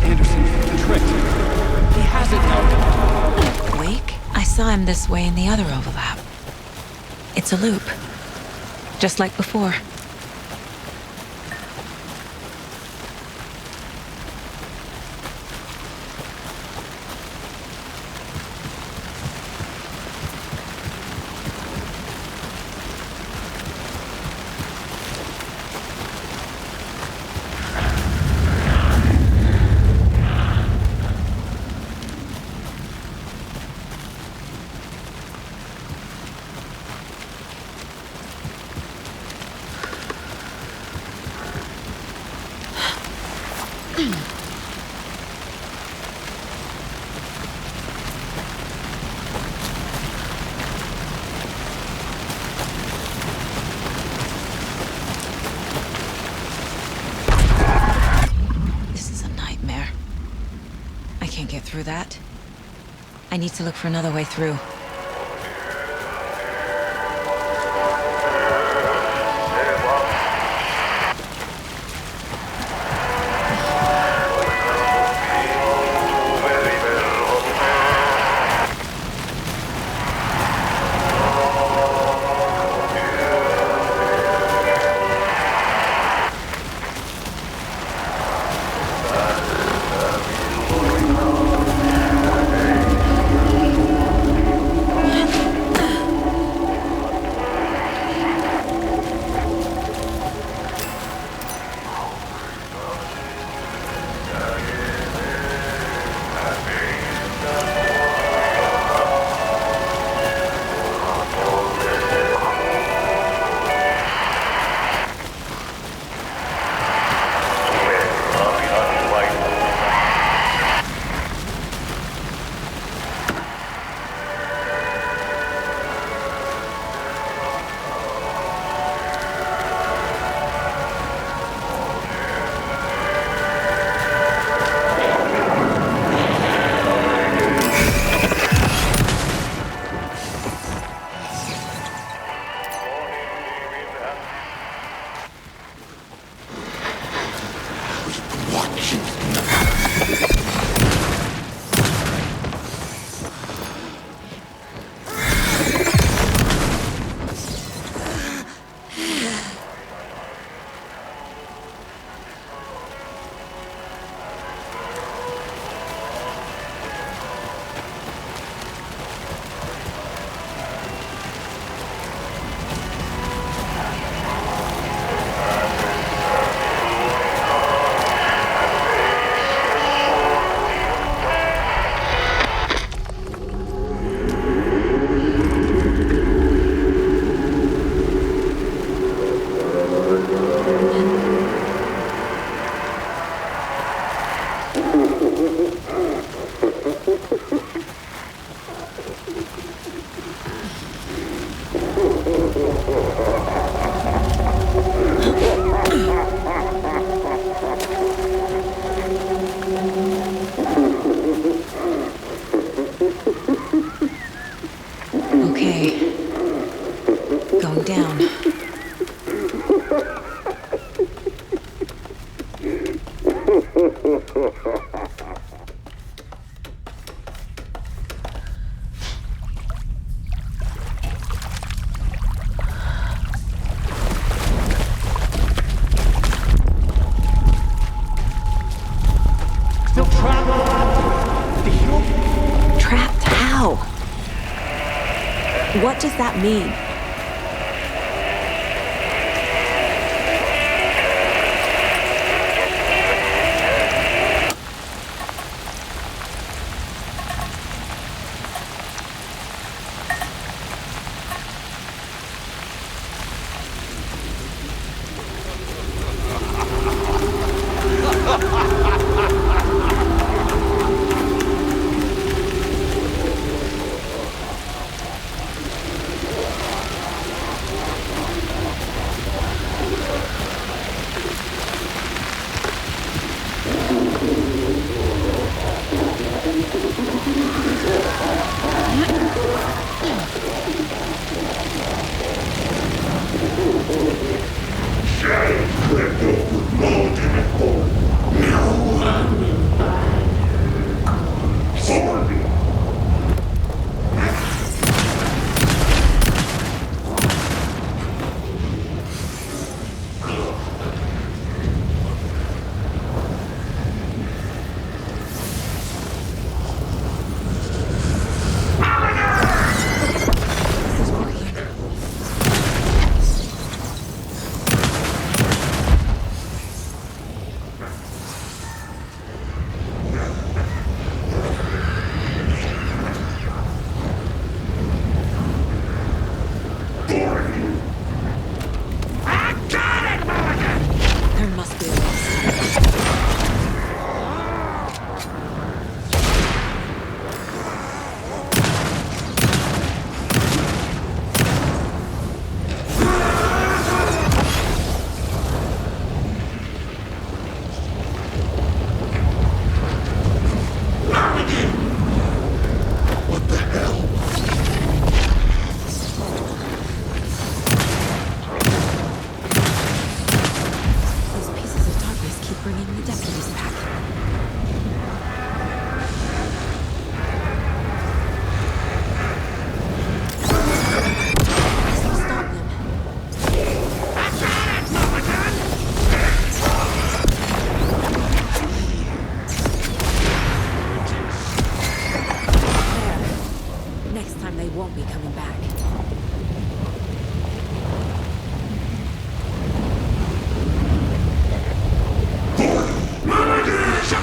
[SPEAKER 8] Anderson, tricked. He has it now.
[SPEAKER 3] Wake? I saw him this way in the other overlap. It's a loop. Just like before. This is a nightmare. can't get through that. I need to look for another way through. Going down.
[SPEAKER 12] Still trapped?
[SPEAKER 18] Trapped how? What does that mean?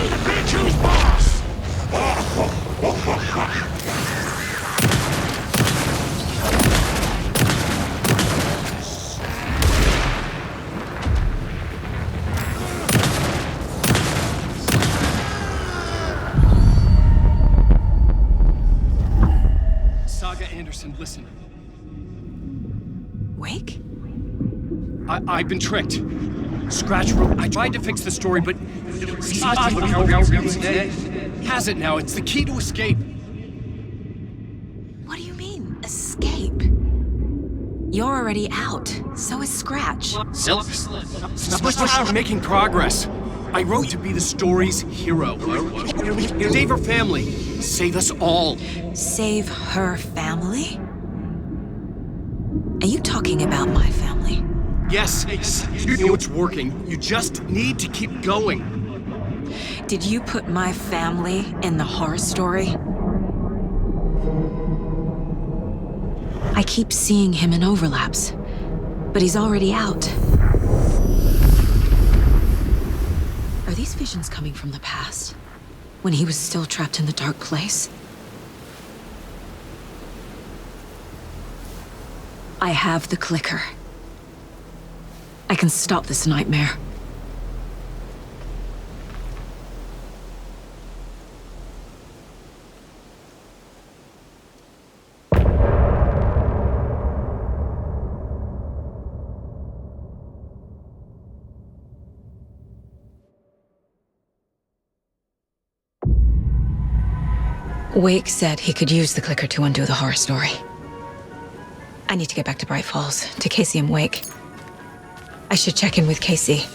[SPEAKER 15] Bitch, who's boss?
[SPEAKER 11] Saga Anderson, listen.
[SPEAKER 18] Wake?
[SPEAKER 11] I've been tricked. Scratch wrote. I tried to fix the story, but has it now. It's the key to escape.
[SPEAKER 18] What do you mean, escape? You're already out. So is Scratch.
[SPEAKER 11] We're making progress. I wrote to be the story's hero. Save her family. Save us all.
[SPEAKER 18] Save her family? Are you talking about my family?
[SPEAKER 11] Yes, you know it's working. You just need to keep going.
[SPEAKER 18] Did you put my family in the horror story? I keep seeing him in overlaps, but he's already out. Are these visions coming from the past? When he was still trapped in the dark place? I have the clicker. I can stop this nightmare. Wake said he could use the clicker to undo the horror story. I need to get back to Bright Falls, to Casey and Wake. I should check in with Casey.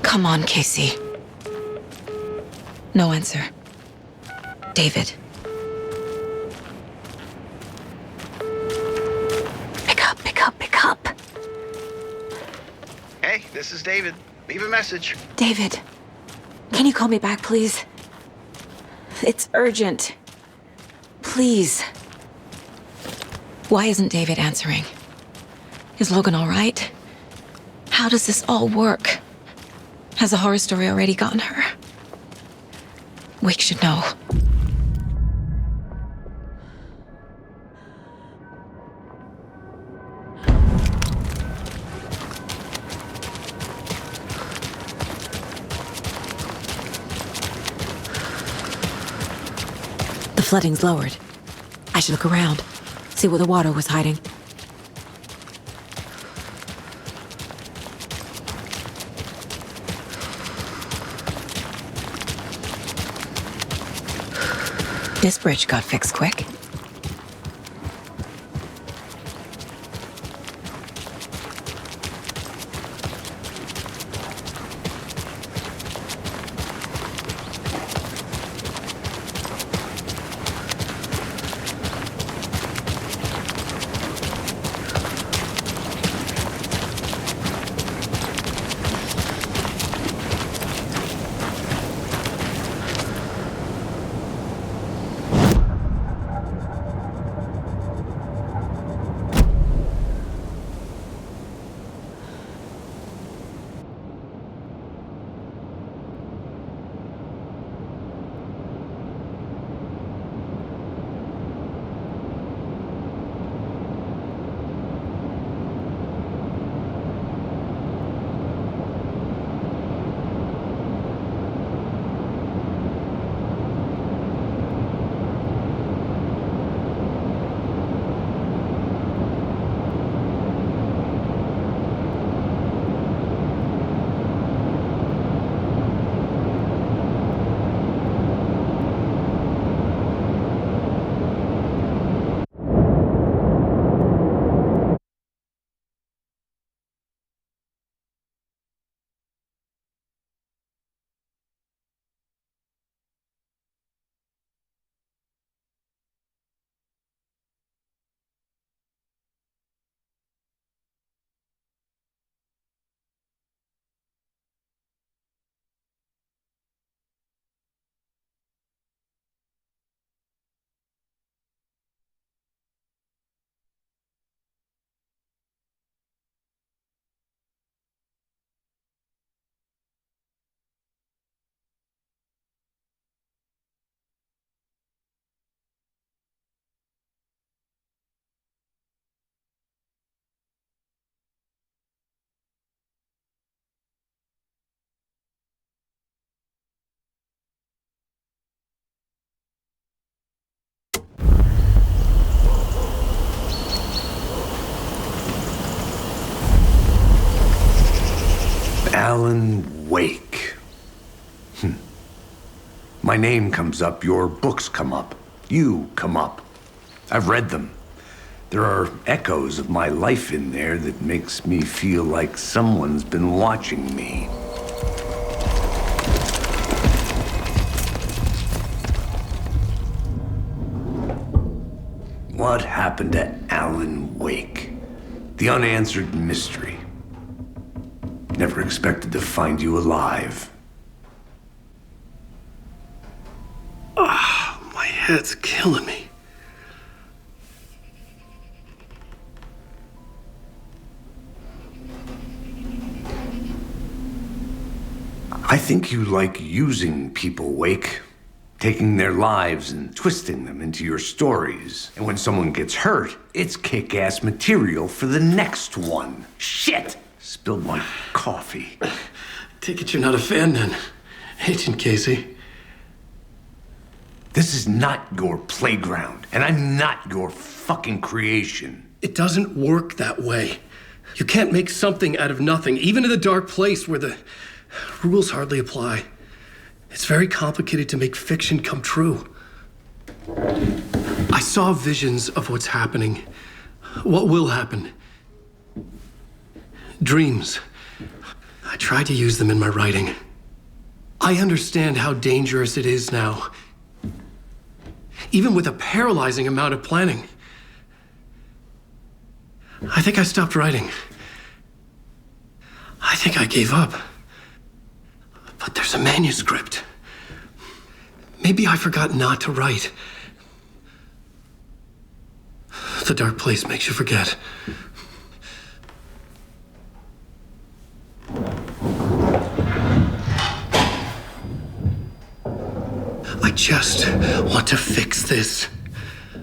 [SPEAKER 18] Come on, Casey. No answer. David. Pick up.
[SPEAKER 6] Hey, this is David. Leave a message.
[SPEAKER 18] David, can you call me back, please? It's urgent. Please. Why isn't David answering? Is Logan all right? How does this all work? Has the horror story already gotten her? Wake should know. The flooding's lowered. I should look around, see where the water was hiding. This bridge got fixed quick.
[SPEAKER 5] Alan Wake. My name comes up, your books come up, you come up. I've read them. There are echoes of my life in there that makes me feel like someone's been watching me. What happened to Alan Wake? The unanswered mystery. Never expected to find you alive.
[SPEAKER 1] My head's killing me.
[SPEAKER 5] I think you like using people, Wake. Taking their lives and twisting them into your stories. And when someone gets hurt, it's kick-ass material for the next one. Shit! Spilled my coffee.
[SPEAKER 1] Take it you're not a fan then, Agent Casey.
[SPEAKER 5] This is not your playground, and I'm not your fucking creation.
[SPEAKER 1] It doesn't work that way. You can't make something out of nothing, even in the dark place where the rules hardly apply. It's very complicated to make fiction come true. I saw visions of what's happening, what will happen. Dreams. I tried to use them in my writing. I understand how dangerous it is now, even with a paralyzing amount of planning. I think I stopped writing. I think I gave up. But there's a manuscript. Maybe I forgot not to write. The dark place makes you forget. I just want to fix this.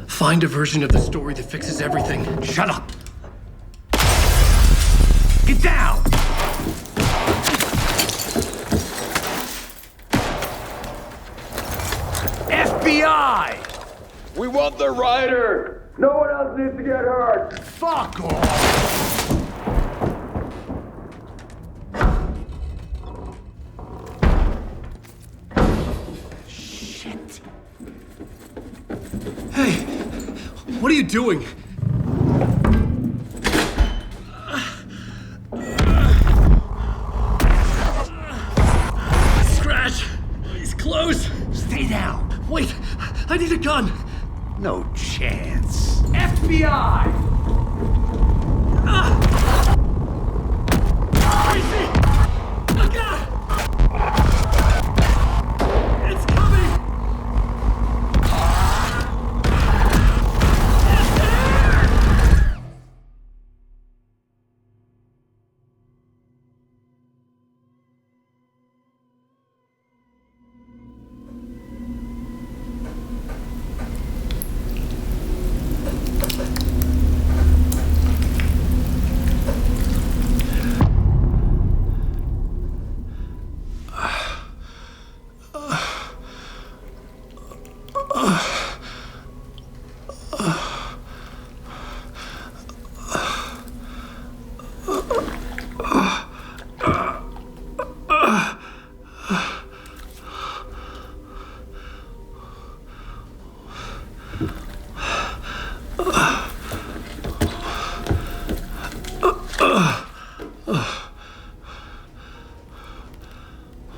[SPEAKER 1] Find a version of the story that fixes everything.
[SPEAKER 5] Shut up! Get down! FBI!
[SPEAKER 21] We want the rider! No one else needs to get hurt!
[SPEAKER 5] Fuck off! Shit.
[SPEAKER 1] Hey, what are you doing? Scratch! He's close!
[SPEAKER 5] Stay down!
[SPEAKER 1] Wait, I need a gun!
[SPEAKER 5] No chance.
[SPEAKER 1] FBI! Crazy! Look out! It's coming! It's there!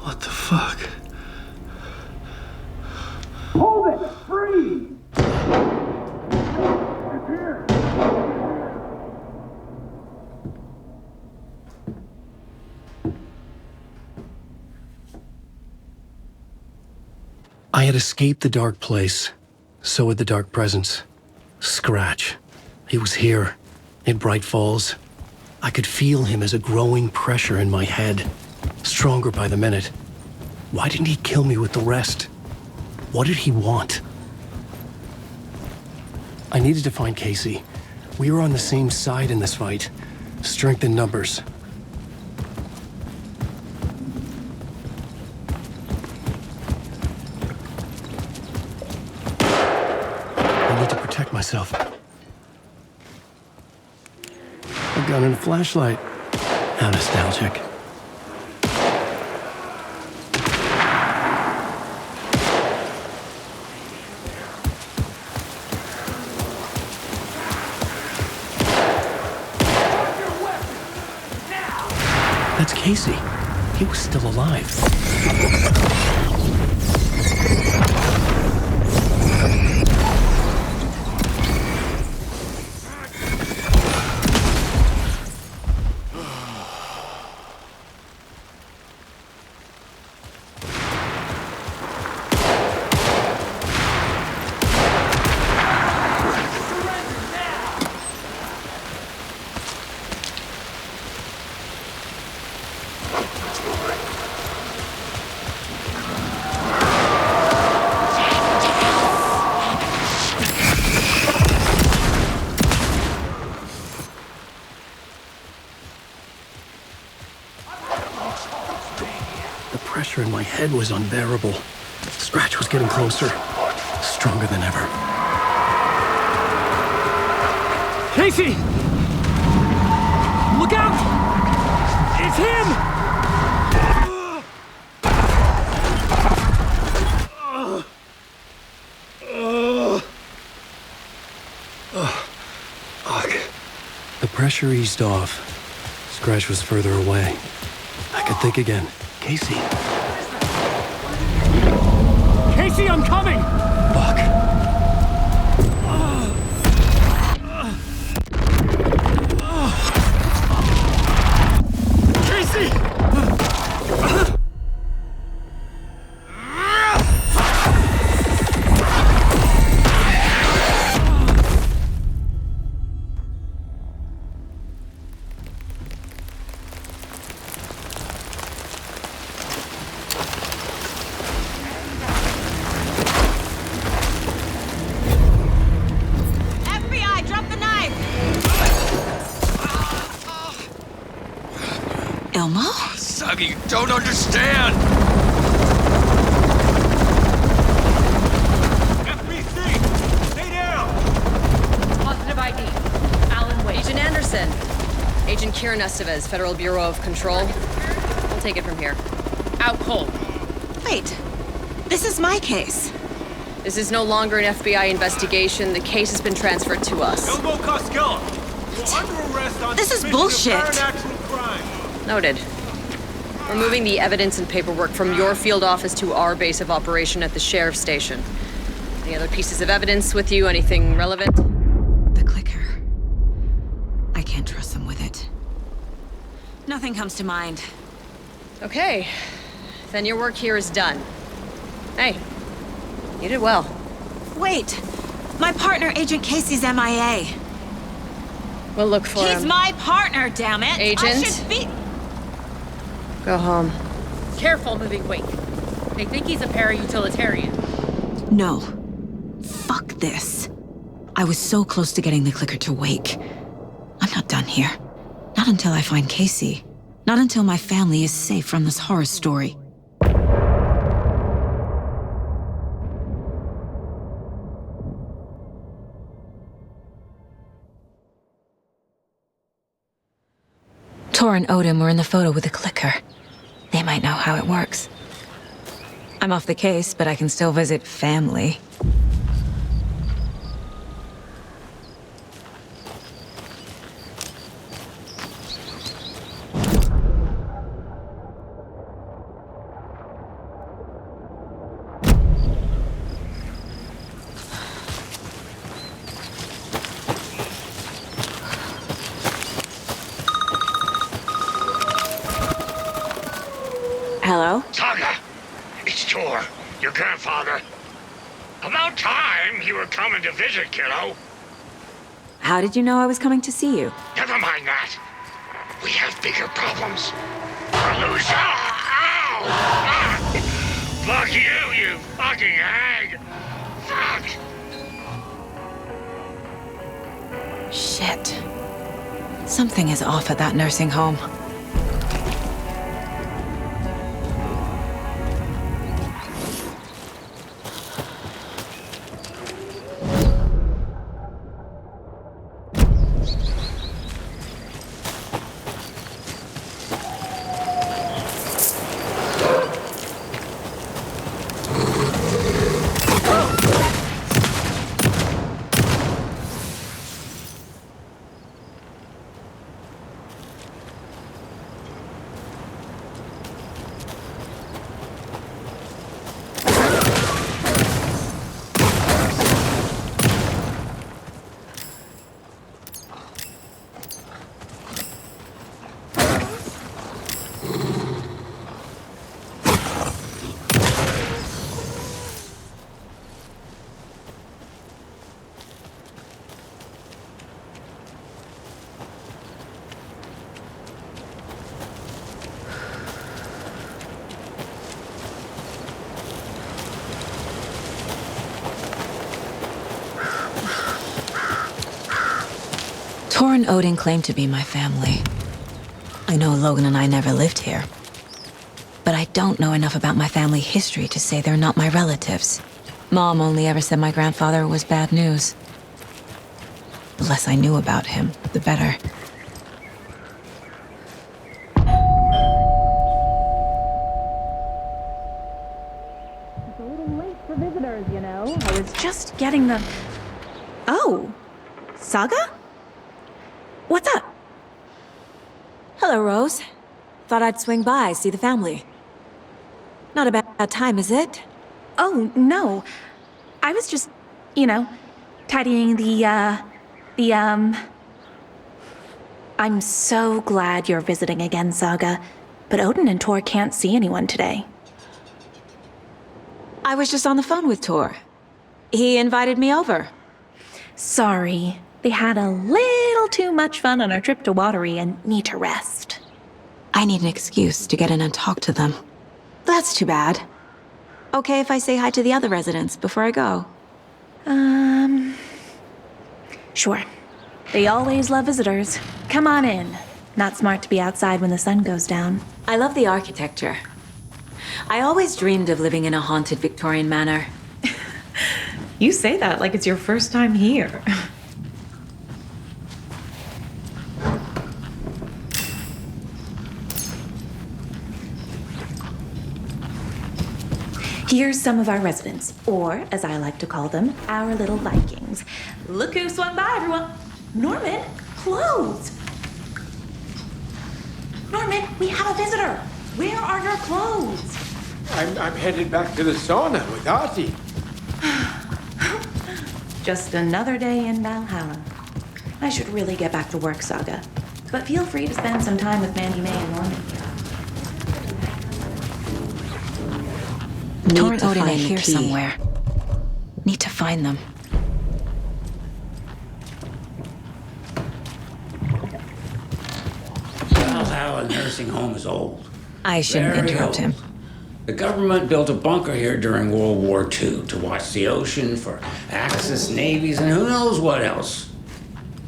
[SPEAKER 1] What the fuck?
[SPEAKER 21] Hold it! Free! It's here!
[SPEAKER 1] I had escaped the dark place. So had the dark presence. Scratch. He was here, in Bright Falls. I could feel him as a growing pressure in my head, stronger by the minute. Why didn't he kill me with the rest? What did he want? I needed to find Casey. We were on the same side in this fight. Strength in numbers. I need to protect myself. A gun and a flashlight. How nostalgic. Casey. He was still alive. The pressure in my head was unbearable. Scratch was getting closer, stronger than ever.
[SPEAKER 11] Casey! Look out! It's him!
[SPEAKER 1] The pressure eased off. Scratch was further away. I could think again. Casey.
[SPEAKER 11] Casey, I'm coming!
[SPEAKER 1] Fuck.
[SPEAKER 11] Casey!
[SPEAKER 2] FBI, drop the knife!
[SPEAKER 18] Elmo?
[SPEAKER 21] Saga, you don't understand!
[SPEAKER 15] FBC! Stay down!
[SPEAKER 13] Positive ID. Alan Wade. Agent Anderson. Agent Kieran Estevez, Federal Bureau of Control. We'll take it from here. Out cold.
[SPEAKER 2] Wait, this is my case.
[SPEAKER 13] This is no longer an FBI investigation. The case has been transferred to us.
[SPEAKER 15] Elmo Costello! You're under arrest on
[SPEAKER 2] This is
[SPEAKER 15] suspicion of
[SPEAKER 2] bullshit.
[SPEAKER 15] paradoxical crime.
[SPEAKER 13] Noted. We're moving the evidence and paperwork from your field office to our base of operation at the sheriff's station. Any other pieces of evidence with you? Anything relevant?
[SPEAKER 18] The clicker. I can't trust them with it. Nothing comes to mind.
[SPEAKER 13] Okay. Then your work here is done. Hey, you did well.
[SPEAKER 2] Wait, my partner, Agent Casey's MIA.
[SPEAKER 13] We'll look for
[SPEAKER 2] He's
[SPEAKER 13] him.
[SPEAKER 2] my partner, damn it! I
[SPEAKER 13] Agent?
[SPEAKER 2] should be.
[SPEAKER 13] Go home. Careful moving weight. They think he's a para-utilitarian.
[SPEAKER 18] No. Fuck this. I was so close to getting the clicker to wake. I'm not done here. Not until I find Casey. Not until my family is safe from this horror story. Tor and Odin were in the photo with the clicker. They might know how it works. I'm off the case, but I can still visit family. Hello?
[SPEAKER 20] Saga, it's Tor, your grandfather. About time you were coming to visit, kiddo.
[SPEAKER 18] How did you know I was coming to see you?
[SPEAKER 20] Never mind that. We have bigger problems. Lucia! Ow! Ah! Fuck you fucking hag! Fuck!
[SPEAKER 18] Shit. Something is off at that nursing home.
[SPEAKER 3] and Odin claim to be my family. I know Logan and I never lived here. But I don't know enough about my family history to say they're not my relatives. Mom only ever said my grandfather was bad news. The less I knew about him, the better.
[SPEAKER 2] It's a little late for visitors, you know. I was just getting the... Oh, Saga? What's up?
[SPEAKER 3] Hello, Rose. Thought I'd swing by, see the family. Not a bad time, is it?
[SPEAKER 2] Oh, no. I was just, tidying I'm so glad you're visiting again, Saga. But Odin and Tor can't see anyone today.
[SPEAKER 3] I was just on the phone with Tor. He invited me over.
[SPEAKER 2] Sorry. They had a little too much fun on our trip to Watery and need to rest.
[SPEAKER 3] I need an excuse to get in and talk to them. That's too bad. Okay if I say hi to the other residents before I go?
[SPEAKER 2] Sure. They always love visitors. Come on in. Not smart to be outside when the sun goes down.
[SPEAKER 3] I love the architecture. I always dreamed of living in a haunted Victorian manor.
[SPEAKER 2] You say that like it's your first time here. Here's some of our residents, or as I like to call them, our little Vikings. Look who swung by, everyone. Norman, clothes. Norman, we have a visitor. Where are your clothes?
[SPEAKER 21] I'm headed back to the sauna with Ozzy.
[SPEAKER 2] Just another day in Valhalla. I should really get back to work, Saga. But feel free to spend some time with Mandy May and Norman.
[SPEAKER 3] Need to find here somewhere. Need to find them.
[SPEAKER 19] Valhalla nursing home is old.
[SPEAKER 3] I shouldn't
[SPEAKER 19] Very
[SPEAKER 3] interrupt him.
[SPEAKER 19] old. The government built a bunker here during World War II to watch the ocean for Axis navies and who knows what else.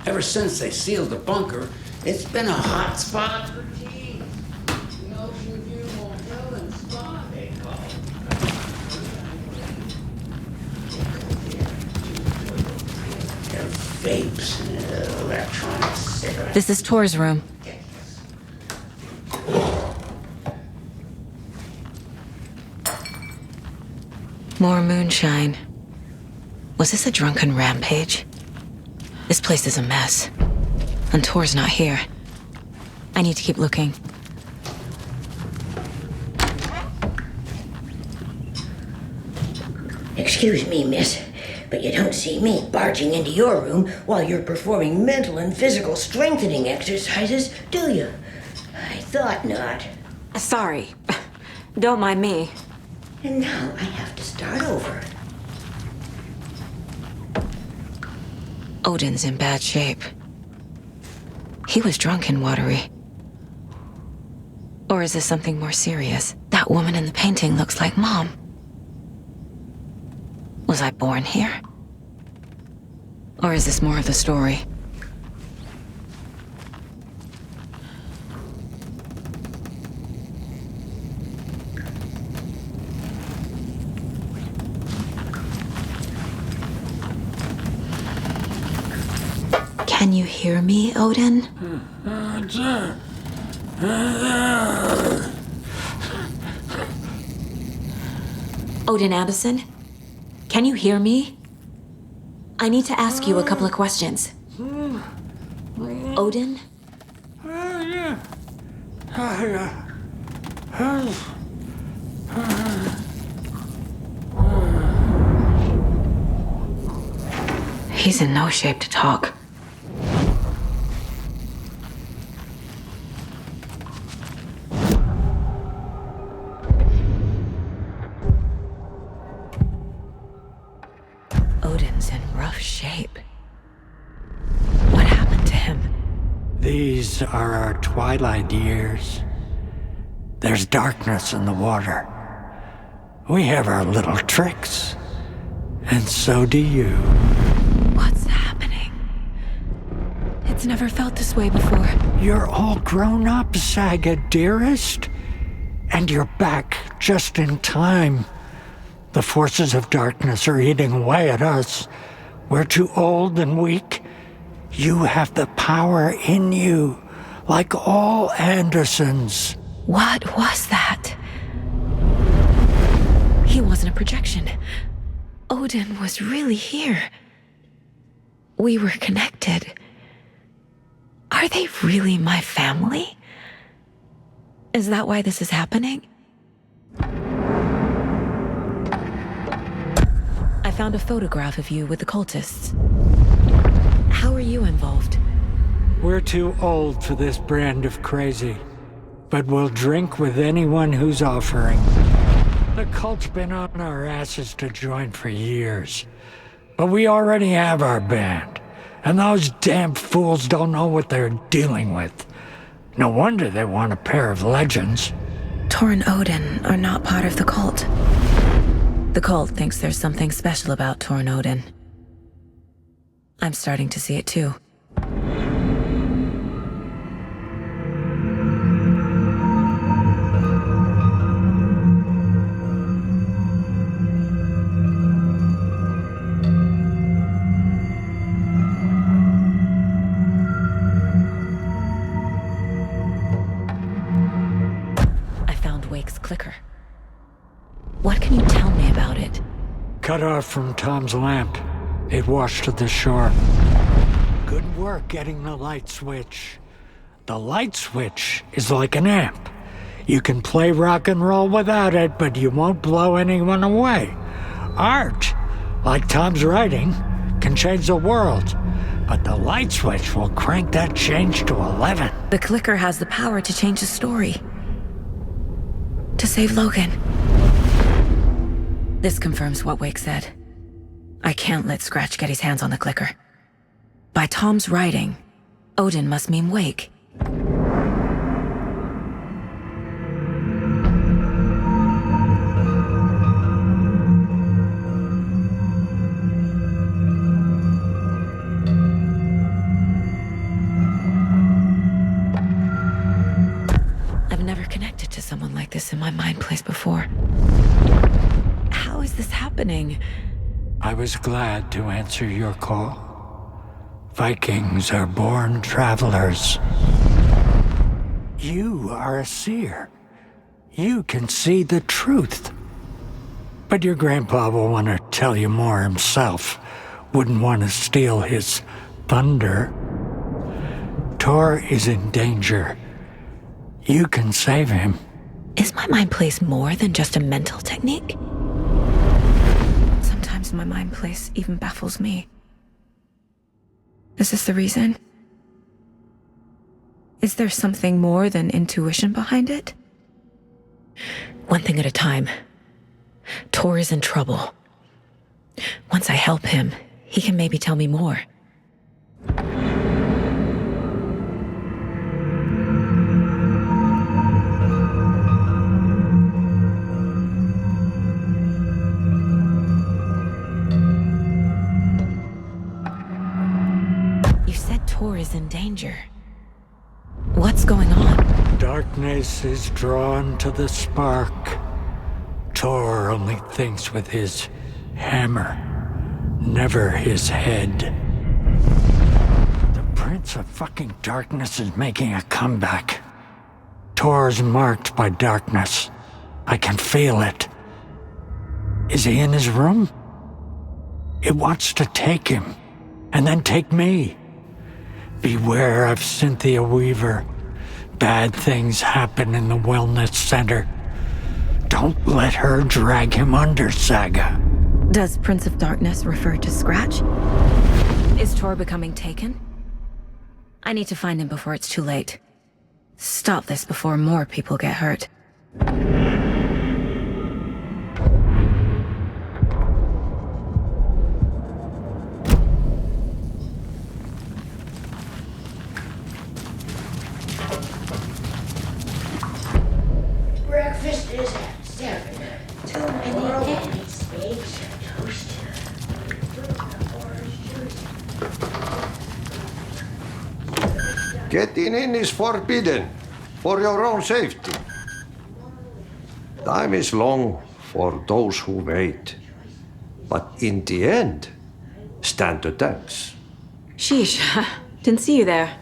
[SPEAKER 19] Ever since they sealed the bunker, it's been a hot spot for teens. The Ocean View Motel and Spa, they call it. Their vapes and electronic cigarettes.
[SPEAKER 3] This is Tor's room. More moonshine. Was this a drunken rampage? This place is a mess. And Tor's not here. I need to keep looking.
[SPEAKER 22] Excuse me, miss, but you don't see me barging into your room while you're performing mental and physical strengthening exercises, do you? I thought not.
[SPEAKER 3] Sorry. Don't mind me.
[SPEAKER 22] And now I have to start over.
[SPEAKER 3] Odin's in bad shape. He was drunk in Watery. Or is this something more serious? That woman in the painting looks like Mom. Was I born here? Or is this more of the story? Can you hear me, Odin? Odin Anderson? Can you hear me? I need to ask you a couple of questions. Odin? He's in no shape to talk. Odin's in rough shape. What happened to him?
[SPEAKER 14] These are our twilight years. There's darkness in the water. We have our little tricks. And so do you.
[SPEAKER 3] What's happening? It's
[SPEAKER 18] It's never felt this way before.
[SPEAKER 14] You're all grown up, Saga, dearest. And you're back just in time. The forces of darkness are eating away at us. We're too old and weak. You have the power in you, like all Andersons.
[SPEAKER 18] What was that? He wasn't a projection. Odin was really here. We were connected. Are they really my family? Is that why this is happening? I found a photograph of you with the cultists. How are you involved?
[SPEAKER 14] We're too old for this brand of crazy, but we'll drink with anyone who's offering. The cult's been on our asses to join for years, but we already have our band, and those damn fools don't know what they're dealing with. No wonder they want a pair of legends.
[SPEAKER 18] Tor and Odin are not part of the cult. The cult thinks there's something special about Tor and Odin. I'm starting to see it too. Clicker. What can you tell me about it?
[SPEAKER 14] Cut off from Tom's lamp. It washed to the shore. Good work getting the light switch. The light switch is like an amp. You can play rock and roll without it, but you won't blow anyone away. Art, like Tom's writing, can change the world, but the light switch will crank that change to 11.
[SPEAKER 18] The clicker has the power to change the story. To save Logan. This confirms what Wake said. I can't let Scratch get his hands on the clicker. By Tom's writing, Odin must mean Wake. Someone like this in my mind place before. How is this happening?
[SPEAKER 14] I was glad to answer your call. Vikings are born travelers. You are a seer. You can see the truth. But your grandpa will want to tell you more himself. Wouldn't want to steal his thunder. Tor is in danger. You can save him.
[SPEAKER 18] Is my mind place more than just a mental technique? Sometimes my mind place even baffles me. Is this the reason? Is there something more than intuition behind it? One thing at a time. Tor is in trouble. Once I help him, he can maybe tell me more. Tor is in danger. What's going on?
[SPEAKER 14] Darkness is drawn to the spark. Tor only thinks with his hammer, never his head. The Prince of fucking Darkness is making a comeback. Tor's marked by darkness. I can feel it. Is he in his room? It wants to take him, and then take me. Beware of Cynthia Weaver. Bad things happen in the wellness center. Don't let her drag him under, Saga.
[SPEAKER 18] Does Prince of Darkness refer to Scratch? Is Tor becoming taken? I need to find him before it's too late. Stop this before more people get hurt.
[SPEAKER 22] Breakfast is at 7. Too many eggs, eggs, toast, fruit, orange juice.
[SPEAKER 4] Getting in is forbidden, for your own safety. Time is long for those who wait. But in the end, stand the thanks.
[SPEAKER 18] Sheesh, didn't see you there.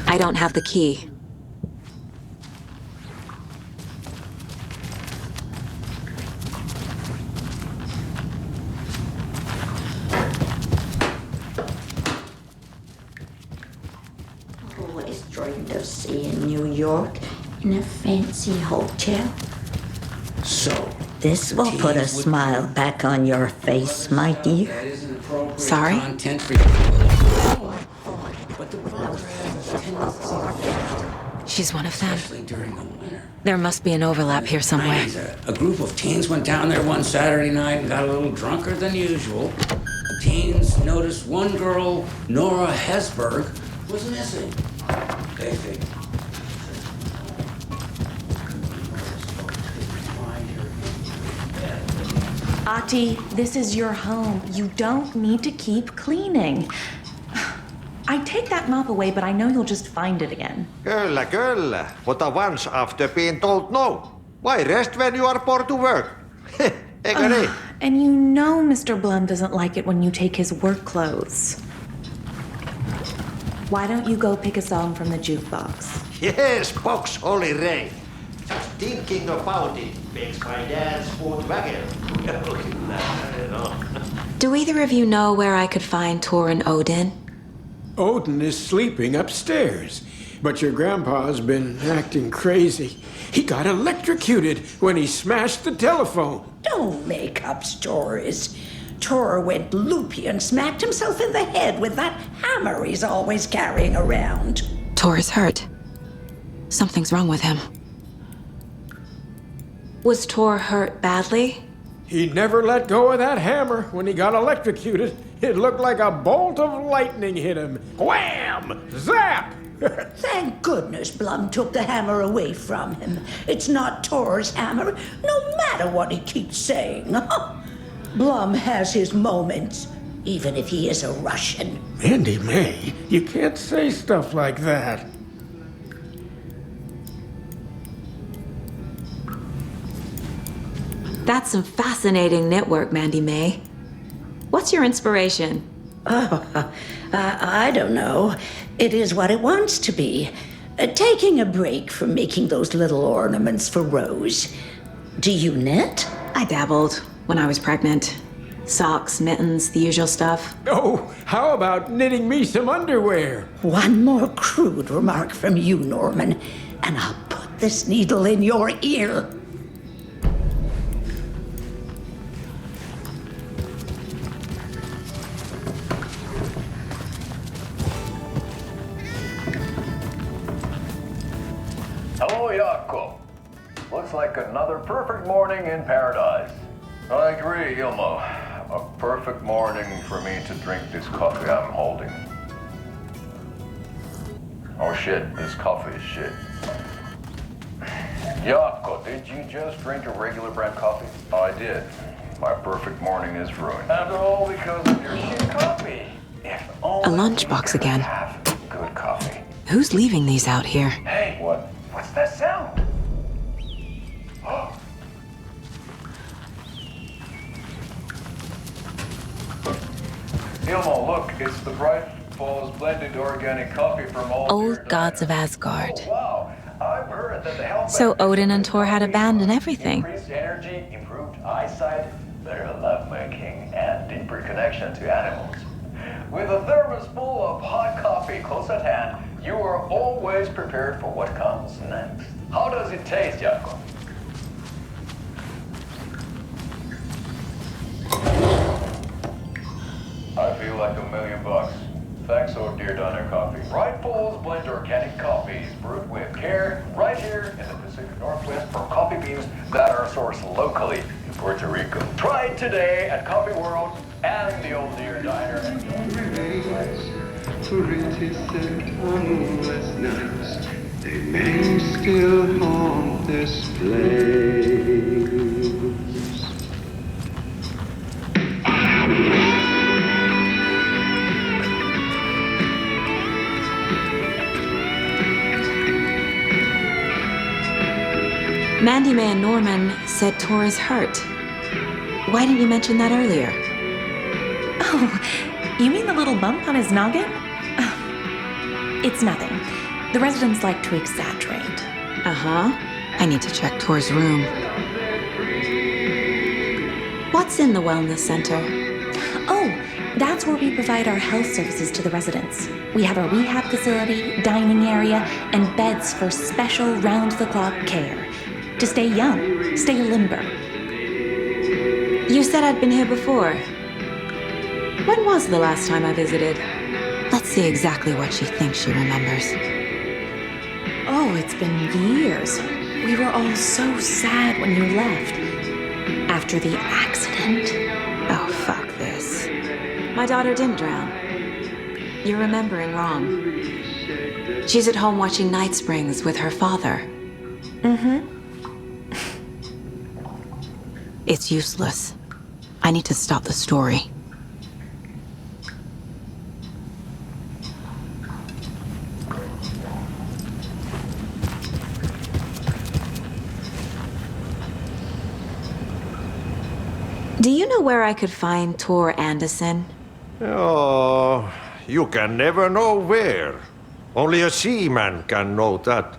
[SPEAKER 18] I don't have the key.
[SPEAKER 22] Always dreamed of seeing New York in a fancy hotel.
[SPEAKER 19] So,
[SPEAKER 22] This will put a smile back on your face, my dear.
[SPEAKER 18] Sorry?
[SPEAKER 19] content for you. But the bunker has a tendency
[SPEAKER 18] She's one of them.
[SPEAKER 19] especially during the winter.
[SPEAKER 18] There must be an overlap here somewhere.
[SPEAKER 19] A group of teens went down there one Saturday night and got a little drunker than usual. The teens noticed one girl, Nora Hesberg, was missing. They figured.
[SPEAKER 2] Ati, this is your home. You don't need to keep cleaning. I take that mop away, but I know you'll just find it again.
[SPEAKER 4] Kyllä. But once after being told no. Why rest when you are bored to work? Eikö niin?
[SPEAKER 2] And you know Mr. Blum doesn't like it when you take his work clothes. Why don't you go pick a song from the jukebox?
[SPEAKER 4] Yes, box Olli Ray. Just thinking about it makes my dance foot waggle.
[SPEAKER 18] Do either of you know where I could find Tor and Odin?
[SPEAKER 7] Odin is sleeping upstairs, but your grandpa's been acting crazy. He got electrocuted when he smashed the telephone.
[SPEAKER 22] Don't make up stories. Tor went loopy and smacked himself in the head with that hammer he's always carrying around.
[SPEAKER 18] Tor is hurt. Something's wrong with him. Was Tor hurt badly?
[SPEAKER 7] He never let go of that hammer when he got electrocuted. It looked like a bolt of lightning hit him. Wham! Zap!
[SPEAKER 22] Thank goodness Blum took the hammer away from him. It's not Tor's hammer, no matter what he keeps saying. Blum has his moments, even if he is a Russian.
[SPEAKER 7] Andy May, you can't say stuff like that.
[SPEAKER 18] That's some fascinating knitwork, Mandy May. What's your inspiration?
[SPEAKER 22] Oh, I don't know. It is what it wants to be. Taking a break from making those little ornaments for Rose. Do you knit?
[SPEAKER 18] I dabbled when I was pregnant. Socks, mittens, the usual stuff.
[SPEAKER 7] Oh, how about knitting me some underwear?
[SPEAKER 22] One more crude remark from you, Norman, and I'll put this needle in your ear.
[SPEAKER 16] Hello, Jaakko. Looks like another perfect morning in paradise. I agree, Ilmo. A perfect morning for me to drink this coffee I'm holding. Oh shit, this coffee is shit. Jaakko, did you just drink a regular brand coffee? I did. My perfect morning is ruined. And all because of your shit coffee. If
[SPEAKER 18] A lunchbox again.
[SPEAKER 16] have good coffee.
[SPEAKER 18] Who's leaving these out here?
[SPEAKER 16] Hey, what's that sound? Ilmo, look, it's the Bright Falls blended organic coffee from all
[SPEAKER 18] Old gods of Asgard.
[SPEAKER 16] Wow, I've heard that the health
[SPEAKER 18] So Odin and Tor had a band and everything.
[SPEAKER 16] increased energy, improved eyesight, better lovemaking, and deeper connection to animals. With a thermos full of hot coffee close at hand, you are always prepared for what comes next. How does it taste, Jaakko? I feel like $1 million. Thanks, oh dear Diner Coffee. Right Pools blend organic coffees brewed with care right here in the Pacific Northwest from coffee beans that are sourced locally in Puerto Rico. Try it today at Coffee World and the Old Deer Diner.
[SPEAKER 9] They may still haunt this place.
[SPEAKER 18] Mandy May and Norman said Tor is hurt. Why didn't you mention that earlier?
[SPEAKER 10] Oh, you mean the little bump on his noggin? It's nothing. The residents like to exaggerate.
[SPEAKER 18] Uh-huh. I need to check Tor's room. What's in the wellness center?
[SPEAKER 10] Oh, that's where we provide our health services to the residents. We have a rehab facility, dining area, and beds for special round-the-clock care. To stay young, stay limber.
[SPEAKER 18] You said I'd been here before. When was the last time I visited? Let's see exactly what she thinks she remembers.
[SPEAKER 10] Oh, it's been years. We were all so sad when you left. After the accident.
[SPEAKER 18] Oh, fuck this. My daughter didn't drown. You're remembering wrong. She's at home watching Night Springs with her father.
[SPEAKER 10] Mm-hmm.
[SPEAKER 18] It's useless. I need to stop the story. Do you know where I could find Tor Anderson?
[SPEAKER 4] Oh, you can never know where. Only a seaman can know that.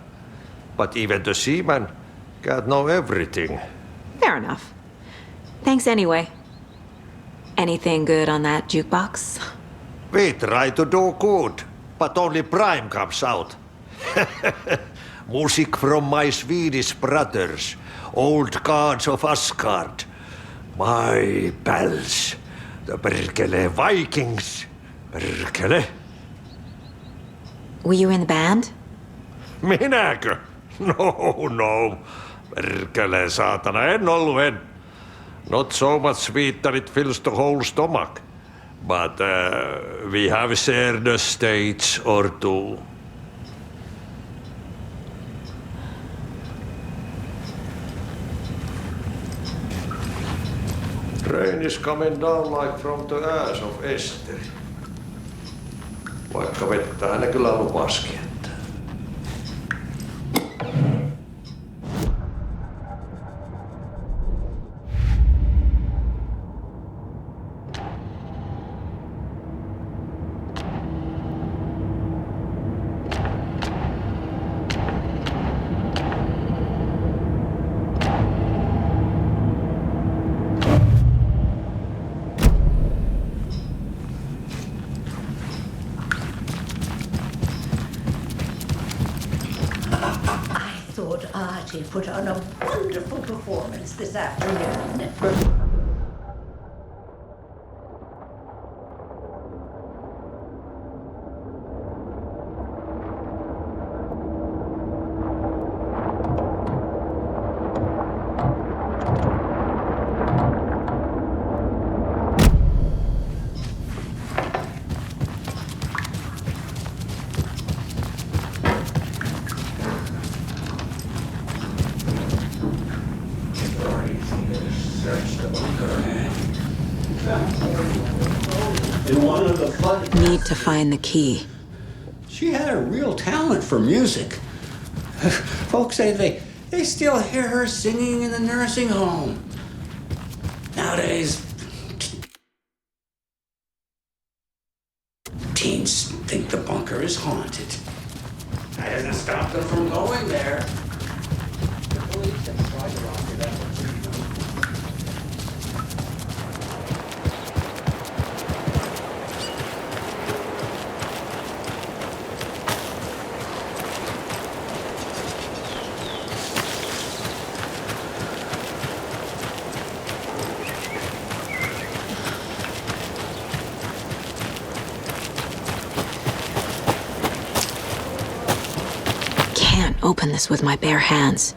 [SPEAKER 4] But even the seaman can't know everything.
[SPEAKER 18] Fair enough. Thanks anyway. Anything good on that jukebox?
[SPEAKER 4] We try to do good, but only Prime comes out. Music from my Swedish brothers, old gods of Asgard. My pals, the Perkele Vikings. Perkele.
[SPEAKER 18] Were you in the band?
[SPEAKER 4] Minäkö? No. Perkele saatana, en ollut. Not so much sweet that it fills the whole stomach. But we have shared a stage or two. Rain is coming down like from the ass of Esteri. Vaikka vettä ne kyllä lupaskin.
[SPEAKER 22] Artie put on a wonderful performance this afternoon.
[SPEAKER 19] Need to find the key. She had a real talent for music. Folks say they still hear her singing in the nursing home. Nowadays, teens think the bunker is haunted. That hasn't stopped them from going there. The police have tried to rock it up.
[SPEAKER 3] open this with my bare hands.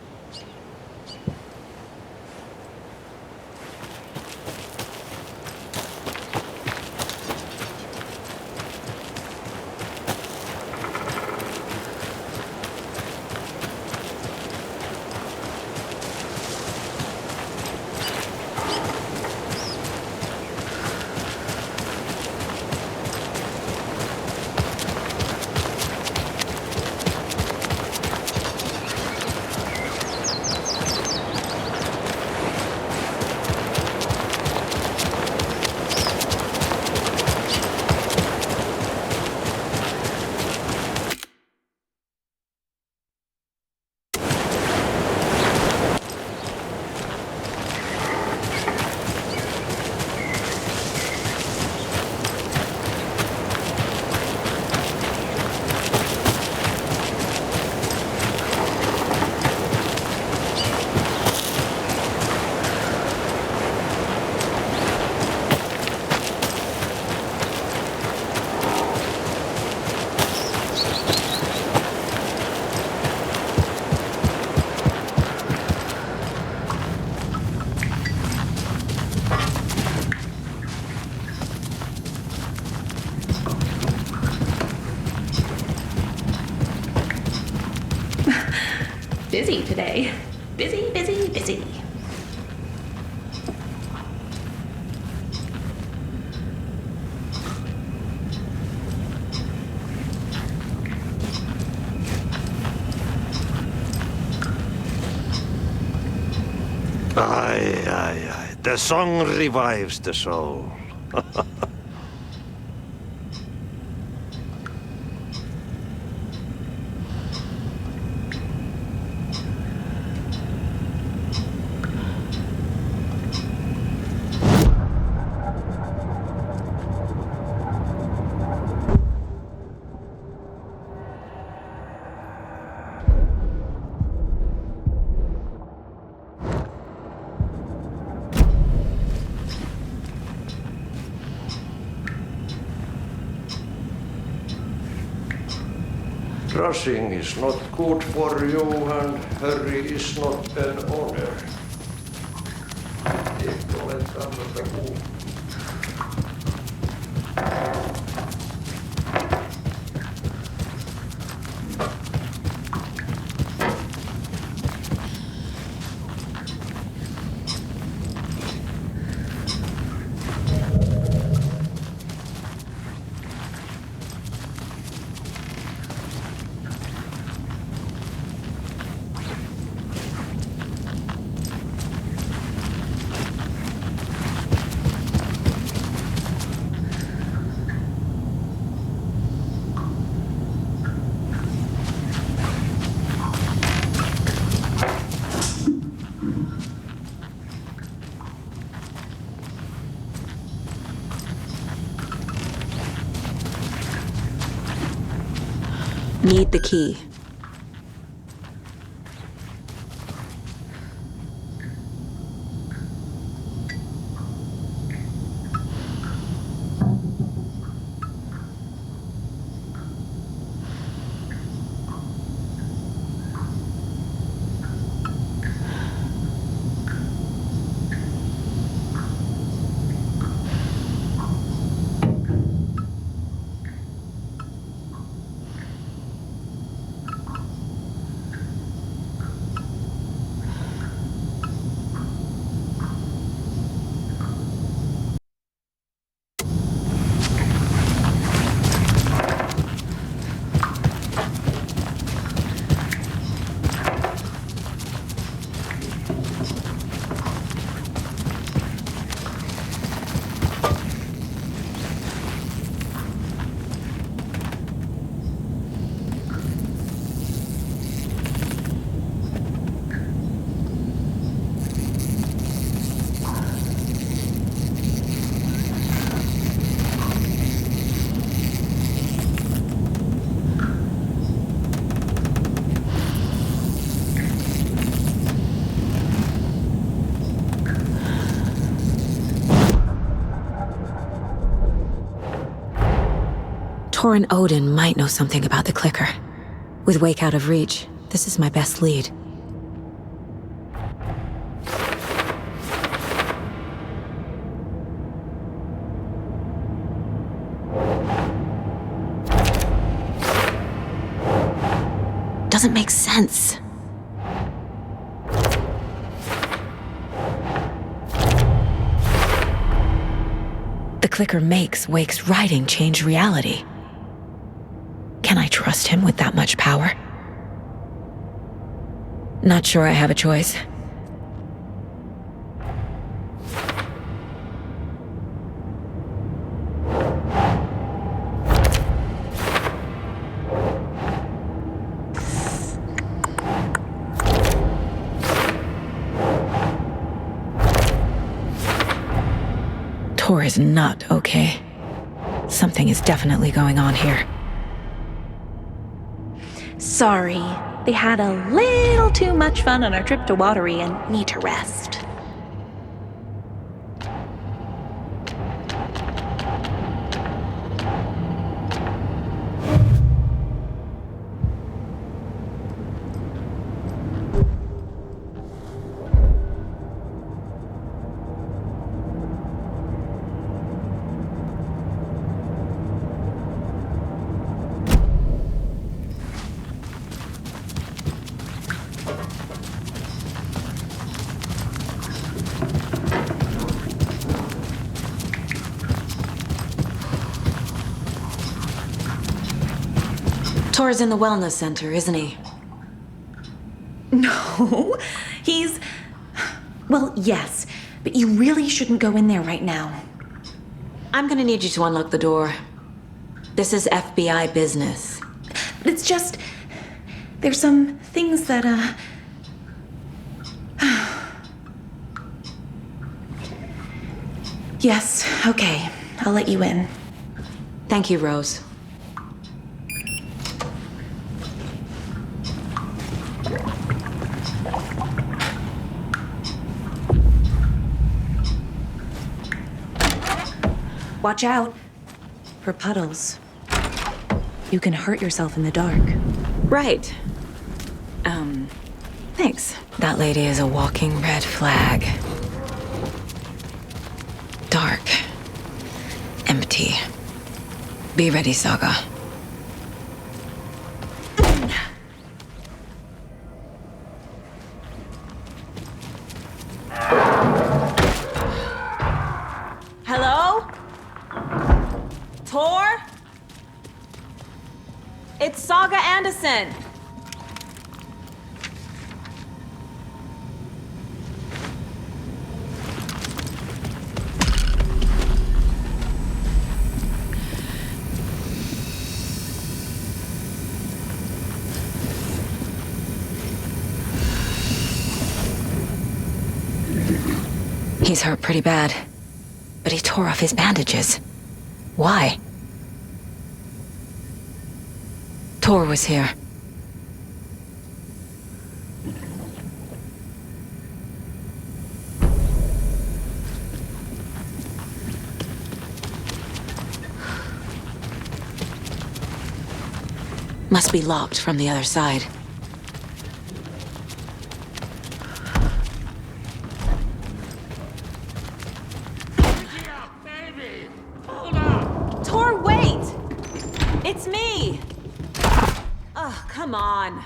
[SPEAKER 10] Busy today. Busy, busy, busy.
[SPEAKER 4] Aye, aye, aye. The song revives the soul. Rushing is not good for you, and hurry is not an honor. Eikö ole tämmöistä kuullut?
[SPEAKER 3] Need the key. Torin Odin might know something about the clicker. With Wake out of reach, This is my best lead. Doesn't make sense. The clicker makes Wake's writing change reality. Can I trust him with that much power? Not sure I have a choice. Tor is not okay. Something is definitely going on here.
[SPEAKER 10] Sorry, they had a little too much fun on our trip to Watery and need to rest.
[SPEAKER 3] Tor's in the wellness center, isn't he?
[SPEAKER 10] No, he's... Well, yes, but you really shouldn't go in there right now.
[SPEAKER 3] I'm gonna need you to unlock the door. This is FBI business.
[SPEAKER 10] It's just... There's some things that, Yes, okay. I'll let you in.
[SPEAKER 3] Thank you, Rose.
[SPEAKER 10] Watch out for puddles. You can hurt yourself in the dark.
[SPEAKER 3] Right. Thanks. That lady is a walking red flag. Dark. Empty. Be ready, Saga.
[SPEAKER 18] Hello? Tor? It's Saga Anderson.
[SPEAKER 3] He's hurt pretty bad, but he tore off his bandages. Why? Tor was here. Must be locked from the other side.
[SPEAKER 18] Tor, wait! It's me! Oh, come on.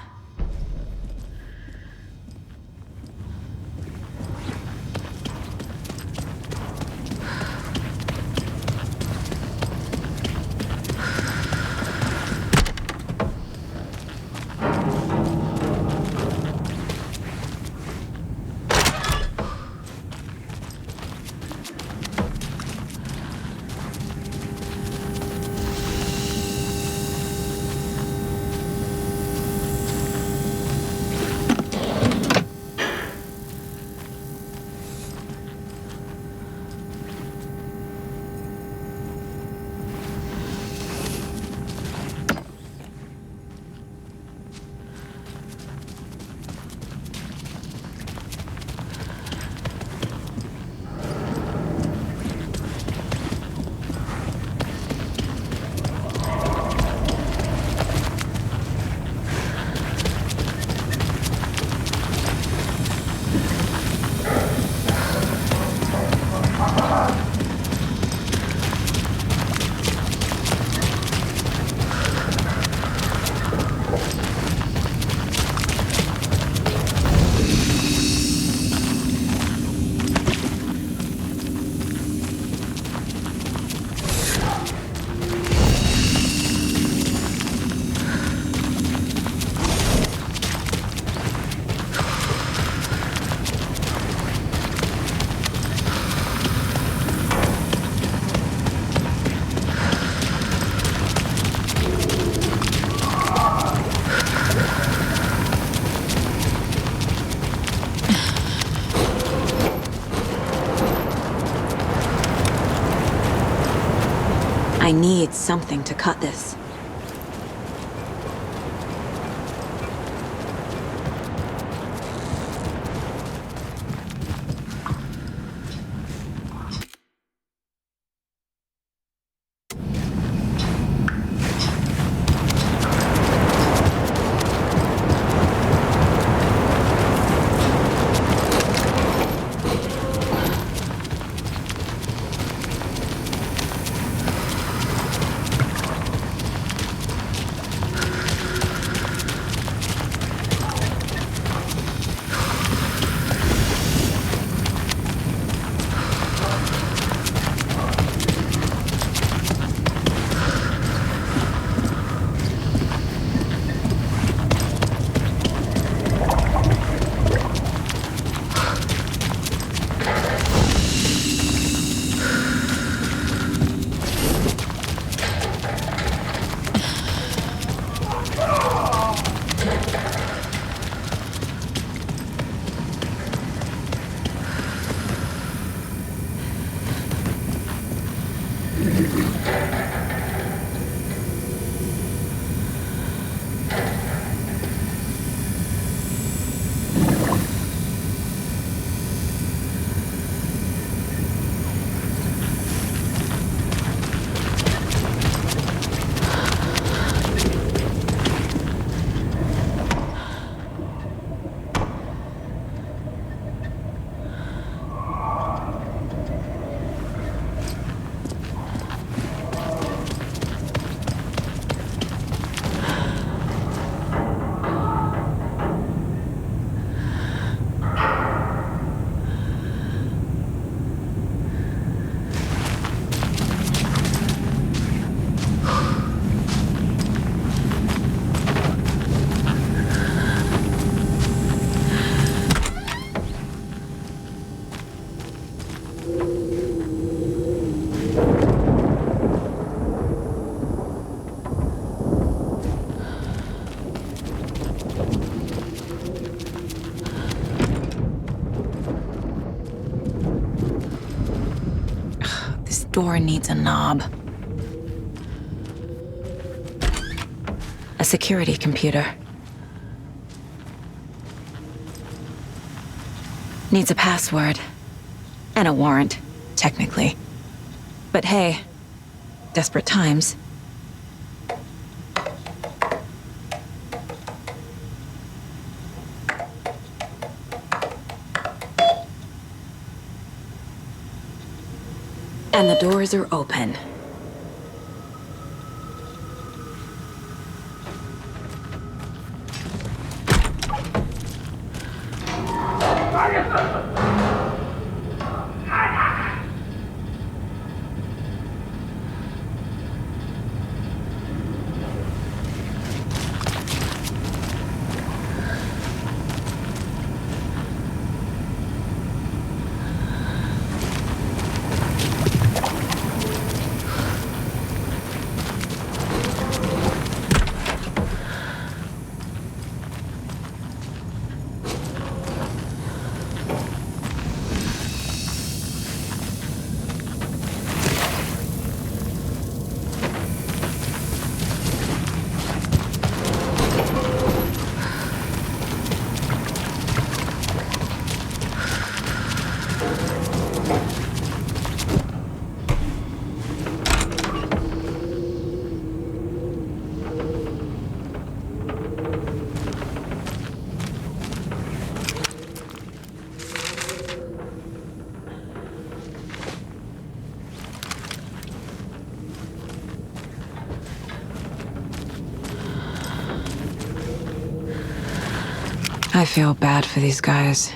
[SPEAKER 3] I need something to cut this. Door needs a knob. A security computer. Needs a password. And a warrant, technically. But hey, desperate times. And the doors are open. I feel bad for these guys.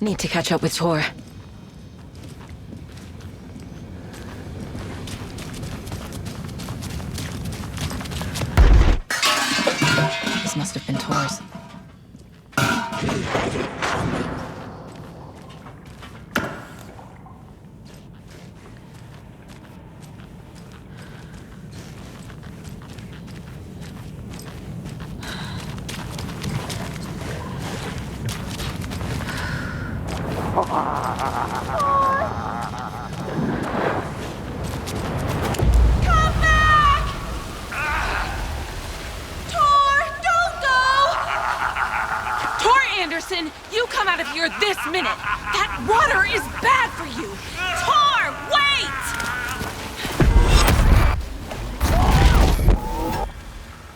[SPEAKER 3] Need to catch up with Tor. This must have been Tor's.
[SPEAKER 8] You come out of here this minute! That water is bad for you! Tor, wait!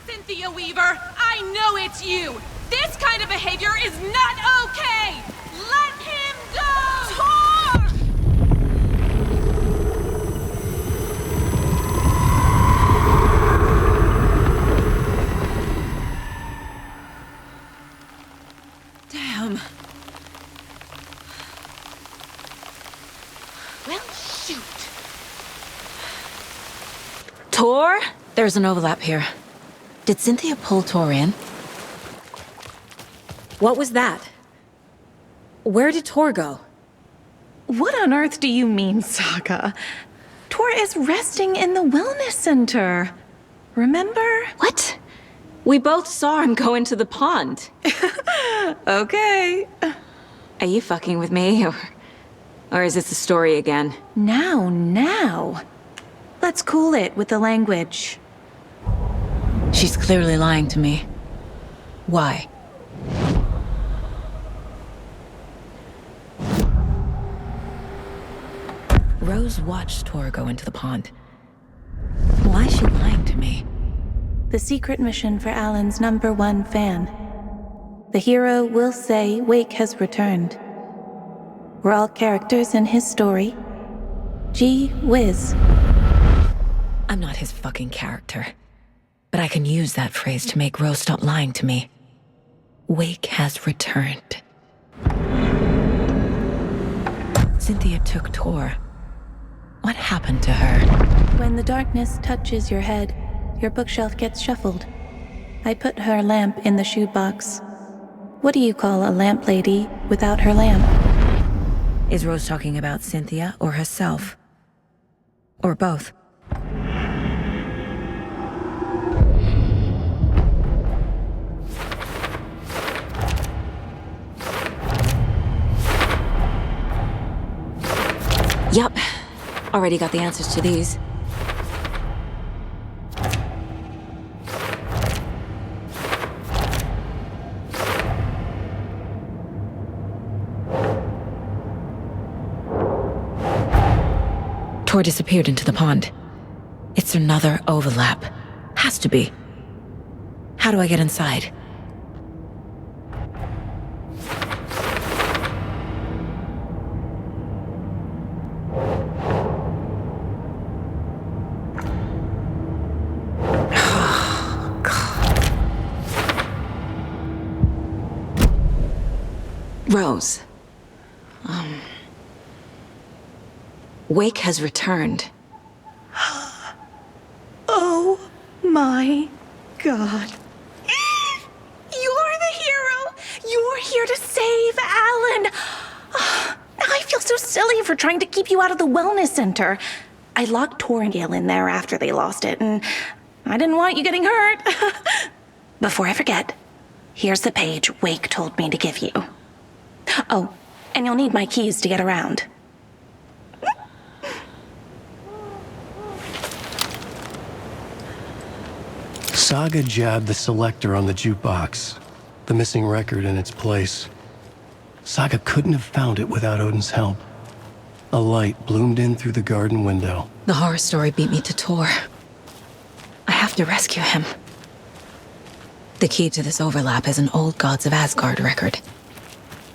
[SPEAKER 8] Cynthia Weaver, I know it's you! This kind of behavior is not okay! Let him go! Tor! Damn. Well, shoot.
[SPEAKER 3] Tor? There's an overlap here. Did Cynthia pull Tor in? What was that? Where did Tor go?
[SPEAKER 2] What on earth do you mean, Saga? Tor is resting in the wellness center. Remember?
[SPEAKER 3] What? We both saw him go into the pond.
[SPEAKER 2] Okay.
[SPEAKER 3] Are you fucking with me, or is this a story again?
[SPEAKER 2] Now. Let's cool it with the language.
[SPEAKER 3] She's clearly lying to me. Why? Rose watched Tor go into the pond. Why is she lying to me?
[SPEAKER 10] The secret mission for Alan's #1 fan. The hero will say Wake has returned. We're all characters in his story. Gee whiz.
[SPEAKER 3] I'm not his fucking character. But I can use that phrase to make Rose stop lying to me. Wake has returned. Cynthia took Tor. What happened to her?
[SPEAKER 10] When the darkness touches your head, your bookshelf gets shuffled. I put her lamp in the shoebox. What do you call a lamp lady without her lamp?
[SPEAKER 3] Is Rose talking about Cynthia or herself? Or both? Yup. Already got the answers to these. Tor disappeared into the pond. It's another overlap. Has to be. How do I get inside? Rose. Wake has returned.
[SPEAKER 2] Oh my God. You're the hero! You're here to save Alan! I feel so silly for trying to keep you out of the wellness center. I locked Tor and Gale in there after they lost it, and I didn't want you getting hurt. Before I forget, here's the page Wake told me to give you. Oh, and you'll need my keys to get around.
[SPEAKER 1] Saga jabbed the selector on the jukebox, the missing record in its place. Saga couldn't have found it without Odin's help. A light bloomed in through the garden window.
[SPEAKER 3] The horror story beat me to Tor. I have to rescue him. The key to this overlap is an old Gods of Asgard record.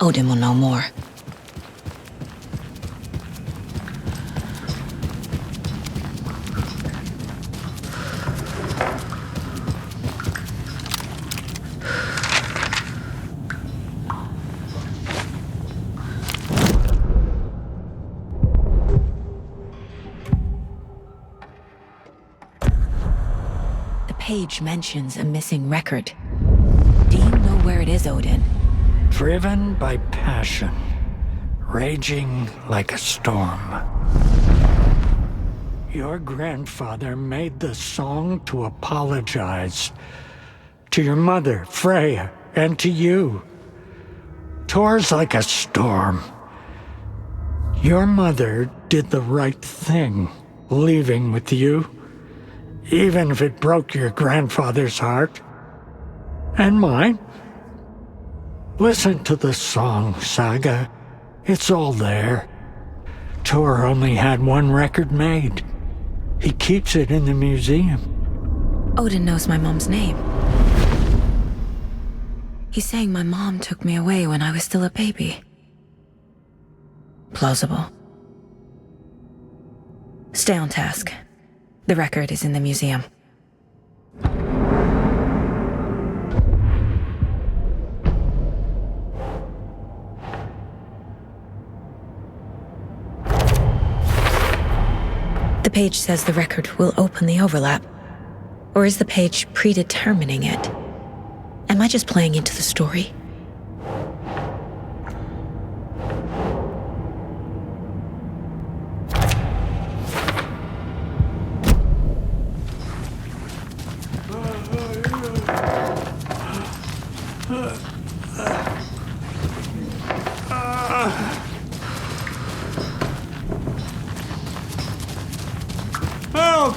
[SPEAKER 3] Odin will know more. page mentions a missing record. Do you know where it is, Odin?
[SPEAKER 14] Driven by passion, raging like a storm. Your grandfather made the song to apologize to your mother, Freya, and to you. Tor's like a storm. Your mother did the right thing, leaving with you, even if it broke your grandfather's heart. And mine. Listen to the song, Saga. It's all there. Tor only had one record made. He keeps it in the museum.
[SPEAKER 3] Odin knows my mom's name. He's saying my mom took me away when I was still a baby. Plausible. Stay on task. The record is in the museum. The page says the record will open the overlap. Or is the page predetermining it? Am I just playing into the story?
[SPEAKER 7] Help!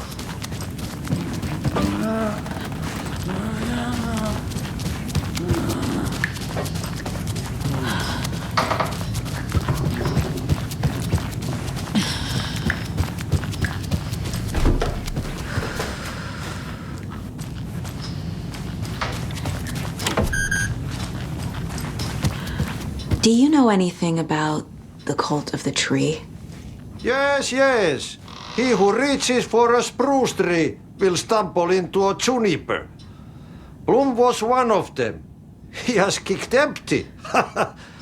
[SPEAKER 18] Do you know anything about the cult of the tree?
[SPEAKER 4] Yes, yes. He who reaches for a spruce tree will stumble into a juniper. Bloom was one of them. He has kicked empty.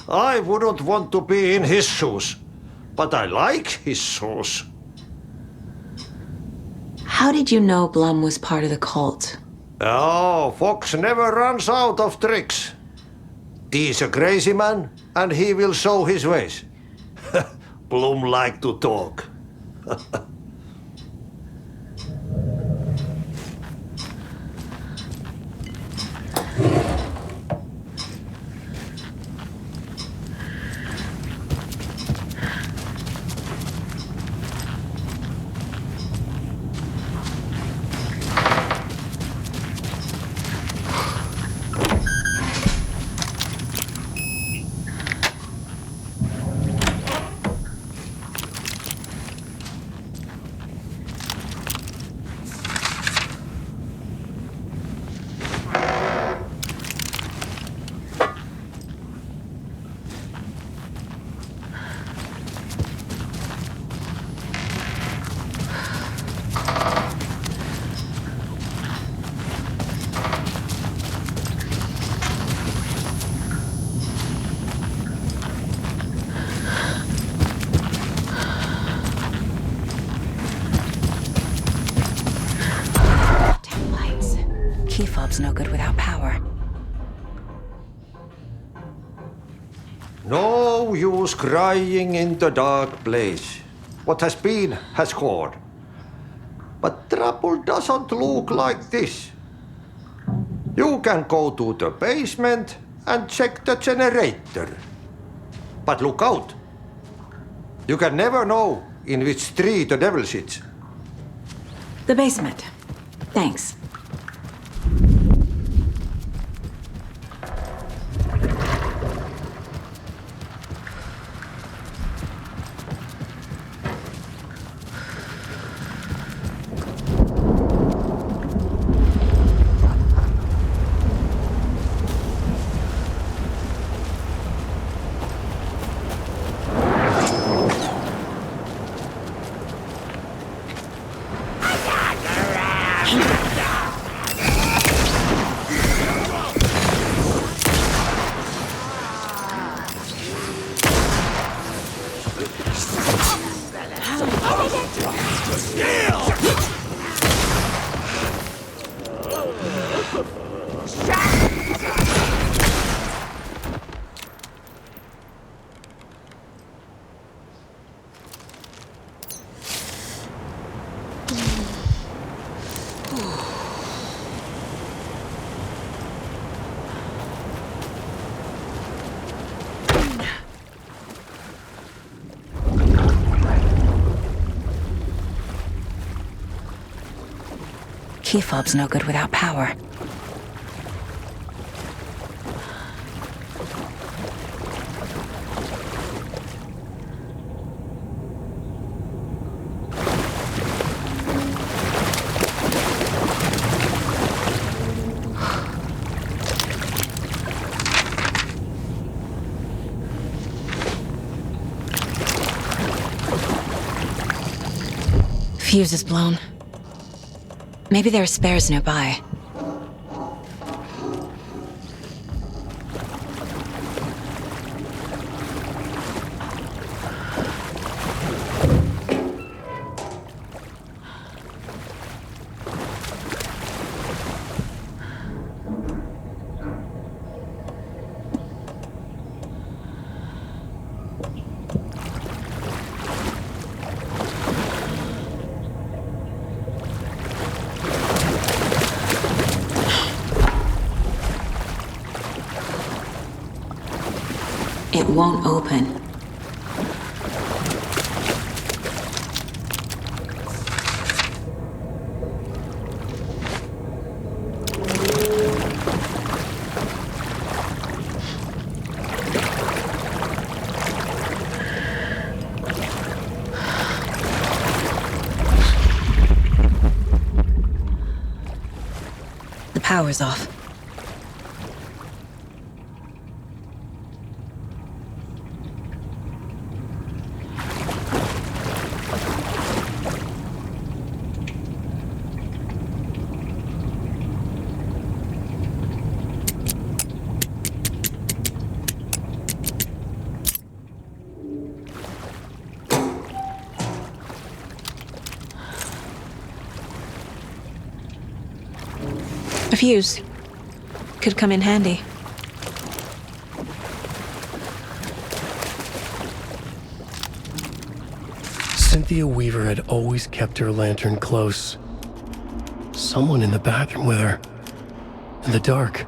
[SPEAKER 4] I wouldn't want to be in his shoes. But I like his shoes.
[SPEAKER 18] How did you know Blum was part of the cult?
[SPEAKER 4] Oh, Fox never runs out of tricks. He's a crazy man, and he will show his ways. Bloom like to talk.
[SPEAKER 3] Key fob's no good without power.
[SPEAKER 4] No use crying in the dark place. What has been has gone. But trouble doesn't look like this. You can go to the basement and check the generator. But look out. You can never know in which tree the devil sits.
[SPEAKER 18] The basement. Thanks.
[SPEAKER 3] key fob's no good without power. Fuse is blown. Maybe there are spares nearby. It won't open. The power's off. A fuse. Could come in handy.
[SPEAKER 1] Cynthia Weaver had always kept her lantern close. Someone in the bathroom with her. In the dark.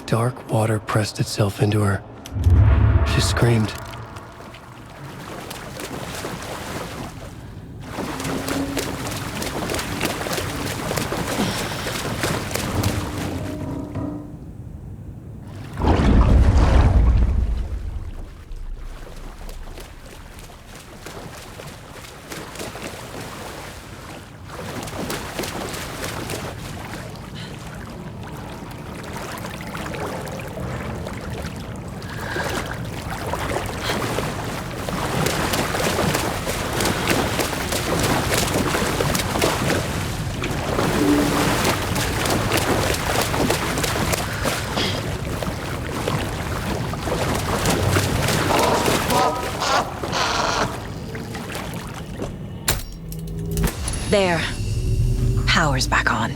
[SPEAKER 1] Dark water pressed itself into her. She screamed.
[SPEAKER 3] There. Power's back on.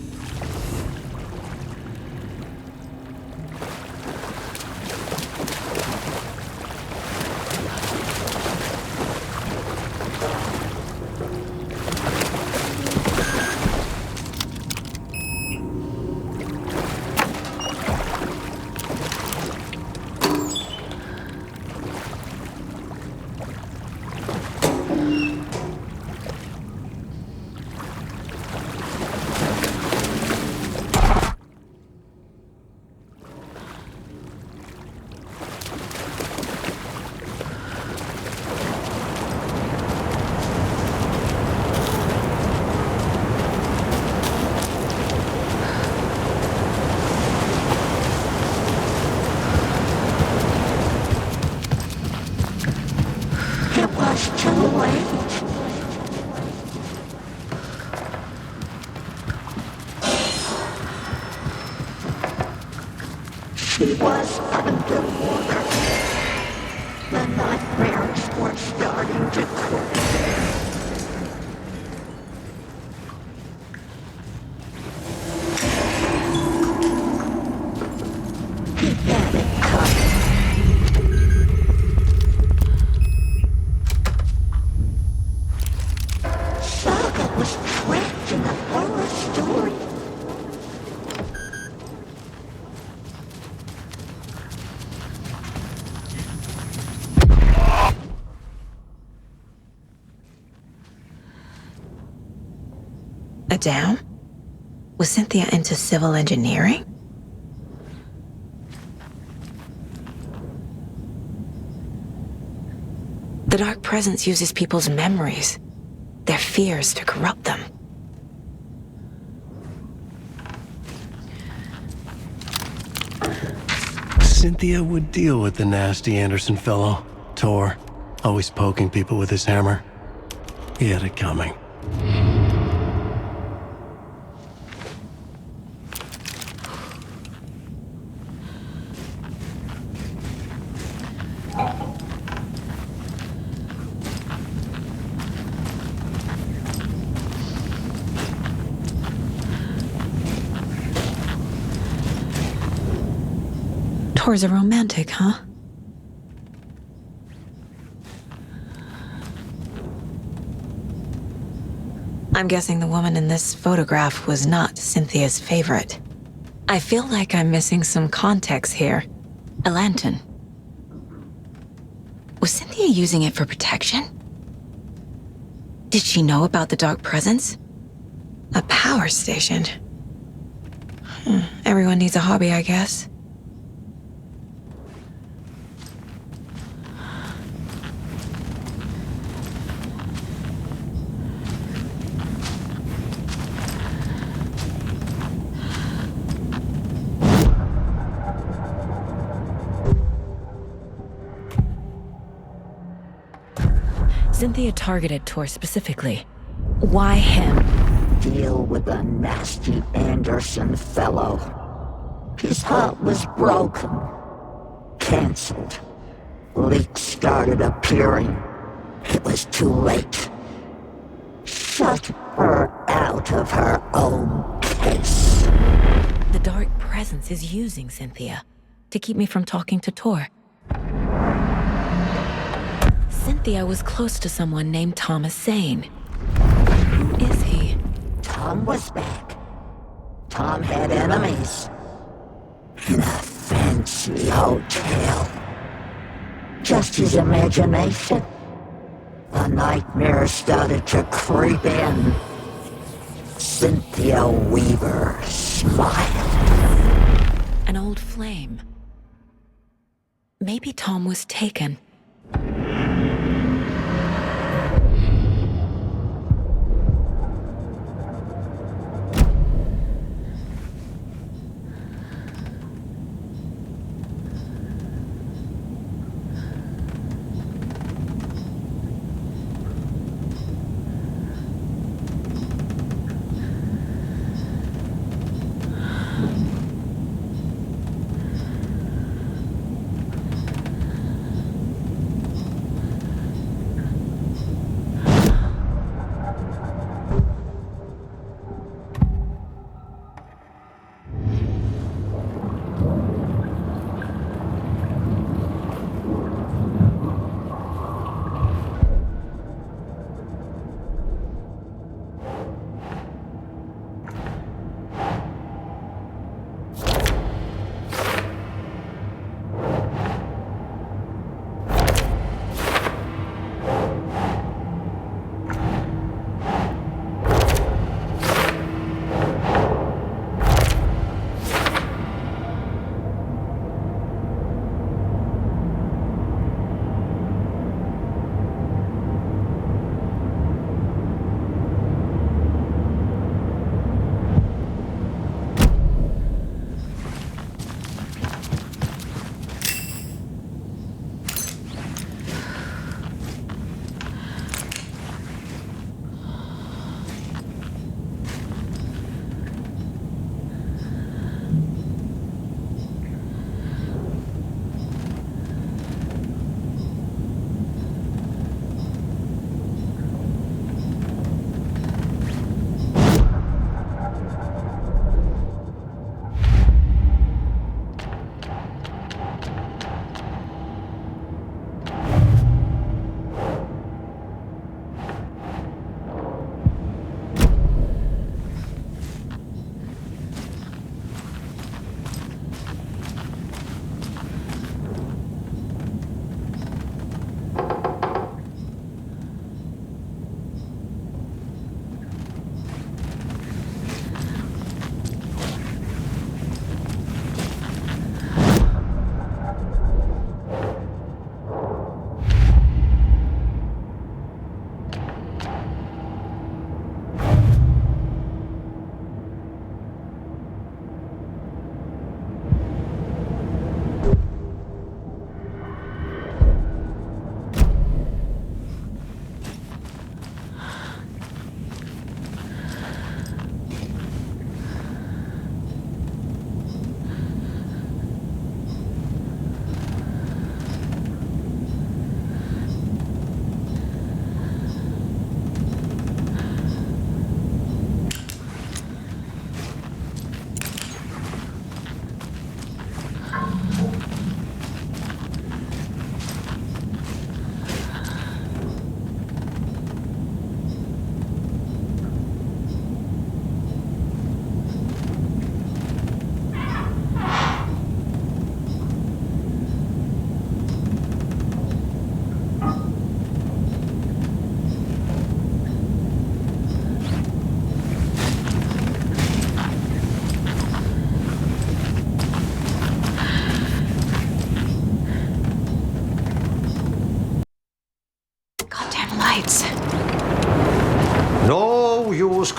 [SPEAKER 22] She was underwater. The nightmares were starting to creep. He had it coming. Saga was trapped in a horror story.
[SPEAKER 3] A dam?
[SPEAKER 18] Was Cynthia into civil engineering? The Dark Presence uses people's memories, their fears to corrupt them.
[SPEAKER 1] Cynthia would deal with the nasty Anderson fellow, Tor, always poking people with his hammer. He had it coming.
[SPEAKER 18] Tor's a romantic, huh? I'm guessing the woman in this photograph was not Cynthia's favorite. I feel like I'm missing some context here. A lantern. Was Cynthia using it for protection? Did she know about the Dark Presence? A power station. Everyone needs a hobby, I guess. Cynthia targeted Tor specifically. Why him?
[SPEAKER 22] Deal with the nasty Anderson fellow. His heart was broken. Cancelled. Leaks started appearing. It was too late. Shut her out of her own case.
[SPEAKER 3] The Dark Presence is using Cynthia to keep me from talking to Tor. Cynthia was close to someone named Thomas Zane. Who is he?
[SPEAKER 22] Tom was back. Tom had enemies. In a fancy hotel. Just his imagination. The nightmare started to creep in. Cynthia Weaver smiled.
[SPEAKER 3] An old flame. Maybe Tom was taken.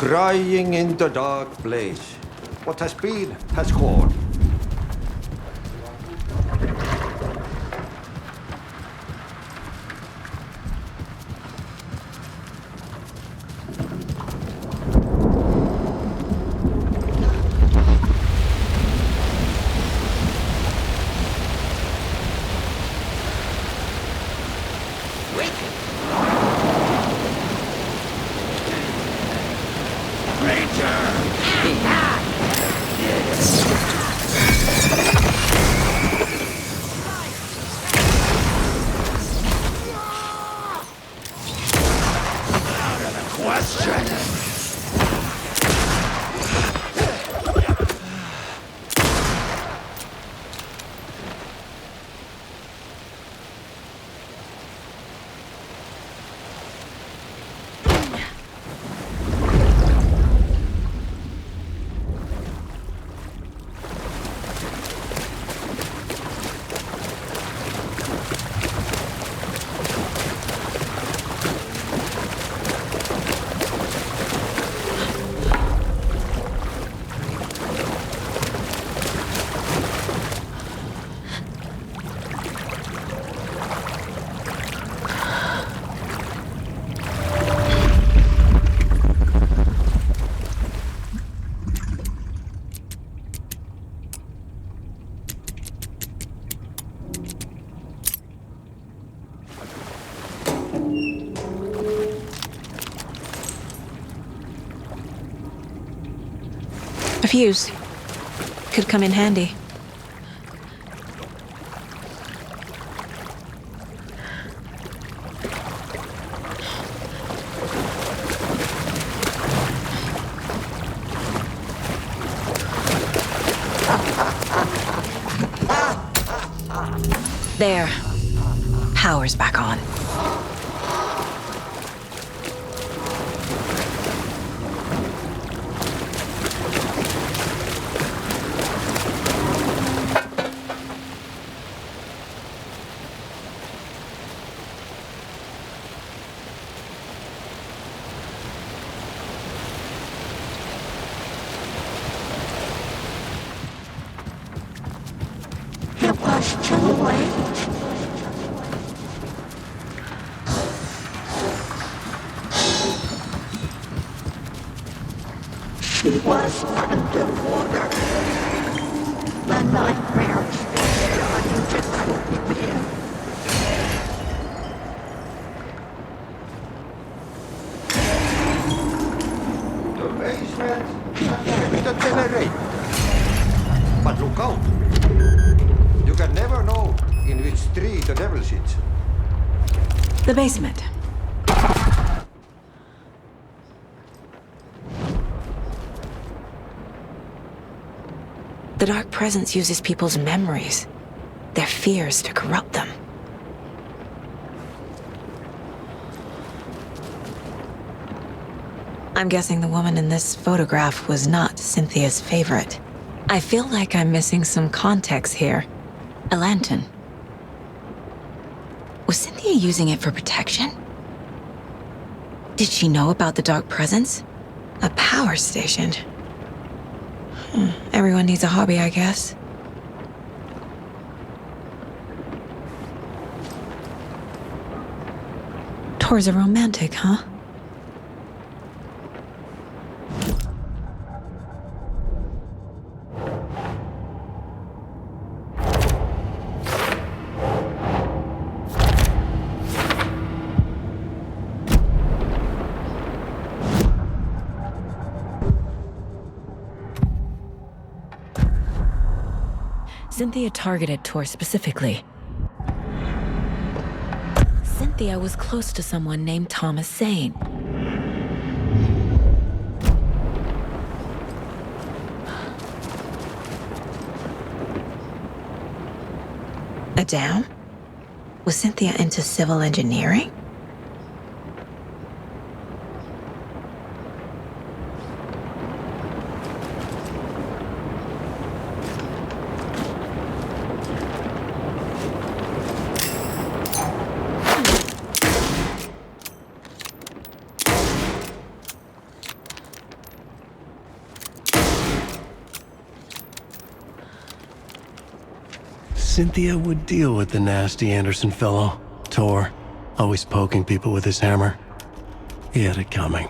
[SPEAKER 4] crying in the dark place. What has been has gone.
[SPEAKER 18] A fuse. Could come in handy. There. Power's back on.
[SPEAKER 22] She was underwater. The nightmares starting to creep in.
[SPEAKER 4] The basement with the generator. But look out. You can never know in which tree the devil sits.
[SPEAKER 18] The basement. The Dark Presence uses people's memories, their fears to corrupt them. I'm guessing the woman in this photograph was not Cynthia's favorite. I feel like I'm missing some context here. A lantern. Was Cynthia using it for protection? Did she know about the Dark Presence? A power station. Everyone needs a hobby, I guess. Tor's a romantic, huh? Cynthia targeted Tor specifically. Cynthia was close to someone named Thomas Zane. A dam? Was Cynthia into civil engineering?
[SPEAKER 1] Cynthia would deal with the nasty Anderson fellow, Tor, always poking people with his hammer. He had it coming.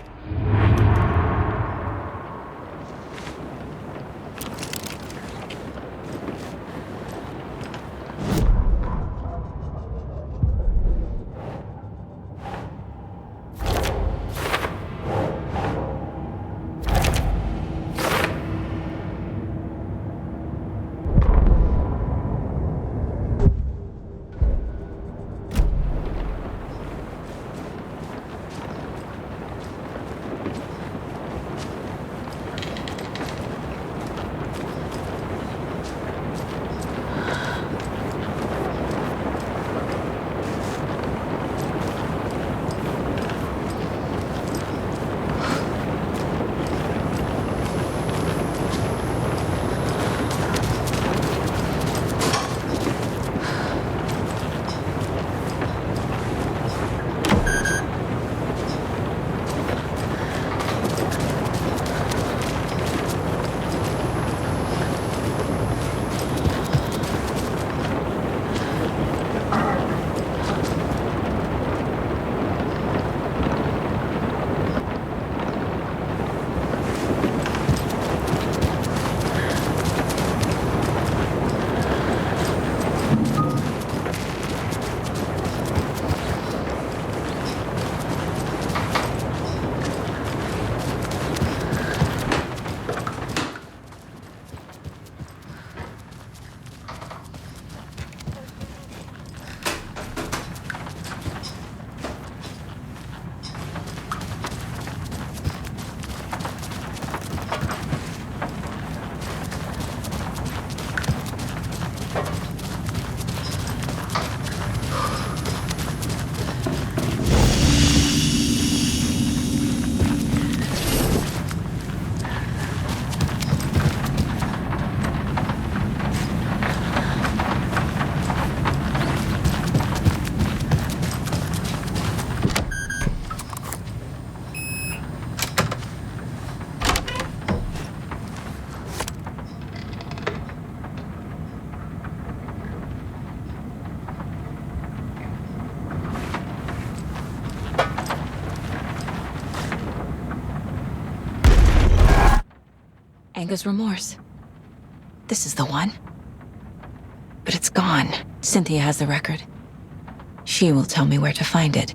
[SPEAKER 18] Anger's remorse. This is the one. But it's gone. Cynthia has the record. She will tell me where to find it.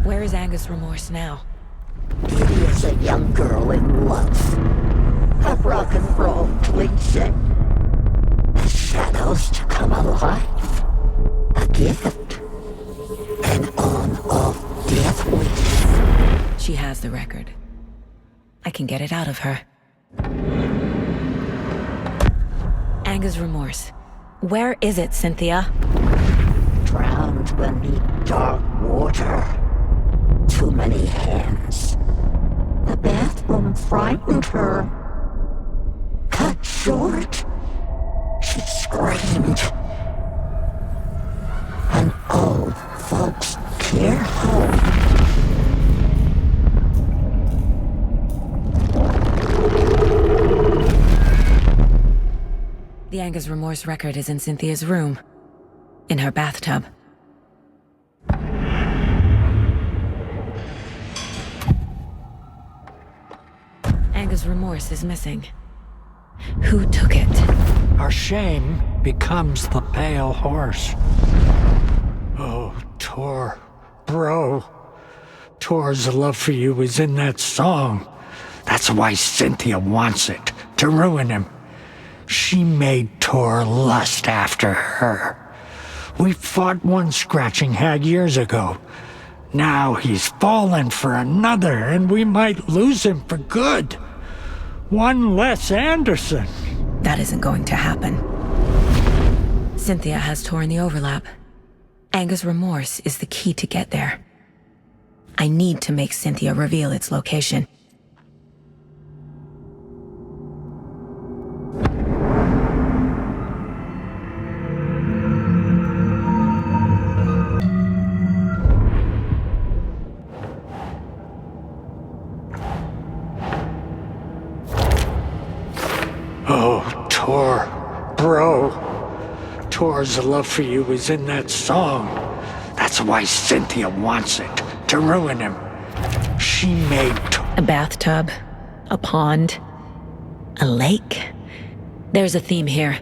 [SPEAKER 18] Where is Anger's remorse now?
[SPEAKER 22] He is a young girl in love. A rock and roll cliche. The shadows to come alive. A gift. An on-off death wish.
[SPEAKER 18] She has the record. I can get it out of her. Anger's remorse. Where is it, Cynthia?
[SPEAKER 22] Drowned beneath dark water. Too many hands. The bathroom frightened her. Cut short. She screamed. An old folks' care home.
[SPEAKER 18] The Anger's remorse record is in Cynthia's room. In her bathtub. Anger's remorse is missing. Who took it?
[SPEAKER 14] Our shame becomes the pale horse. Oh, Tor. Bro. Tor's love for you is in that song. That's why Cynthia wants it, to ruin him. She made Tor lust after her. We fought one scratching hag years ago. Now he's fallen for another, and we might lose him for good. One less Anderson.
[SPEAKER 18] That isn't going to happen. Cynthia has Tor in the overlap. Anger's remorse is the key to get there. I need to make Cynthia reveal its location.
[SPEAKER 14] Tor's love for you is in that song. That's why Cynthia wants it, to ruin him. She made
[SPEAKER 3] A bathtub, a pond, a lake. There's a theme here.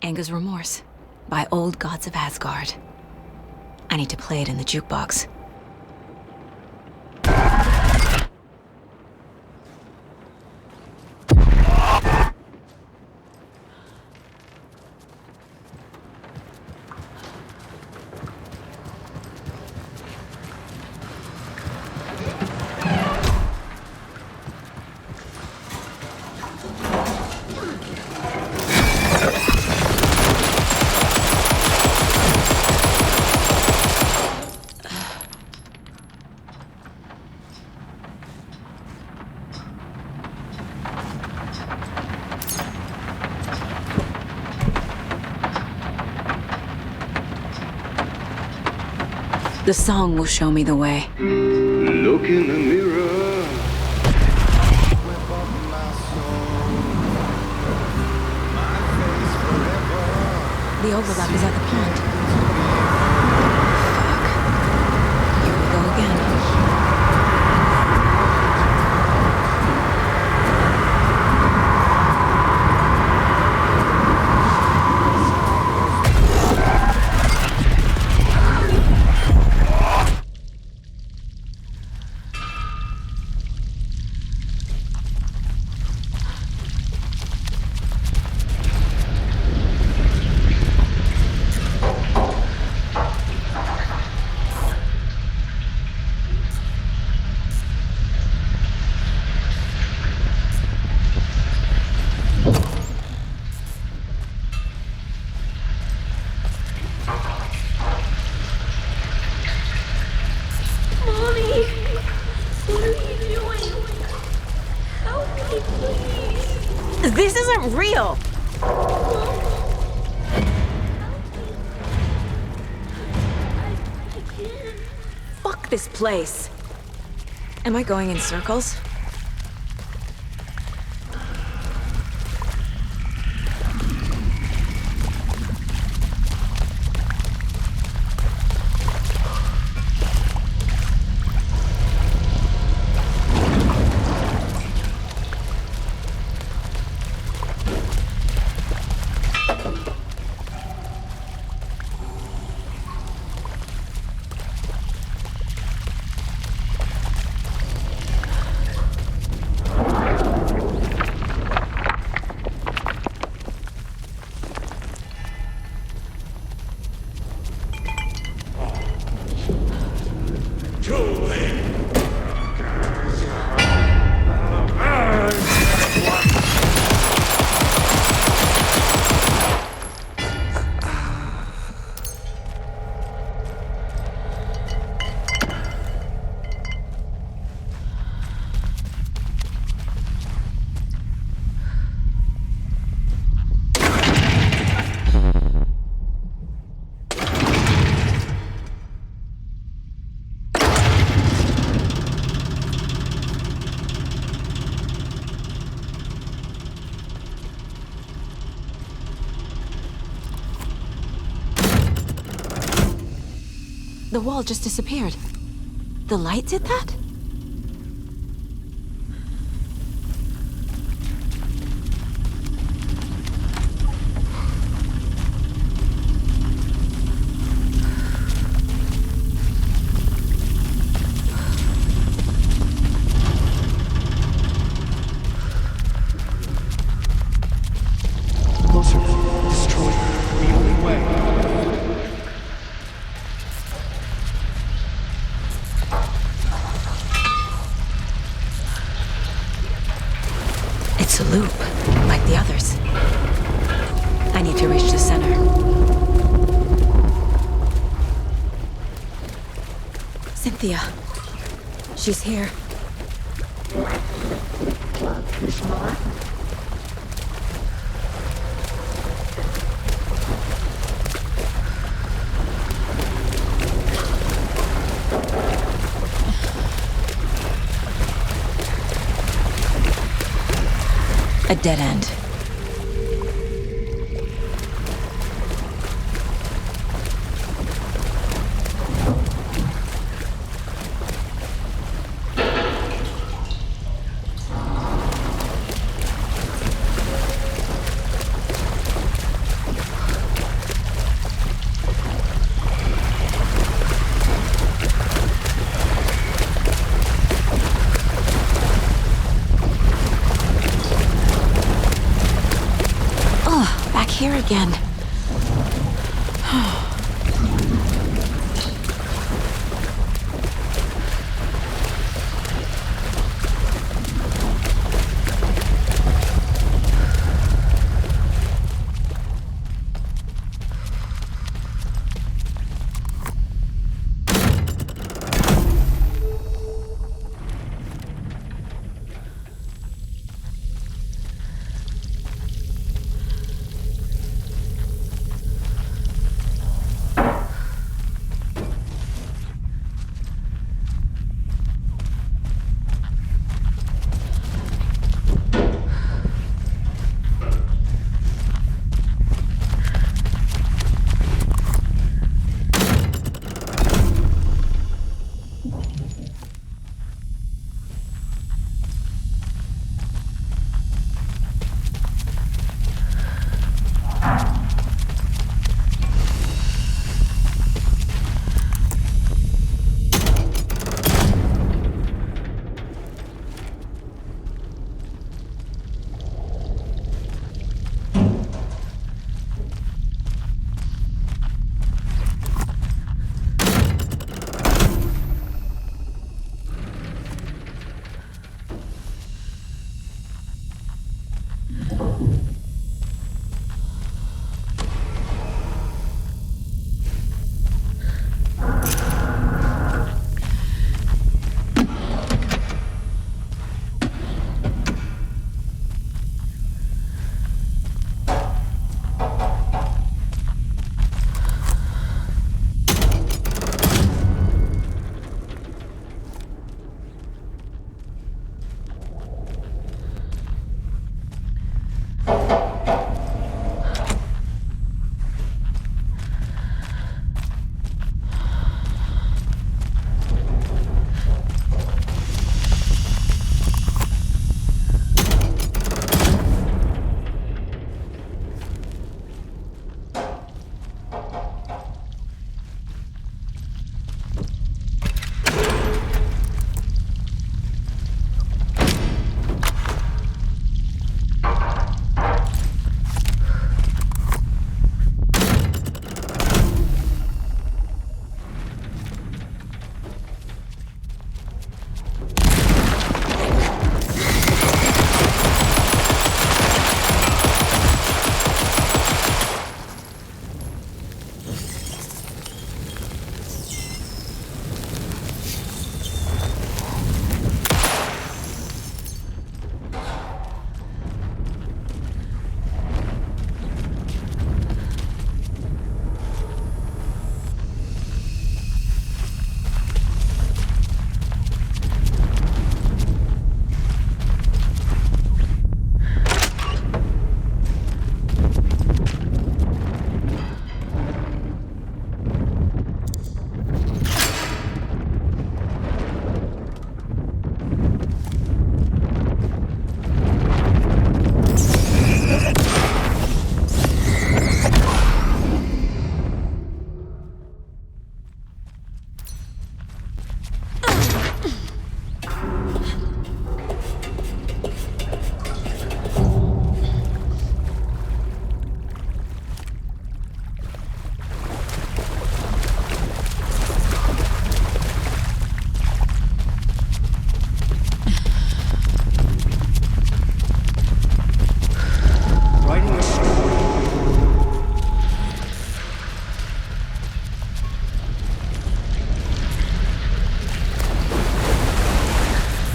[SPEAKER 3] Anger's Remorse by Old Gods of Asgard. I need to play it in the jukebox. The song will show me the way.
[SPEAKER 9] Look in the mirror.
[SPEAKER 3] The overlap is at the pond. Fuck. Here we go again. This isn't real! Fuck this place. Am I going in circles? The wall just disappeared. The light did that? She's here. A dead end. Here again.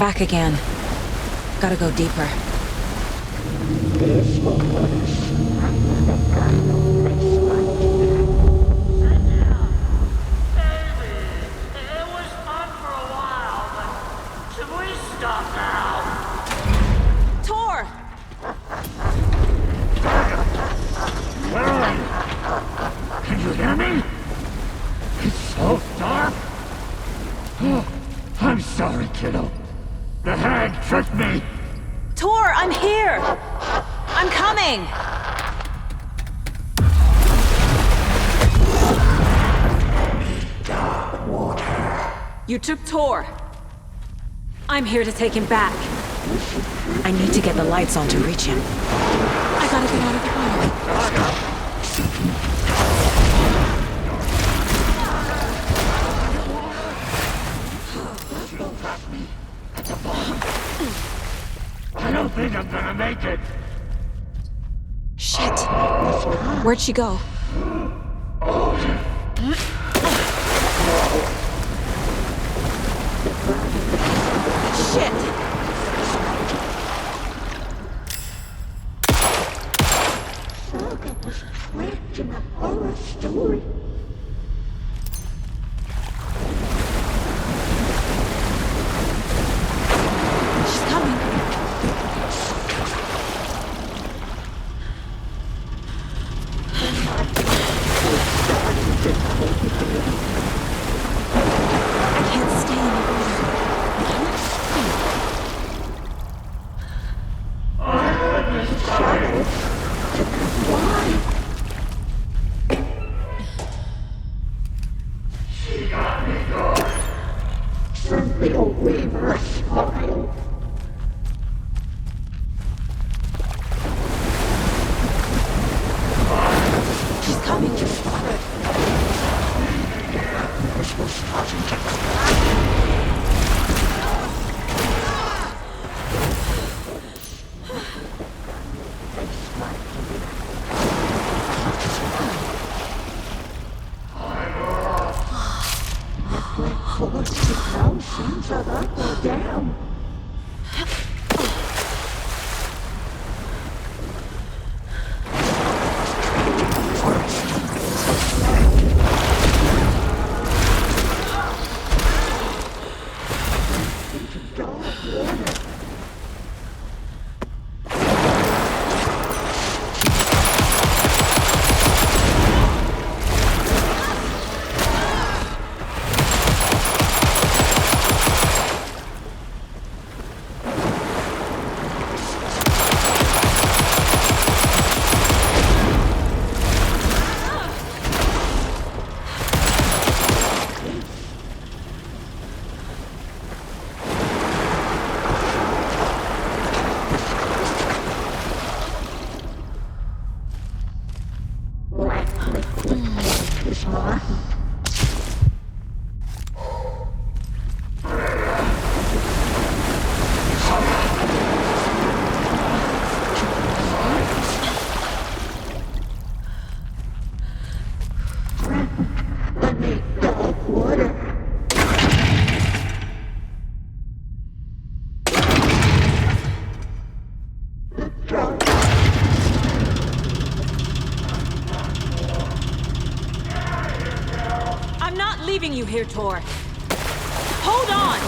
[SPEAKER 3] back again. Gotta go deeper.
[SPEAKER 8] Tor!
[SPEAKER 20] Where are you? Can you hear me? It's so dark. Oh, I'm sorry, kiddo. The hag tricked me.
[SPEAKER 8] Tor, I'm here! I'm coming!
[SPEAKER 3] You took Tor. I'm here to take him back. I need to get the lights on to reach him. I gotta get out of the
[SPEAKER 20] I don't think I'm gonna make it.
[SPEAKER 3] Shit. Where'd she go?
[SPEAKER 8] Shit!
[SPEAKER 20] Saga was trapped in a horror story.
[SPEAKER 3] She's coming. I can't stay in the
[SPEAKER 20] She got me good. Simply a weaver smile.
[SPEAKER 3] She's coming.
[SPEAKER 20] Seems like I go down.
[SPEAKER 8] I'm not leaving you here, Tor. Hold on!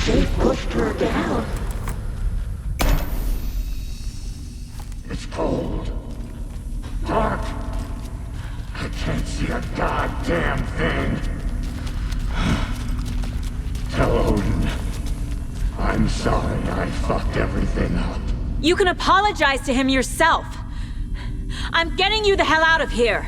[SPEAKER 20] They pushed her down. It's cold. Dark. I can't see a goddamn thing. Tell Odin. I'm sorry I fucked everything up.
[SPEAKER 3] You can apologize to him yourself. I'm getting you the hell out of here.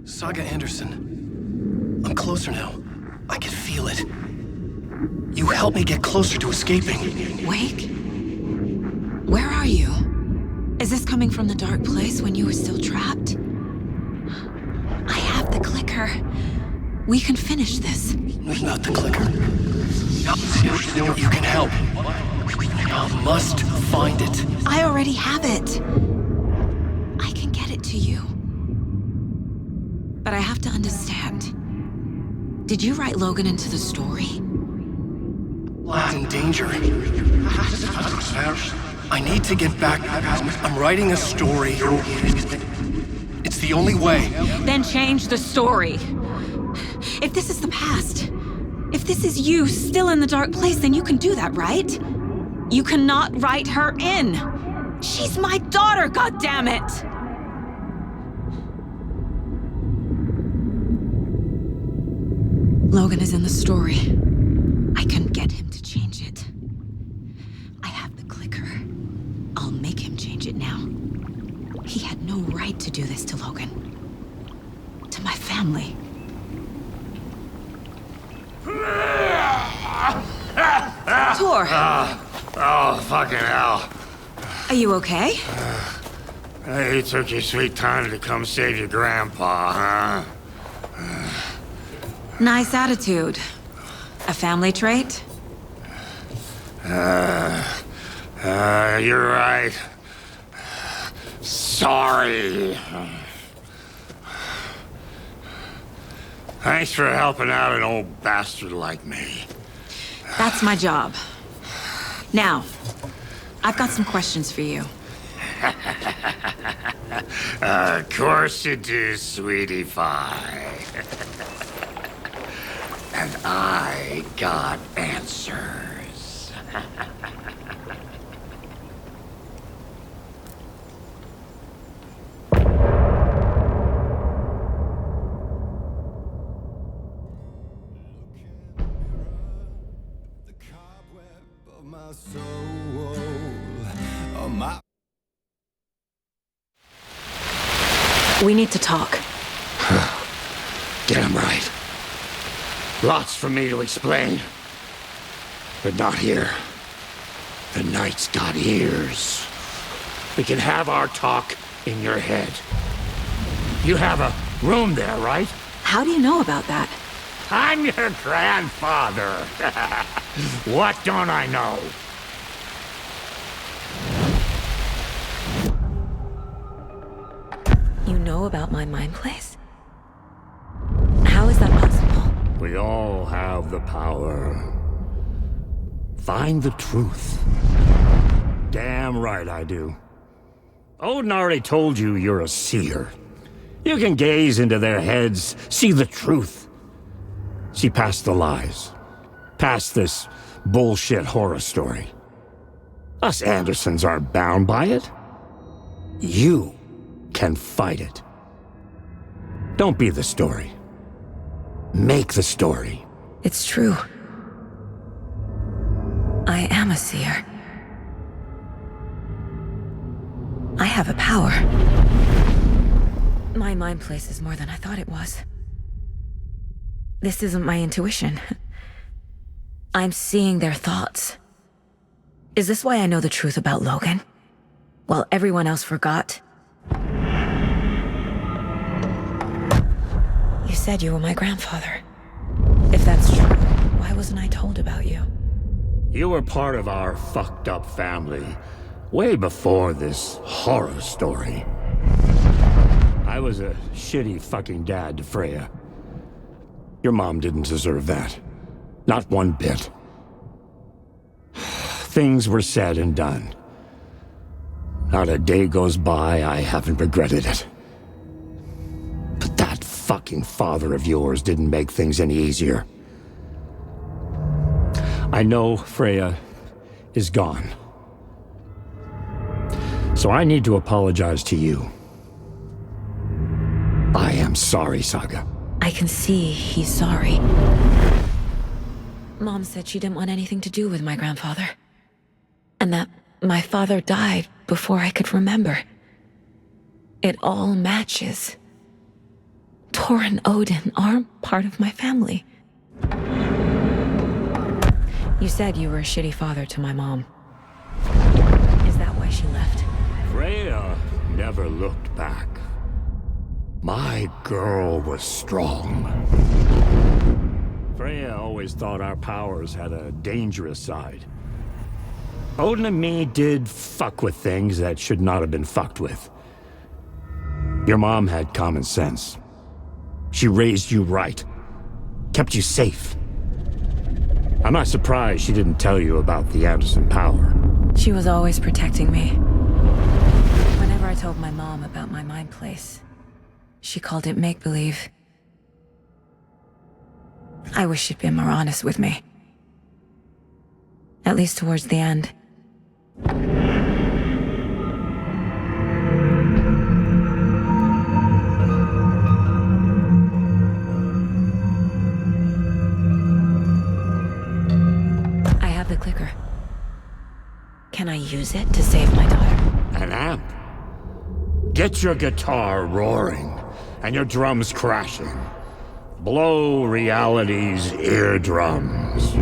[SPEAKER 1] Saga Anderson. I'm closer now. I can feel it. You helped me get closer to escaping.
[SPEAKER 18] Wake? Where are you? Is this coming from the dark place when you were still trapped? I have the clicker. We can finish this.
[SPEAKER 1] Not the clicker. You can help. I must find it.
[SPEAKER 18] I already have it. I can get it to you. But I have to understand. Did you write Logan into the story?
[SPEAKER 1] He's in danger. I need to get back. I'm writing a story. It's the only way.
[SPEAKER 18] Then change the story. If this is the past, if this is you still in the dark place, then you can do that, right? You cannot write her in. She's my daughter, goddammit! Logan is in the story. I can get him to change it. I have the clicker. I'll make him change it now. He had no right to do this to Logan. To my family. Tor!
[SPEAKER 14] Oh, fucking hell.
[SPEAKER 18] Are you okay?
[SPEAKER 14] You took your sweet time to come save your grandpa, huh?
[SPEAKER 18] Nice attitude. A family trait?
[SPEAKER 14] You're right. Sorry. Thanks for helping out an old bastard like me.
[SPEAKER 18] That's my job. Now, I've got some questions for you.
[SPEAKER 14] Of course you do, sweetie pie. And I got answers.
[SPEAKER 18] We need to talk.
[SPEAKER 14] Damn right. Lots for me to explain. But not here. The night's got ears. We can have our talk in your head. You have a room there, right?
[SPEAKER 18] How do you know about that?
[SPEAKER 14] I'm your grandfather. What don't I know?
[SPEAKER 3] You know about my mind place? How is that possible?
[SPEAKER 14] We all have the power. Find the truth. Damn right I do. Odin already told you you're a seer. You can gaze into their heads, see the truth. See past the lies. Past this bullshit horror story. Us Andersons aren't bound by it. You can fight it. Don't be the story. Make the story.
[SPEAKER 3] It's true. I am a seer. I have a power. My mind place is more than I thought it was. This isn't my intuition. I'm seeing their thoughts. Is this why I know the truth about Logan? While everyone else forgot? You said you were my grandfather. If that's true, why wasn't I told about you?
[SPEAKER 14] You were part of our fucked up family way before this horror story. I was a shitty fucking dad to Freya. Your mom didn't deserve that. Not one bit. Things were said and done. Not a day goes by I haven't regretted it. But that fucking father of yours didn't make things any easier. I know Freya is gone. So I need to apologize to you. I am sorry, Saga.
[SPEAKER 3] I can see he's sorry. Mom said she didn't want anything to do with my grandfather. And that my father died before I could remember. It all matches. Tor and Odin aren't part of my family. You said you were a shitty father to my mom. Is that why she left?
[SPEAKER 14] Freya never looked back. My girl was strong. Freya always thought our powers had a dangerous side. Odin and me did fuck with things that should not have been fucked with. Your mom had common sense. She raised you right. Kept you safe. I'm not surprised she didn't tell you about the Anderson power.
[SPEAKER 3] She was always protecting me. Whenever I told my mom about my mind place, she called it make-believe. I wish she'd been more honest with me. At least towards the end. I have the clicker. Can I use it to save my daughter?
[SPEAKER 14] An amp? Get your guitar roaring and your drums crashing. Blow reality's eardrums.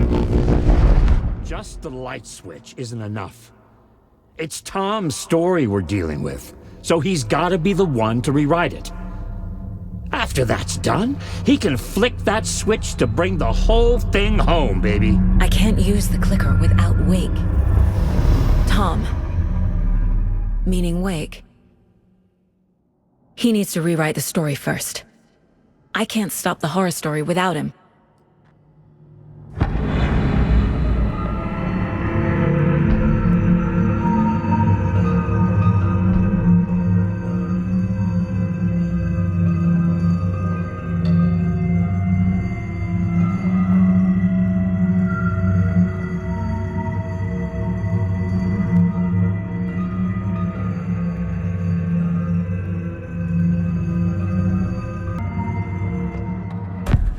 [SPEAKER 14] Just the light switch isn't enough. It's Tom's story we're dealing with, so he's gotta be the one to rewrite it. After that's done, he can flick that switch to bring the whole thing home, baby.
[SPEAKER 3] I can't use the clicker without Wake. Tom, meaning Wake, he needs to rewrite the story first. I can't stop the horror story without him.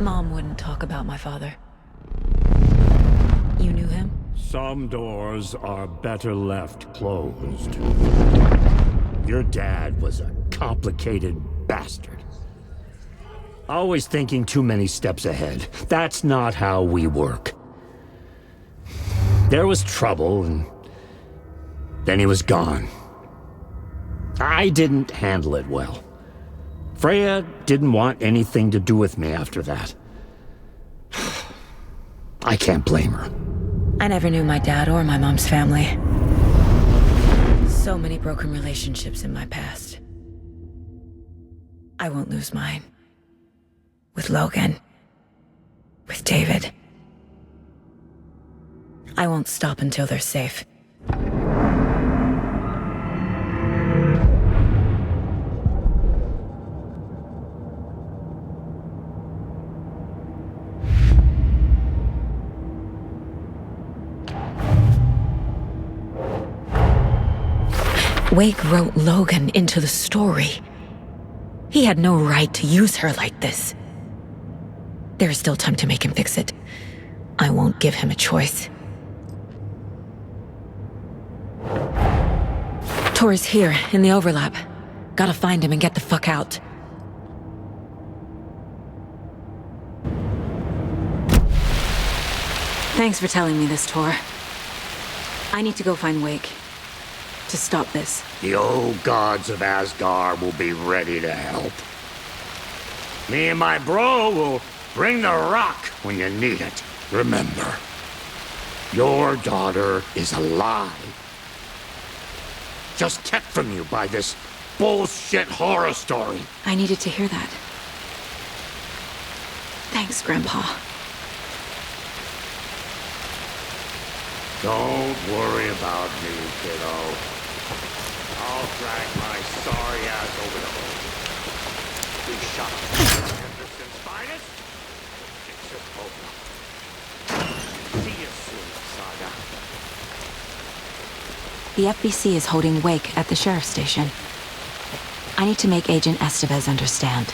[SPEAKER 3] Mom wouldn't talk about my father. You knew him?
[SPEAKER 14] Some doors are better left closed. Your dad was a complicated bastard. Always thinking too many steps ahead. That's not how we work. There was trouble, and then he was gone. I didn't handle it well. Freya didn't want anything to do with me after that. I can't blame her.
[SPEAKER 3] I never knew my dad or my mom's family. So many broken relationships in my past. I won't lose mine. With Logan. With David. I won't stop until they're safe. Wake wrote Logan into the story. He had no right to use her like this. There is still time to make him fix it. I won't give him a choice. Tor's here, in the overlap. Gotta find him and get the fuck out. Thanks for telling me this, Tor. I need to go find Wake. To stop this.
[SPEAKER 14] The old gods of Asgard will be ready to help. Me and my bro will bring the rock when you need it. Remember, your daughter is alive. Just kept from you by this bullshit horror story.
[SPEAKER 18] I needed to hear that. Thanks, Grandpa.
[SPEAKER 14] Don't worry about me, kiddo. I'll drag my sorry ass over the hole. We shot Anderson's finest. Fix your program. See you soon, Saga.
[SPEAKER 18] The FBC is holding Wake at the sheriff's station. I need to make Agent Estevez understand.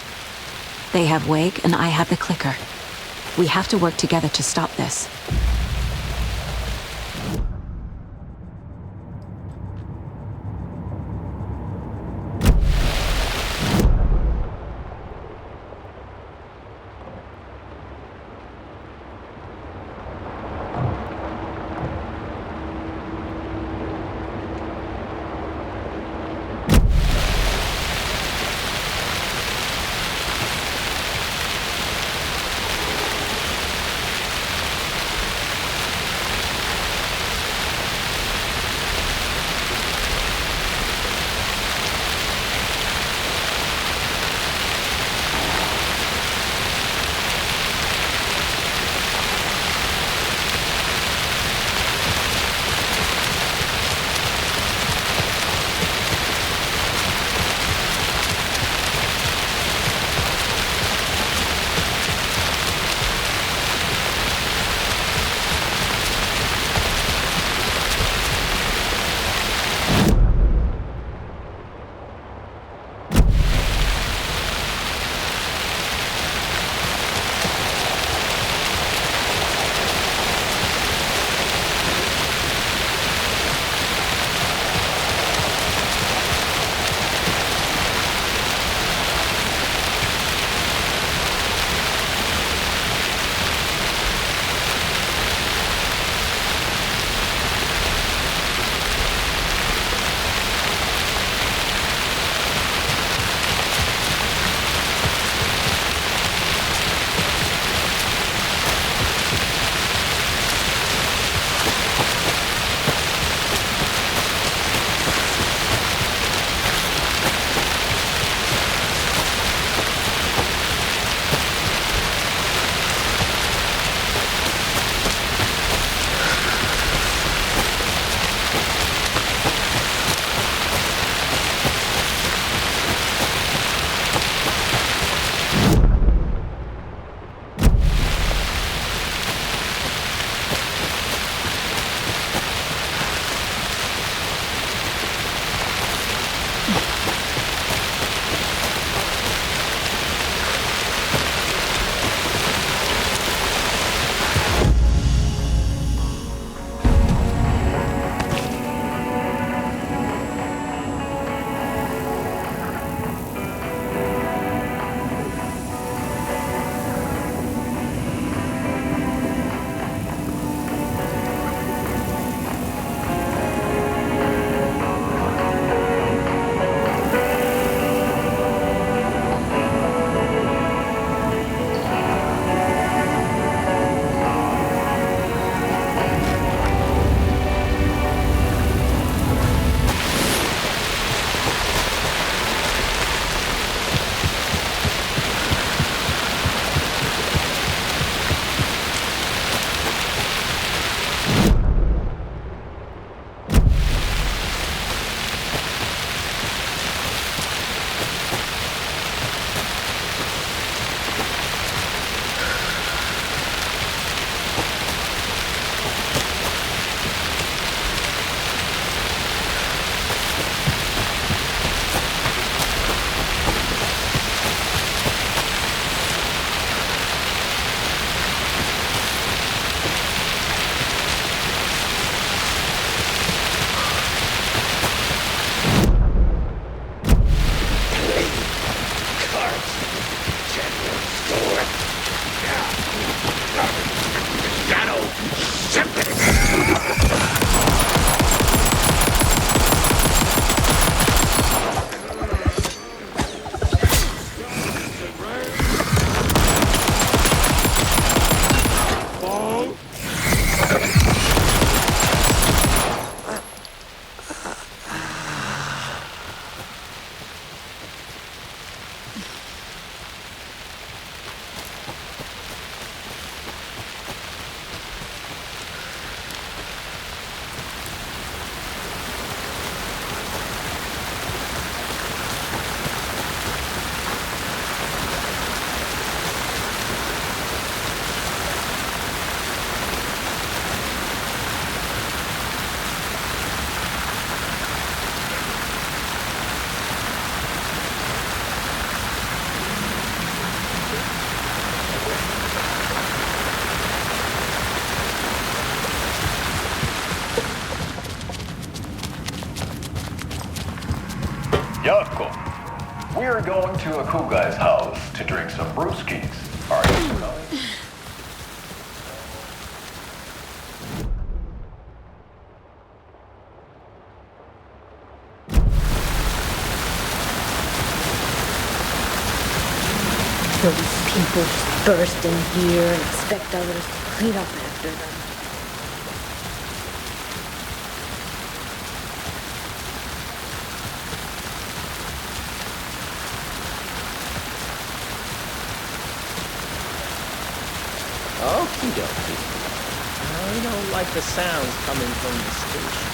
[SPEAKER 18] They have Wake and I have the clicker. We have to work together to stop this.
[SPEAKER 20] fall.
[SPEAKER 16] Yatko, we're going to a cool guy's house to drink some brewskis. Are you coming?
[SPEAKER 12] Those people just burst in here and expect others to clean up after them.
[SPEAKER 21] Okie dokie. I don't like the sounds coming from the station.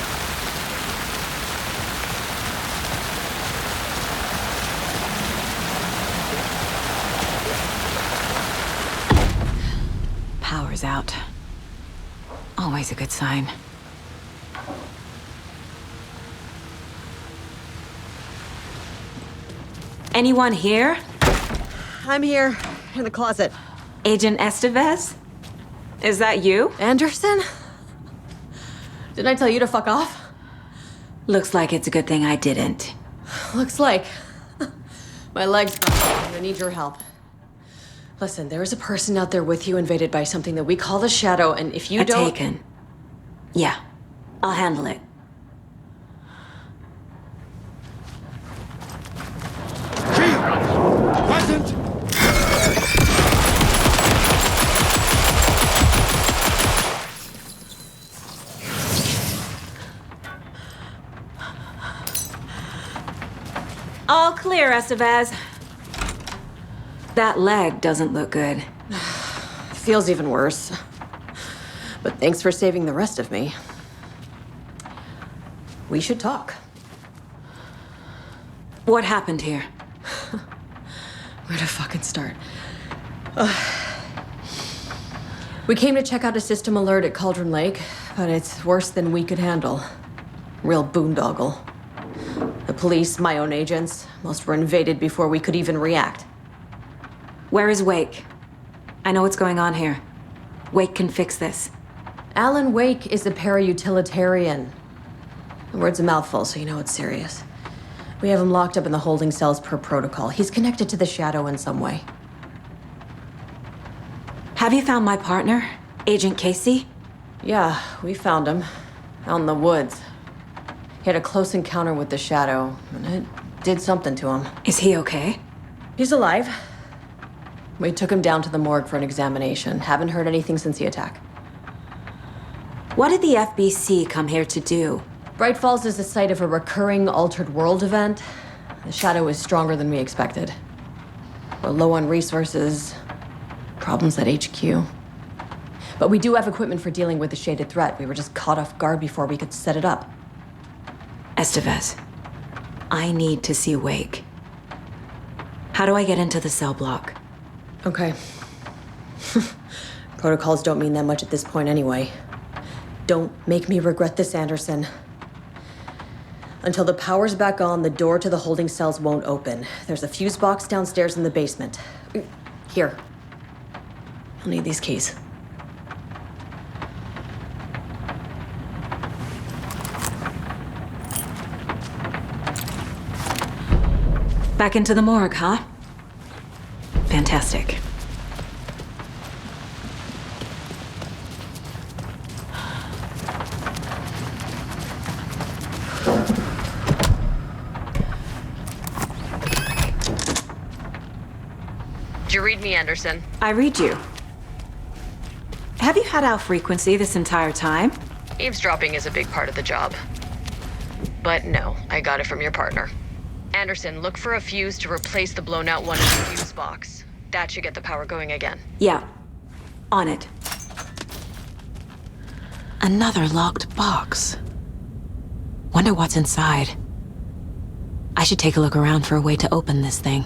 [SPEAKER 18] Power's out. Always a good sign. Anyone here?
[SPEAKER 13] I'm here, in the closet.
[SPEAKER 18] Agent Estevez? Is that you?
[SPEAKER 13] Anderson? Didn't I tell you to fuck off?
[SPEAKER 18] Looks like it's a good thing I didn't.
[SPEAKER 13] Looks like. My leg's broken. I need your help. Listen, there is a person out there with you invaded by something that we call the Shadow, and if you don't...
[SPEAKER 18] Taken. Yeah, I'll handle it.
[SPEAKER 20] Present!
[SPEAKER 18] All clear, Estevez. That leg doesn't look good.
[SPEAKER 13] Feels even worse. But thanks for saving the rest of me. We should talk.
[SPEAKER 18] What happened here?
[SPEAKER 13] Where to fucking start? We came to check out a system alert at Cauldron Lake, but it's worse than we could handle. Real boondoggle. The police, my own agents, most were invaded before we could even react.
[SPEAKER 18] Where is Wake? I know what's going on here. Wake can fix this.
[SPEAKER 13] Alan Wake is a para-utilitarian. The word's a mouthful, so you know it's serious. We have him locked up in the holding cells per protocol. He's connected to the Shadow in some way.
[SPEAKER 18] Have you found my partner, Agent Casey?
[SPEAKER 13] Yeah, we found him. Out in the woods. He had a close encounter with the Shadow, and it did something to him.
[SPEAKER 18] Is he okay?
[SPEAKER 13] He's alive. We took him down to the morgue for an examination. Haven't heard anything since the attack.
[SPEAKER 18] What did the FBC come here to do?
[SPEAKER 13] Bright Falls is the site of a recurring altered world event. The Shadow is stronger than we expected. We're low on resources, problems at HQ. But we do have equipment for dealing with the shaded threat. We were just caught off guard before we could set it up.
[SPEAKER 18] Estevez, I need to see Wake. How do I get into the cell block?
[SPEAKER 13] Okay. Protocols don't mean that much at this point anyway. Don't make me regret this, Anderson. Until the power's back on, the door to the holding cells won't open. There's a fuse box downstairs in the basement. Here. I'll need these keys.
[SPEAKER 18] Back into the morgue, huh? Fantastic.
[SPEAKER 13] Did you read me, Anderson?
[SPEAKER 18] I read you. Have you had our frequency this entire time?
[SPEAKER 6] Eavesdropping is a big part of the job. But no, I got it from your partner. Anderson, look for a fuse to replace the blown out one in the fuse box. That should get the power going again.
[SPEAKER 18] Yeah. On it. Another locked box. Wonder what's inside. I should take a look around for a way to open this thing.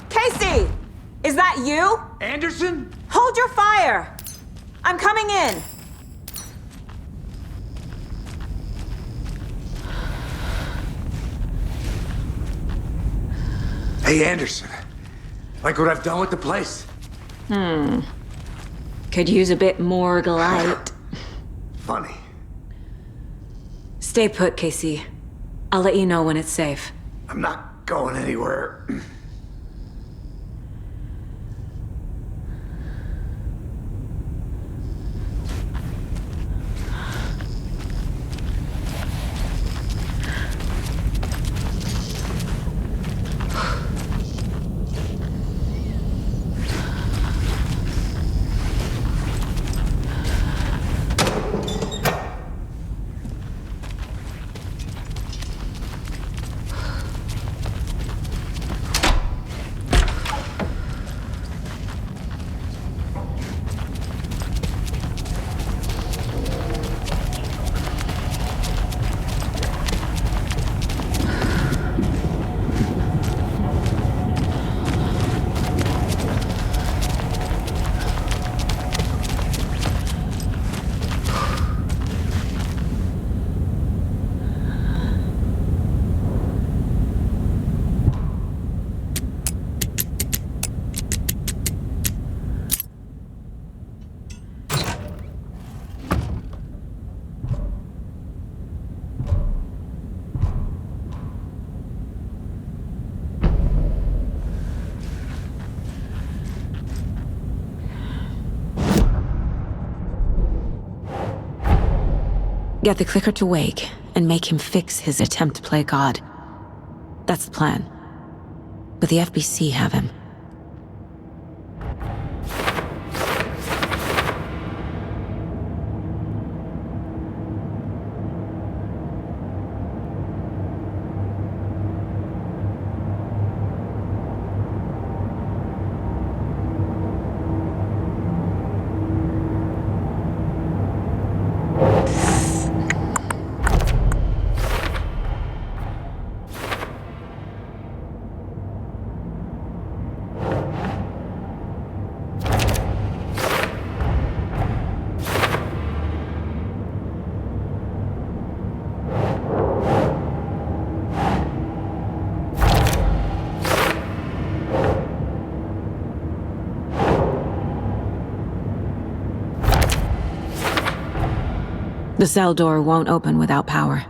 [SPEAKER 18] Casey! Is that you?
[SPEAKER 21] Anderson?
[SPEAKER 18] Hold your fire! I'm coming in!
[SPEAKER 5] Hey, Anderson. Like what I've done with the place?
[SPEAKER 18] Could use a bit more light.
[SPEAKER 5] Funny.
[SPEAKER 18] Stay put, Casey. I'll let you know when it's safe.
[SPEAKER 5] I'm not going anywhere.
[SPEAKER 18] Get the clicker to wake and make him fix his attempt to play God. That's the plan. But the FBC have him. The cell door won't open without power.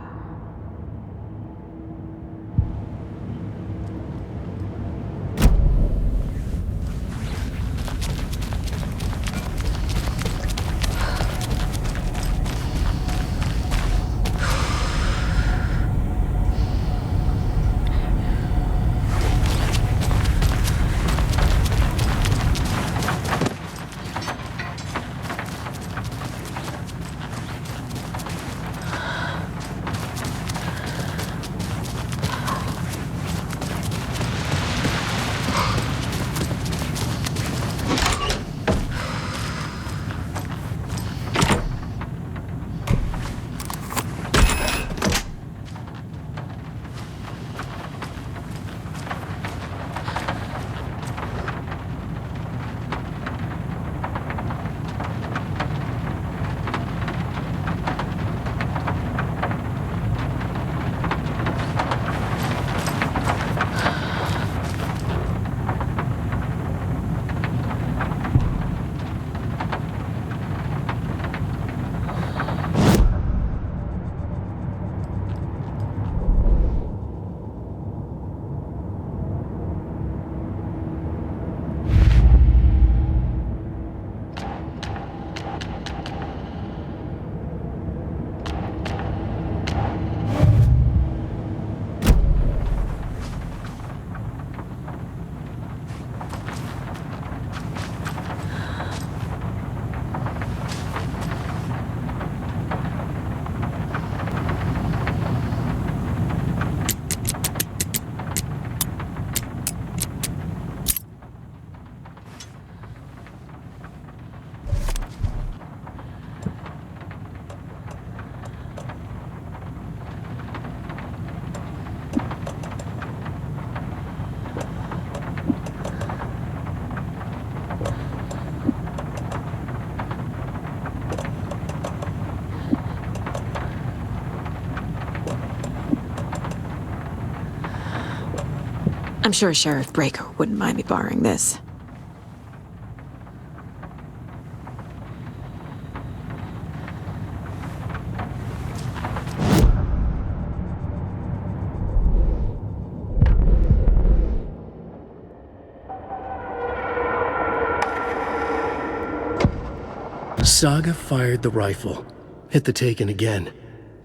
[SPEAKER 18] I'm sure Sheriff Breaker wouldn't mind me borrowing this.
[SPEAKER 1] Saga fired the rifle, hit the Taken again,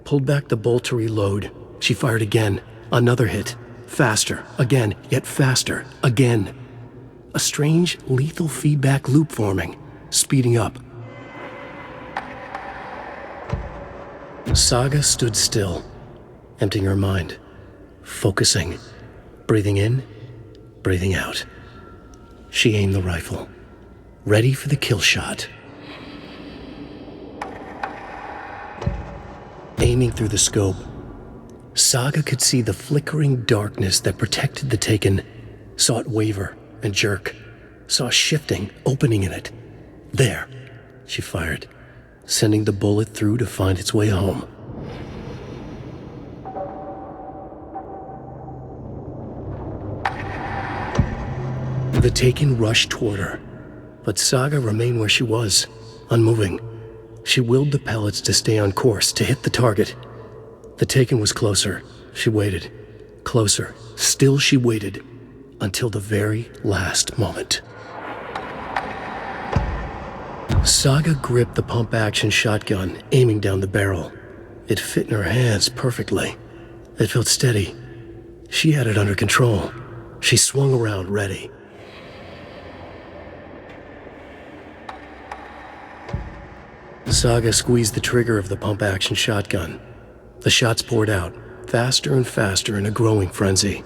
[SPEAKER 1] pulled back the bolt to reload. She fired again, another hit, faster, again, yet faster, again. A strange, lethal feedback loop forming, speeding up. Saga stood still, emptying her mind, focusing, breathing in, breathing out. She aimed the rifle, ready for the kill shot. Aiming through the scope, Saga could see the flickering darkness that protected the Taken, saw it waver and jerk, saw a shifting opening in it. There, she fired, sending the bullet through to find its way home. The Taken rushed toward her, but Saga remained where she was, unmoving. She willed the pellets to stay on course, to hit the target. The Taken was closer. She waited. Closer. Still she waited. Until the very last moment. Saga gripped the pump-action shotgun, aiming down the barrel. It fit in her hands perfectly. It felt steady. She had it under control. She swung around, ready. Saga squeezed the trigger of the pump-action shotgun. The shots poured out, faster and faster in a growing frenzy.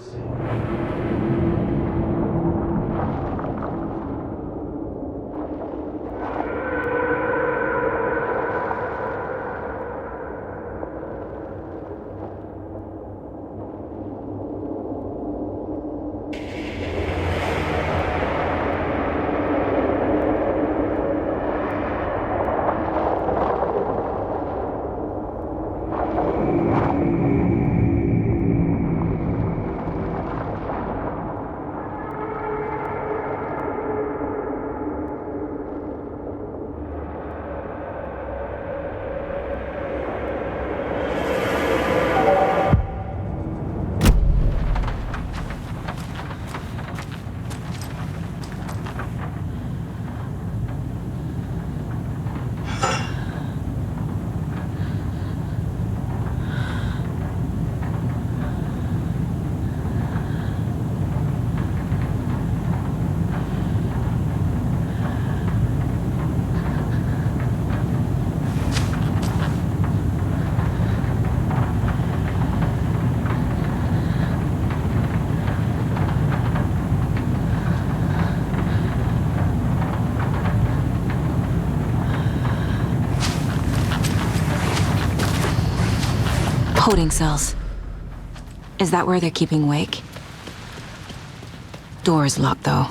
[SPEAKER 18] Holding cells. Is that where they're keeping Wake? Door is locked, though.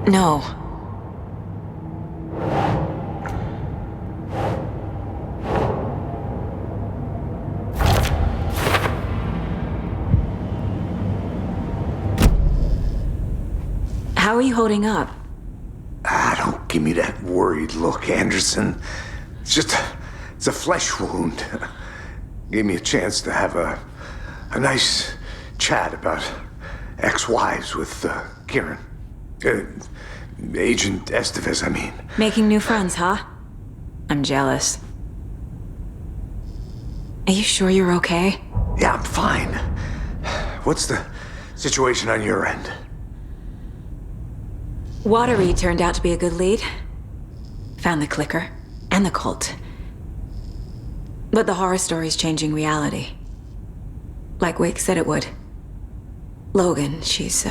[SPEAKER 18] No. How are you holding up?
[SPEAKER 5] Don't give me that worried look, Anderson. It's a flesh wound. Gave me a chance to have a nice chat about ex-wives with Kieran. Agent Estevez, I mean.
[SPEAKER 18] Making new friends, huh? I'm jealous. Are you sure you're okay?
[SPEAKER 5] Yeah, I'm fine. What's the situation on your end?
[SPEAKER 18] Watery turned out to be a good lead. Found the clicker and the cult. But the horror story's changing reality. Like Wake said it would. Logan, she's,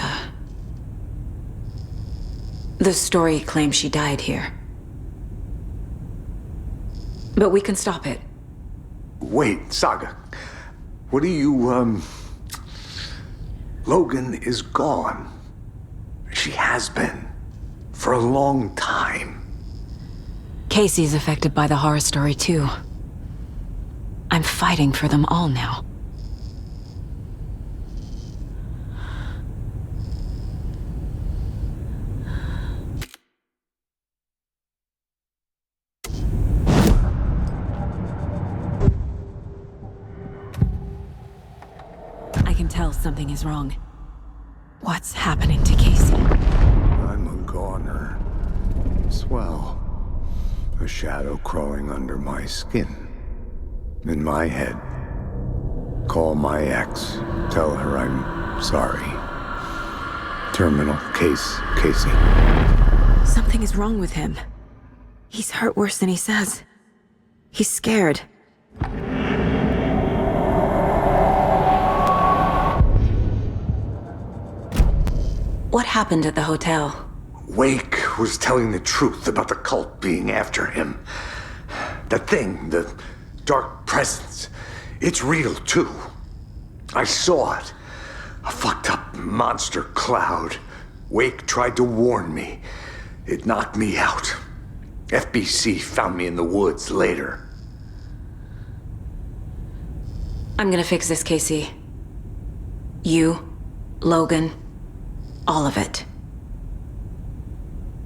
[SPEAKER 18] the story claims she died here. But we can stop it.
[SPEAKER 5] Wait, Saga. What do you, Logan is gone. She has been. For a long time.
[SPEAKER 18] Casey's affected by the horror story, too. I'm fighting for them all now. I can tell something is wrong. What's happening to Casey?
[SPEAKER 5] I'm a goner. Swell. A shadow crawling under my skin. In my head. Call my ex. Tell her I'm sorry. Terminal case, Casey.
[SPEAKER 18] Something is wrong with him. He's hurt worse than he says. He's scared. What happened at the hotel?
[SPEAKER 5] Wake was telling the truth about the cult being after him. That thing, the dark presence, it's real too. I saw it. A fucked up monster cloud. Wake tried to warn me. It knocked me out. FBC found me in the woods later.
[SPEAKER 18] I'm gonna fix this, Casey. You, Logan, all of it.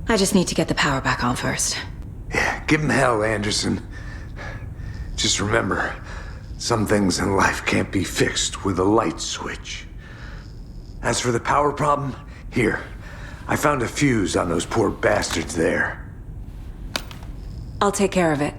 [SPEAKER 18] I just need to get the power back on first.
[SPEAKER 5] Yeah, give him hell, Anderson. Just remember, some things in life can't be fixed with a light switch. As for the power problem, here, I found a fuse on those poor bastards there.
[SPEAKER 18] I'll take care of it.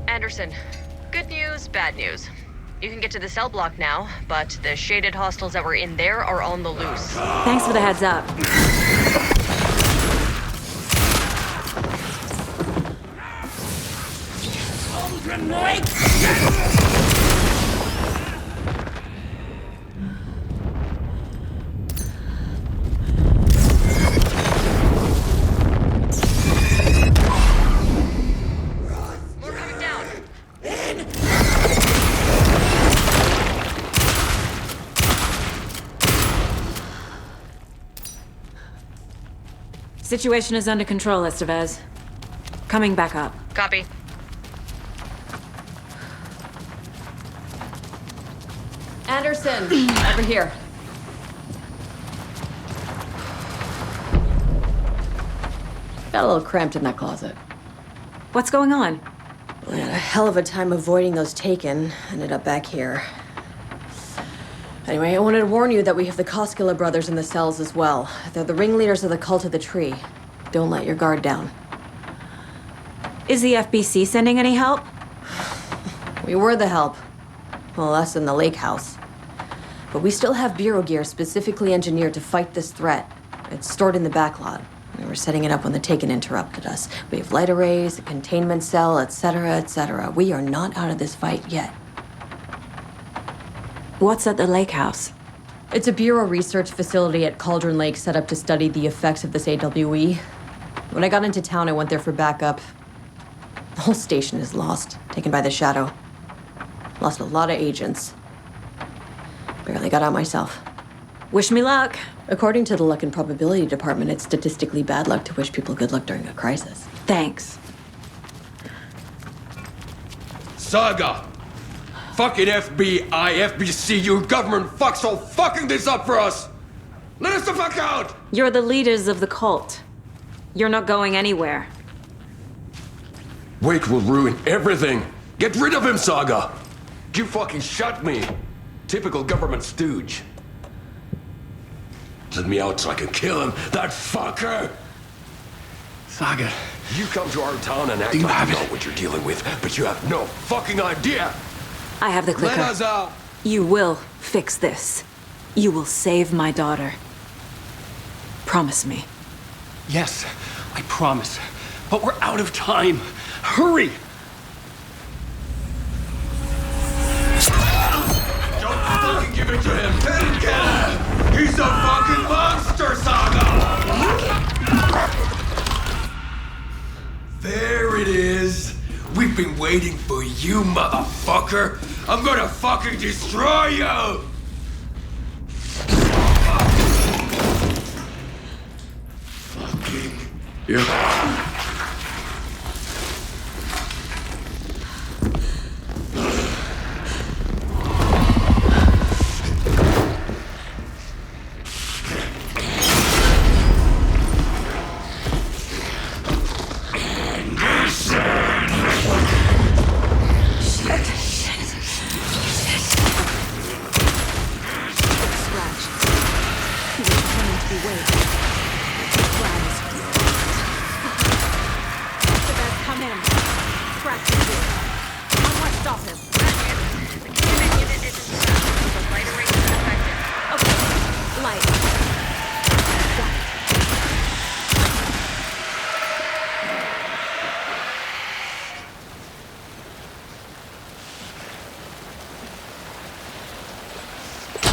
[SPEAKER 6] Anderson, good news, bad news. You can get to the cell block now, but the shaded hostiles that were in there are on the loose.
[SPEAKER 18] Thanks for the heads up. Situation is under control, Estevez. Coming back up.
[SPEAKER 6] Copy.
[SPEAKER 11] Anderson, over here.
[SPEAKER 13] got a little cramped in that closet.
[SPEAKER 18] What's going on?
[SPEAKER 13] I had a hell of a time avoiding those taken. Ended up back here. Anyway, I wanted to warn you that we have the Koskela brothers in the cells as well. They're the ringleaders of the Cult of the Tree. Don't let your guard down.
[SPEAKER 18] Is the FBC sending any help?
[SPEAKER 13] We were the help. Well, us in the lake house. But we still have Bureau gear specifically engineered to fight this threat. It's stored in the backlot. We were setting it up when the Taken interrupted us. We have light arrays, a containment cell, etc., etc. We are not out of this fight yet.
[SPEAKER 18] What's at the lake house?
[SPEAKER 13] It's a Bureau research facility at Cauldron Lake set up to study the effects of this AWE. When I got into town, I went there for backup. The whole station is lost, taken by the Shadow. Lost a lot of agents. Barely got out myself.
[SPEAKER 18] Wish me luck.
[SPEAKER 13] According to the Luck and Probability Department, it's statistically bad luck to wish people good luck during a crisis.
[SPEAKER 18] Thanks.
[SPEAKER 11] Saga! Fucking FBI, FBC, your government fucks all fucking this up for us! Let us the fuck out!
[SPEAKER 18] You're the leaders of the cult. You're not going anywhere.
[SPEAKER 11] Wake will ruin everything! Get rid of him, Saga! You fucking shot me! Typical government stooge. Let me out so I can kill him, that fucker!
[SPEAKER 1] Saga.
[SPEAKER 11] You come to our town and act like you know what you're dealing with, but you have no fucking idea!
[SPEAKER 18] I have the clicker.
[SPEAKER 11] Let us out!
[SPEAKER 18] You will fix this. You will save my daughter. Promise me.
[SPEAKER 1] Yes, I promise. But we're out of time. Hurry!
[SPEAKER 11] Don't fucking give it to him! He's a fucking monster, Saga! There it is! We've been waiting for you, motherfucker! I'm gonna fucking destroy you! Fucking... Yeah.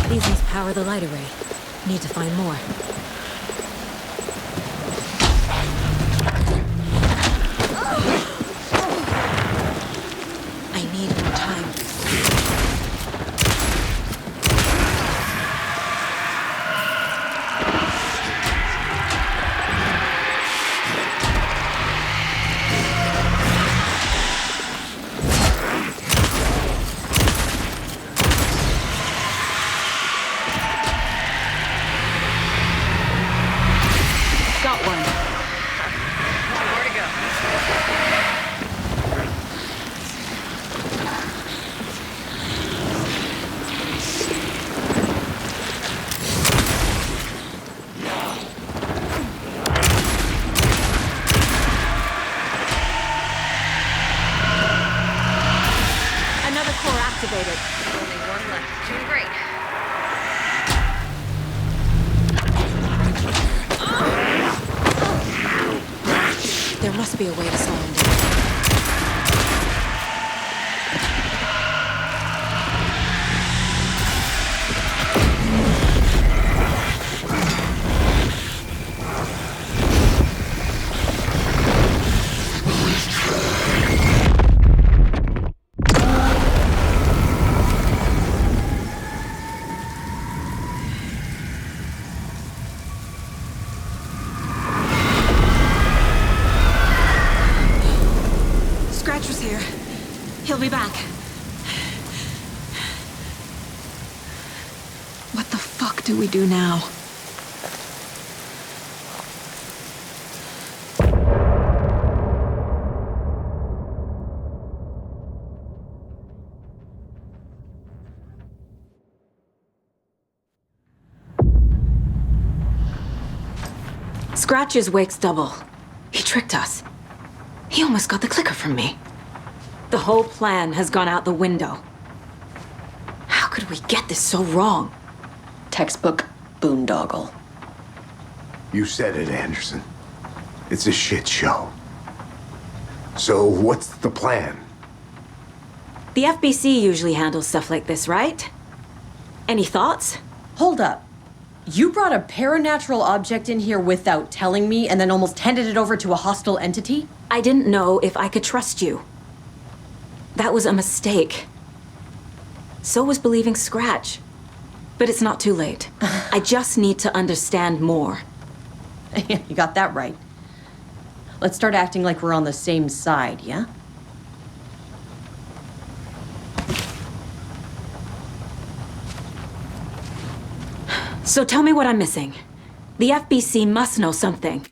[SPEAKER 3] These must power the light array. Need to find more. I need more time.
[SPEAKER 6] Only one left. Doing great.
[SPEAKER 3] There must be a way to slow him down.
[SPEAKER 18] He'll be back. What the fuck do we do now? Scratch's wake's double. He tricked us. He almost got the clicker from me. The whole plan has gone out the window. How could we get this so wrong?
[SPEAKER 13] Textbook boondoggle.
[SPEAKER 5] You said it, Anderson. It's a shit show. So what's the plan?
[SPEAKER 18] The FBC usually handles stuff like this, right? Any thoughts?
[SPEAKER 13] Hold up. You brought a paranatural object in here without telling me and then almost handed it over to a hostile entity?
[SPEAKER 18] I didn't know if I could trust you. That was a mistake. So was believing Scratch. But it's not too late. I just need to understand more.
[SPEAKER 13] You got that right. Let's start acting like we're on the same side, yeah?
[SPEAKER 18] So tell me what I'm missing. The FBC must know something.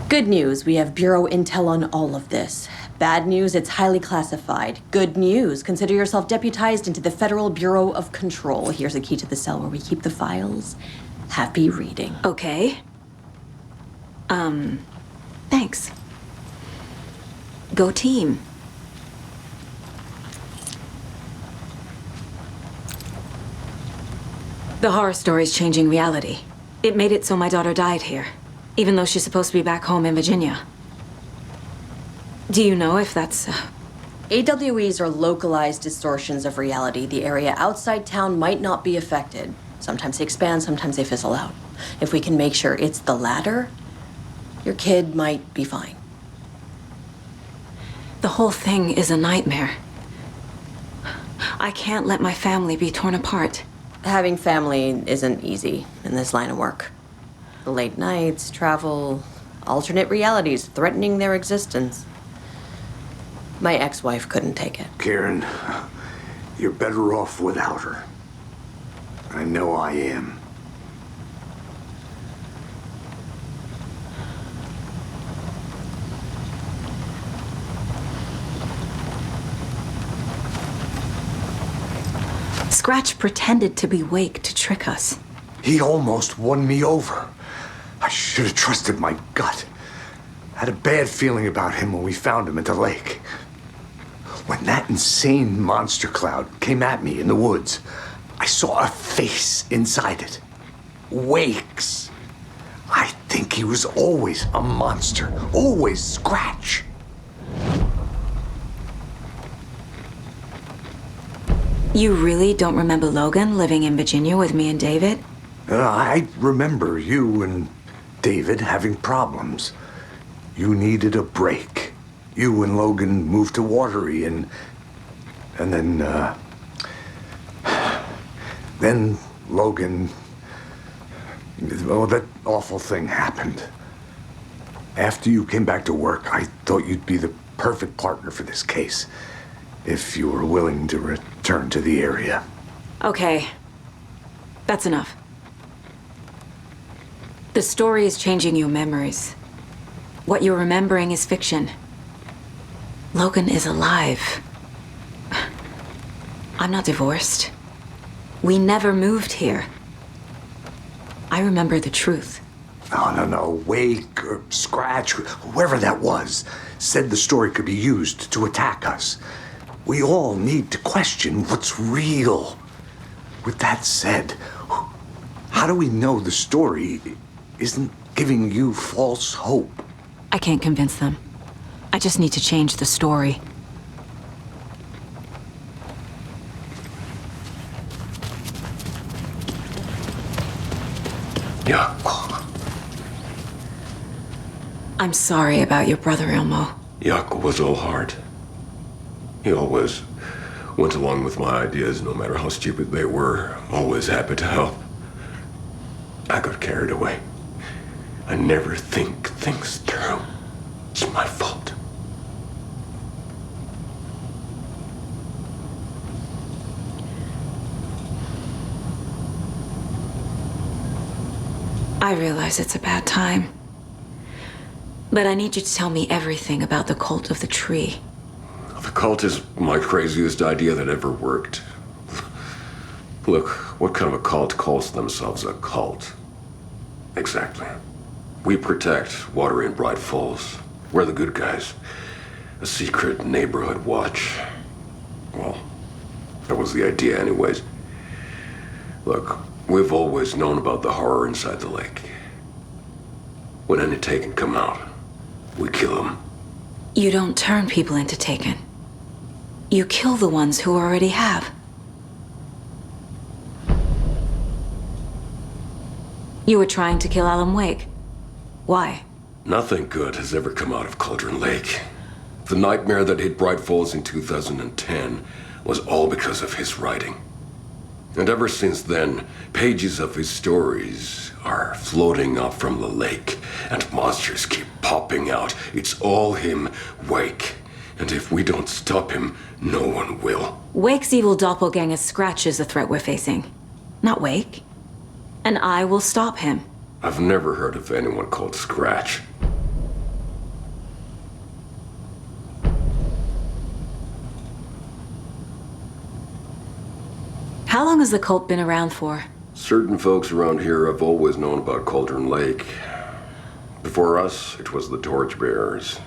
[SPEAKER 13] Good news, we have Bureau intel on all of this. Bad news, it's highly classified. Good news, consider yourself deputized into the Federal Bureau of Control. Here's a key to the cell where we keep the files. Happy reading.
[SPEAKER 18] Okay. Thanks. Go team. The horror story's changing reality. It made it so my daughter died here, even though she's supposed to be back home in Virginia. Do you know if that's...
[SPEAKER 13] AWEs are localized distortions of reality. The area outside town might not be affected. Sometimes they expand, sometimes they fizzle out. If we can make sure it's the latter, your kid might be fine.
[SPEAKER 18] The whole thing is a nightmare. I can't let my family be torn apart.
[SPEAKER 13] Having family isn't easy in this line of work. The late nights, travel, alternate realities threatening their existence. My ex-wife couldn't take it.
[SPEAKER 5] Karen, you're better off without her. I know I am.
[SPEAKER 18] Scratch pretended to be Wake to trick us.
[SPEAKER 5] He almost won me over. I should have trusted my gut. I had a bad feeling about him when we found him at the lake. When that insane monster cloud came at me in the woods, I saw a face inside it. Wake's. I think he was always a monster, always Scratch.
[SPEAKER 18] You really don't remember Logan living in Virginia with me and David?
[SPEAKER 5] I remember you and David having problems. You needed a break. You and Logan moved to Watery and then Logan, well, that awful thing happened. After you came back to work, I thought you'd be the perfect partner for this case, if you were willing to return to the area.
[SPEAKER 18] Okay. That's enough. The story is changing your memories. What you're remembering is fiction. Logan is alive. I'm not divorced. We never moved here. I remember the truth.
[SPEAKER 5] No. Wake or Scratch, whoever that was, said the story could be used to attack us. We all need to question what's real. With that said, how do we know the story isn't giving you false hope?
[SPEAKER 18] I can't convince them. I just need to change the story.
[SPEAKER 4] Yeah.
[SPEAKER 18] I'm sorry about your brother, Elmo.
[SPEAKER 4] Yaakov was all heart. He always went along with my ideas, no matter how stupid they were. Always happy to help. I got carried away. I never think things through. It's my fault.
[SPEAKER 18] I realize it's a bad time. But I need you to tell me everything about the cult of the tree.
[SPEAKER 4] The cult is my craziest idea that ever worked.
[SPEAKER 15] Look, what kind of a cult calls themselves a cult? Exactly. We protect water in Bright Falls. We're the good guys. A secret neighborhood watch. Well, that was the idea anyways. Look, we've always known about the horror inside the lake. When any Taken come out, we kill them.
[SPEAKER 18] You don't turn people into Taken. You kill the ones who already have. You were trying to kill Alan Wake. Why?
[SPEAKER 15] Nothing good has ever come out of Cauldron Lake. The nightmare that hit Bright Falls in 2010 was all because of his writing. And ever since then, pages of his stories are floating up from the lake, and monsters keep popping out. It's all him, Wake. And if we don't stop him, no one will.
[SPEAKER 18] Wake's evil doppelganger Scratch is the threat we're facing, not Wake. And I will stop him.
[SPEAKER 15] I've never heard of anyone called Scratch.
[SPEAKER 18] How long has the cult been around for?
[SPEAKER 15] Certain folks around here have always known about Cauldron Lake. Before us, it was the Torchbearers.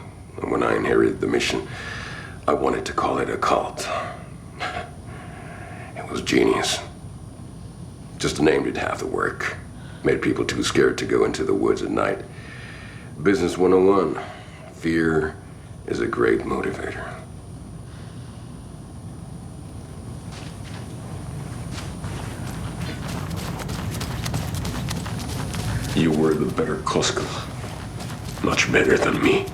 [SPEAKER 15] And when I inherited the mission, I wanted to call it a cult. It was genius. Just a name did half the work. Made people too scared to go into the woods at night. Business 101. Fear is a great motivator. You were the better Koska. Much better than me.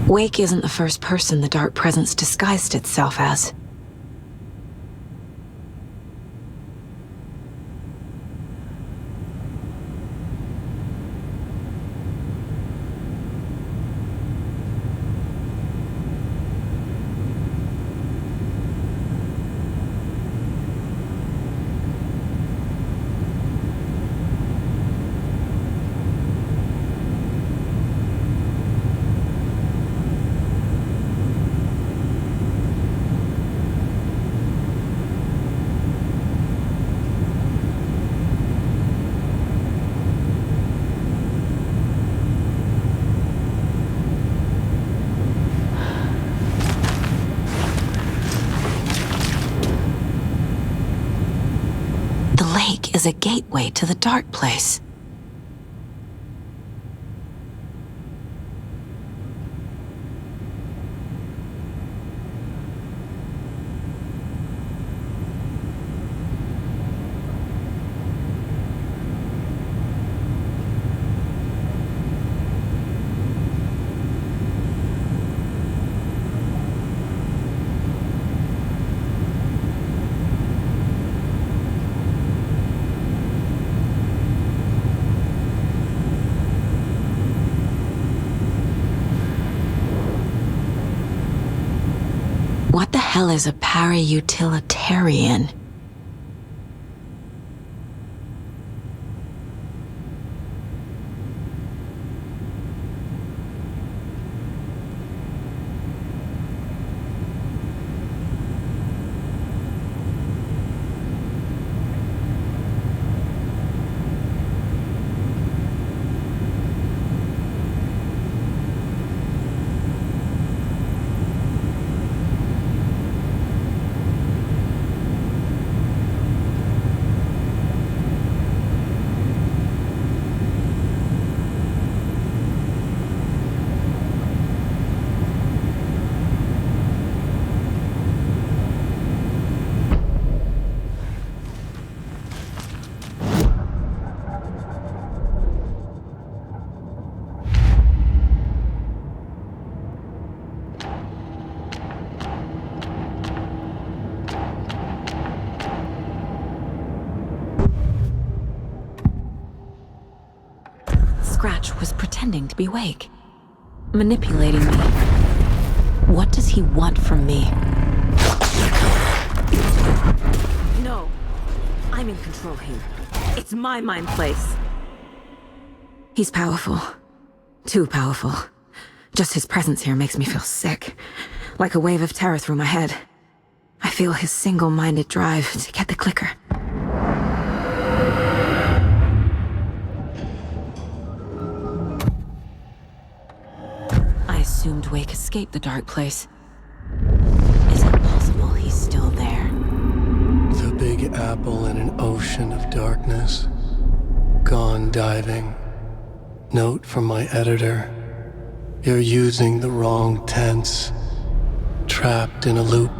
[SPEAKER 18] Wake isn't the first person the Dark Presence disguised itself as. Is a gateway to the dark place. What the hell is a para-utilitarian?
[SPEAKER 3] scratch was pretending to be Wake. Manipulating me. What does he want from me? No. I'm in control here. It's my mind place. He's powerful. Too powerful. Just his presence here makes me feel sick. Like a wave of terror through my head. I feel his single-minded drive to get the clicker. I assumed Wake escaped the dark place. Is it possible he's still there?
[SPEAKER 1] The Big Apple in an ocean of darkness. Gone diving. Note from my editor. You're using the wrong tense. Trapped in a loop.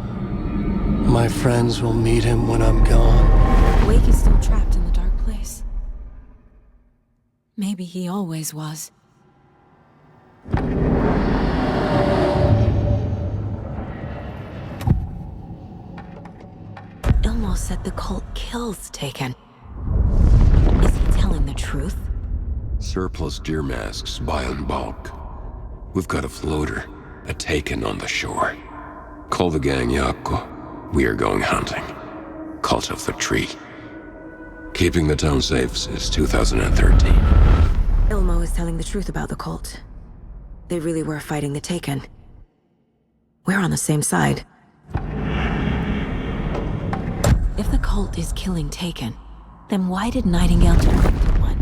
[SPEAKER 1] My friends will meet him when I'm gone.
[SPEAKER 3] Wake is still trapped in the dark place. Maybe he always was. Ilmo said the cult kills Taken. Is he telling the truth?
[SPEAKER 15] Surplus deer masks buy in bulk. We've got a floater, a Taken on the shore. Call the gang Yako. We are going hunting. Cult of the Tree. Keeping the town safe since 2013.
[SPEAKER 3] Ilmo is telling the truth about the cult. They really were fighting the Taken. We're on the same side. If the cult is killing Taken, then why did Nightingale direct one?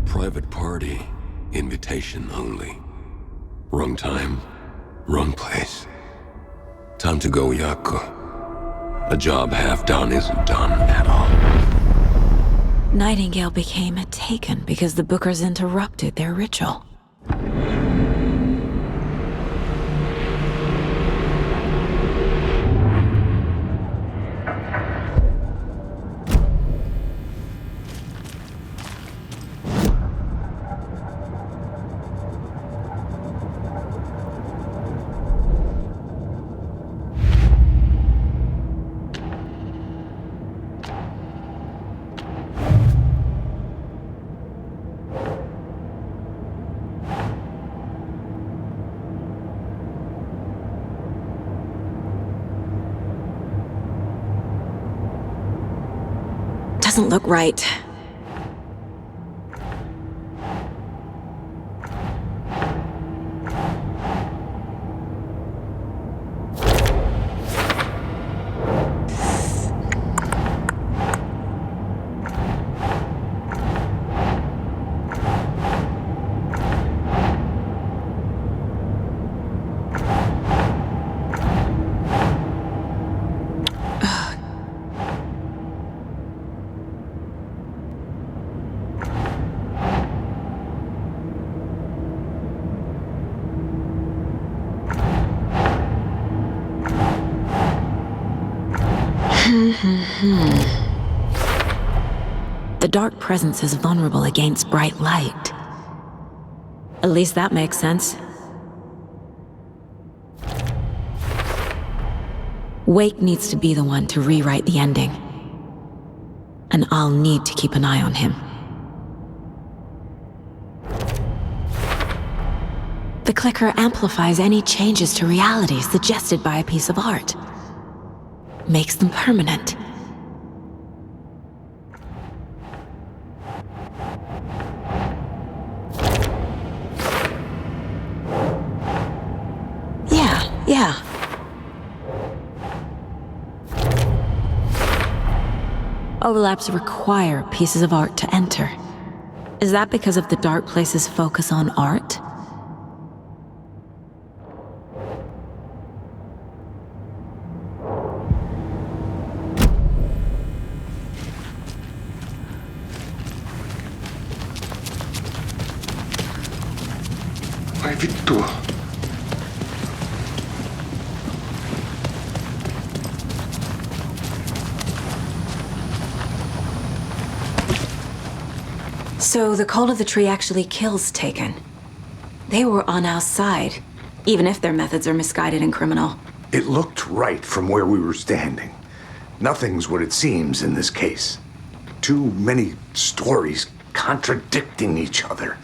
[SPEAKER 15] Private party. Invitation only. Wrong time. Wrong place. Time to go, Yako. A job half done isn't done at all.
[SPEAKER 3] Nightingale became a Taken because the Bookers interrupted their ritual. Doesn't look right. The dark presence is vulnerable against bright light. At least that makes sense. Wake needs to be the one to rewrite the ending. And I'll need to keep an eye on him. The clicker amplifies any changes to reality suggested by a piece of art. Makes them permanent. Yeah. Overlaps require pieces of art to enter. Is that because of the dark place's focus on art?
[SPEAKER 15] Vai vittu.
[SPEAKER 3] So the Cult of the Tree actually kills Taken. They were on our side, even if their methods are misguided and criminal.
[SPEAKER 5] It looked right from where we were standing. Nothing's what it seems in this case. Too many stories contradicting each other.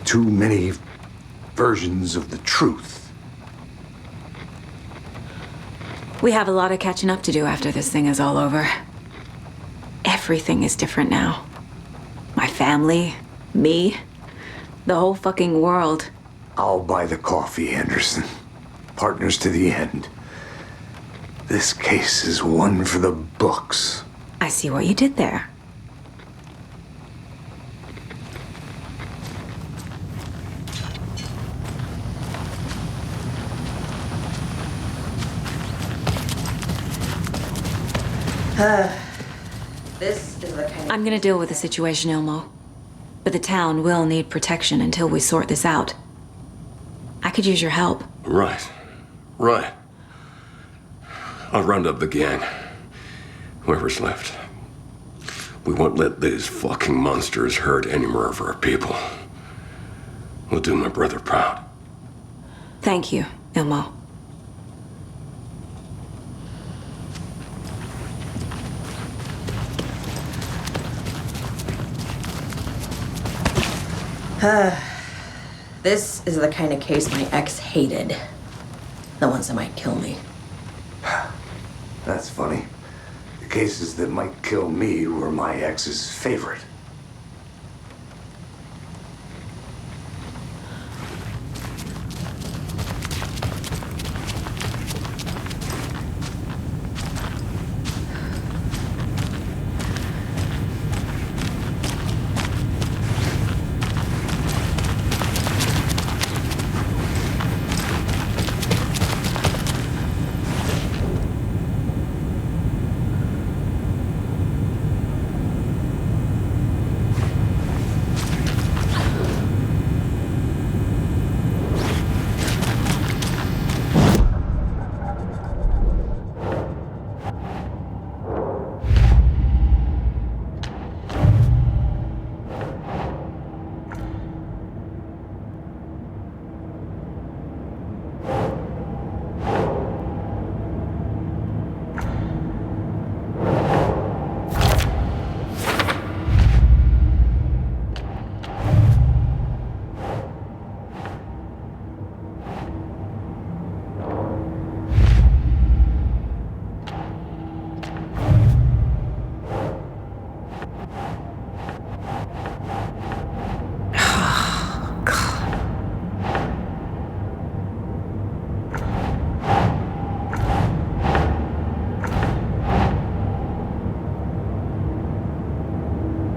[SPEAKER 5] too many versions of the truth.
[SPEAKER 18] We have a lot of catching up to do after this thing is all over. Everything is different now. My family, me, the whole fucking world.
[SPEAKER 5] I'll buy the coffee, Anderson. Partners to the end. This case is one for the books.
[SPEAKER 18] I see what you did there. This is the kind of... I'm gonna deal with the situation, Ilmo. But the town will need protection until we sort this out. I could use your help.
[SPEAKER 15] Right. I'll round up the gang. Whoever's left. We won't let these fucking monsters hurt any more of our people. We'll do my brother proud.
[SPEAKER 18] Thank you, Ilmo. This is the kind of case my ex hated. The ones that might kill me.
[SPEAKER 5] That's funny. The cases that might kill me were my ex's favorite.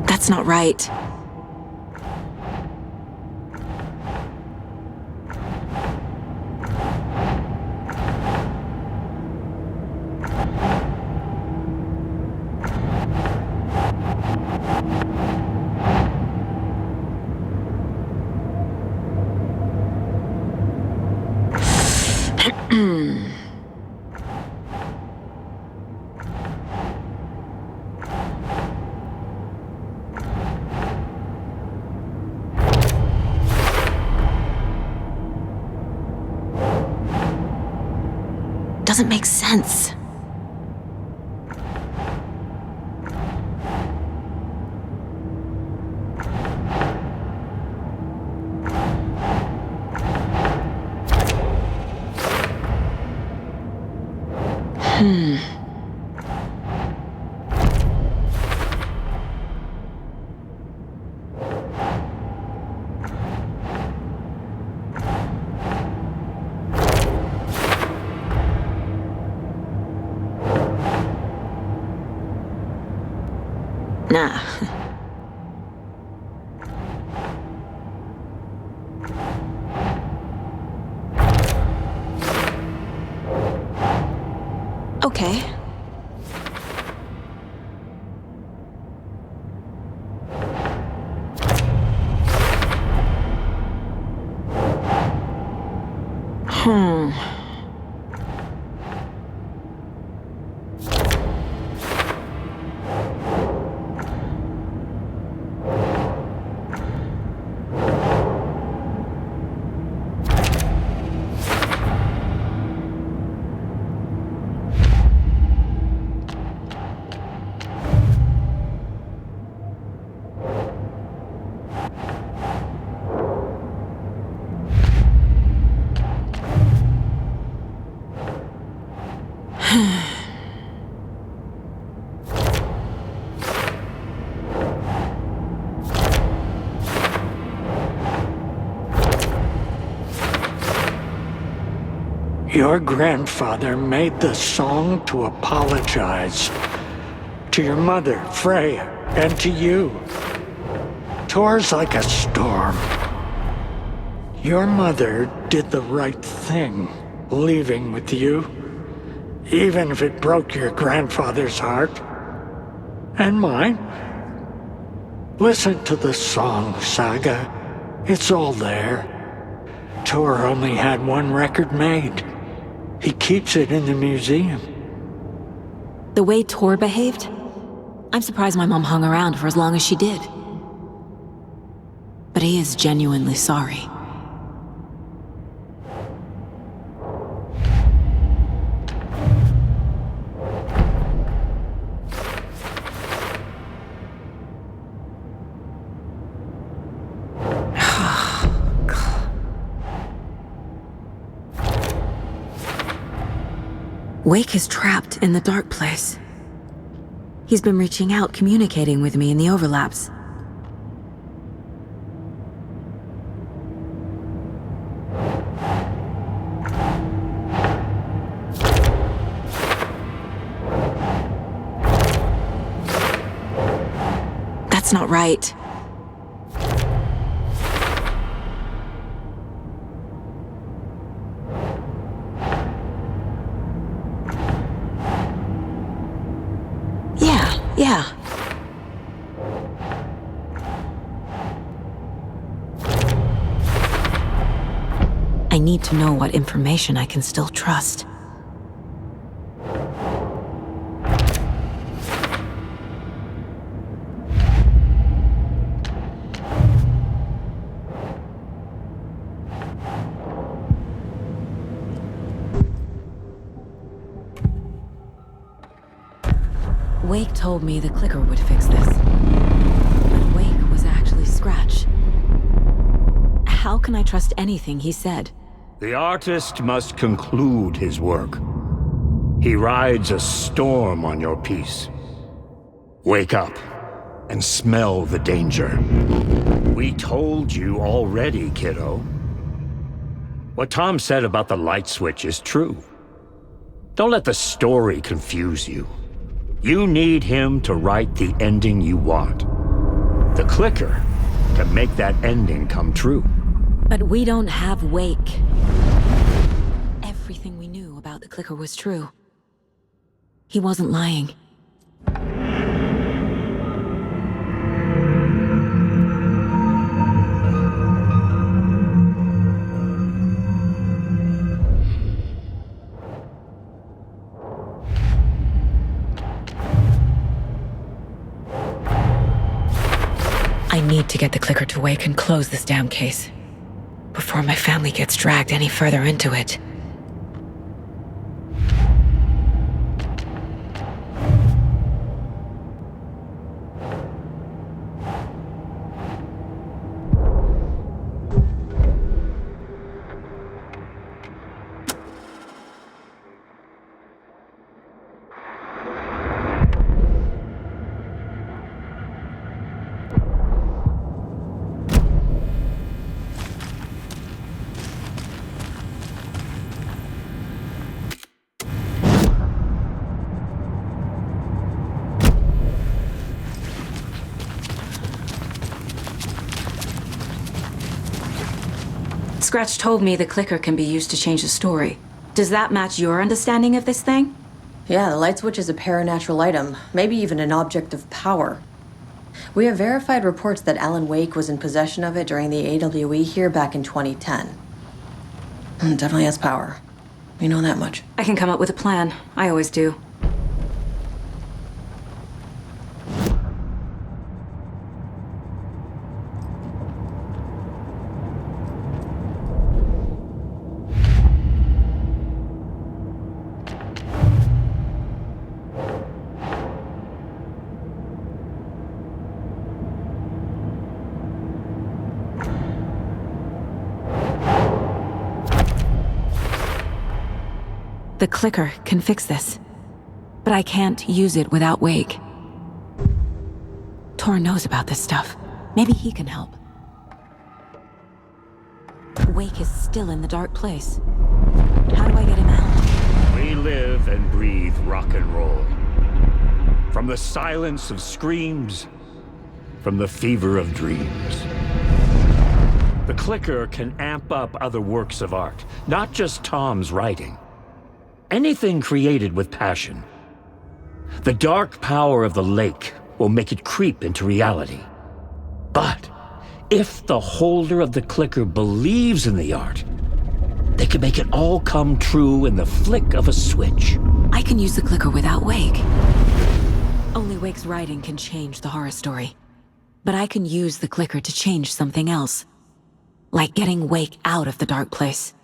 [SPEAKER 18] That's not right. Doesn't make sense. Nah. Okay.
[SPEAKER 14] Your grandfather made the song to apologize. To your mother, Freya, and to you. Tor's like a storm. Your mother did the right thing, leaving with you. Even if it broke your grandfather's heart. And mine. Listen to the song, Saga. It's all there. Tor only had one record made. He keeps it in the museum.
[SPEAKER 3] The way Tor behaved? I'm surprised my mom hung around for as long as she did. But he is genuinely sorry. Wake is trapped in the dark place. He's been reaching out, communicating with me in the overlaps. That's not right. Yeah. I need to know what information I can still trust. Wake told me the clicker would fix this. But Wake was actually Scratch. How can I trust anything he said?
[SPEAKER 17] The artist must conclude his work. He rides a storm on your piece. Wake up and smell the danger. We told you already, kiddo. What Tom said about the light switch is true. Don't let the story confuse you. You need him to write the ending you want. The clicker can make that ending come true.
[SPEAKER 3] But we don't have Wake. Everything we knew about the clicker was true. He wasn't lying. I need to get the clicker to Wake and close this damn case before my family gets dragged any further into it. Scratch told me the clicker can be used to change the story. Does that match your understanding of this thing?
[SPEAKER 13] Yeah, the light switch is a paranatural item, maybe even an object of power. We have verified reports that Alan Wake was in possession of it during the AWE here back in 2010. Definitely has power. We know that much.
[SPEAKER 3] I can come up with a plan. I always do. The clicker can fix this, but I can't use it without Wake. Tor knows about this stuff. Maybe he can help. Wake is still in the dark place. How do I get him
[SPEAKER 17] live and breathe rock and roll. From the silence of screams, from the fever of dreams. The clicker can amp up other works of art, not just Tom's writing. Anything created with passion. The dark power of the lake will make it creep into reality. But if the holder of the clicker believes in the art, they can make it all come true in the flick of a switch.
[SPEAKER 3] I can use the clicker without Wake. Only Wake's writing can change the horror story. But I can use the clicker to change something else. Like getting Wake out of the dark place.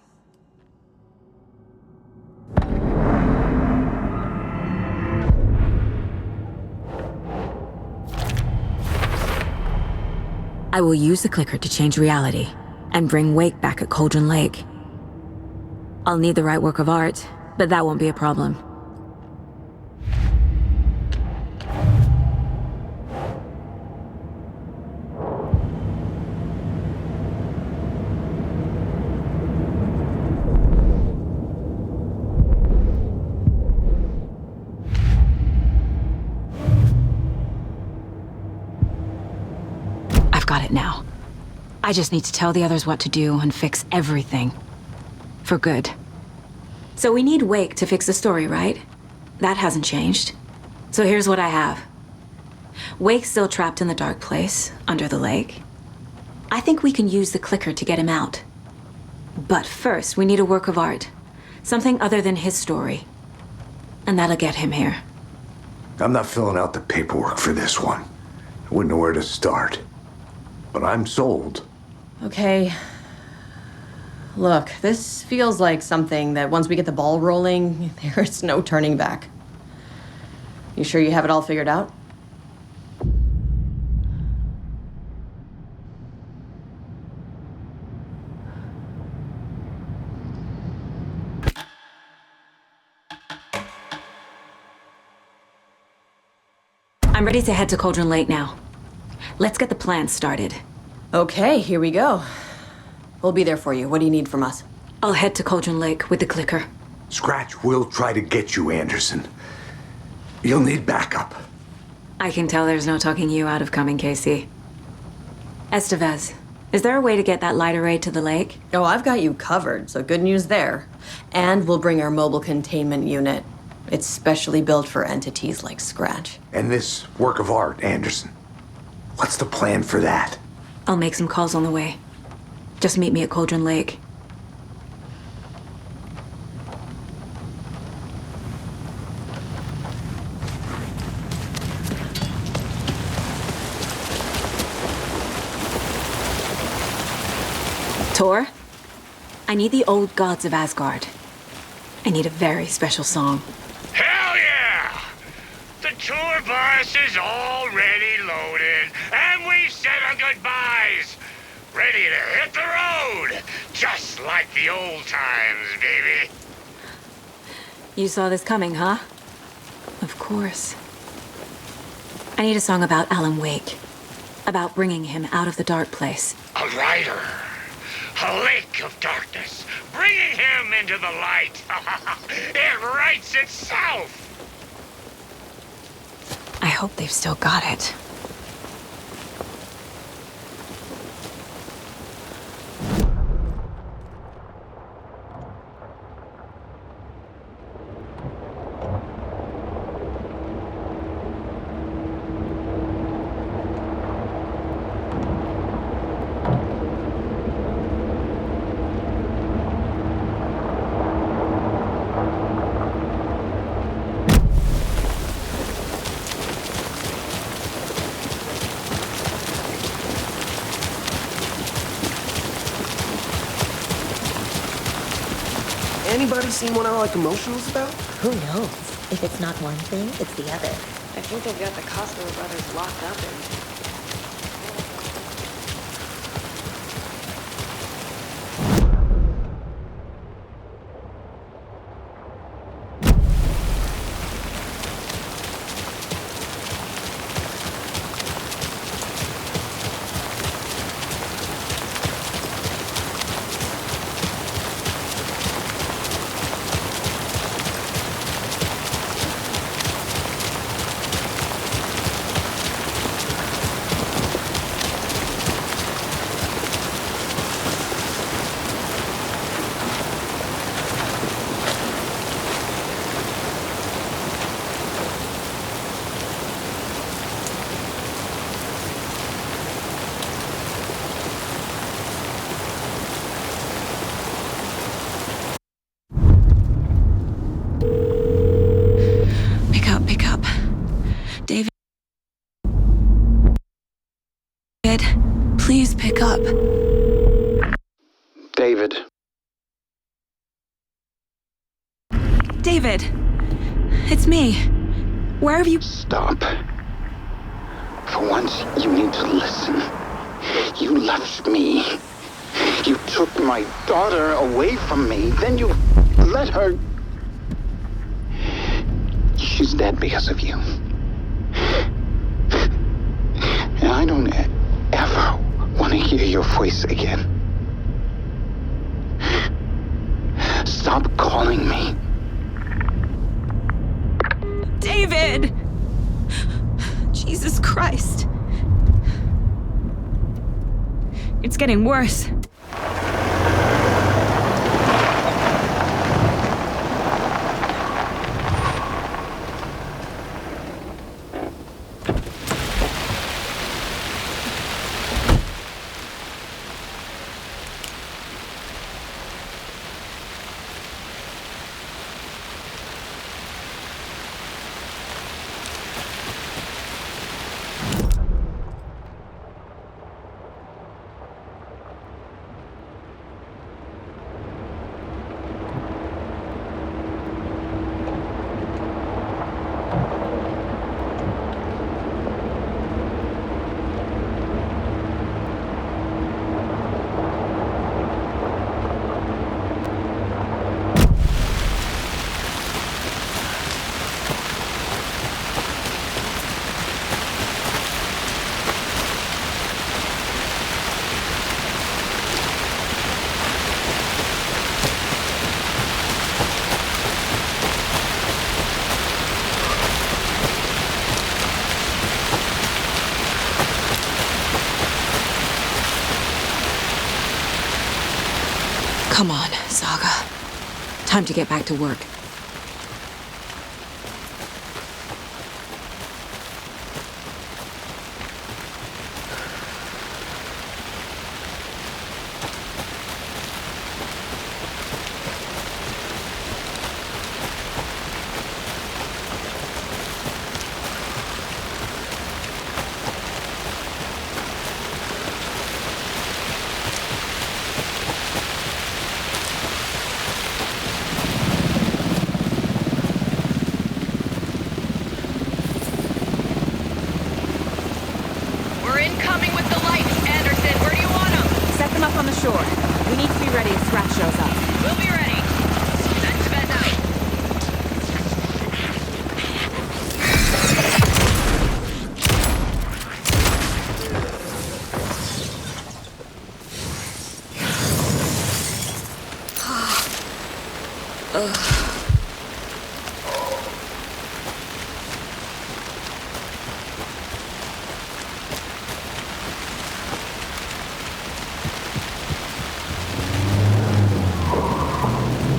[SPEAKER 3] I will use the clicker to change reality and bring Wake back at Cauldron Lake. I'll need the right work of art, but that won't be a problem. Got it now. I just need to tell the others what to do and fix everything. For good. So we need Wake to fix the story, right? That hasn't changed. So here's what I have. Wake's still trapped in the dark place, under the lake. I think we can use the clicker to get him out. But first, we need a work of art. Something other than his story. And that'll get him here.
[SPEAKER 5] I'm not filling out the paperwork for this one. I wouldn't know where to start. But I'm sold.
[SPEAKER 13] Okay. Look, this feels like something that once we get the ball rolling, there's no turning back. You sure you have it all figured out?
[SPEAKER 3] I'm ready to head to Cauldron Lake now. Let's get the plan started.
[SPEAKER 13] Okay, here we go. We'll be there for you. What do you need from us?
[SPEAKER 3] I'll head to Cauldron Lake with the clicker.
[SPEAKER 5] Scratch will try to get you, Anderson. You'll need backup.
[SPEAKER 3] I can tell there's no talking you out of coming, Casey. Estevez, is there a way to get that light array to the lake?
[SPEAKER 13] Oh, I've got you covered, so good news there. And we'll bring our mobile containment unit. It's specially built for entities like Scratch.
[SPEAKER 5] And this work of art, Anderson. What's the plan for that?
[SPEAKER 3] I'll make some calls on the way. Just meet me at Cauldron Lake. Tor, I need the old gods of Asgard. I need a very special song.
[SPEAKER 14] Hell yeah! The tour bus is already loaded, and we've said our goodbyes. Ready to hit the road, just like the old times, baby.
[SPEAKER 3] You saw this coming, huh? Of course. I need a song about Alan Wake. About bringing him out of the dark place.
[SPEAKER 14] A rider. A lake of darkness. Bringing him into the light. It writes itself.
[SPEAKER 3] I hope they've still got it.
[SPEAKER 10] Anybody seen one I like emotionals about?
[SPEAKER 12] Who knows? If it's not one thing, it's the other.
[SPEAKER 6] I think they've got the Costco brothers locked up in.
[SPEAKER 18] wake up.
[SPEAKER 2] David.
[SPEAKER 18] David! It's me. Where have you...
[SPEAKER 2] Stop. For once, you need to listen. You left me. You took my daughter away from me. Then you let her... She's dead because of you. And I don't ever want to hear your voice again. Stop calling me.
[SPEAKER 18] David! Jesus Christ. It's getting worse. Come on, Saga. Time to get back to work.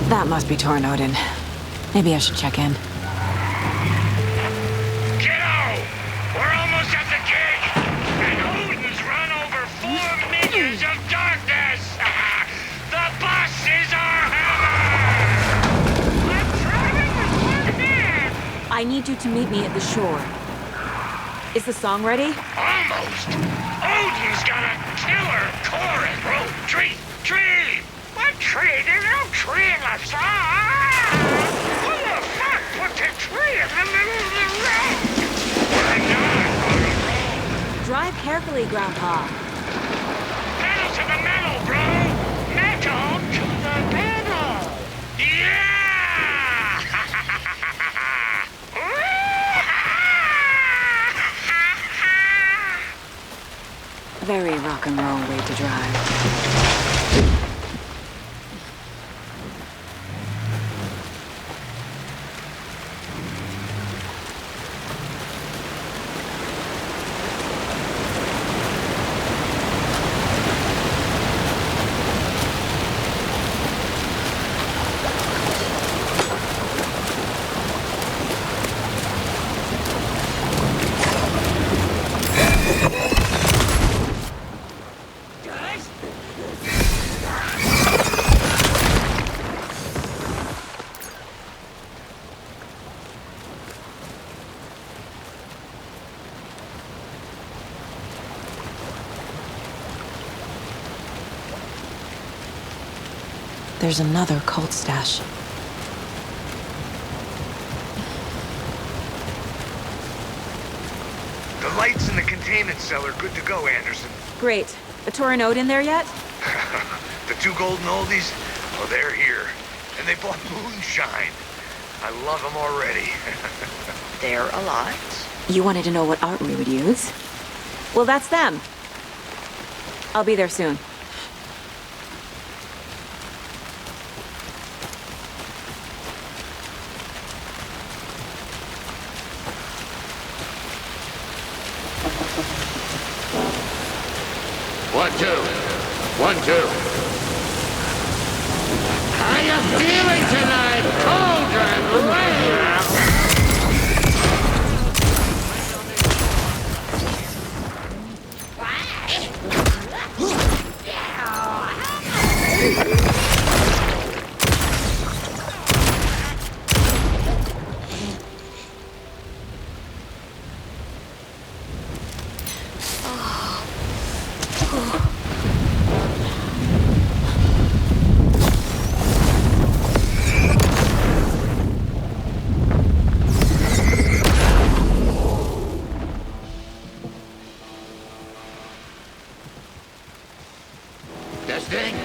[SPEAKER 18] That must be torn in. Maybe I should check in.
[SPEAKER 20] Kiddo! We're almost at the gig! And Odin's run over 4 minions of darkness! The boss is our hammer! I'm driving with one hand!
[SPEAKER 18] I need you to meet me at the shore. Is the song ready?
[SPEAKER 20] Almost! Odin's got a killer chorus! Bro, tree! What tree? There's no tree in the song! Who the fuck put the tree in the middle of the road? We're not on a road!
[SPEAKER 18] Drive carefully, Grandpa.
[SPEAKER 20] Pedal to the metal, bro! Metal to the metal! Yeah!
[SPEAKER 18] Very rock and roll way to drive. There's another cult stash.
[SPEAKER 5] The lights in the containment cell are good to go, Anderson.
[SPEAKER 18] Great. The Torinode in there yet?
[SPEAKER 5] The two golden oldies? Oh, they're here. And they bought moonshine. I love them already.
[SPEAKER 6] They're a lot.
[SPEAKER 18] You wanted to know what art we would use? Well, that's them. I'll be there soon.
[SPEAKER 14] One, two. One, two. How you feeling tonight, Cauldron Ray? Testing.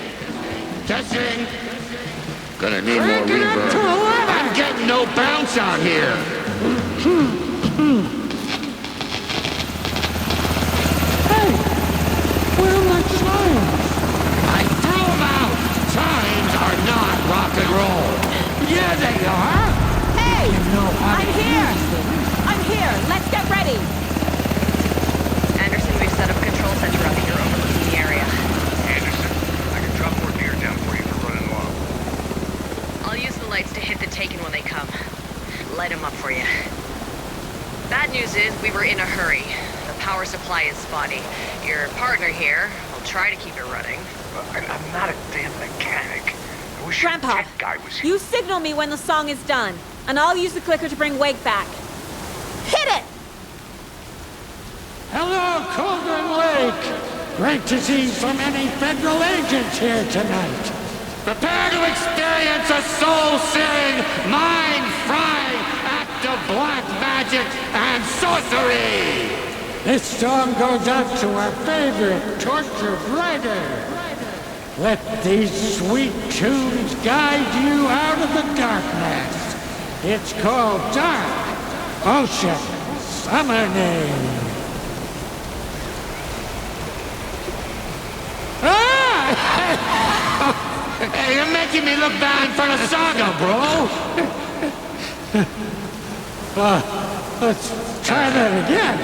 [SPEAKER 14] Testing. Gonna need more reverb. I'm getting no bounce out here. Hey, where are my chimes? I threw them out. Chimes are not rock and roll. Yeah, they are.
[SPEAKER 8] Hey! I'm here!
[SPEAKER 14] them.
[SPEAKER 8] I'm here! Let's get ready!
[SPEAKER 6] Anderson, we've set up a control center up here overlooking the area.
[SPEAKER 5] Anderson, I can drop more gear down for you for running low.
[SPEAKER 6] I'll use the lights to hit the Taken when they come. Light them up for you. Bad news is we were in a hurry. The power supply is spotty. Your partner here will try to keep it running.
[SPEAKER 5] I'm not a damn mechanic. I wish
[SPEAKER 8] Grandpa,
[SPEAKER 5] that guy was here.
[SPEAKER 8] you signal me when the song is done, and I'll use the clicker to bring Wake back. Hit it!
[SPEAKER 14] Hello, Cauldron Lake. Great to see so many federal agents here tonight. Prepare to experience a soul-searing, mind-frying act of black magic and sorcery. This song goes out to our favorite tortured writer. Let these sweet tunes guide you out of the darkness. It's called Dark Ocean Summoning. Hey, you're making me look bad in front of Saga, bro. Let's try that again.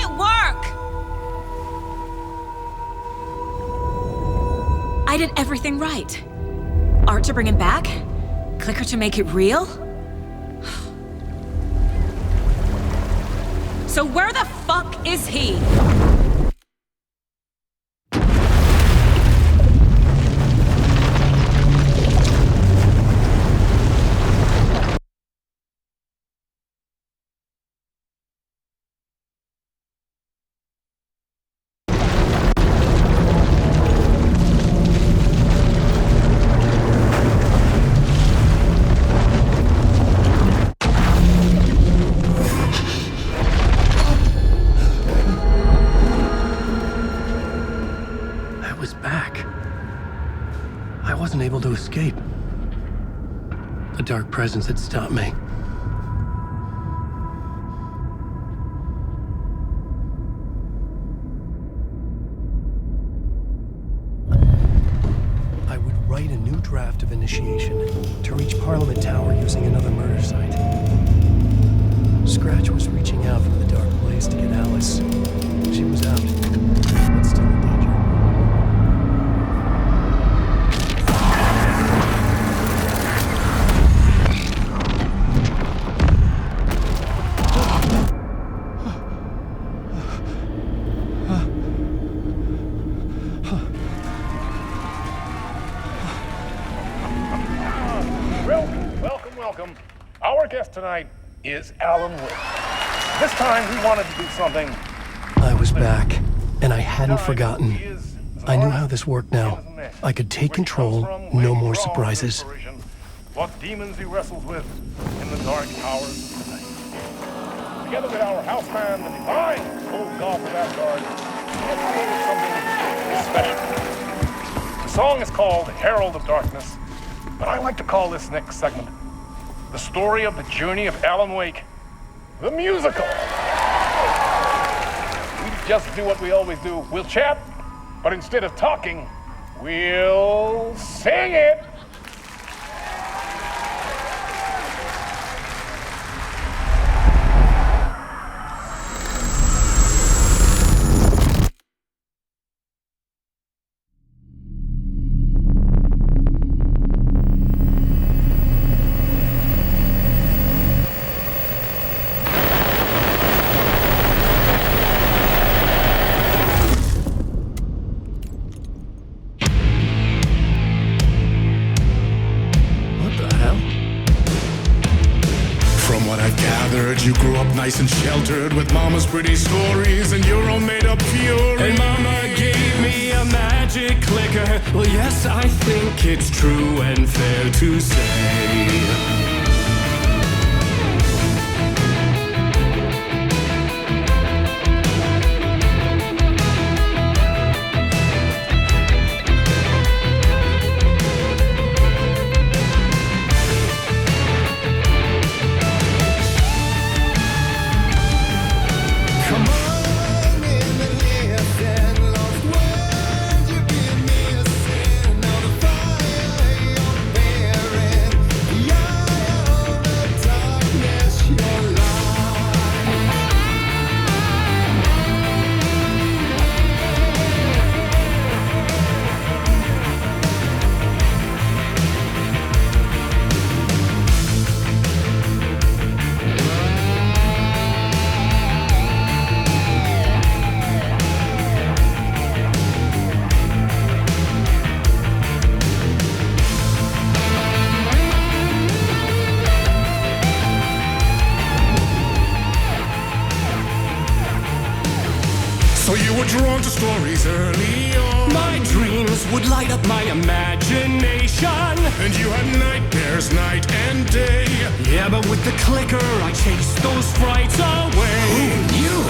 [SPEAKER 8] it work?
[SPEAKER 18] I did everything right. Art to bring him back? Clicker to make it real? So where the fuck is he?
[SPEAKER 1] Able to escape. A dark presence had stopped me. I would write a new draft of initiation to reach Parliament Tower using another murder site. Scratch was reaching out from the dark place to get Alice. She was out, but still in danger.
[SPEAKER 16] Welcome. Our guest tonight is Alan Wake. This time we wanted to do something.
[SPEAKER 1] I was back, and I hadn't forgotten. I knew how this worked now. I could take control, no more surprises.
[SPEAKER 16] What demons he wrestles with in the dark towers of the night. Together with our house band, the divine old god of Asgard, we have created something special. The song is called Herald of Darkness, but I like to call this next segment the story of the journey of Alan Wake, the musical. We just do what we always do. We'll chat, but instead of talking, we'll sing it.
[SPEAKER 7] You grew up nice and sheltered with mama's pretty stories and your own made-up fury. And mama gave me a magic clicker. Well, yes, I think it's true and fair to say. Drawn to stories early on. My dreams would light up my imagination. And you had nightmares night and day. Yeah, but with the clicker I chased those frights away. Who knew?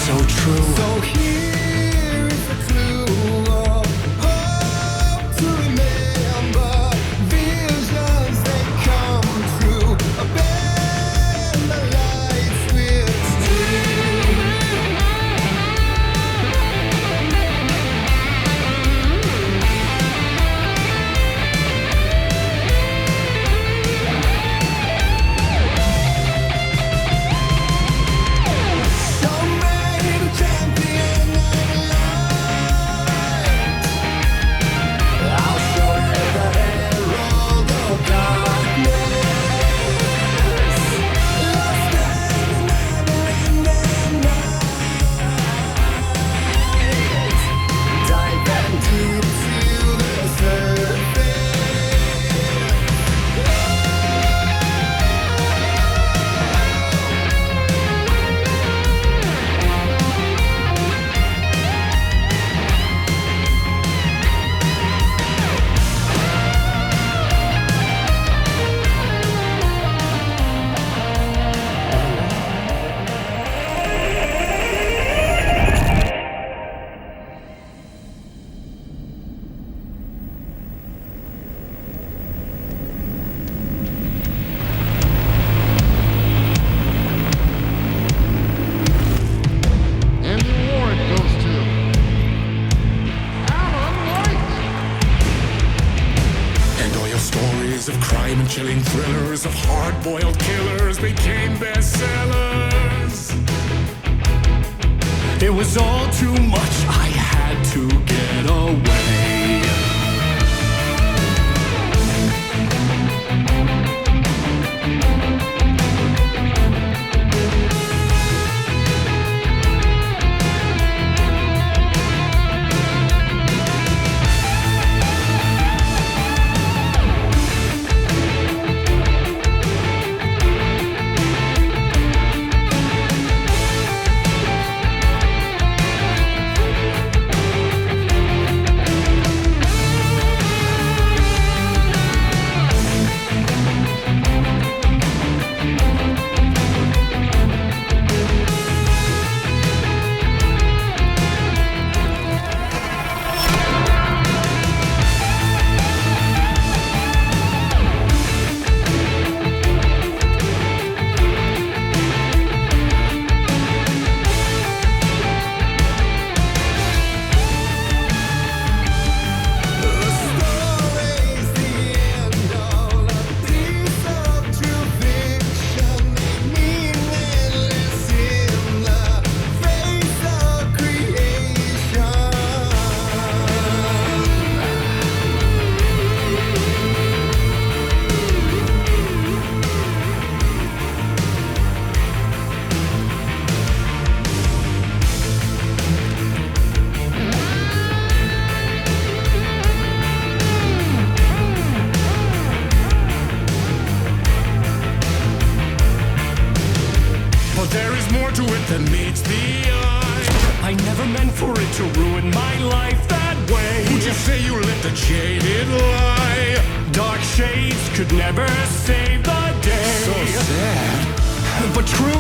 [SPEAKER 7] So true. So here is a clue of hope to remember. Visions they come true. Bend the lights with steel. So many Chilling thrillers of hard-boiled killers became bestsellers. It was all too much, I had to get away. Than meets the eye. I never meant for it to ruin my life that way. Would you say you let the jaded lie? Dark shades could never save the day. So sad, but true.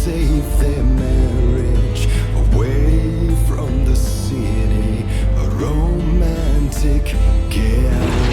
[SPEAKER 19] save their marriage away from the city, a romantic getaway.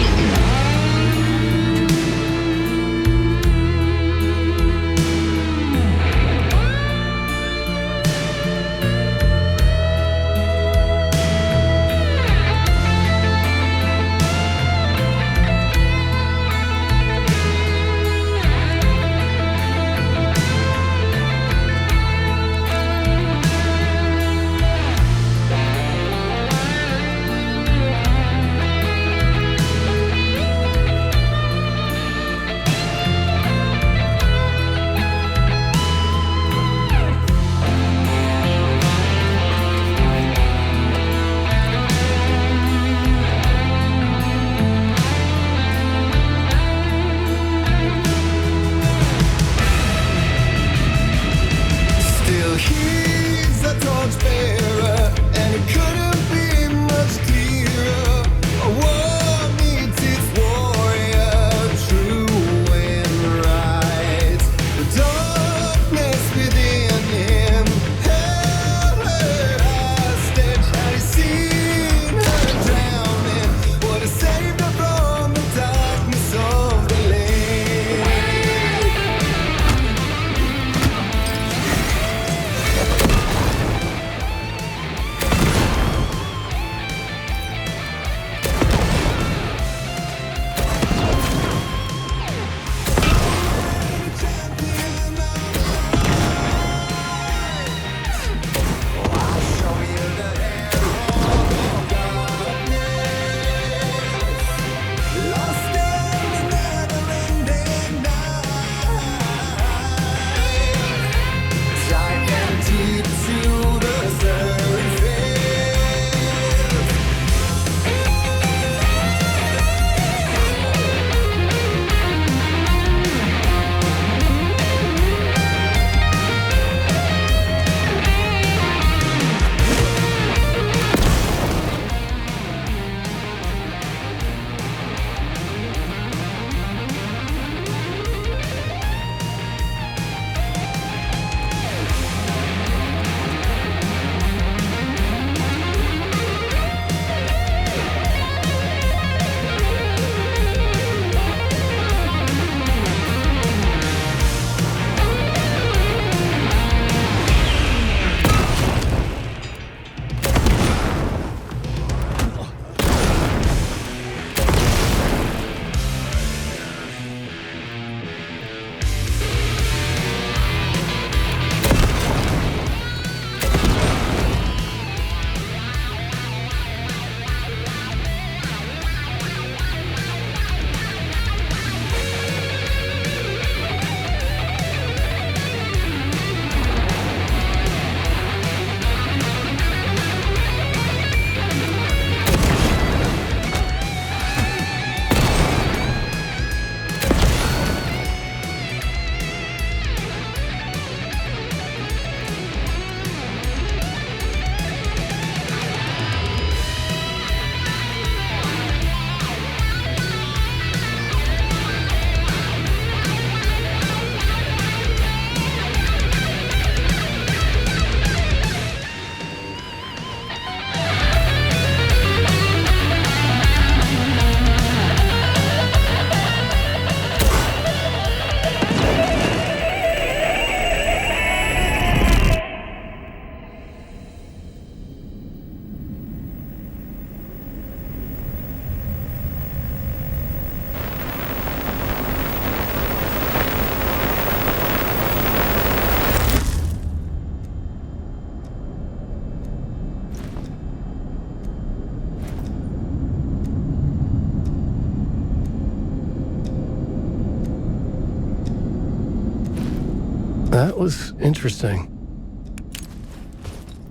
[SPEAKER 1] That was interesting.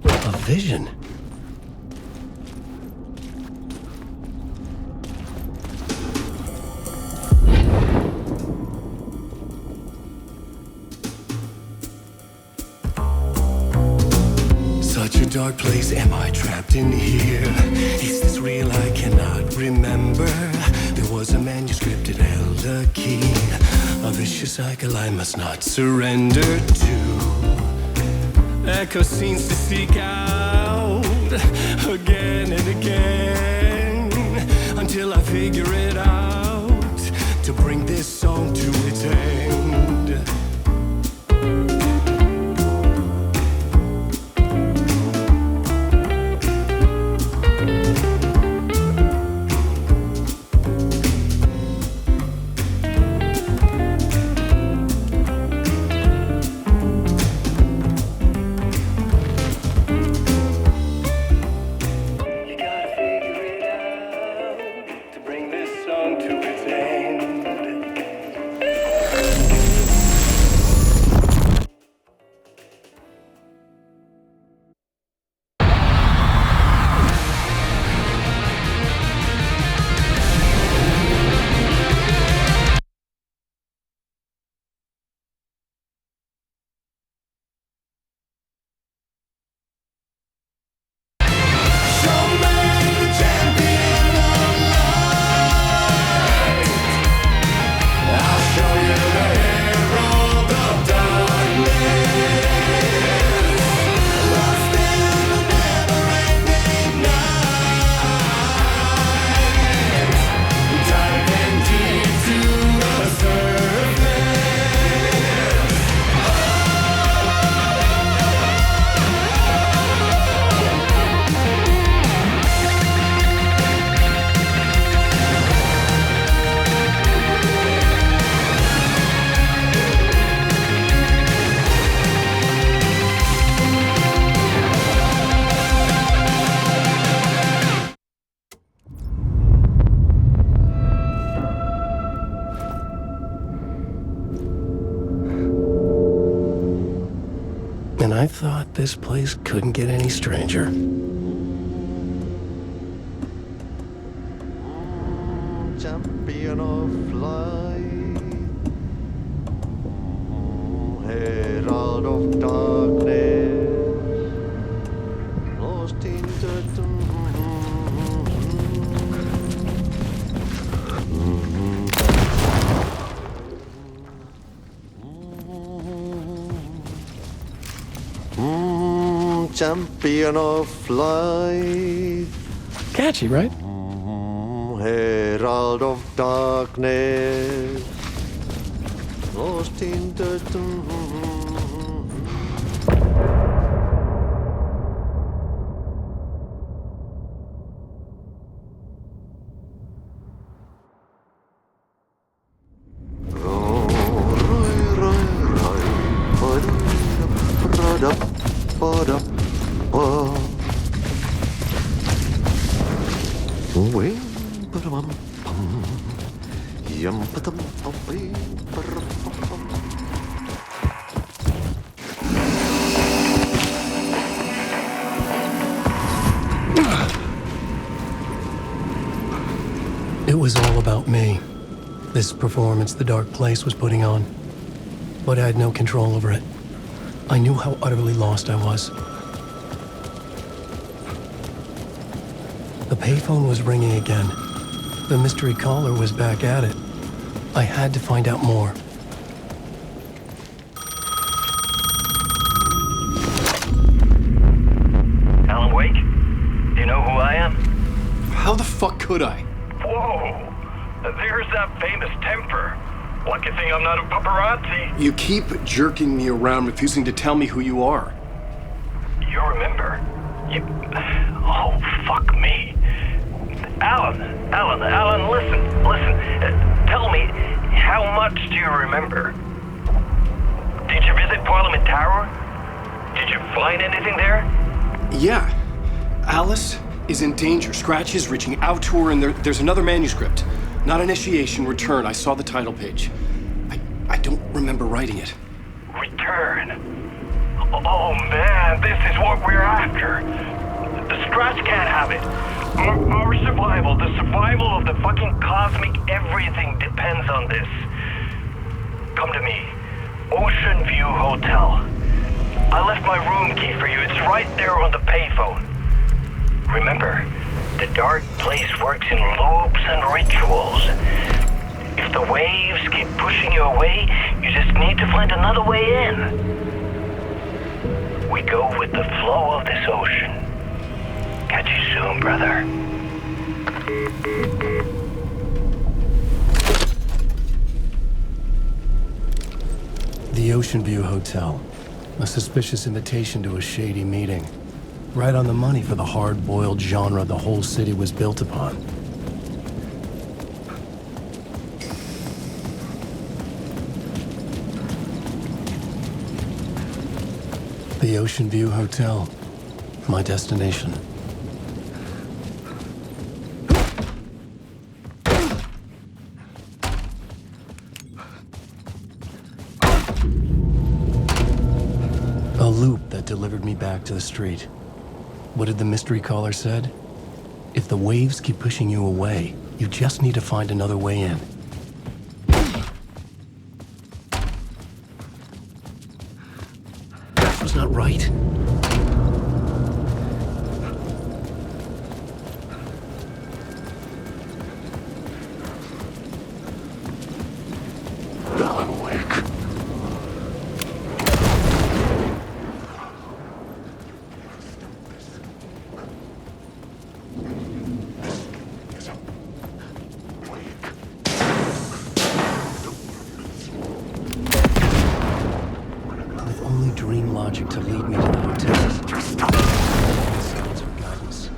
[SPEAKER 1] A vision. Such a dark place, am I trapped in here? Is this real? I cannot remember. There was a manuscript that held a key. A vicious cycle I must not surrender to.
[SPEAKER 7] Echo seems to seek out again and again until I figure it out to bring this song to its end.
[SPEAKER 1] And I thought this place couldn't get any stranger.
[SPEAKER 9] Champion of light, herald of darkness, lost in the champion of light.
[SPEAKER 1] Catchy, right?
[SPEAKER 9] Herald of darkness, lost in the
[SPEAKER 1] It was all about me. This performance the dark place was putting on. But I had no control over it. I knew how utterly lost I was. The payphone was ringing again. The mystery caller was back at it. I had to find out more.
[SPEAKER 22] Alan Wake? Do you know who I am?
[SPEAKER 10] How the fuck could I?
[SPEAKER 22] Whoa! There's that famous temper. Lucky thing I'm not a paparazzi.
[SPEAKER 10] You keep jerking me around, refusing to tell me who you are.
[SPEAKER 22] You remember? Oh, fuck me. Alan, listen. Tell me, how much do you remember? Did you visit Parliament Tower? Did you find anything there?
[SPEAKER 10] Yeah. Alice is in danger. Scratch is reaching out to her, and there's another manuscript. Not initiation, return. I saw the title page. I don't remember writing it.
[SPEAKER 22] Return? Oh man, this is what we're after. The Scratch can't have it. Our survival, the survival of the fucking cosmic everything depends on this. Come to me. Ocean View Hotel. I left my room key for you. It's right there on the payphone. Remember, the dark place works in loops and rituals. If the waves keep pushing you away, you just need to find another way in. We go with the flow of this ocean. Catch you soon, brother.
[SPEAKER 1] The Ocean View Hotel. A suspicious invitation to a shady meeting. Right on the money for the hard-boiled genre the whole city was built upon. The Ocean View Hotel. My destination. A loop that delivered me back to the street. What did the mystery caller said? If the waves keep pushing you away, you just need to find another way in. That was not right.
[SPEAKER 15] Alan Wake.
[SPEAKER 1] With only dream logic to lead me to the hotel. Sounds for guidance.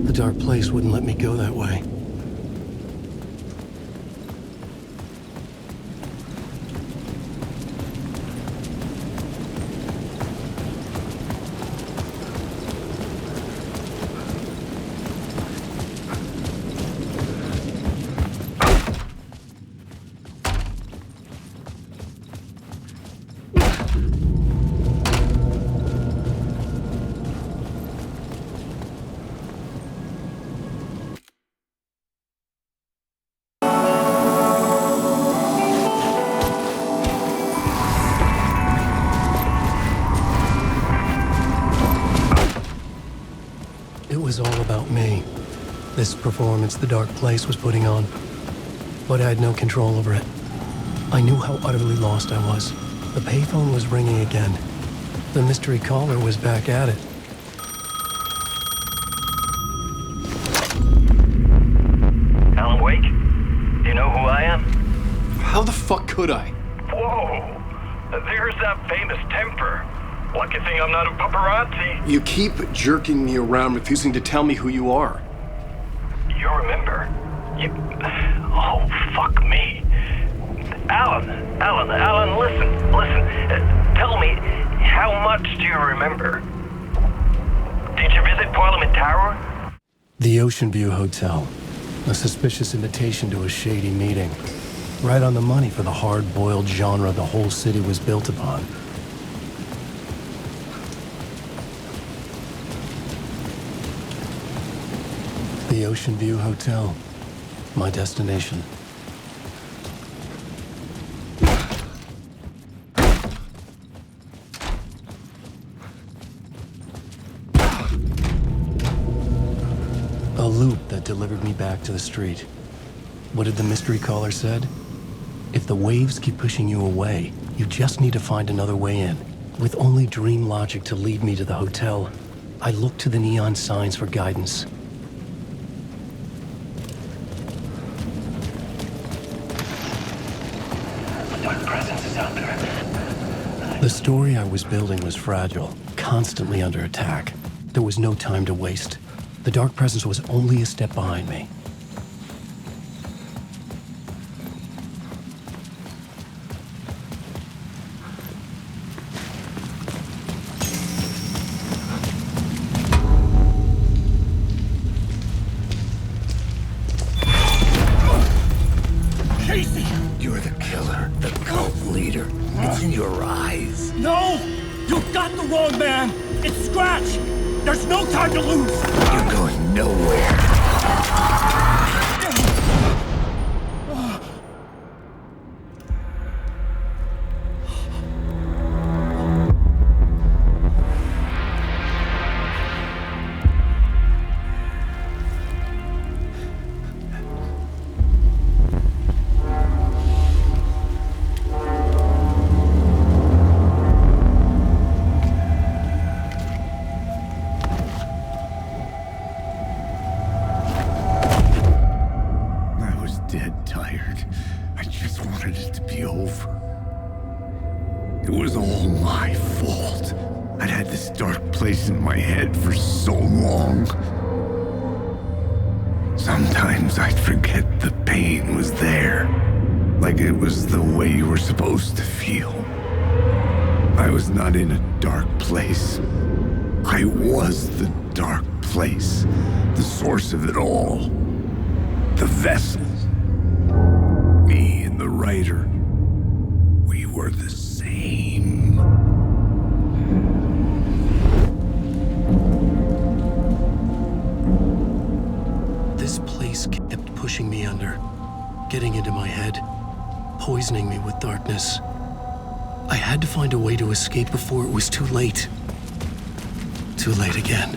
[SPEAKER 1] The dark place wouldn't let me go that way. It was all about me. This performance the dark place was putting on. But I had no control over it. I knew how utterly lost I was. The payphone was ringing again. The mystery caller was back at it.
[SPEAKER 22] Alan Wake? Do you know who I am?
[SPEAKER 10] How the fuck could I?
[SPEAKER 22] Whoa! There's that famous temper. Lucky thing I'm not a paparazzi.
[SPEAKER 10] You keep jerking me around, refusing to tell me who you are.
[SPEAKER 22] You remember? Oh, fuck me. Alan, listen. Tell me, how much do you remember? Did you visit Parliament Tower?
[SPEAKER 1] The Ocean View Hotel. A suspicious invitation to a shady meeting. Right on the money for the hard-boiled genre the whole city was built upon. The Ocean View Hotel. My destination. A loop that delivered me back to the street. What did the mystery caller said? If the waves keep pushing you away, you just need to find another way in. With only dream logic to lead me to the hotel, I looked to the neon signs for guidance. The story I was building was fragile, constantly under attack. There was no time to waste. The dark presence was only a step behind me.
[SPEAKER 14] You're the killer, the cult leader. It's in your eyes.
[SPEAKER 20] No! You've got the wrong man! It's Scratch! There's no time to lose!
[SPEAKER 14] You're going nowhere.
[SPEAKER 5] wanted it to be over. It was all my fault. I'd had this dark place in my head for so long. Sometimes I'd forget the pain was there, like it was the way you were supposed to feel. I was not in a dark place. I was the dark place, the source of it all. The vessel. Me and the writer, we were the same.
[SPEAKER 1] This place kept pushing me under, getting into my head, poisoning me with darkness. I had to find a way to escape before it was too late. Too late again.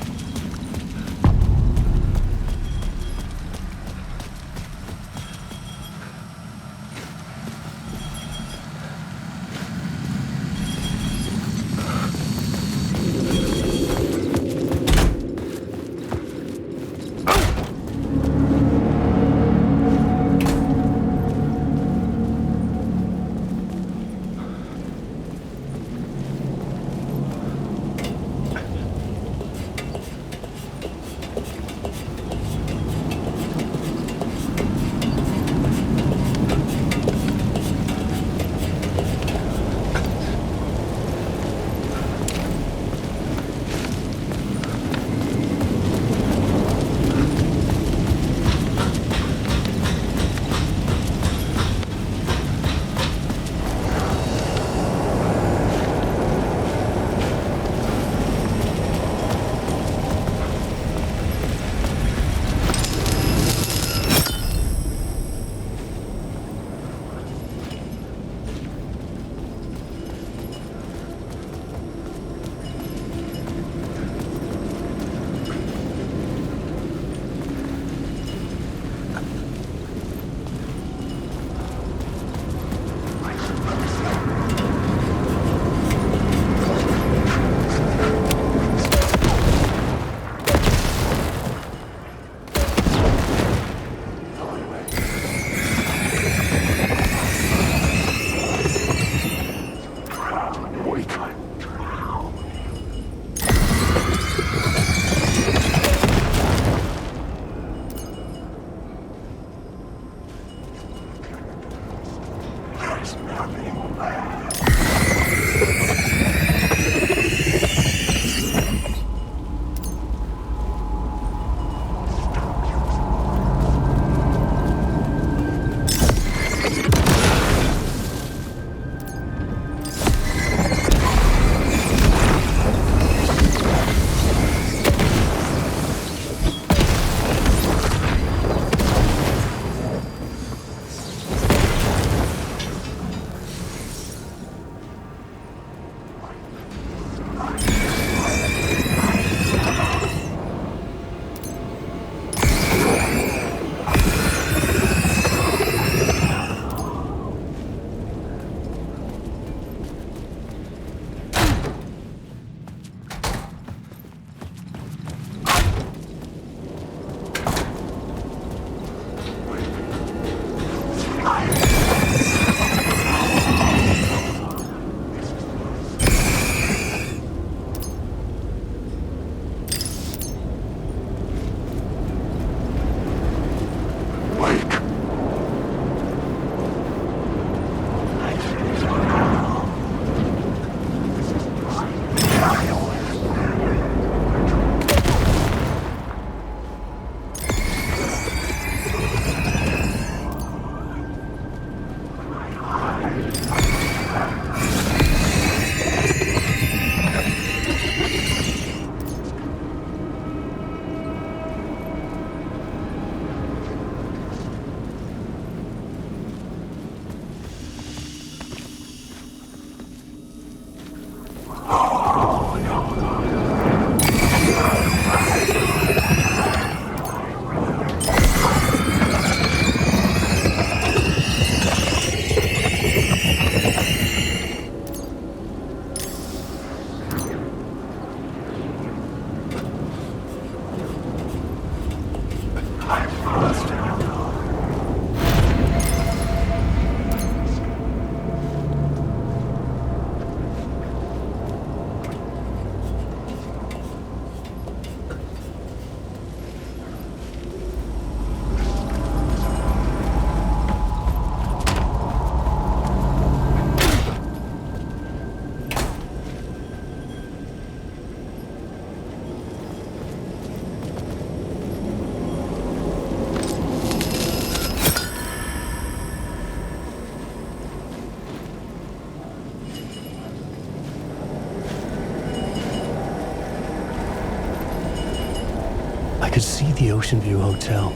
[SPEAKER 1] the Ocean View Hotel.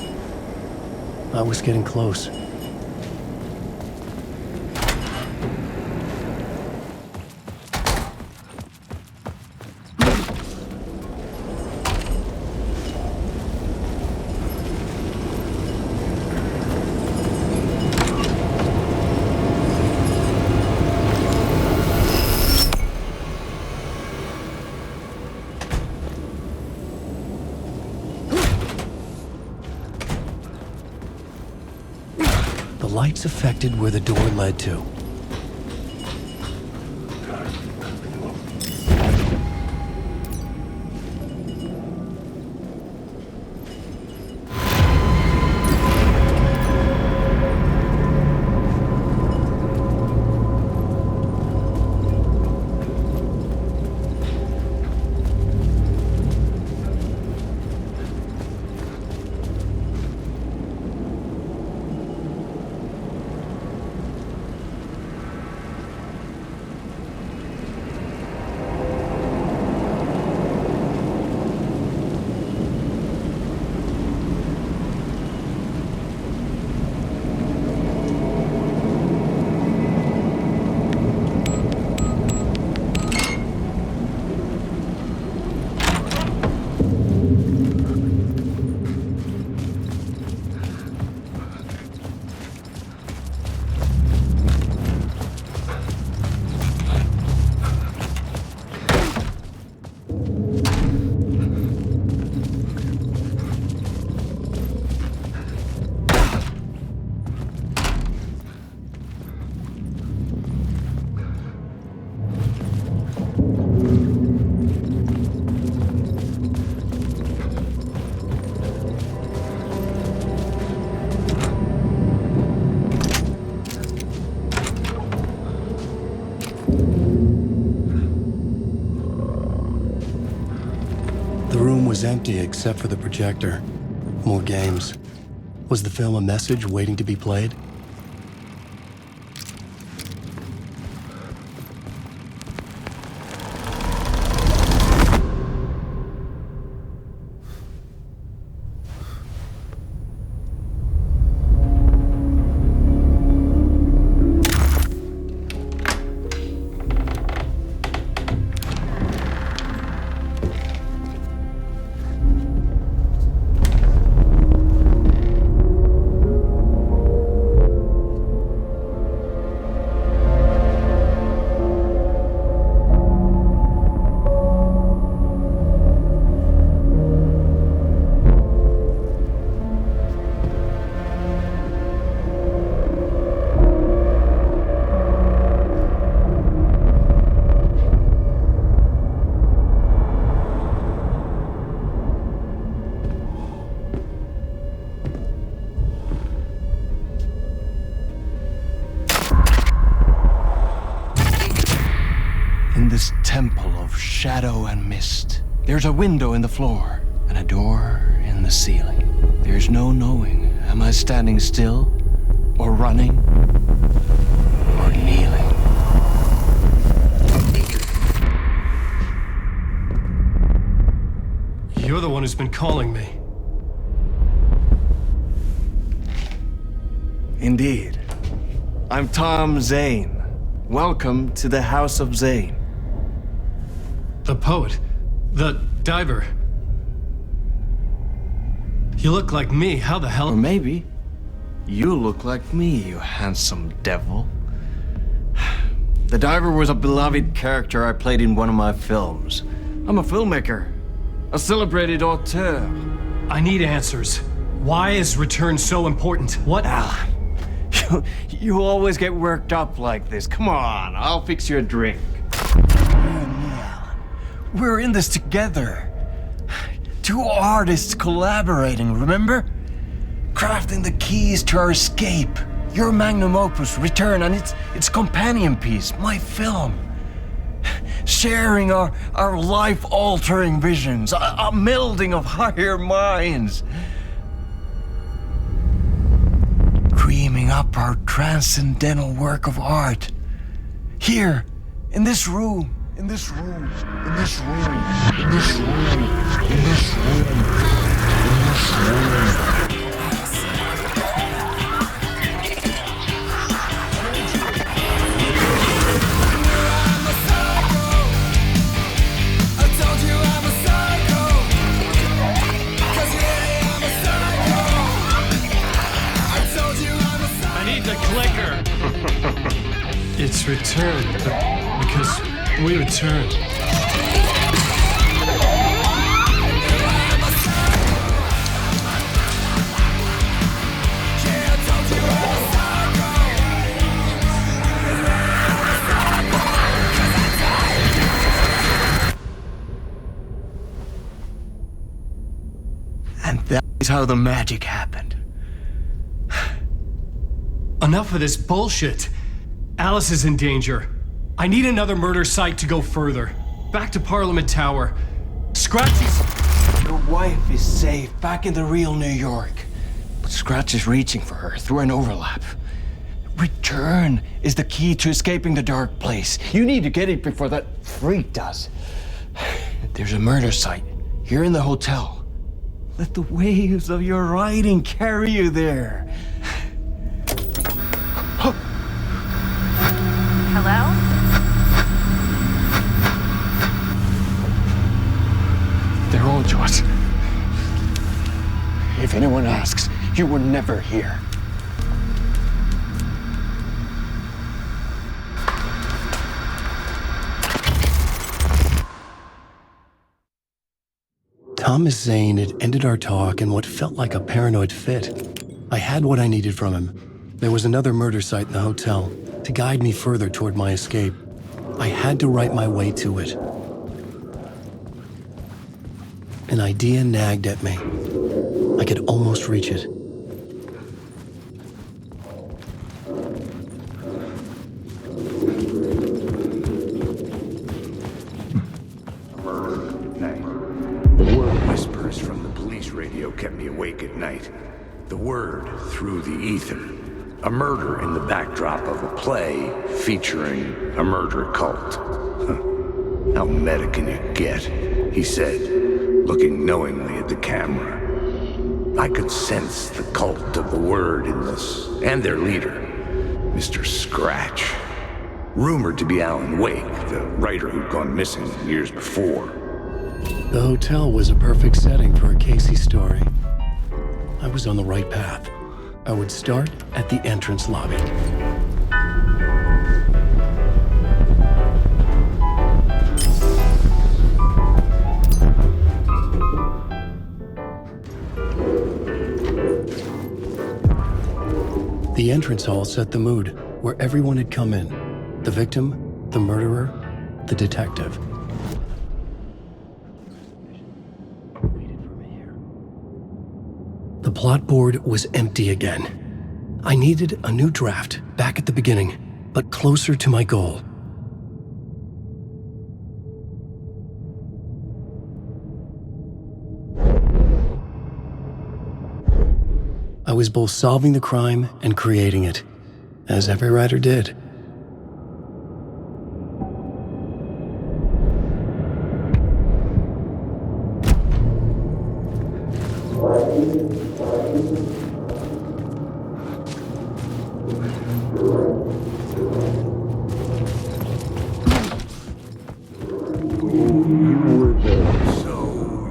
[SPEAKER 1] I was getting close. The lights affected where the door led to. The room was empty except for the projector. More games. Was the film a message waiting to be played?
[SPEAKER 11] In this temple of shadow and mist, there's a window in the floor and a door in the ceiling. There's no knowing, am I standing still, or running, or kneeling?
[SPEAKER 10] You're the one who's been calling me.
[SPEAKER 11] Indeed. I'm Tom Zane. Welcome to the House of Zane.
[SPEAKER 10] The poet. The diver. You look like me. How the hell?
[SPEAKER 11] Or maybe you look like me, you handsome devil. The diver was a beloved character I played in one of my films. I'm a filmmaker, a celebrated auteur.
[SPEAKER 10] I need answers. Why is Return so important? What?
[SPEAKER 11] You always get worked up like this. Come on, I'll fix you a drink. We're in this together. Two artists collaborating, remember? Crafting the keys to our escape. Your magnum opus, Return, and its companion piece, my film. Sharing our life-altering visions, a melding of higher minds. Creaming up our transcendental work of art. Here, in this room, in this room, in this room, in this room, in this room.
[SPEAKER 10] I need the clicker. It's returned because we returned.
[SPEAKER 11] And that is how the magic happened.
[SPEAKER 10] Enough of this bullshit. Alice is in danger. I need another murder site to go further. Back to Parliament Tower. Scratchy's...
[SPEAKER 11] Your wife is safe, back in the real New York. But Scratch is reaching for her through an overlap. Return is the key to escaping the dark place. You need to get it before that freak does. There's a murder site here in the hotel. Let the waves of your writing carry you there.
[SPEAKER 6] Hello?
[SPEAKER 11] They're all yours. If anyone asks, you were never here.
[SPEAKER 1] Thomas Zane had ended our talk in what felt like a paranoid fit. I had what I needed from him. There was another murder site in the hotel to guide me further toward my escape. I had to write my way to it. An idea nagged at me. I could almost reach it.
[SPEAKER 5] The word whispers from the police radio kept me awake at night. The word through the ether. A murder in the backdrop of a play featuring a murder cult. How meta can you get? He said, looking knowingly at the camera. I could sense the cult of the word in this, and their leader, Mr. Scratch. Rumored to be Alan Wake, the writer who'd gone missing years before.
[SPEAKER 1] The hotel was a perfect setting for a Casey story. I was on the right path. I would start at the entrance lobby. The entrance hall set the mood, where everyone had come in. The victim, the murderer, the detective. The plot board was empty again. I needed a new draft, back at the beginning, but closer to my goal. I was both solving the crime and creating it, as every writer did.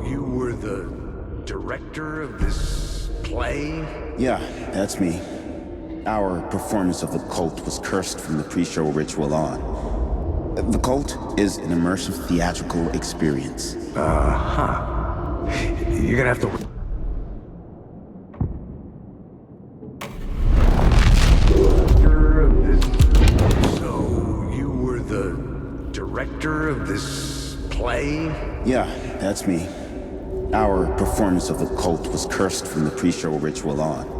[SPEAKER 5] You were the director of this play?
[SPEAKER 4] Yeah, that's me. Our performance of the cult was cursed from the pre-show ritual on. The cult is an immersive theatrical experience.
[SPEAKER 5] You're gonna have to... So, you were the director of this play?
[SPEAKER 4] Yeah, that's me. Our performance of the cult was cursed from the pre-show ritual on.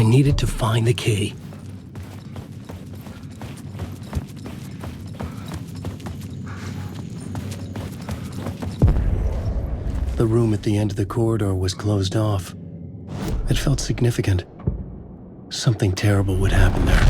[SPEAKER 1] needed to find the key. The room at the end of the corridor was closed off. It felt significant. Something terrible would happen there.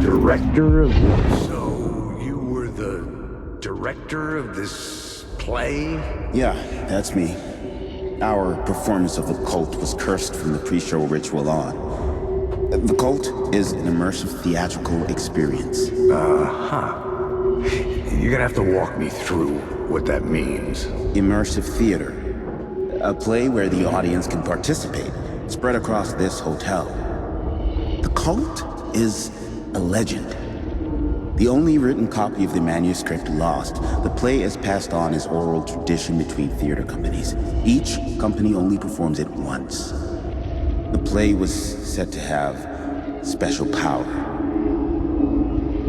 [SPEAKER 5] Director of this? So, you were the director of this play?
[SPEAKER 4] Yeah, that's me. Our performance of the cult was cursed from the pre-show ritual on. The cult is an immersive theatrical experience.
[SPEAKER 5] You're gonna have to walk me through what that means.
[SPEAKER 4] Immersive theater. A play where the audience can participate, spread across this hotel. The cult is a legend. The only written copy of the manuscript lost, the play is passed on as oral tradition between theater companies. Each company only performs it once. The play was said to have special power.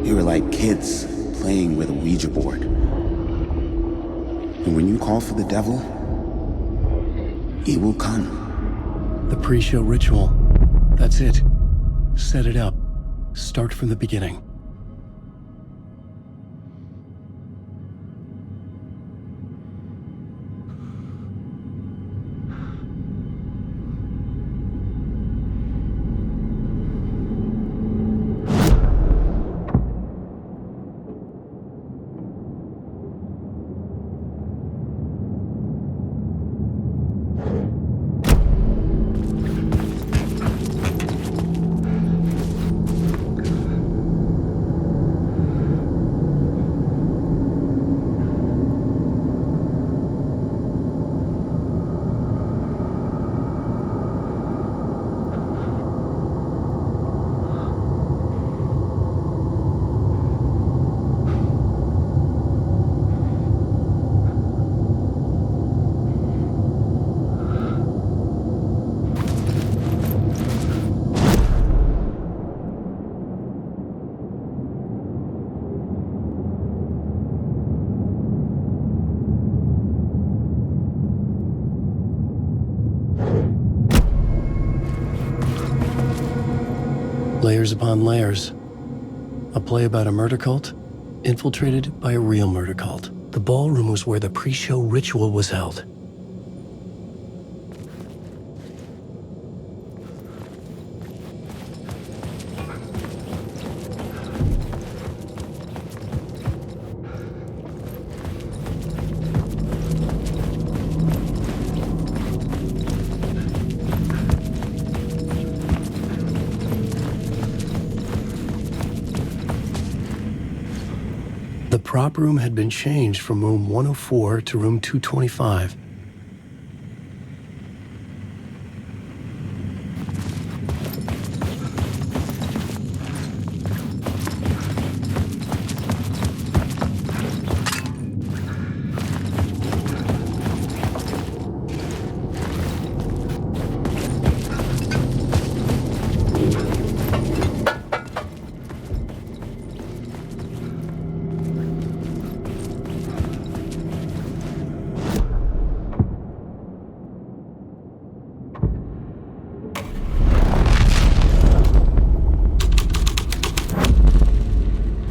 [SPEAKER 4] We were like kids playing with a Ouija board. And when you call for the devil, he will come.
[SPEAKER 1] The pre-show ritual. That's it. Set it up. Start from the beginning. Layers upon layers. A play about a murder cult, infiltrated by a real murder cult. The ballroom was where the pre-show ritual was held. The prop room had been changed from room 104 to room 225.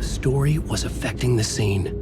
[SPEAKER 1] Story was affecting the scene.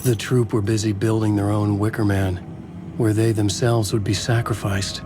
[SPEAKER 1] The troupe were busy building their own Wicker Man, where they themselves would be sacrificed.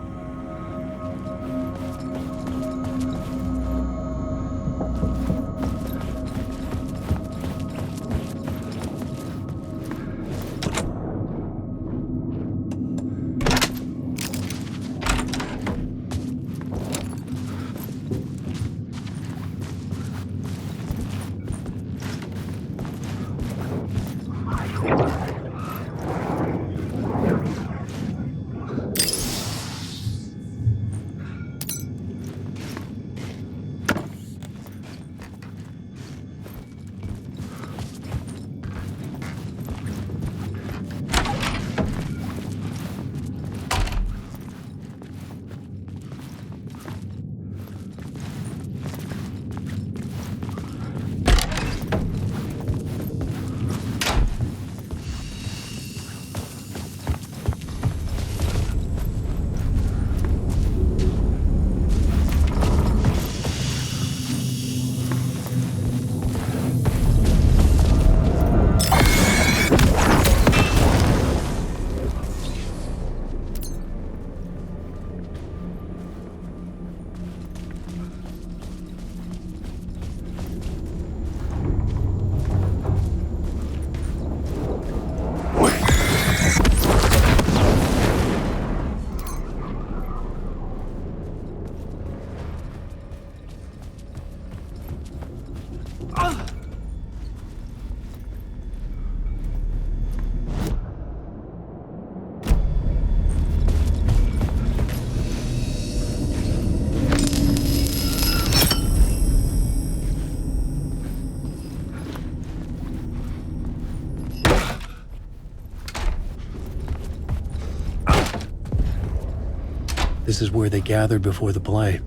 [SPEAKER 1] This is where they gathered before the play.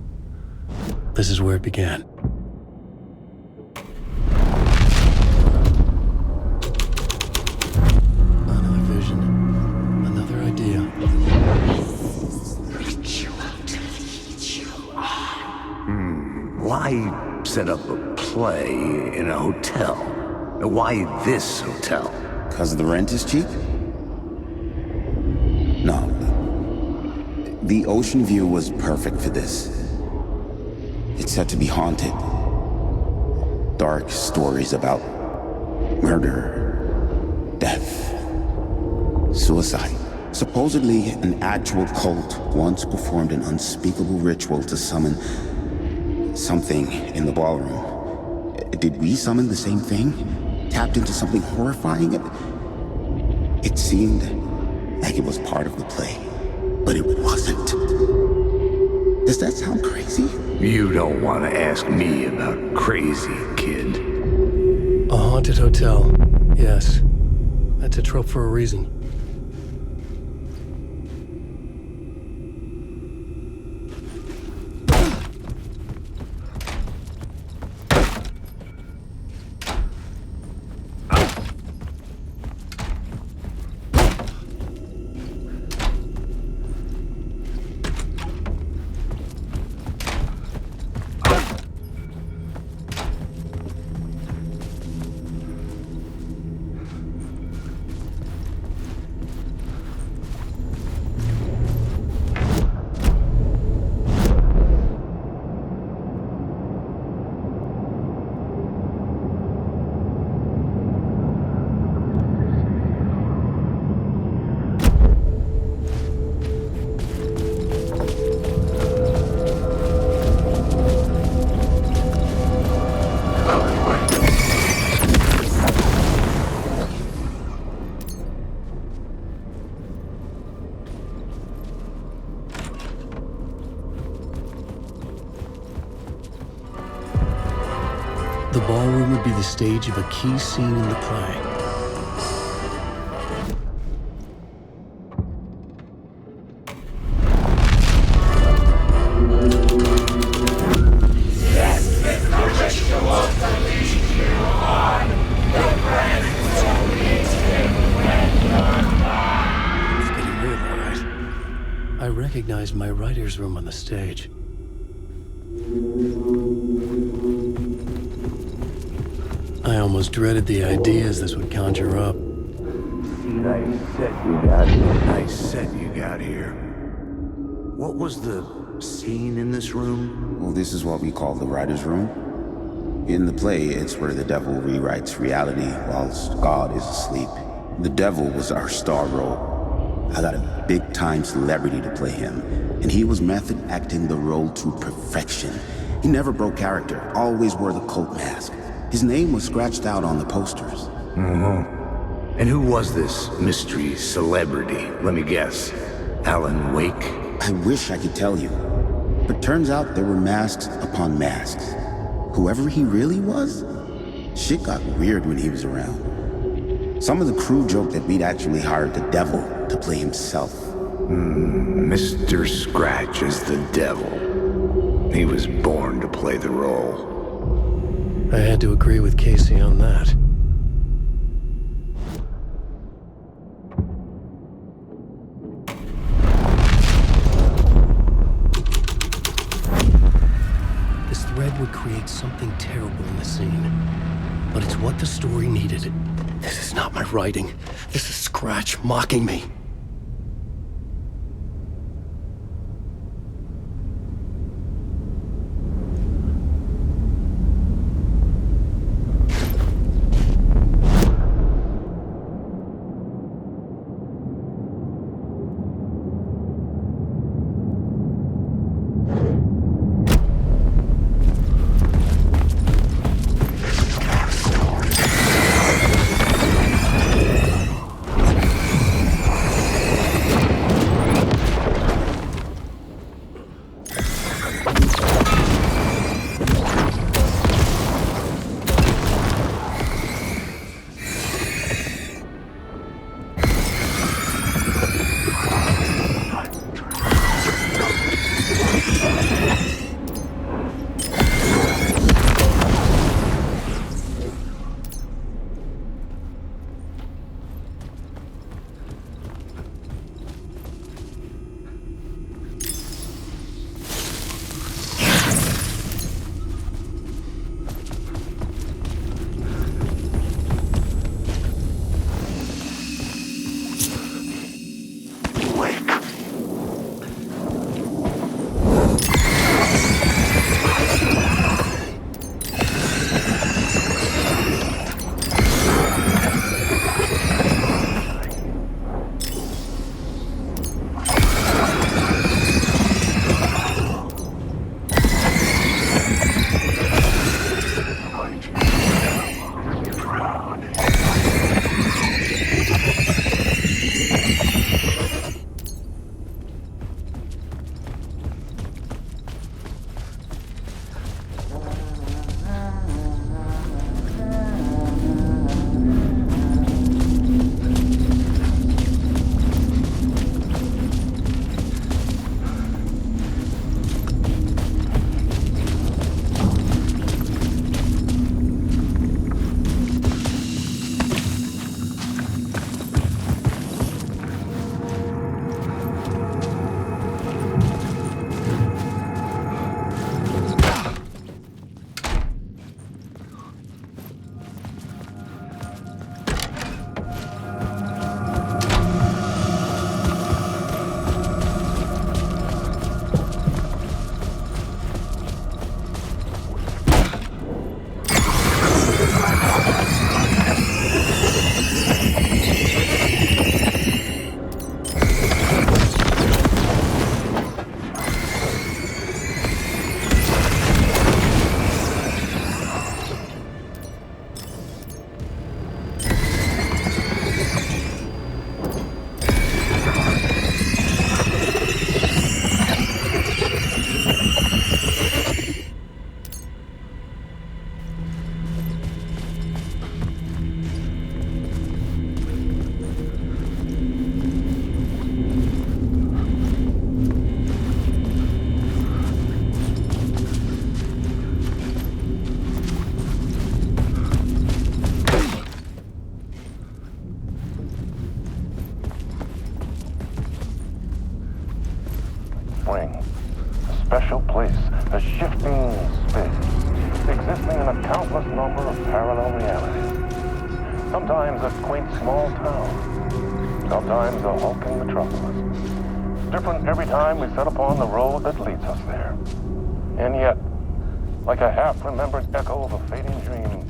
[SPEAKER 1] This is where it began. Another vision. Another idea.
[SPEAKER 5] Why set up a play in a hotel? Why this hotel?
[SPEAKER 4] 'Cause the rent is cheap? No. The ocean view was perfect for this. It's said to be haunted. Dark stories about murder, death, suicide. Supposedly, an actual cult once performed an unspeakable ritual to summon something in the ballroom. Did we summon the same thing? Tapped into something horrifying? It seemed like it was part of the play, but it wasn't. Does that sound crazy?
[SPEAKER 5] You don't want to ask me about crazy, kid.
[SPEAKER 1] A haunted hotel. Yes. That's a trope for a reason. The ballroom would be the stage of a key scene in the play. It's getting real, all right. I recognized my writer's room on the stage. I almost dreaded the ideas this would conjure up.
[SPEAKER 5] Nice set you got here. What was the scene in this room?
[SPEAKER 4] Well, this is what we call the writer's room. In the play, it's where the devil rewrites reality whilst God is asleep. The devil was our star role. I got a big-time celebrity to play him, and he was method acting the role to perfection. He never broke character, always wore the cult mask. His name was scratched out on the posters.
[SPEAKER 5] And who was this mystery celebrity? Let me guess. Alan Wake?
[SPEAKER 4] I wish I could tell you, but turns out there were masks upon masks. Whoever he really was, shit got weird when he was around. Some of the crew joked that we'd actually hired the devil to play himself.
[SPEAKER 5] Mr. Scratch is the devil. He was born to play the role.
[SPEAKER 1] I had to agree with Casey on that. This thread would create something terrible in the scene. But it's what the story needed. This is not my writing. This is Scratch mocking me.
[SPEAKER 22] special place, a shifting space, existing in a countless number of parallel realities. Sometimes a quaint small town,
[SPEAKER 16] Sometimes a hulk in metropolis. Different every time we set upon the road that leads us there. And yet, like a half-remembered echo of a fading dream,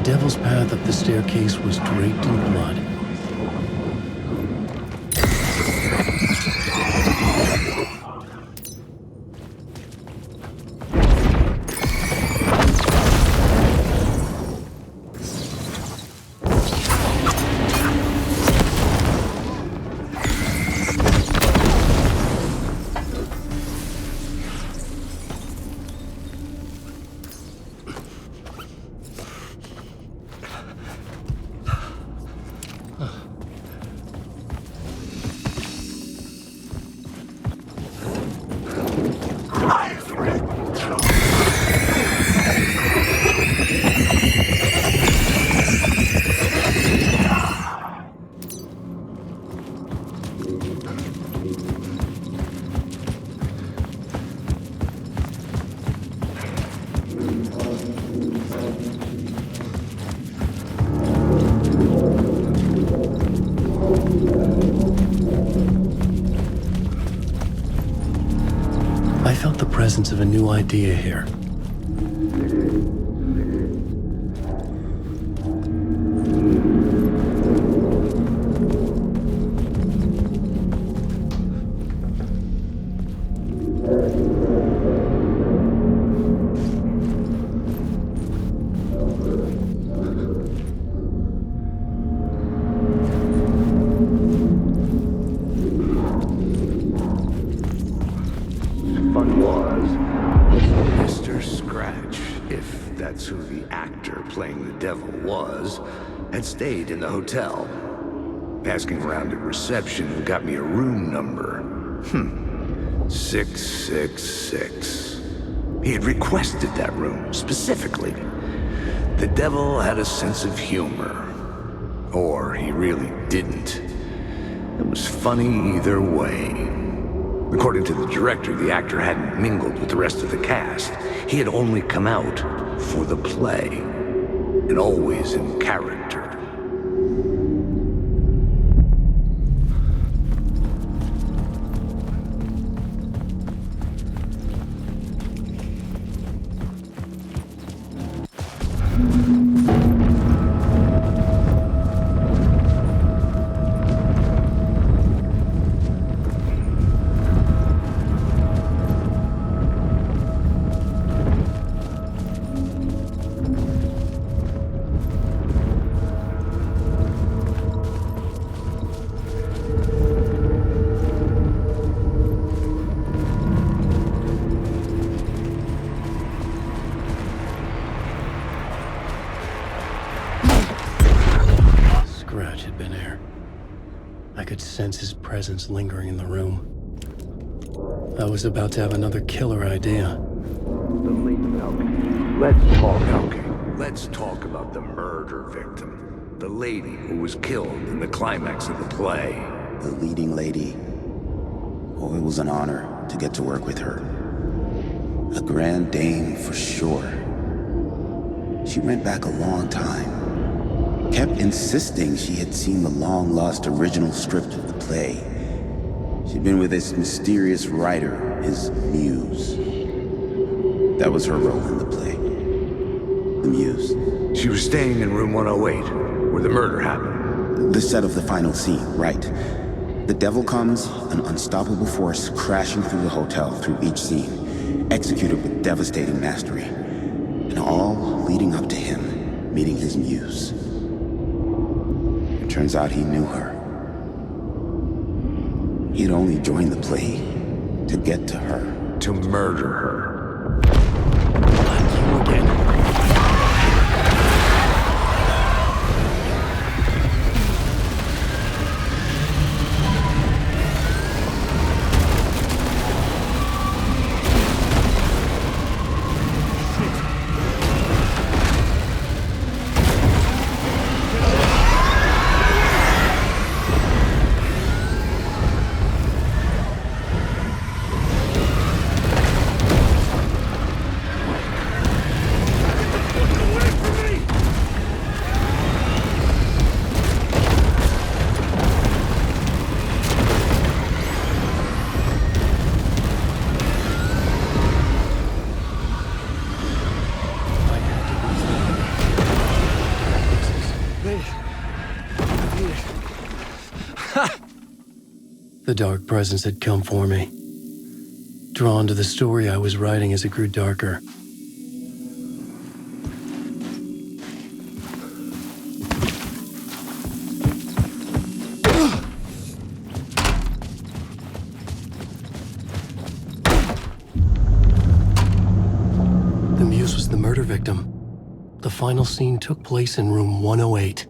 [SPEAKER 1] devil's path up the staircase was draped in blood. I felt the presence of a new idea here.
[SPEAKER 5] Mr. Scratch, if that's who the actor playing the devil was, had stayed in the hotel. Asking around at reception got me a room number. 666. He had requested that room, specifically. The devil had a sense of humor. Or he really didn't. It was funny either way. According to the director, the actor hadn't mingled with the rest of the cast. He had only come out for the play, and always in character.
[SPEAKER 1] Scratch had been here. I could sense his presence lingering in the room. I was about to have another killer idea.
[SPEAKER 5] Let's talk about the murder victim. The lady who was killed in the climax of the play.
[SPEAKER 4] The leading lady. Oh, it was an honor to get to work with her. A grand dame for sure. She went back a long time. Kept insisting she had seen the long-lost original script of the play. She'd been with this mysterious writer, his muse. That was her role in the play. The muse.
[SPEAKER 5] She was staying in room 108, where the murder happened.
[SPEAKER 4] The set of the final scene, right. The devil comes, an unstoppable force crashing through the hotel through each scene, executed with devastating mastery. And all leading up to him meeting his muse. It turns out he knew her. He had only joined the play to get to her.
[SPEAKER 5] To murder her.
[SPEAKER 1] You again. The dark presence had come for me, drawn to the story I was writing as it grew darker. The muse was the murder victim. The final scene took place in room 108.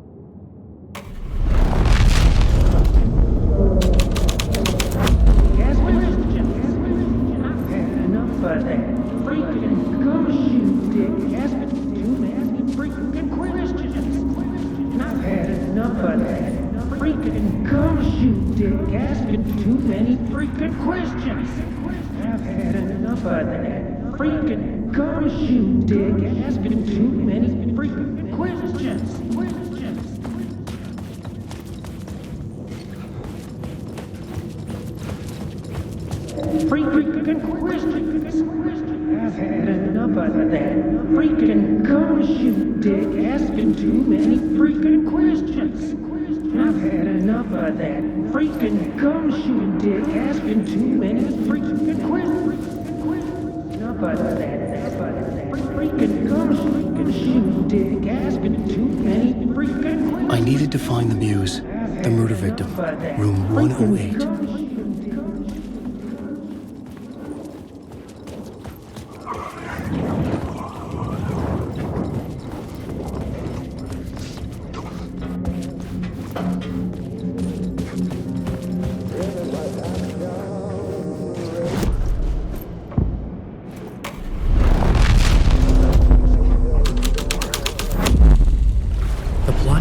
[SPEAKER 20] freaking questions. I've had enough of that freaking come shoot dick asking too many freaking questions. I've had enough of that freaking come shoot dick asking too many freaking questions. Enough of that freaking come shoot dick asking too many freaking questions.
[SPEAKER 1] I needed to find the Muse, the murder victim, room 108.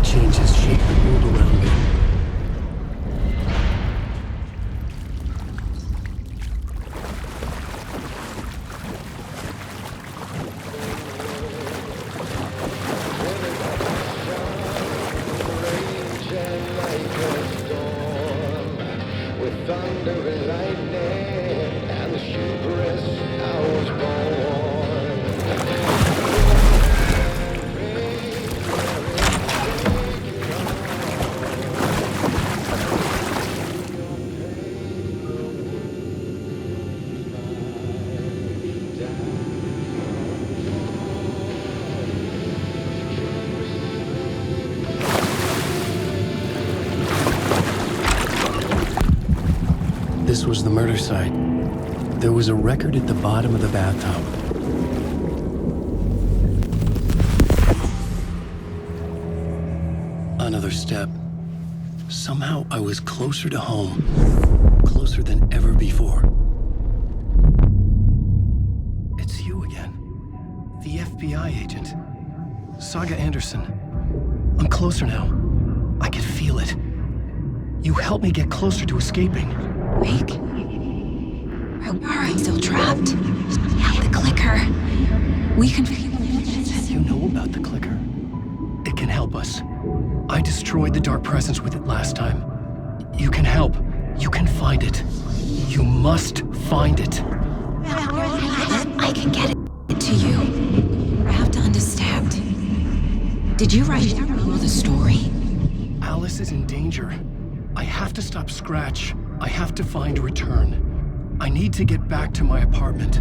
[SPEAKER 1] Changes shape the world around me.
[SPEAKER 19] With thunder and lightning and the hubris, I was born.
[SPEAKER 1] This was the murder site. There was a record at the bottom of the bathtub. Another step. Somehow I was closer to home. Closer than ever before. It's you again. The FBI agent. Saga Anderson. I'm closer now. I can feel it. You helped me get closer to escaping.
[SPEAKER 18] Wake? Are I still trapped? The clicker. We can...
[SPEAKER 1] You know about the clicker? It can help us. I destroyed the dark presence with it last time. You can help. You can find it. You must find it.
[SPEAKER 18] I can get it to you. I have to understand. Did you write the story?
[SPEAKER 1] Alice is in danger. I have to stop Scratch. I have to find Return. I need to get back to my apartment.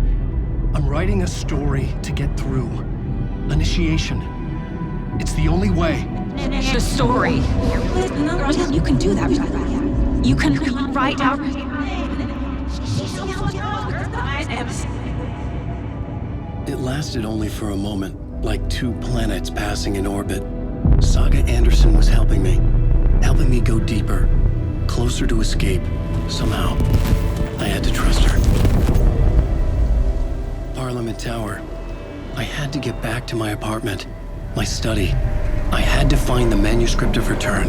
[SPEAKER 1] I'm writing a story to get through. Initiation. It's the only way.
[SPEAKER 18] The story. You can do that. You can write out...
[SPEAKER 1] It lasted only for a moment, like two planets passing in orbit. Saga Anderson was helping me go deeper, closer to escape. Somehow, I had to trust her. Parliament Tower. I had to get back to my apartment, my study. I had to find the manuscript of Return.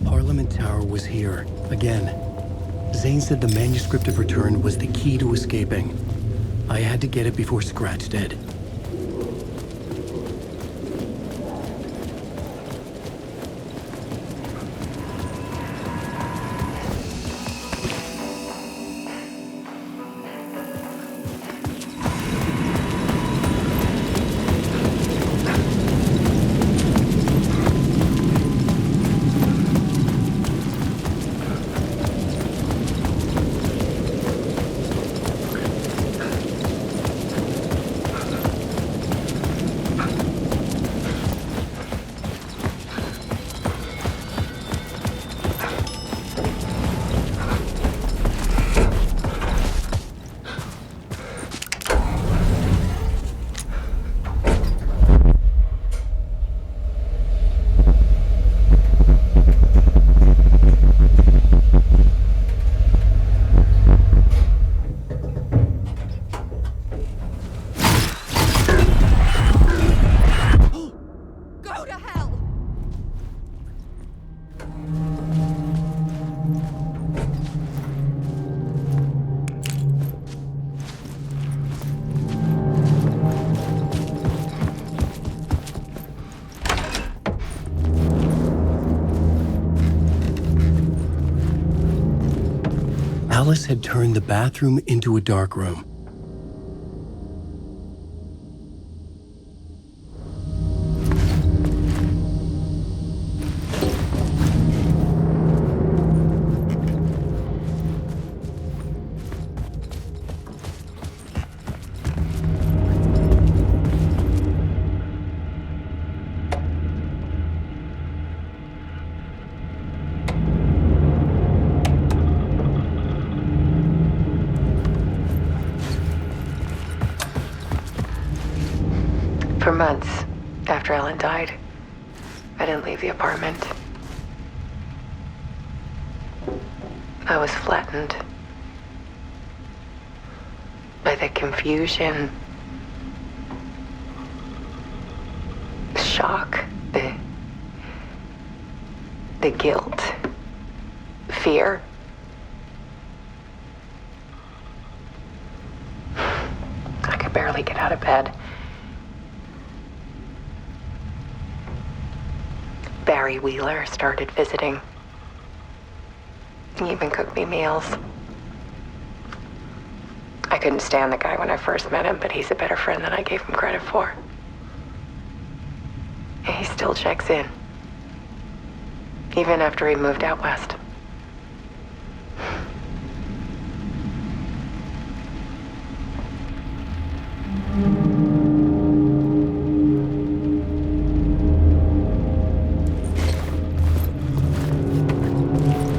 [SPEAKER 1] Parliament Tower was here, again. Zane said the manuscript of Return was the key to escaping. I had to get it before Scratch did. Alice had turned the bathroom into a dark room.
[SPEAKER 17] For months after Ellen died, I didn't leave the apartment. I was flattened by the confusion, the shock, the guilt, fear. I could barely get out of bed. Barry Wheeler started visiting. He even cooked me meals. I couldn't stand the guy when I first met him, but he's a better friend than I gave him credit for. And he still checks in, even after he moved out west.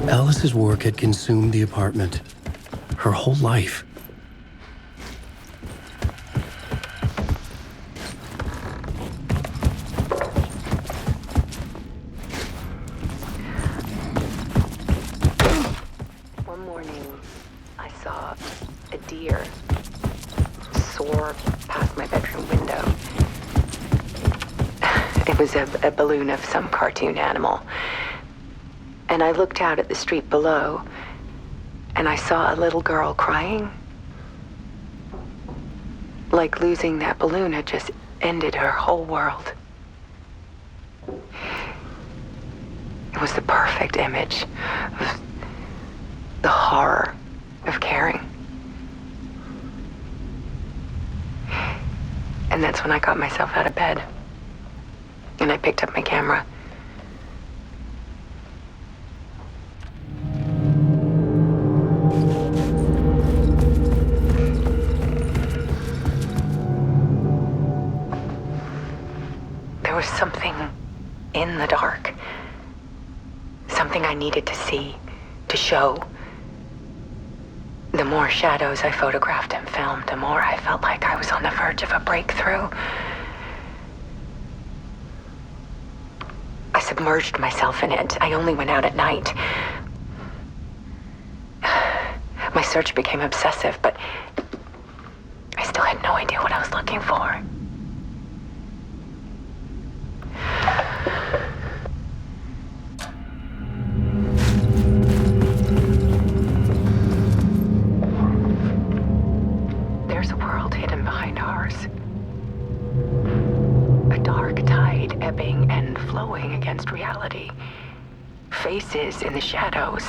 [SPEAKER 1] Alice's work had consumed the apartment, her whole life.
[SPEAKER 17] One morning, I saw a deer soar past my bedroom window. It was a balloon of some cartoon animal. And I looked out at the street below, and I saw a little girl crying. Like losing that balloon had just ended her whole world. It was the perfect image of the horror of caring. And that's when I got myself out of bed, and I picked up my camera. There was something in the dark. Something I needed to see, to show. The more shadows I photographed and filmed, the more I felt like I was on the verge of a breakthrough. I submerged myself in it. I only went out at night. My search became obsessive, but I still had no idea what I was looking for. There's a world hidden behind ours. A dark tide ebbing and flowing against reality. Faces in the shadows.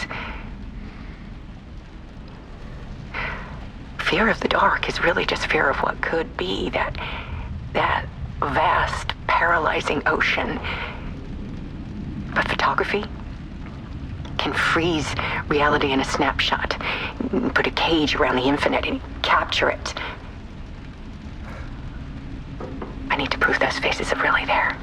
[SPEAKER 17] Fear of the dark is really just fear of what could be, that vast, paralyzing ocean. But photography can freeze reality in a snapshot, put a cage around the infinite and capture it. I need to prove those faces are really there.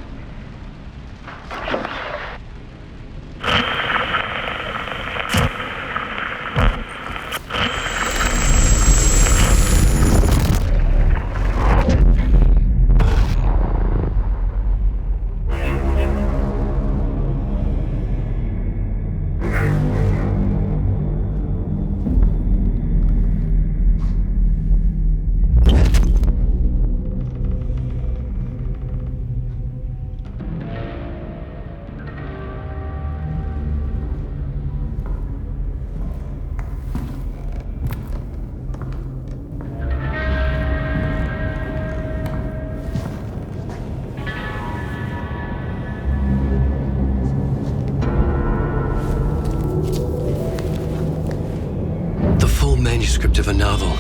[SPEAKER 1] a novel.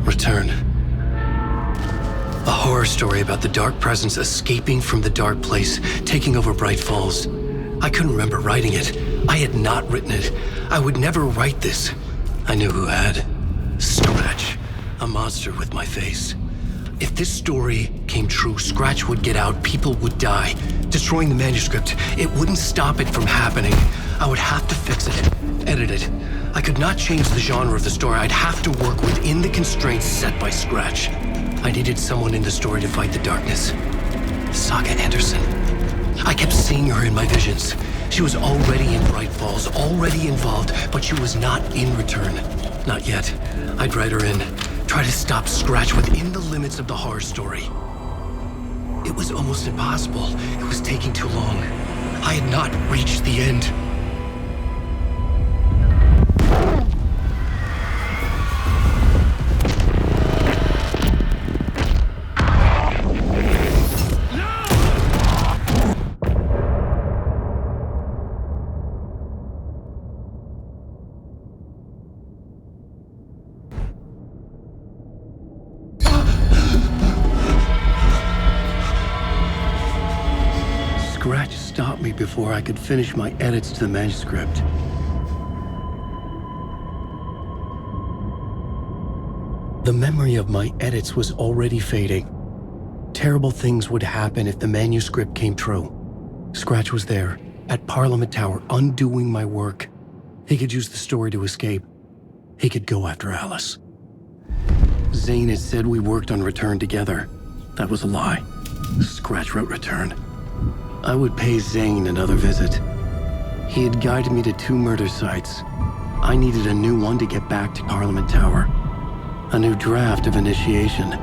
[SPEAKER 1] Return. A horror story about the dark presence escaping from the dark place, taking over Bright Falls. I couldn't remember writing it. I had not written it. I would never write this. I knew who had. Scratch. A monster with my face. If this story came true, Scratch would get out, people would die. Destroying the manuscript, it wouldn't stop it from happening. I would have to fix it, edit it. I could not change the genre of the story. I'd have to work within the constraints set by Scratch. I needed someone in the story to fight the darkness. Saga Anderson. I kept seeing her in my visions. She was already in Bright Falls, already involved, but she was not in Return. Not yet. I'd write her in. Try to stop Scratch within the limits of the horror story. It was almost impossible. It was taking too long. I had not reached the end. Scratch stopped me before I could finish my edits to the manuscript. The memory of my edits was already fading. Terrible things would happen if the manuscript came true. Scratch was there, at Parliament Tower, undoing my work. He could use the story to escape. He could go after Alice. Zane had said we worked on Return together. That was a lie. Scratch wrote Return. I would pay Zane another visit. He had guided me to 2 murder sites. I needed a new one to get back to Parliament Tower. A new draft of initiation.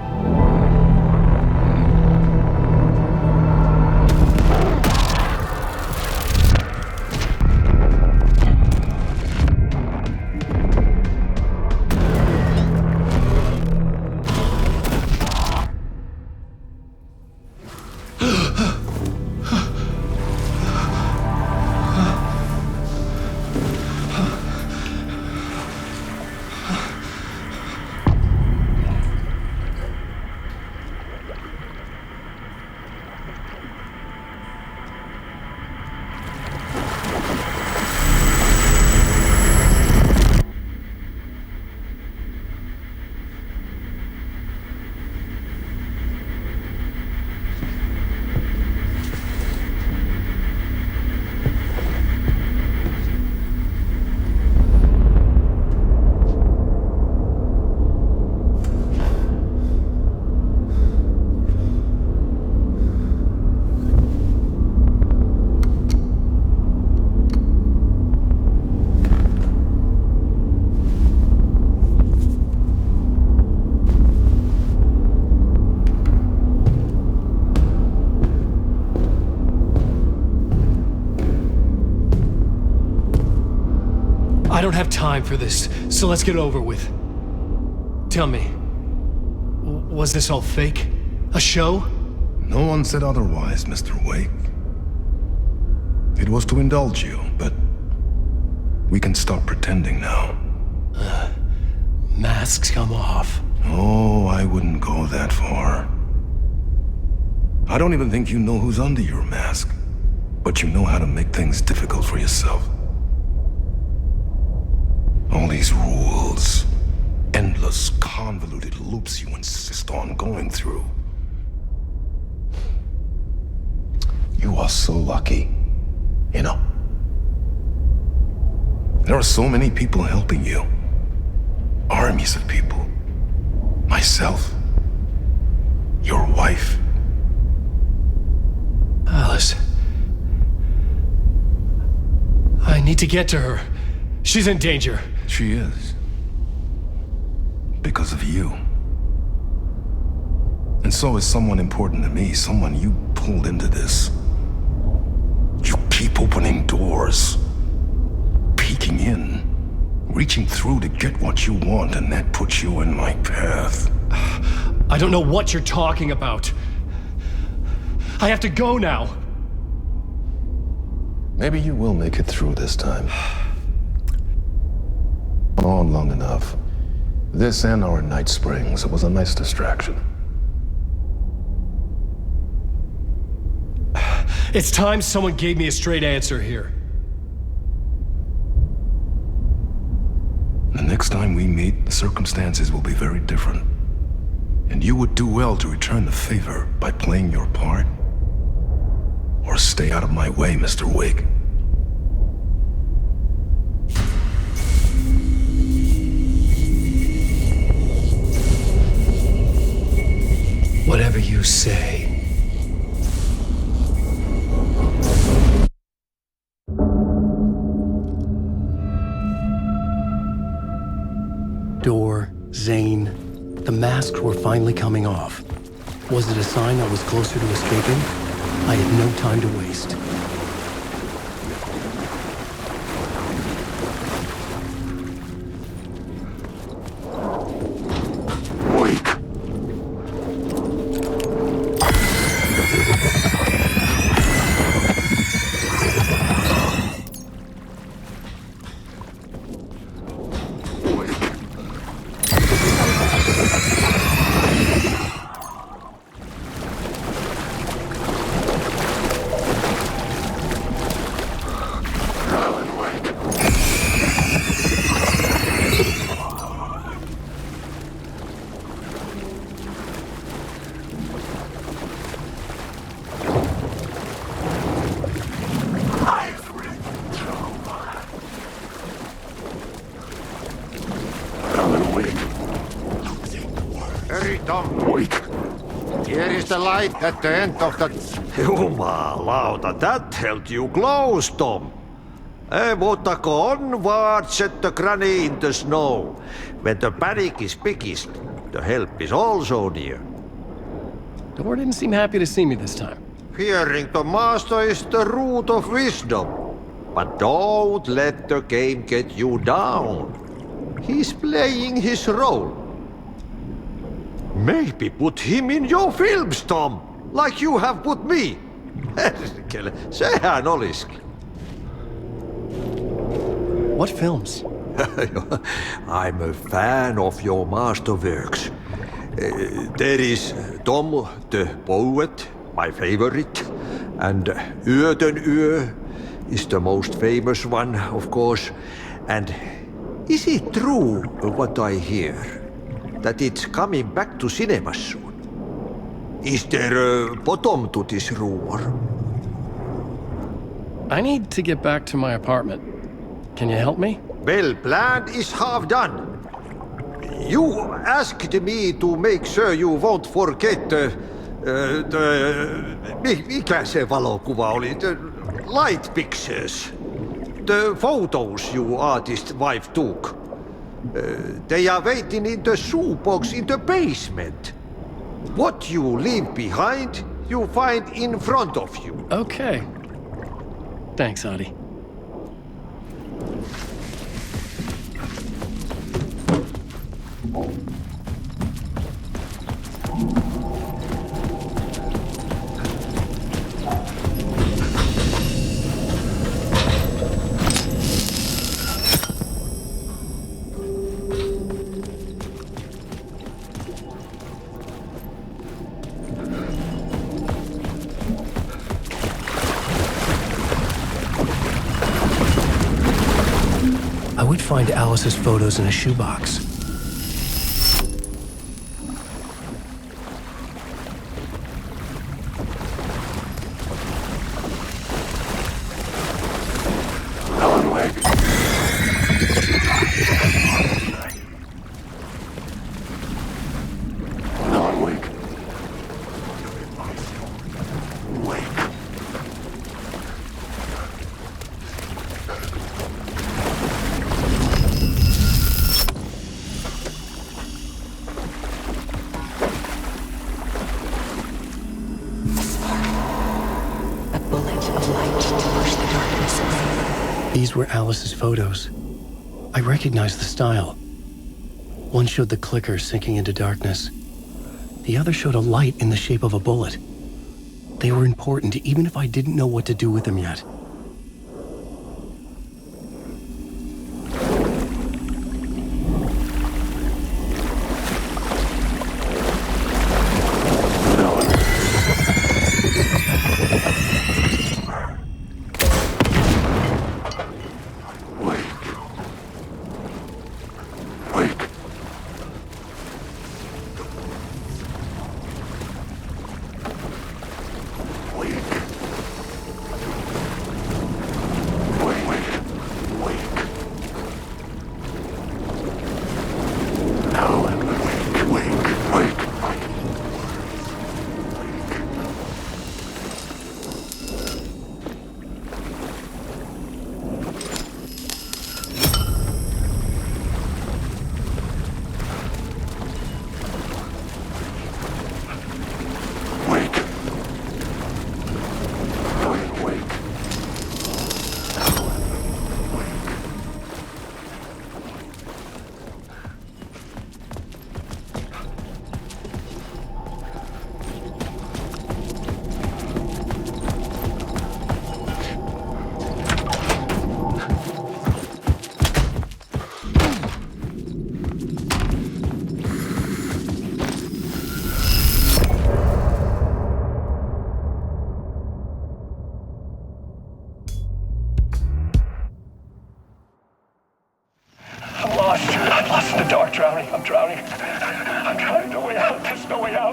[SPEAKER 1] I don't have time for this, so let's get over with. Tell me, was this all fake? A show?
[SPEAKER 13] No one said otherwise, Mr. Wake. It was to indulge you, but we can stop pretending now.
[SPEAKER 1] Masks come off.
[SPEAKER 13] Oh, I wouldn't go that far. I don't even think you know who's under your mask, but you know how to make things difficult for yourself. All these rules, endless, convoluted loops you insist on going through. You are so lucky, you know. There are so many people helping you. Armies of people. Myself. Your wife.
[SPEAKER 1] Alice. I need to get to her. She's in danger.
[SPEAKER 13] She is. Because of you. And so is someone important to me, someone you pulled into this. You keep opening doors, peeking in, reaching through to get what you want, and that puts you in my path.
[SPEAKER 1] I don't know what you're talking about. I have to go now.
[SPEAKER 13] Maybe you will make it through this time. on long enough. This and our night springs was a nice distraction.
[SPEAKER 10] It's time someone gave me a straight answer here.
[SPEAKER 13] The next time we meet, the circumstances will be very different. And you would do well to return the favor by playing your part. Or stay out of my way, Mr. Wake.
[SPEAKER 1] Whatever you say. Door, Zane, the masks were finally coming off. Was it a sign I was closer to escaping? I had no time to waste.
[SPEAKER 9] Here is the light at the end of the...
[SPEAKER 3] Jumalauta, that held you close, Tom. Mutta onward, said the granny in the snow. When the panic is biggest, the help is also near.
[SPEAKER 10] Door didn't seem happy to see me this time.
[SPEAKER 3] Fearing the master is the root of wisdom. But don't let the game get you down. He's playing his role. Maybe put him in your films, Tom, like you have put me. Sehän olisikin.
[SPEAKER 10] What films?
[SPEAKER 3] I'm a fan of your masterworks. There is Tom the Poet, my favorite, and Yöden Yö is the most famous one, of course. And is it true what I hear? That it's coming back to cinemas soon? Is there a bottom to this rumor?
[SPEAKER 10] I need to get back to my apartment. Can you help me?
[SPEAKER 3] Well, plan is half done. You asked me to make sure you won't forget mikä se valokuva oli? The light pictures. The photos your artist wife took. They are waiting in the shoebox in the basement. What you leave behind, you find in front of you.
[SPEAKER 10] Okay. Thanks, Adi.
[SPEAKER 1] I would find Alice's photos in a shoebox.
[SPEAKER 15] Alan Wake. Alan Wake. Wake.
[SPEAKER 1] These were Alice's photos. I recognized the style. One showed the clicker sinking into darkness. The other showed a light in the shape of a bullet. They were important, even if I didn't know what to do with them yet.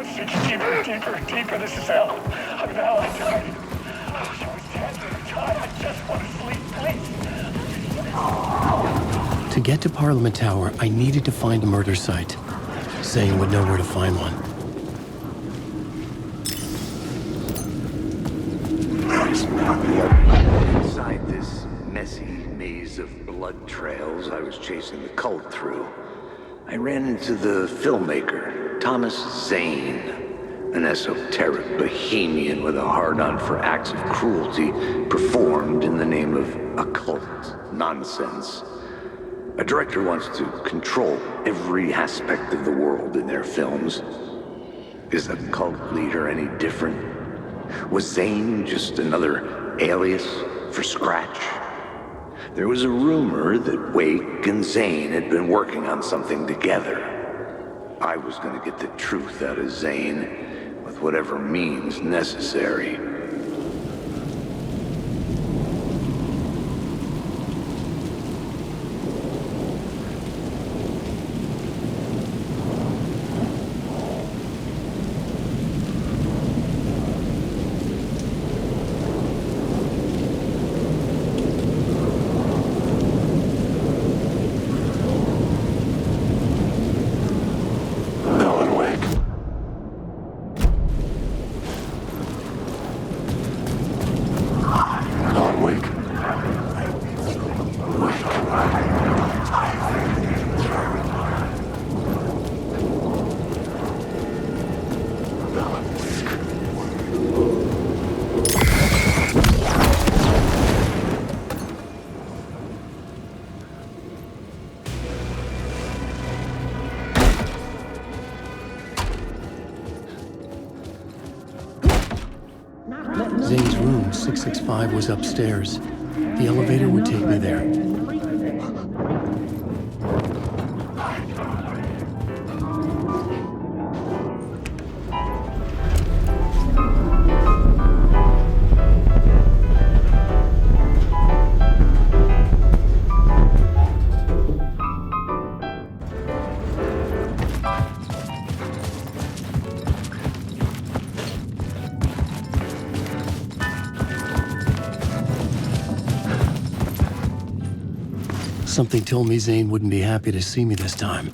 [SPEAKER 20] sinks deeper and deeper and deeper. This is hell. I'm now tired. I wish I was dead. I'm tired. I just want to sleep, please.
[SPEAKER 1] To get to Parliament Tower, I needed to find a murder site. Zane would know where to find one.
[SPEAKER 5] Inside this messy maze of blood trails I was chasing the cult through, I ran into the filmmaker, Thomas Zane, an esoteric bohemian with a hard-on for acts of cruelty performed in the name of occult nonsense. A director wants to control every aspect of the world in their films. Is the cult leader any different? Was Zane just another alias for Scratch? There was a rumor that Wake and Zane had been working on something together. I was going to get the truth out of Zane with whatever means necessary.
[SPEAKER 1] Zane's room, 665, was upstairs. The elevator would take me there. Something told me Zane wouldn't be happy to see me this time.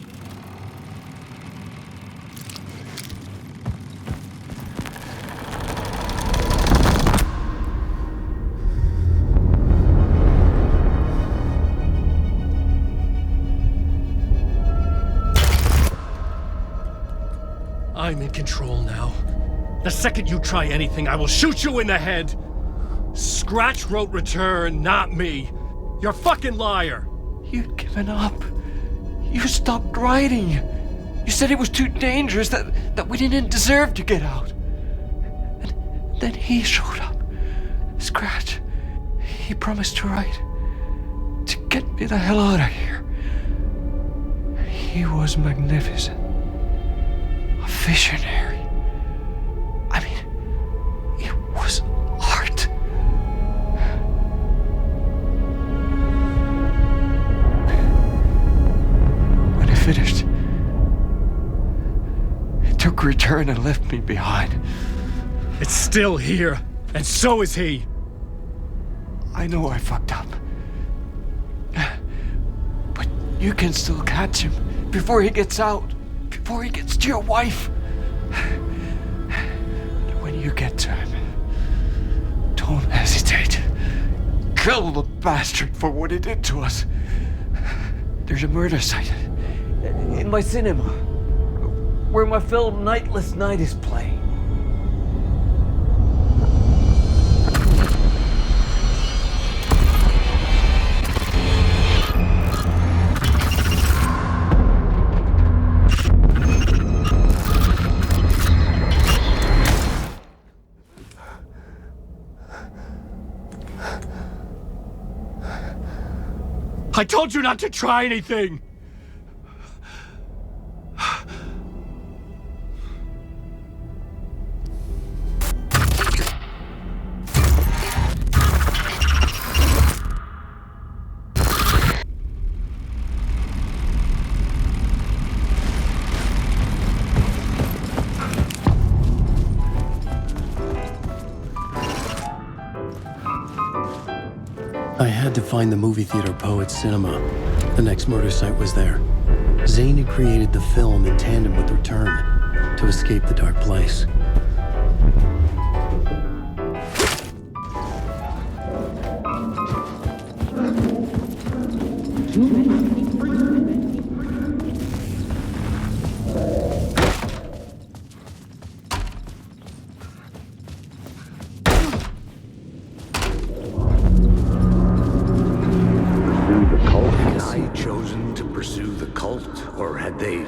[SPEAKER 7] I'm in control now. The second you try anything, I will shoot you in the head. Scratch wrote Return, not me. You're a fucking liar.
[SPEAKER 11] You'd given up. You stopped writing. You said it was too dangerous, that we didn't deserve to get out. And then he showed up. Scratch. He promised to write. To get me the hell out of here. He was magnificent. A visionary. I mean, it was art. Finished. It took Return and left me behind.
[SPEAKER 7] It's still here, and so is he.
[SPEAKER 11] I know I fucked up. But you can still catch him before he gets out, before he gets to your wife. And when you get to him, don't hesitate. Kill the bastard for what he did to us. There's a murder site in my cinema, where my film Nightless Night is playing.
[SPEAKER 7] I told you not to try anything!
[SPEAKER 1] had to find the movie theater Poets Cinema. The next murder site was there. Zane had created the film in tandem with Return to escape the dark place.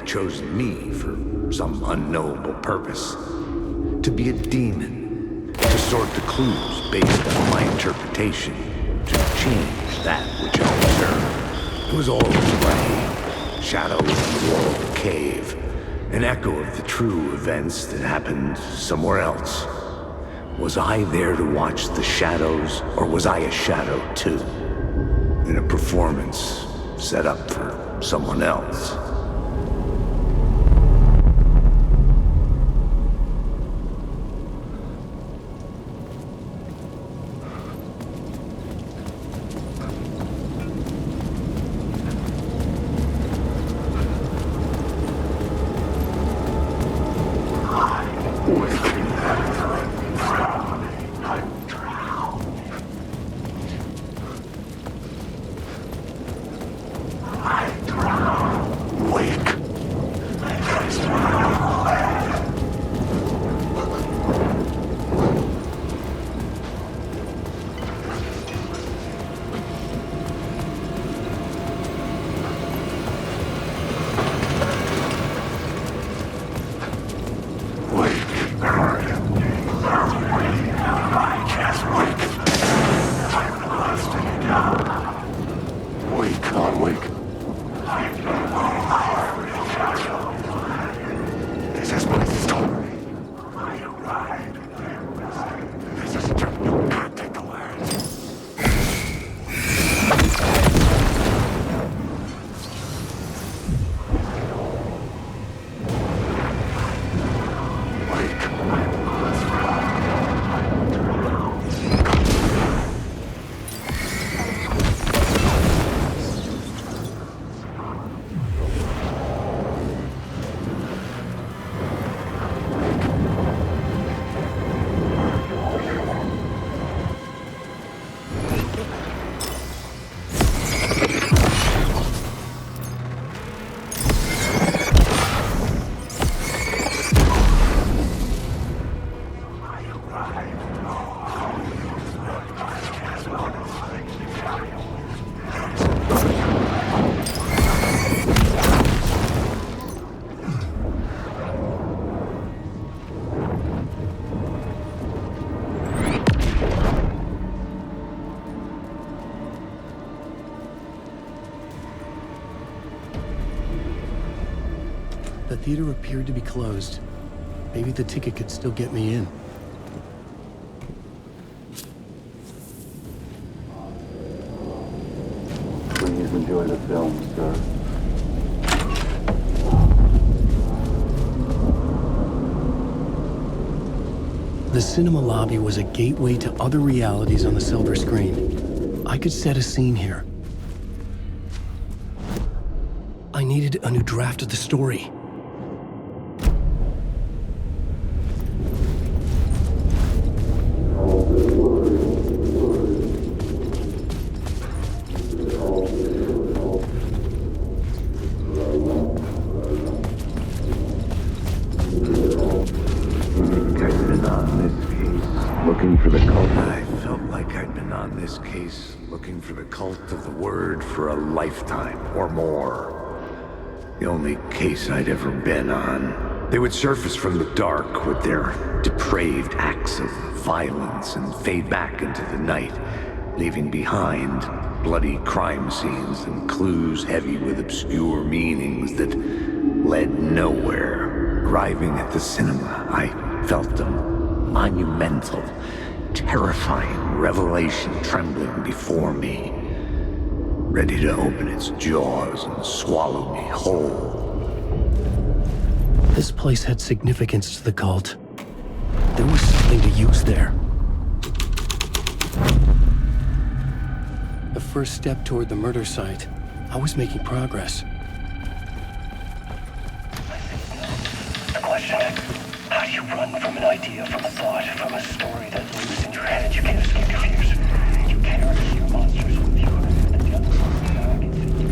[SPEAKER 5] Chosen me for some unknowable purpose. To be a demon, to sort the clues based on my interpretation, to change that which I observed. It was all play, shadows in the wall of the cave, an echo of the true events that happened somewhere else. Was I there to watch the shadows, or was I a shadow too? In a performance set up for someone else.
[SPEAKER 1] The theater appeared to be closed. Maybe the ticket could still get me in.
[SPEAKER 2] Please enjoy the film, sir.
[SPEAKER 1] The cinema lobby was a gateway to other realities on the silver screen. I could set a scene here. I needed a new draft of the story.
[SPEAKER 5] The only case I'd ever been on. They would surface from the dark with their depraved acts of violence and fade back into the night, leaving behind bloody crime scenes and clues heavy with obscure meanings that led nowhere. Arriving at the cinema, I felt a monumental, terrifying revelation trembling before me, ready to open its jaws and swallow me whole.
[SPEAKER 1] This place had significance to the cult. There was something to use there. The first step toward the murder site. I was making progress.
[SPEAKER 12] The question, how do you run from an idea, from a thought, from a story that lives in your head? You can't escape your fears. You carry your monsters with you. And the other one back into you.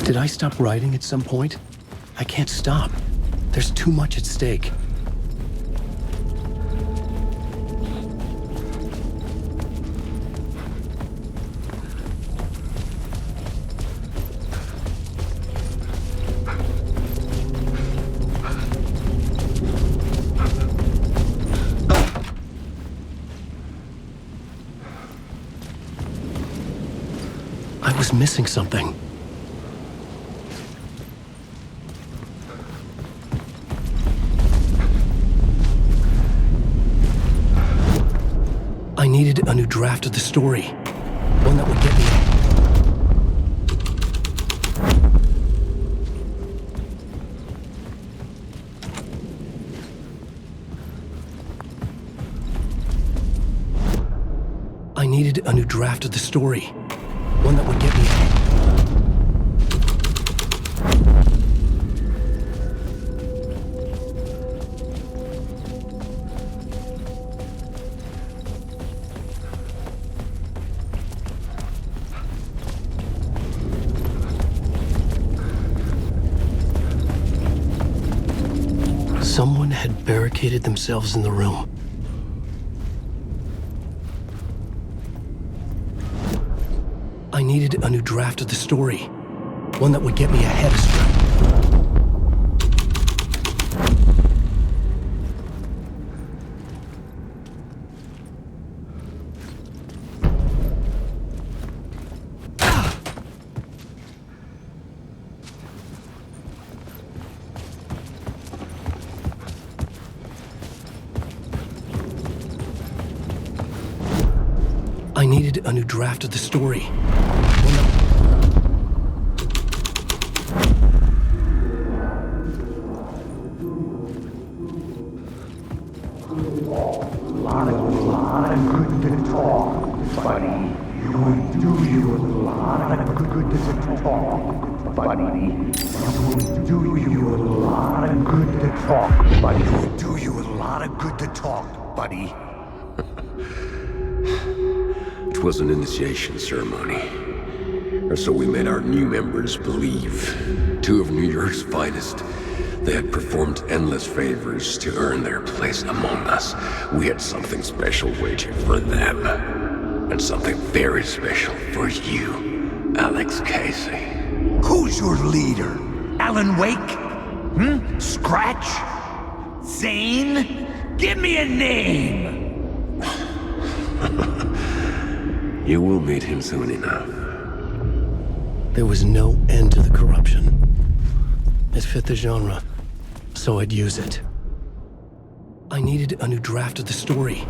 [SPEAKER 1] Did I stop writing at some point? I can't stop. There's too much at stake. I was missing something. I needed a new draft of the story. One that would get me... I needed a new draft of the story. One that would get me... Someone had barricaded themselves in the room. I needed a new draft of the story. One that would get me ahead of script. I needed a new draft of the story.
[SPEAKER 12] Lot of good to talk, buddy. You a lot of good to talk, buddy. Do you a lot of good to talk, buddy. Do you a lot of good to talk, buddy.
[SPEAKER 15] It was an initiation ceremony. Or so we made our new members believe. Two of New York's finest. They had performed endless favors to earn their place among us. We had something special waiting for them. And something very special for you, Alex Casey.
[SPEAKER 14] Who's your leader? Alan Wake? Scratch? Zane? Give me a name!
[SPEAKER 15] You will meet him soon enough.
[SPEAKER 1] There was no end to the corruption. It fit the genre, so I'd use it. I needed a new draft of the story.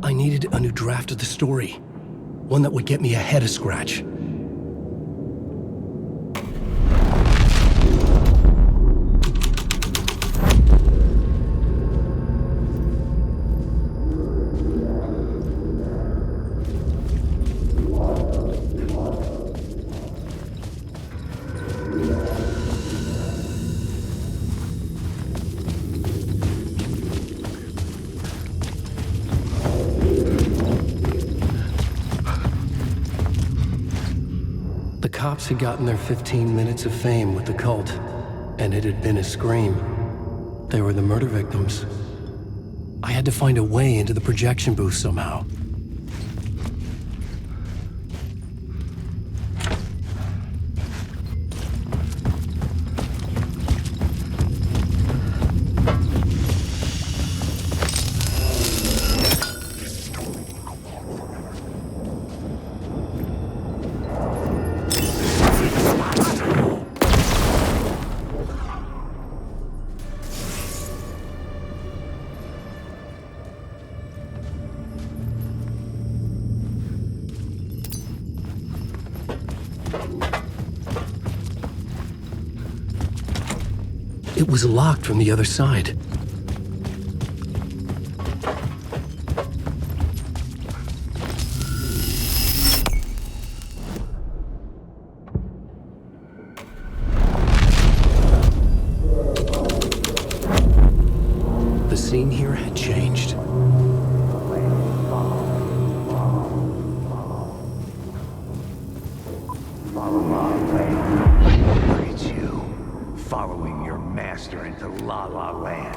[SPEAKER 1] I needed a new draft of the story. One that would get me ahead of Scratch. cops had gotten their 15 minutes of fame with the cult, and it had been a scream. They were the murder victims. I had to find a way into the projection booth somehow. It was locked from the other side. The scene here had changed.
[SPEAKER 5] Look at you, following your master into La La Land.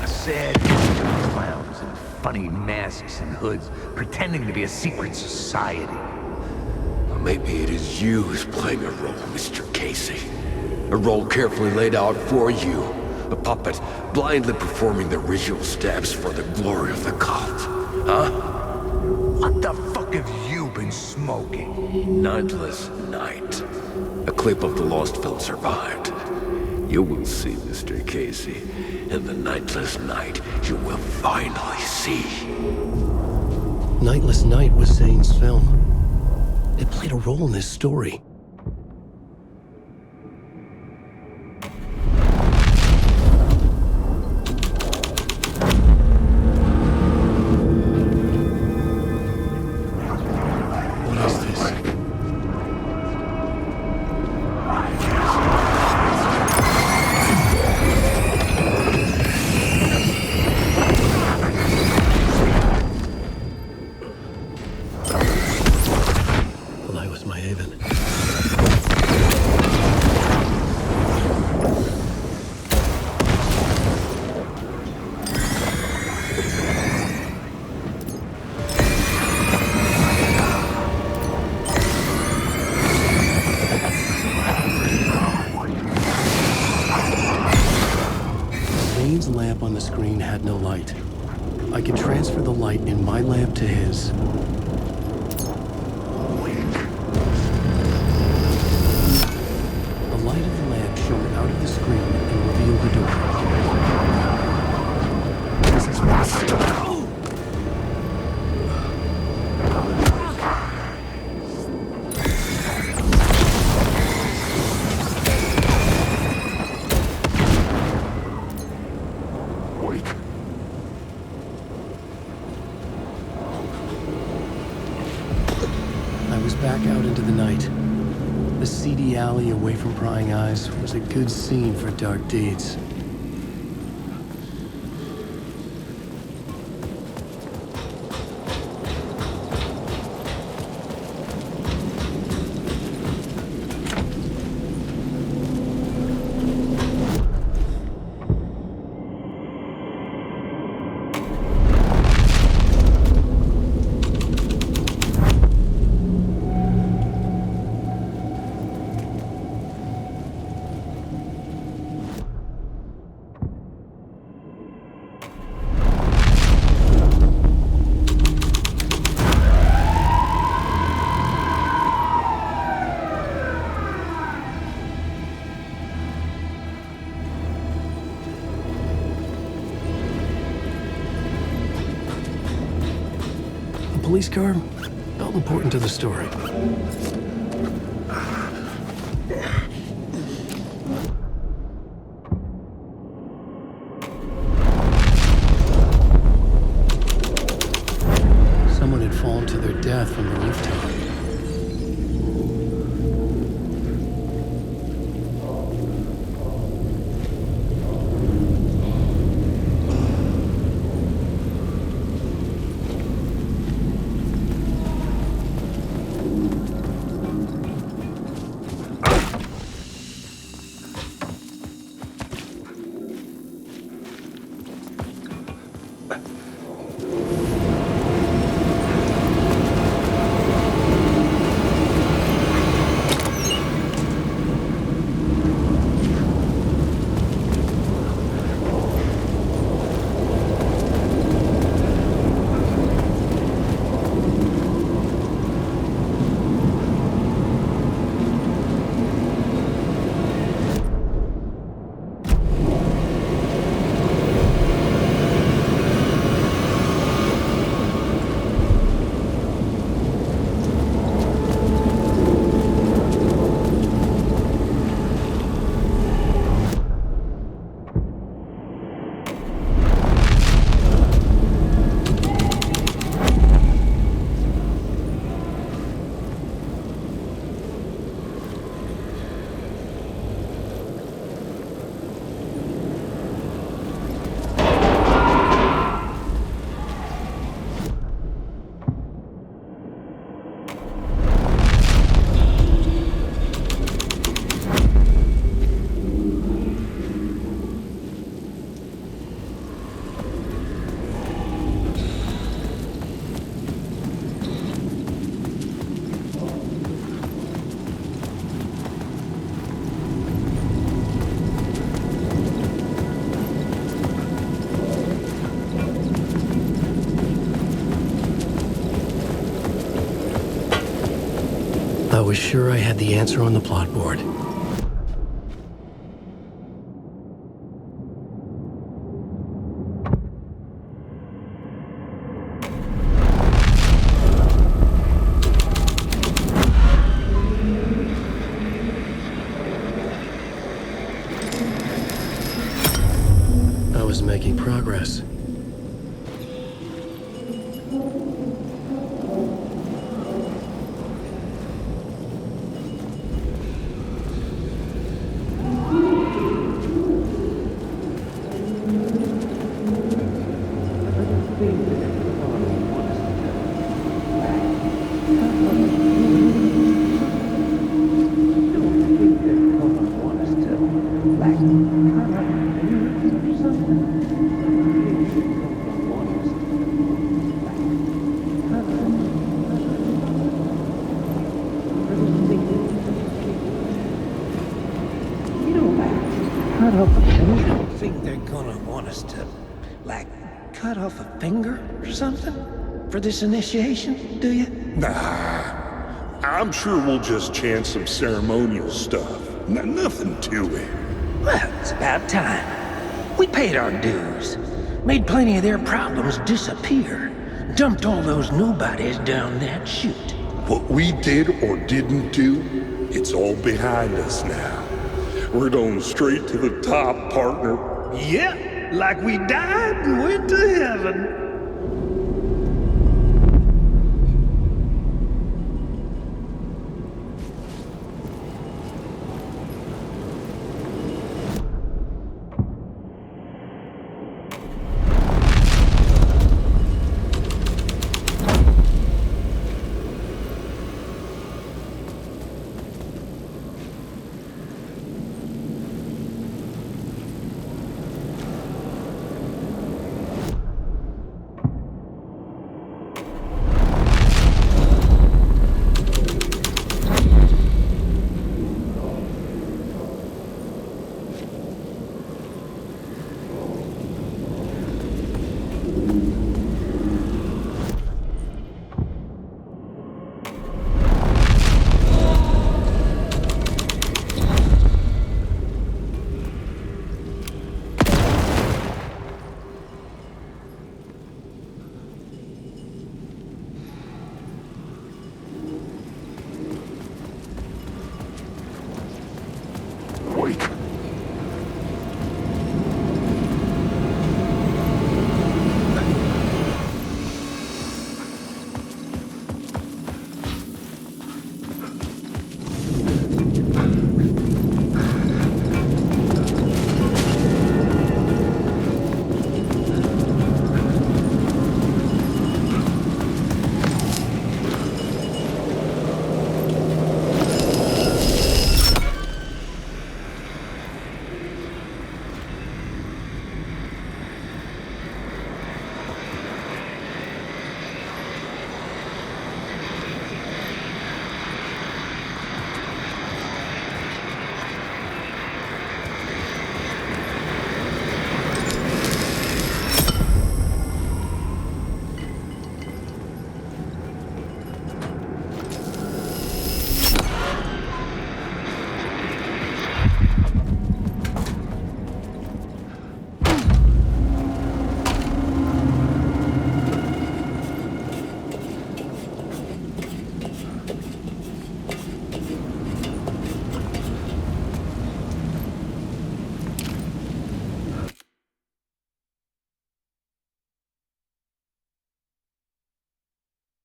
[SPEAKER 5] A sad bunch of clowns in funny masks and hoods, pretending to be a secret society.
[SPEAKER 15] Maybe it is you who's playing a role, Mr. Casey. A role carefully laid out for you. A puppet, blindly performing the ritual steps for the glory of the cult. Huh?
[SPEAKER 5] What the fuck have you been smoking?
[SPEAKER 15] Nightless Night. A clip of the lost film survived. You will see, Mr. Casey. In the Nightless Night, you will finally see.
[SPEAKER 1] Nightless Night was Zane's film. It played a role in this story. Zane's lamp on the screen had no light. I can transfer the light in my lamp to his. The light of the lamp shone out of the screen and revealed the door. This is I was back out into the night. The seedy alley away from prying eyes was a good scene for dark deeds. Police car felt important to the story. Someone had fallen to their death from the rooftop. I was sure I had the answer on the plot board. I was making progress.
[SPEAKER 12] You don't think they're gonna want us to, like, cut off a finger or something for this initiation, do you?
[SPEAKER 13] Nah, I'm sure we'll just chant some ceremonial stuff. Nothing to it.
[SPEAKER 12] Well, it's about time. We paid our dues. Made plenty of their problems disappear. Dumped all those nobodies down that chute.
[SPEAKER 13] What we did or didn't do, it's all behind us now. We're going straight to the top, partner.
[SPEAKER 12] Yeah, like we died and went to heaven.